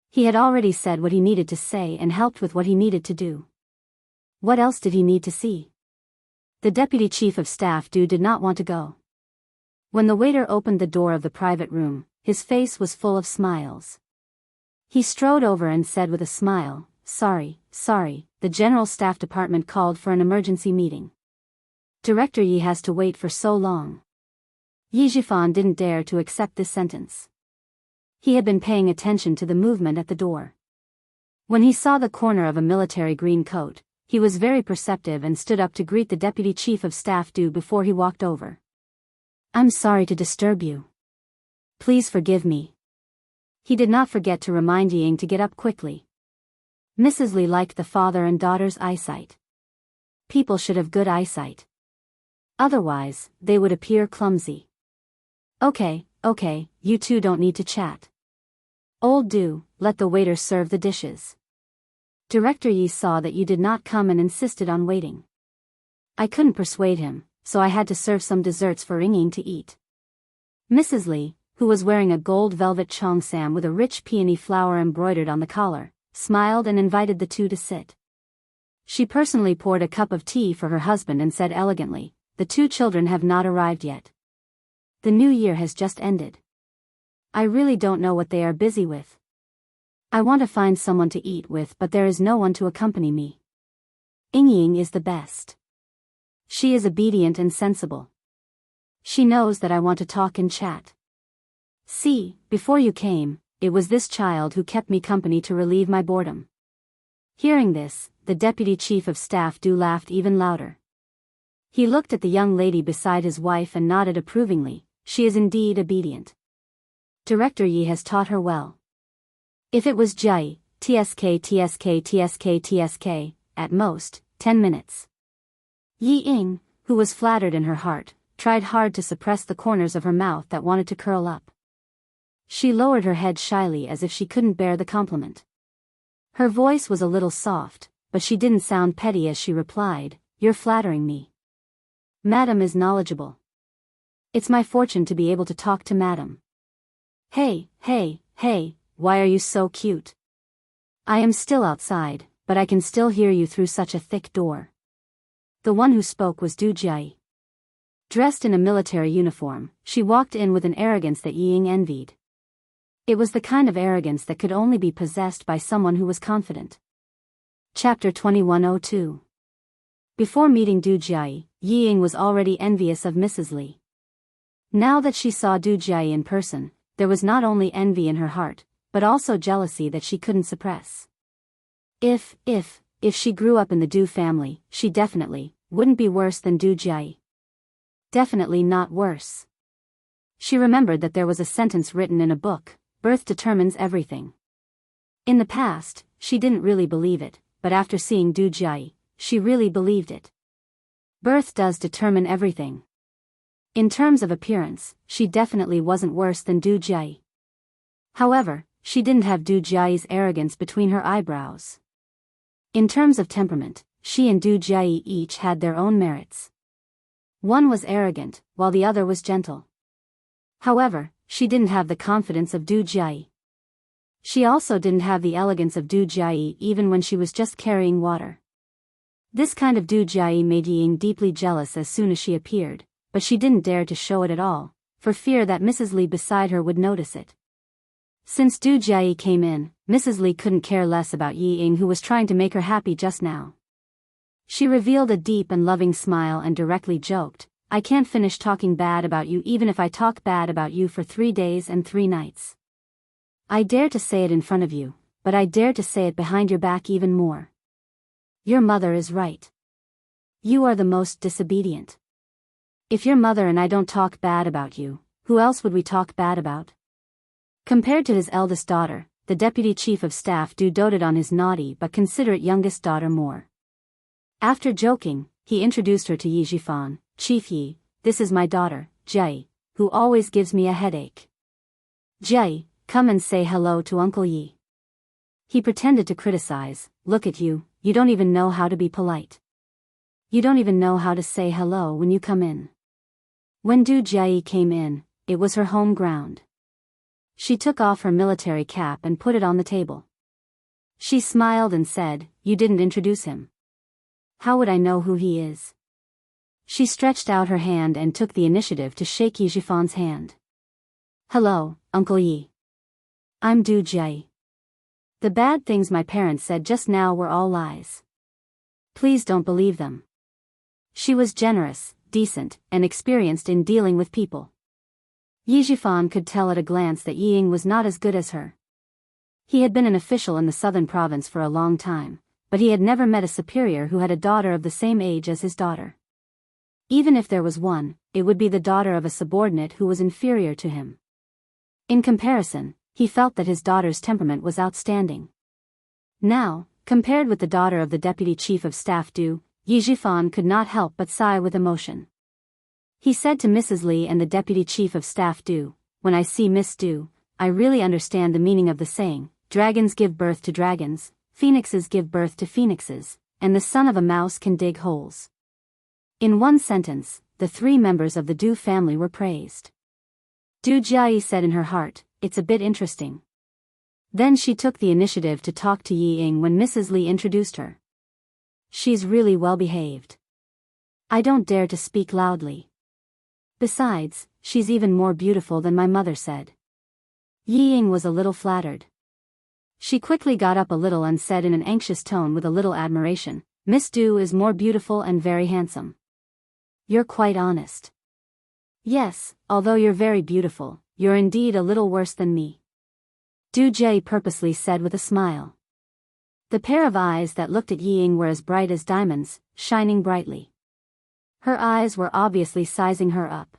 Speaker 1: He had already said what he needed to say and helped with what he needed to do. What else did he need to see? The Deputy Chief of Staff Du did not want to go. When the waiter opened the door of the private room, his face was full of smiles. He strode over and said with a smile, Sorry, the General Staff Department called for an emergency meeting. Director Yi has to wait for so long." Yi Zhifan didn't dare to accept this sentence. He had been paying attention to the movement at the door. When he saw the corner of a military green coat, he was very perceptive and stood up to greet the Deputy Chief of Staff Du before he walked over. "I'm sorry to disturb you. Please forgive me." He did not forget to remind Ying to get up quickly. Mrs. Li liked the father and daughter's eyesight. People should have good eyesight. Otherwise, they would appear clumsy. Okay, you two don't need to chat. Old Du, let the waiter serve the dishes. Director Yi saw that you did not come and insisted on waiting. I couldn't persuade him, so I had to serve some desserts for Ying to eat. Mrs. Li, who was wearing a gold velvet cheongsam with a rich peony flower embroidered on the collar, smiled and invited the two to sit. She personally poured a cup of tea for her husband and said elegantly, the two children have not arrived yet. The new year has just ended. I really don't know what they are busy with. I want to find someone to eat with, but there is no one to accompany me. Ying is the best. She is obedient and sensible. She knows that I want to talk and chat. See, before you came, it was this child who kept me company to relieve my boredom. Hearing this, the deputy chief of staff laughed even louder. He looked at the young lady beside his wife and nodded approvingly. She is indeed obedient. Director Yi has taught her well. If it was Jai, tsk, at most, 10 minutes. Ying, who was flattered in her heart, tried hard to suppress the corners of her mouth that wanted to curl up. She lowered her head shyly as if she couldn't bear the compliment. Her voice was a little soft, but she didn't sound petty as she replied, "You're flattering me. Madam is knowledgeable. It's my fortune to be able to talk to Madam. Hey, why are you so cute? I am still outside, but I can still hear you through such a thick door." The one who spoke was Du Jie. Dressed in a military uniform, she walked in with an arrogance that Ying envied. It was the kind of arrogance that could only be possessed by someone who was confident. Chapter 2102. Before meeting Du Jie, Ying was already envious of Mrs. Li. Now that she saw Du Jie in person, there was not only envy in her heart, but also jealousy that she couldn't suppress. If she grew up in the Du family, she definitely wouldn't be worse than Du Jie. Definitely not worse. She remembered that there was a sentence written in a book, "Birth determines everything." In the past, she didn't really believe it, but after seeing Du Jie, she really believed it. Birth does determine everything. In terms of appearance, she definitely wasn't worse than Du Jie. However, she didn't have Du Jie's arrogance between her eyebrows. In terms of temperament, she and Du Jie each had their own merits. One was arrogant, while the other was gentle. However, she didn't have the confidence of Du Jie. She also didn't have the elegance of Du Jie even when she was just carrying water. This kind of Du Jie made Ying deeply jealous as soon as she appeared, but she didn't dare to show it at all, for fear that Mrs. Li beside her would notice it. Since Du Jie came in, Mrs. Li couldn't care less about Ying, who was trying to make her happy just now. She revealed a deep and loving smile and directly joked, "I can't finish talking bad about you even if I talk bad about you for 3 days and 3 nights. I dare to say it in front of you, but I dare to say it behind your back even more. Your mother is right. You are the most disobedient. If your mother and I don't talk bad about you, who else would we talk bad about?" Compared to his eldest daughter, the deputy chief of staff doted on his naughty but considerate youngest daughter more. After joking, he introduced her to Yi Jifan. "Chief Yi, this is my daughter, Jie, who always gives me a headache. Jie, come and say hello to Uncle Yi." He pretended to criticize, "Look at you, you don't even know how to be polite. You don't even know how to say hello when you come in." When Du Jie came in, it was her home ground. She took off her military cap and put it on the table. She smiled and said, "You didn't introduce him. How would I know who he is?" She stretched out her hand and took the initiative to shake Yi Jifan's hand. "Hello, Uncle Yi. I'm Du Jie. The bad things my parents said just now were all lies. Please don't believe them." She was generous, decent, and experienced in dealing with people. Yi Jifan could tell at a glance that Ying was not as good as her. He had been an official in the southern province for a long time, but he had never met a superior who had a daughter of the same age as his daughter. Even if there was one, it would be the daughter of a subordinate who was inferior to him. In comparison, he felt that his daughter's temperament was outstanding. Now, compared with the daughter of the deputy chief of staff Yi Jifan could not help but sigh with emotion. He said to Mrs. Li and the deputy chief of staff "When I see Miss Du, I really understand the meaning of the saying, dragons give birth to dragons, phoenixes give birth to phoenixes, and the son of a mouse can dig holes." In one sentence, the 3 members of the Du family were praised. Du Jie said in her heart, "It's a bit interesting." Then she took the initiative to talk to Ying when Mrs. Li introduced her. "She's really well behaved. I don't dare to speak loudly. Besides, she's even more beautiful than my mother said. Yi Ying was a little flattered. She quickly got up a little and said in an anxious tone with a little admiration, Miss Du is more beautiful and very handsome. You're quite honest. Yes, although you're very beautiful, you're indeed a little worse than me. Du Jie purposely said with a smile. The pair of eyes that looked at Yi Ying were as bright as diamonds, shining brightly. Her eyes were obviously sizing her up.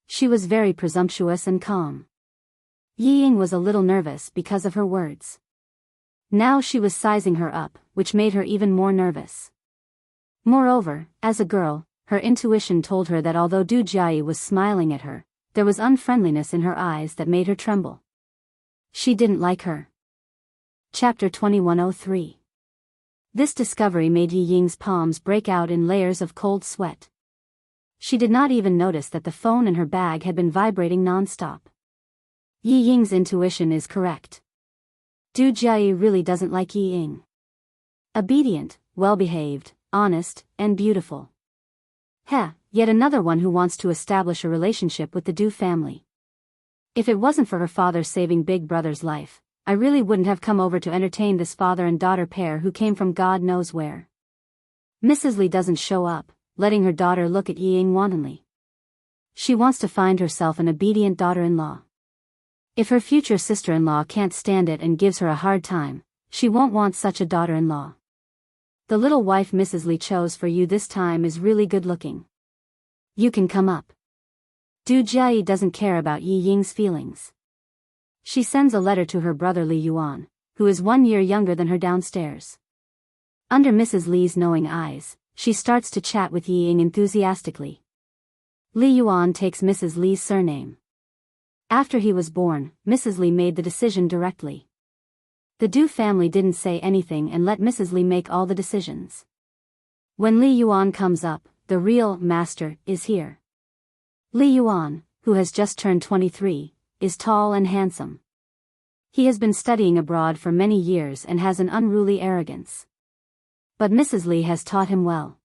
Speaker 1: She was very presumptuous and calm. Yi Ying was a little nervous because of her words. Now she was sizing her up, which made her even more nervous. Moreover, as a girl, her intuition told her that although Du Jie was smiling at her, there was unfriendliness in her eyes that made her tremble. She didn't like her. Chapter 2103. This discovery made Yi Ying's palms break out in layers of cold sweat. She did not even notice that the phone in her bag had been vibrating non-stop. Yi Ying's intuition is correct. Du Jie really doesn't like Yi Ying. Obedient, well-behaved, honest, and beautiful. Yet another one who wants to establish a relationship with the Du family. If it wasn't for her father saving Big Brother's life, I really wouldn't have come over to entertain this father and daughter pair who came from God knows where. Mrs. Li doesn't show up, letting her daughter look at Yi Ying wantonly. She wants to find herself an obedient daughter-in-law. If her future sister-in-law can't stand it and gives her a hard time, she won't want such a daughter-in-law. The little wife Mrs. Li chose for you this time is really good-looking. You can come up. Du Jie doesn't care about Yi Ying's feelings. She sends a letter to her brother Li Yuan, who is 1 year younger than her downstairs. Under Mrs. Li's knowing eyes, she starts to chat with Yi Ying enthusiastically. Li Yuan takes Mrs. Li's surname. After he was born, Mrs. Li made the decision directly. The Du family didn't say anything and let Mrs. Li make all the decisions. When Li Yuan comes up, the real master is here. Li Yuan, who has just turned 23, is tall and handsome. He has been studying abroad for many years and has an unruly arrogance. But Mrs. Li has taught him well.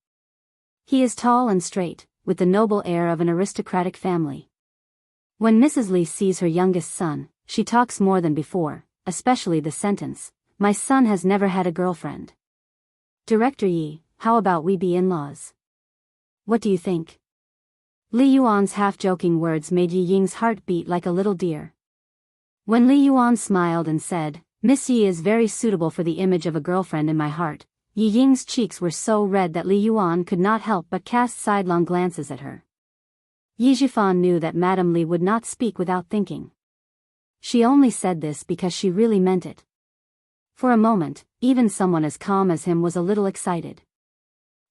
Speaker 1: He is tall and straight, with the noble air of an aristocratic family. When Mrs. Li sees her youngest son, she talks more than before, especially the sentence, "My son has never had a girlfriend." "Director Yi, how about we be in-laws? What do you think?" Li Yuan's half-joking words made Yi Ying's heart beat like a little deer. When Li Yuan smiled and said, "Miss Yi is very suitable for the image of a girlfriend in my heart," Yi Ying's cheeks were so red that Li Yuan could not help but cast sidelong glances at her. Yi Zhifan knew that Madame Li would not speak without thinking. She only said this because she really meant it. For a moment, even someone as calm as him was a little excited.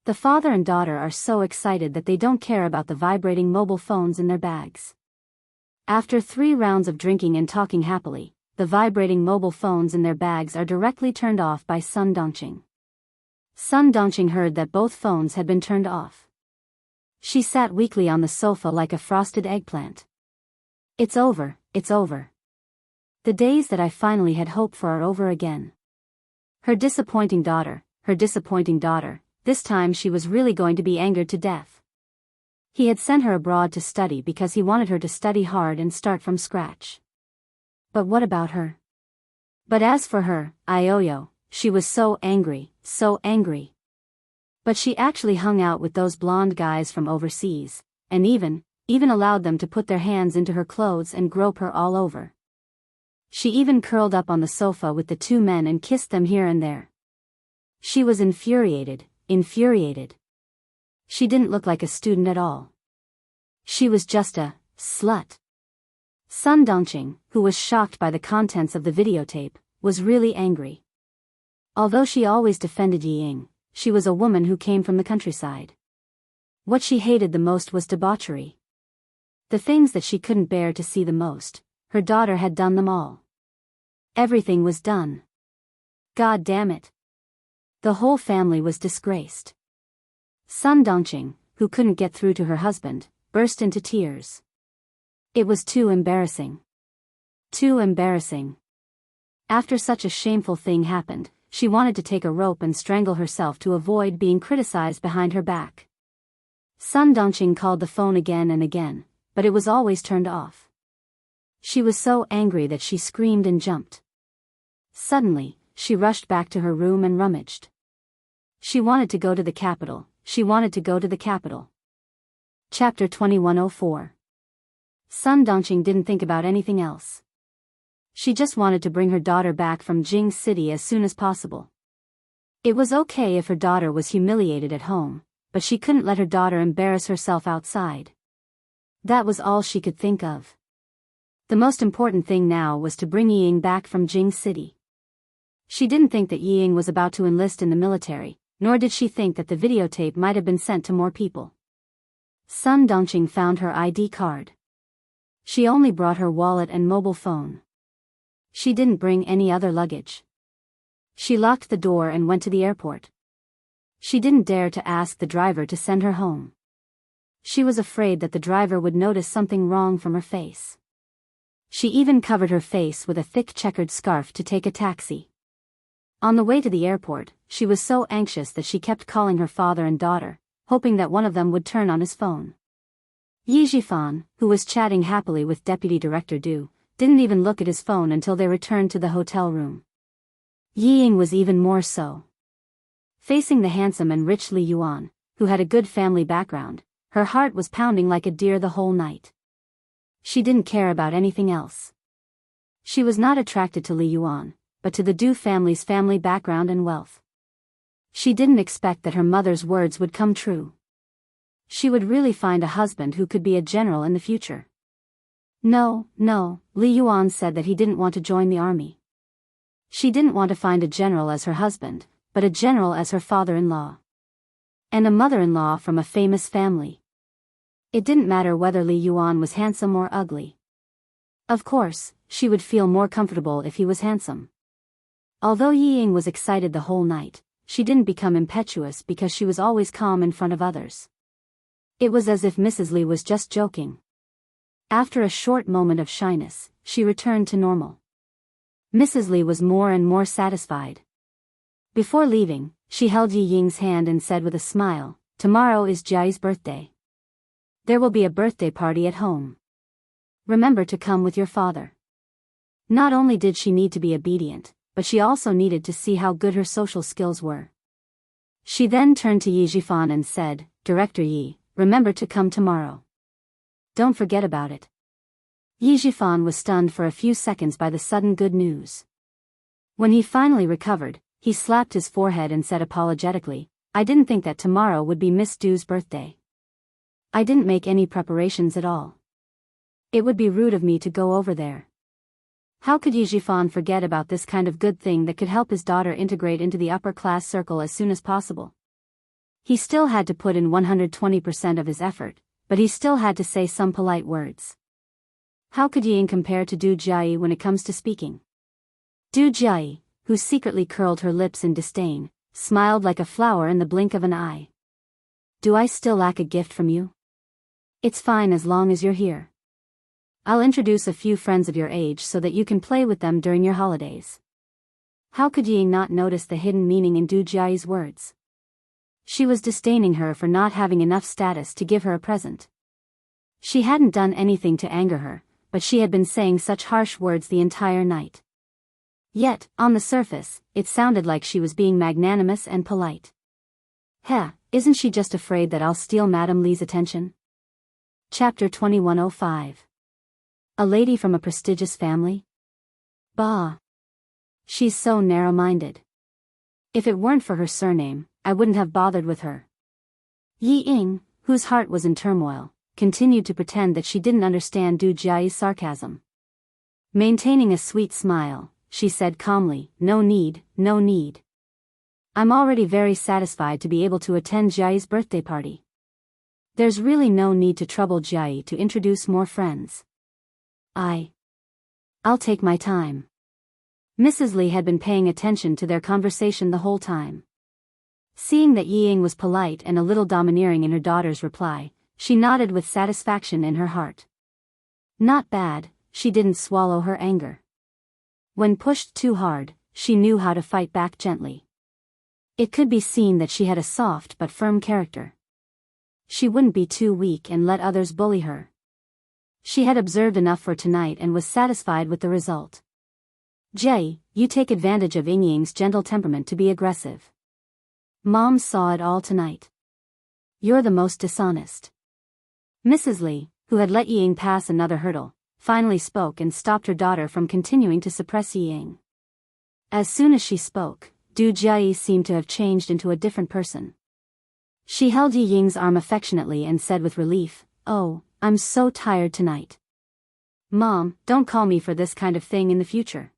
Speaker 1: The father and daughter are so excited that they don't care about the vibrating mobile phones in their bags. After 3 rounds of drinking and talking happily, the vibrating mobile phones in their bags are directly turned off by Sun Dongqing. Sun Dongqing heard that both phones had been turned off. She sat weakly on the sofa like a frosted eggplant. It's over, it's over. The days that I finally had hoped for are over again. Her disappointing daughter, this time she was really going to be angered to death. He had sent her abroad to study because he wanted her to study hard and start from scratch. But what about her? But as for her, Ioyo, she was so angry, so angry. But she actually hung out with those blonde guys from overseas, and even allowed them to put their hands into her clothes and grope her all over. She even curled up on the sofa with the 2 men and kissed them here and there. She was infuriated. She didn't look like a student at all. She was just a slut. Sun Dongqing, who was shocked by the contents of the videotape, was really angry. Although she always defended Yi Ying, she was a woman who came from the countryside. What she hated the most was debauchery. The things that she couldn't bear to see the most, her daughter had done them all. Everything was done. God damn it. The whole family was disgraced. Sun Dongqing, who couldn't get through to her husband, burst into tears. It was too embarrassing. Too embarrassing. After such a shameful thing happened, she wanted to take a rope and strangle herself to avoid being criticized behind her back. Sun Dongqing called the phone again and again, but it was always turned off. She was so angry that she screamed and jumped. Suddenly, she rushed back to her room and rummaged. She wanted to go to the capital. She wanted to go to the capital. Chapter 2104. Sun Dongqing didn't think about anything else. She just wanted to bring her daughter back from Jing City as soon as possible. It was okay if her daughter was humiliated at home, but she couldn't let her daughter embarrass herself outside. That was all she could think of. The most important thing now was to bring Ying back from Jing City. She didn't think that Ying was about to enlist in the military, nor did she think that the videotape might have been sent to more people. Sun Dongqing found her ID card. She only brought her wallet and mobile phone. She didn't bring any other luggage. She locked the door and went to the airport. She didn't dare to ask the driver to send her home. She was afraid that the driver would notice something wrong from her face. She even covered her face with a thick checkered scarf to take a taxi. On the way to the airport, she was so anxious that she kept calling her father and daughter, hoping that one of them would turn on his phone. Yi Jifan, who was chatting happily with Deputy Director Du, didn't even look at his phone until they returned to the hotel room. Yi Ying was even more so. Facing the handsome and rich Li Yuan, who had a good family background, her heart was pounding like a deer the whole night. She didn't care about anything else. She was not attracted to Li Yuan, but to the Du family's family background and wealth. She didn't expect that her mother's words would come true. She would really find a husband who could be a general in the future. No, Li Yuan said that he didn't want to join the army. She didn't want to find a general as her husband, but a general as her father-in-law. And a mother-in-law from a famous family. It didn't matter whether Li Yuan was handsome or ugly. Of course, she would feel more comfortable if he was handsome. Although Yi Ying was excited the whole night, she didn't become impetuous because she was always calm in front of others. It was as if Mrs. Li was just joking. After a short moment of shyness, she returned to normal. Mrs. Li was more and more satisfied. Before leaving, she held Yi Ying's hand and said with a smile, "Tomorrow is Jia's birthday. There will be a birthday party at home. Remember to come with your father." Not only did she need to be obedient, but she also needed to see how good her social skills were. She then turned to Yi Jifan and said, "Director Yi, remember to come tomorrow. Don't forget about it." Yi Jifan was stunned for a few seconds by the sudden good news. When he finally recovered, he slapped his forehead and said apologetically, "I didn't think that tomorrow would be Miss Du's birthday. I didn't make any preparations at all. It would be rude of me to go over there." How could Yi Jifan forget about this kind of good thing that could help his daughter integrate into the upper-class circle as soon as possible? He still had to put in 120% of his effort, but he still had to say some polite words. How could Ying compare to Du Jiayi when it comes to speaking? Du Jiayi, who secretly curled her lips in disdain, smiled like a flower in the blink of an eye. "Do I still lack a gift from you? It's fine as long as you're here. I'll introduce a few friends of your age so that you can play with them during your holidays." How could Ying not notice the hidden meaning in Du Jiayi's words? She was disdaining her for not having enough status to give her a present. She hadn't done anything to anger her, but she had been saying such harsh words the entire night. Yet, on the surface, it sounded like she was being magnanimous and polite. Isn't she just afraid that I'll steal Madame Li's attention? Chapter 2105. A lady from a prestigious family? Bah! She's so narrow-minded. If it weren't for her surname, I wouldn't have bothered with her. Yi Ying, whose heart was in turmoil, continued to pretend that she didn't understand Du Jiayi's sarcasm. Maintaining a sweet smile, she said calmly, No need. I'm already very satisfied to be able to attend Jiayi's birthday party. There's really no need to trouble Jiayi to introduce more friends. I'll take my time." Mrs. Li had been paying attention to their conversation the whole time. Seeing that Yi Ying was polite and a little domineering in her daughter's reply, she nodded with satisfaction in her heart. Not bad, she didn't swallow her anger. When pushed too hard, she knew how to fight back gently. It could be seen that she had a soft but firm character. she wouldn't be too weak and let others bully her. She had observed enough for tonight and was satisfied with the result. Jay, you take advantage of Ying's gentle temperament to be aggressive. Mom saw it all tonight. You're the most dishonest. Mrs. Li, who had let Ying pass another hurdle, finally spoke and stopped her daughter from continuing to suppress Ying. As soon as she spoke, Du Jie seemed to have changed into a different person. She held Ying's arm affectionately and said with relief, "Oh, I'm so tired tonight. Mom, don't call me for this kind of thing in the future.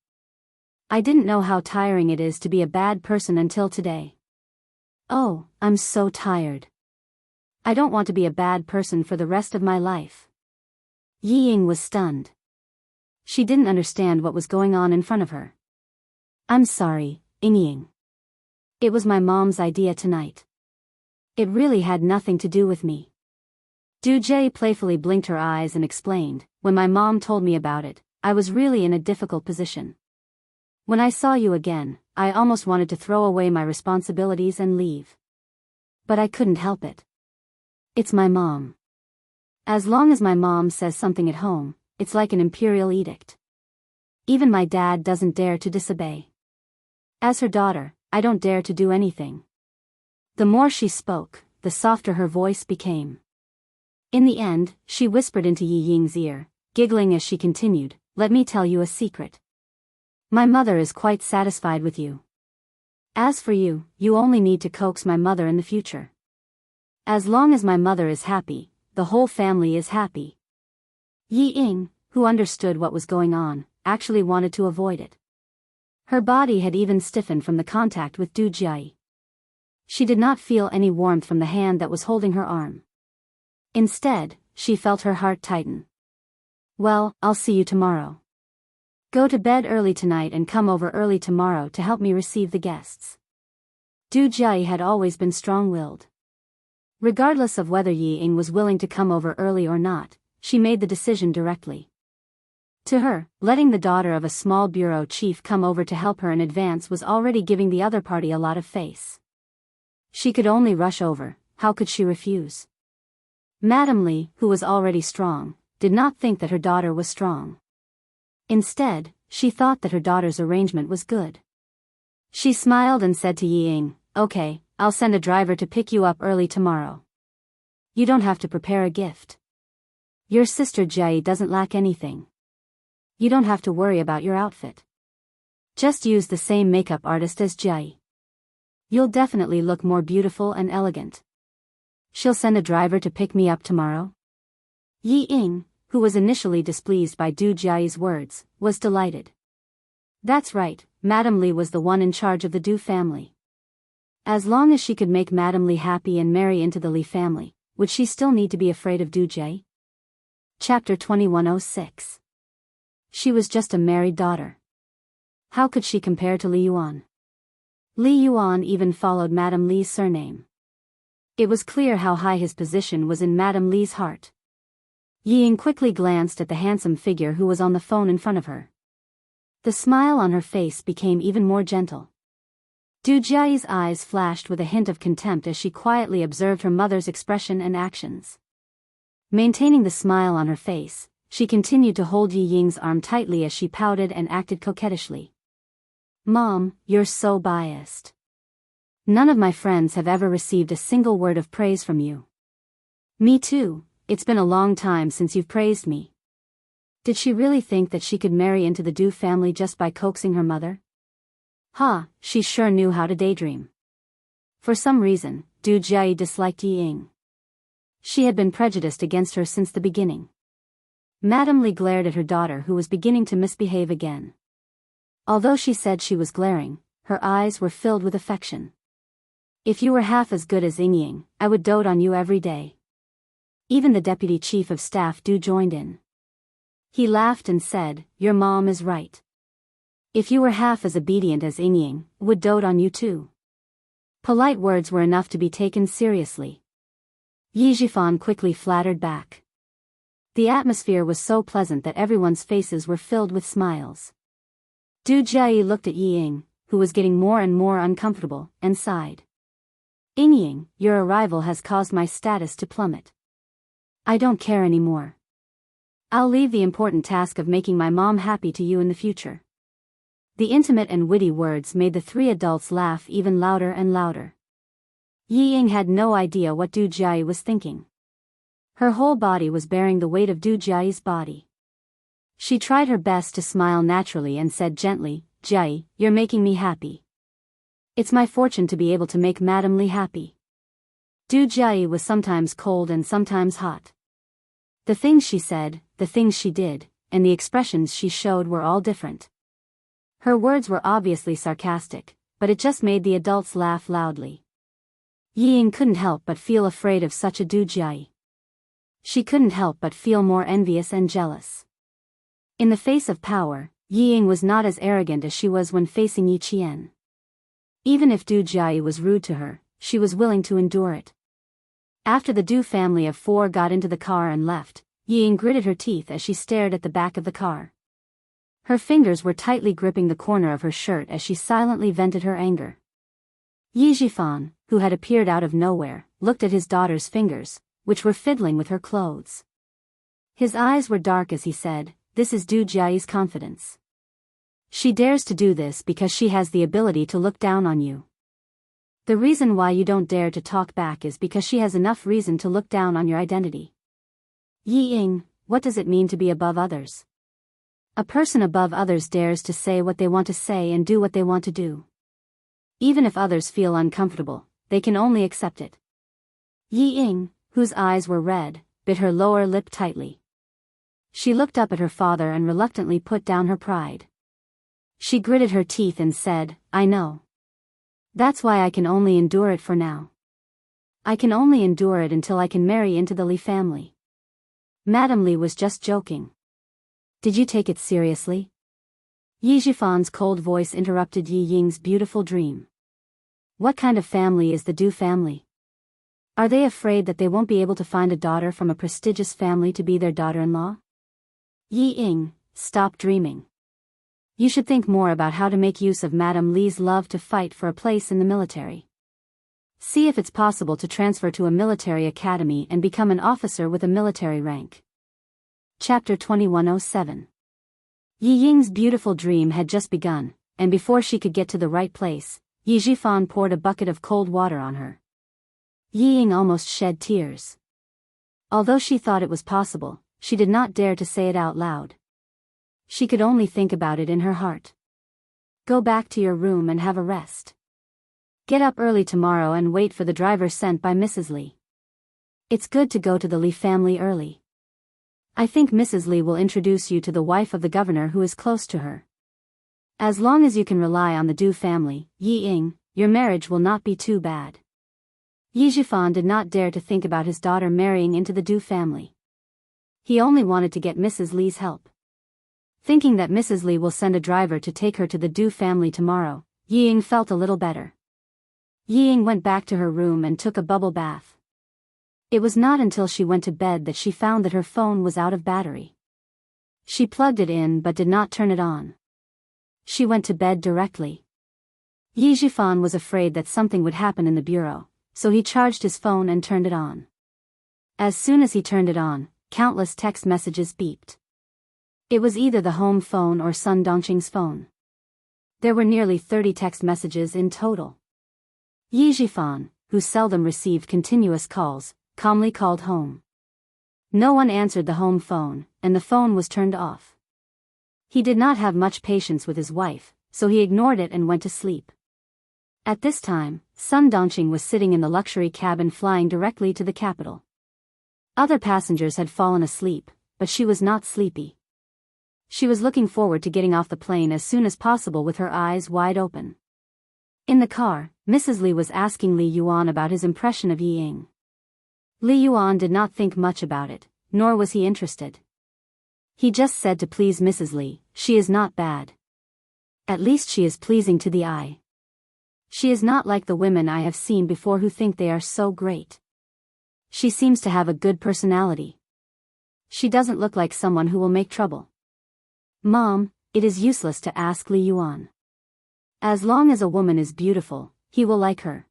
Speaker 1: I didn't know how tiring it is to be a bad person until today. Oh, I'm so tired. I don't want to be a bad person for the rest of my life." Ying was stunned. She didn't understand what was going on in front of her. "I'm sorry, Ying. It was my mom's idea tonight. It really had nothing to do with me." Du Jie playfully blinked her eyes and explained, "When my mom told me about it, I was really in a difficult position. When I saw you again, I almost wanted to throw away my responsibilities and leave. But I couldn't help it. It's my mom. As long as my mom says something at home, it's like an imperial edict. Even my dad doesn't dare to disobey. As her daughter, I don't dare to do anything." The more she spoke, the softer her voice became. In the end, she whispered into Ying's ear, giggling as she continued, "Let me tell you a secret. My mother is quite satisfied with you. As for you, you only need to coax my mother in the future. As long as my mother is happy, the whole family is happy." Ying, who understood what was going on, actually wanted to avoid it. Her body had even stiffened from the contact with Du Jie. She did not feel any warmth from the hand that was holding her arm. Instead, she felt her heart tighten. "Well, I'll see you tomorrow. Go to bed early tonight and come over early tomorrow to help me receive the guests." Du Jie had always been strong-willed. Regardless of whether Ying was willing to come over early or not, she made the decision directly. To her, letting the daughter of a small bureau chief come over to help her in advance was already giving the other party a lot of face. She could only rush over. How could she refuse? Madame Li, who was already strong, did not think that her daughter was strong. Instead, she thought that her daughter's arrangement was good. She smiled and said to Ying, "Okay, I'll send a driver to pick you up early tomorrow. You don't have to prepare a gift. Your sister Jie doesn't lack anything. You don't have to worry about your outfit. Just use the same makeup artist as Jie. You'll definitely look more beautiful and elegant. She'll send a driver to pick me up tomorrow?" Ying, who was initially displeased by Du Jie's words, was delighted. That's right, Madame Li was the one in charge of the Du family. As long as she could make Madame Li happy and marry into the Li family, would she still need to be afraid of Du Jie? Chapter 2106. She was just a married daughter. How could she compare to Li Yuan? Li Yuan even followed Madame Li's surname. It was clear how high his position was in Madame Li's heart. Ying quickly glanced at the handsome figure who was on the phone in front of her. The smile on her face became even more gentle. Du Jie's eyes flashed with a hint of contempt as she quietly observed her mother's expression and actions. Maintaining the smile on her face, she continued to hold Ying's arm tightly as she pouted and acted coquettishly. "Mom, you're so biased. None of my friends have ever received a single word of praise from you." "Me too, it's been a long time since you've praised me." Did she really think that she could marry into the Du family just by coaxing her mother? She sure knew how to daydream. For some reason, Du Jie disliked Ying. She had been prejudiced against her since the beginning. Madame Li glared at her daughter who was beginning to misbehave again. Although she said she was glaring, her eyes were filled with affection. "If you were half as good as Ying, I would dote on you every day." Even the deputy chief of staff Du joined in. He laughed and said, "Your mom is right. If you were half as obedient as Ying, would dote on you too." Polite words were enough to be taken seriously. Yi Jifan quickly flattered back. The atmosphere was so pleasant that everyone's faces were filled with smiles. Du Jie looked at Ying, who was getting more and more uncomfortable, and sighed. Ying, your arrival has caused my status to plummet. I don't care anymore. I'll leave the important task of making my mom happy to you in the future. The intimate and witty words made the three adults laugh even louder and louder. Ying had no idea what Du Jiayi was thinking. Her whole body was bearing the weight of Du Jiayi's body. She tried her best to smile naturally and said gently, Jiayi, you're making me happy. It's my fortune to be able to make Madame Li happy. Du Jiayi was sometimes cold and sometimes hot. The things she said, the things she did, and the expressions she showed were all different. Her words were obviously sarcastic, but it just made the adults laugh loudly. Ying couldn't help but feel afraid of such a Du Jiayi. She couldn't help but feel more envious and jealous. In the face of power, Ying was not as arrogant as she was when facing Yi Qian. Even if Du Jiayi was rude to her, she was willing to endure it. After the Du family of four got into the car and left, Ying gritted her teeth as she stared at the back of the car. Her fingers were tightly gripping the corner of her shirt as she silently vented her anger. Yi Jifan, who had appeared out of nowhere, looked at his daughter's fingers, which were fiddling with her clothes. His eyes were dark as he said, "This is Du Jiayi's confidence. She dares to do this because she has the ability to look down on you. The reason why you don't dare to talk back is because she has enough reason to look down on your identity." Ying, what does it mean to be above others? A person above others dares to say what they want to say and do what they want to do. Even if others feel uncomfortable, they can only accept it. Ying, whose eyes were red, bit her lower lip tightly. She looked up at her father and reluctantly put down her pride. She gritted her teeth and said, "I know. That's why I can only endure it for now. I can only endure it until I can marry into the Li family." Madame Li was just joking. Did you take it seriously? Yi Jifan's cold voice interrupted Yi Ying's beautiful dream. What kind of family is the Du family? Are they afraid that they won't be able to find a daughter from a prestigious family to be their daughter-in-law? Yi Ying, stop dreaming. You should think more about how to make use of Madame Li's love to fight for a place in the military. See if it's possible to transfer to a military academy and become an officer with a military rank. Chapter 2107. Yi Ying's beautiful dream had just begun, and before she could get to the right place, Yi Jifan poured a bucket of cold water on her. Yi Ying almost shed tears. Although she thought it was possible, she did not dare to say it out loud. She could only think about it in her heart. Go back to your room and have a rest. Get up early tomorrow and wait for the driver sent by Mrs. Li. It's good to go to the Li family early. I think Mrs. Li will introduce you to the wife of the governor who is close to her. As long as you can rely on the Du family, Yi Ying, your marriage will not be too bad. Yi Jifan did not dare to think about his daughter marrying into the Du family. He only wanted to get Mrs. Li's help. Thinking that Mrs. Li will send a driver to take her to the Du family tomorrow, Yi Ying felt a little better. Yi Ying went back to her room and took a bubble bath. It was not until she went to bed that she found that her phone was out of battery. She plugged it in but did not turn it on. She went to bed directly. Yi Jifan was afraid that something would happen in the bureau, so he charged his phone and turned it on. As soon as he turned it on, countless text messages beeped. It was either the home phone or Sun Dongqing's phone. There were nearly 30 text messages in total. Yi Jifan, who seldom received continuous calls, calmly called home. No one answered the home phone, and the phone was turned off. He did not have much patience with his wife, so he ignored it and went to sleep. At this time, Sun Dongqing was sitting in the luxury cabin flying directly to the capital. Other passengers had fallen asleep, but she was not sleepy. She was looking forward to getting off the plane as soon as possible with her eyes wide open. In the car, Mrs. Li was asking Li Yuan about his impression of Yi Ying. Li Yuan did not think much about it, nor was he interested. He just said to please Mrs. Li, "She is not bad. At least she is pleasing to the eye. She is not like the women I have seen before who think they are so great. She seems to have a good personality. She doesn't look like someone who will make trouble." Mom, it is useless to ask Li Yuan. As long as a woman is beautiful, he will like her.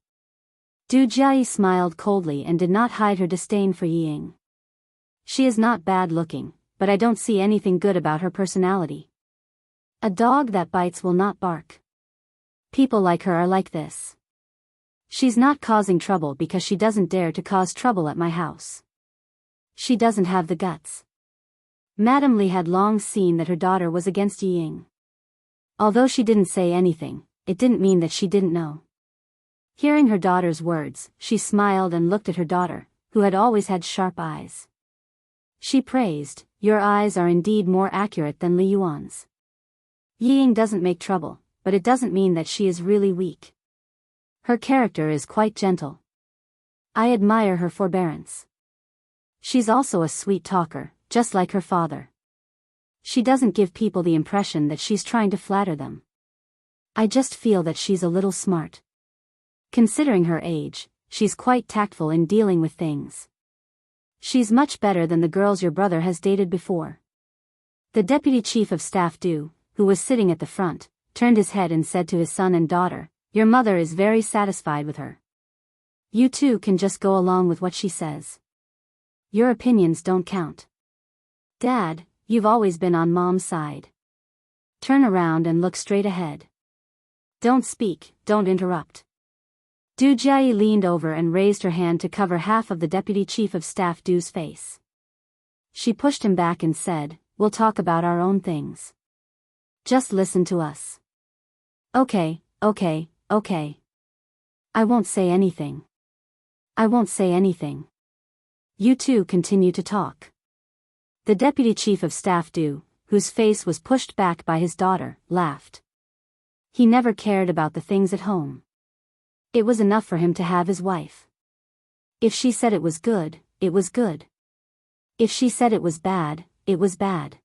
Speaker 1: Du Jiayi smiled coldly and did not hide her disdain for Ying. She is not bad looking, but I don't see anything good about her personality. A dog that bites will not bark. People like her are like this. She's not causing trouble because she doesn't dare to cause trouble at my house. She doesn't have the guts. Madame Li had long seen that her daughter was against Ying. Although she didn't say anything, it didn't mean that she didn't know. Hearing her daughter's words, she smiled and looked at her daughter, who had always had sharp eyes. She praised, "Your eyes are indeed more accurate than Li Yuan's. Ying doesn't make trouble, but it doesn't mean that she is really weak. Her character is quite gentle. I admire her forbearance. She's also a sweet talker, just like her father. She doesn't give people the impression that she's trying to flatter them. I just feel that she's a little smart. Considering her age, she's quite tactful in dealing with things. She's much better than the girls your brother has dated before." The deputy chief of staff Du, who was sitting at the front, turned his head and said to his son and daughter, "Your mother is very satisfied with her. You two can just go along with what she says. Your opinions don't count. Dad, you've always been on Mom's side. Turn around and look straight ahead. Don't speak, don't interrupt." Du Jiayi leaned over and raised her hand to cover half of the deputy chief of staff Du's face. She pushed him back and said, "We'll talk about our own things. Just listen to us." Okay. I won't say anything. I won't say anything. You two continue to talk." The deputy chief of staff Du, whose face was pushed back by his daughter, laughed. He never cared about the things at home. It was enough for him to have his wife. If she said it was good, it was good. If she said it was bad, it was bad.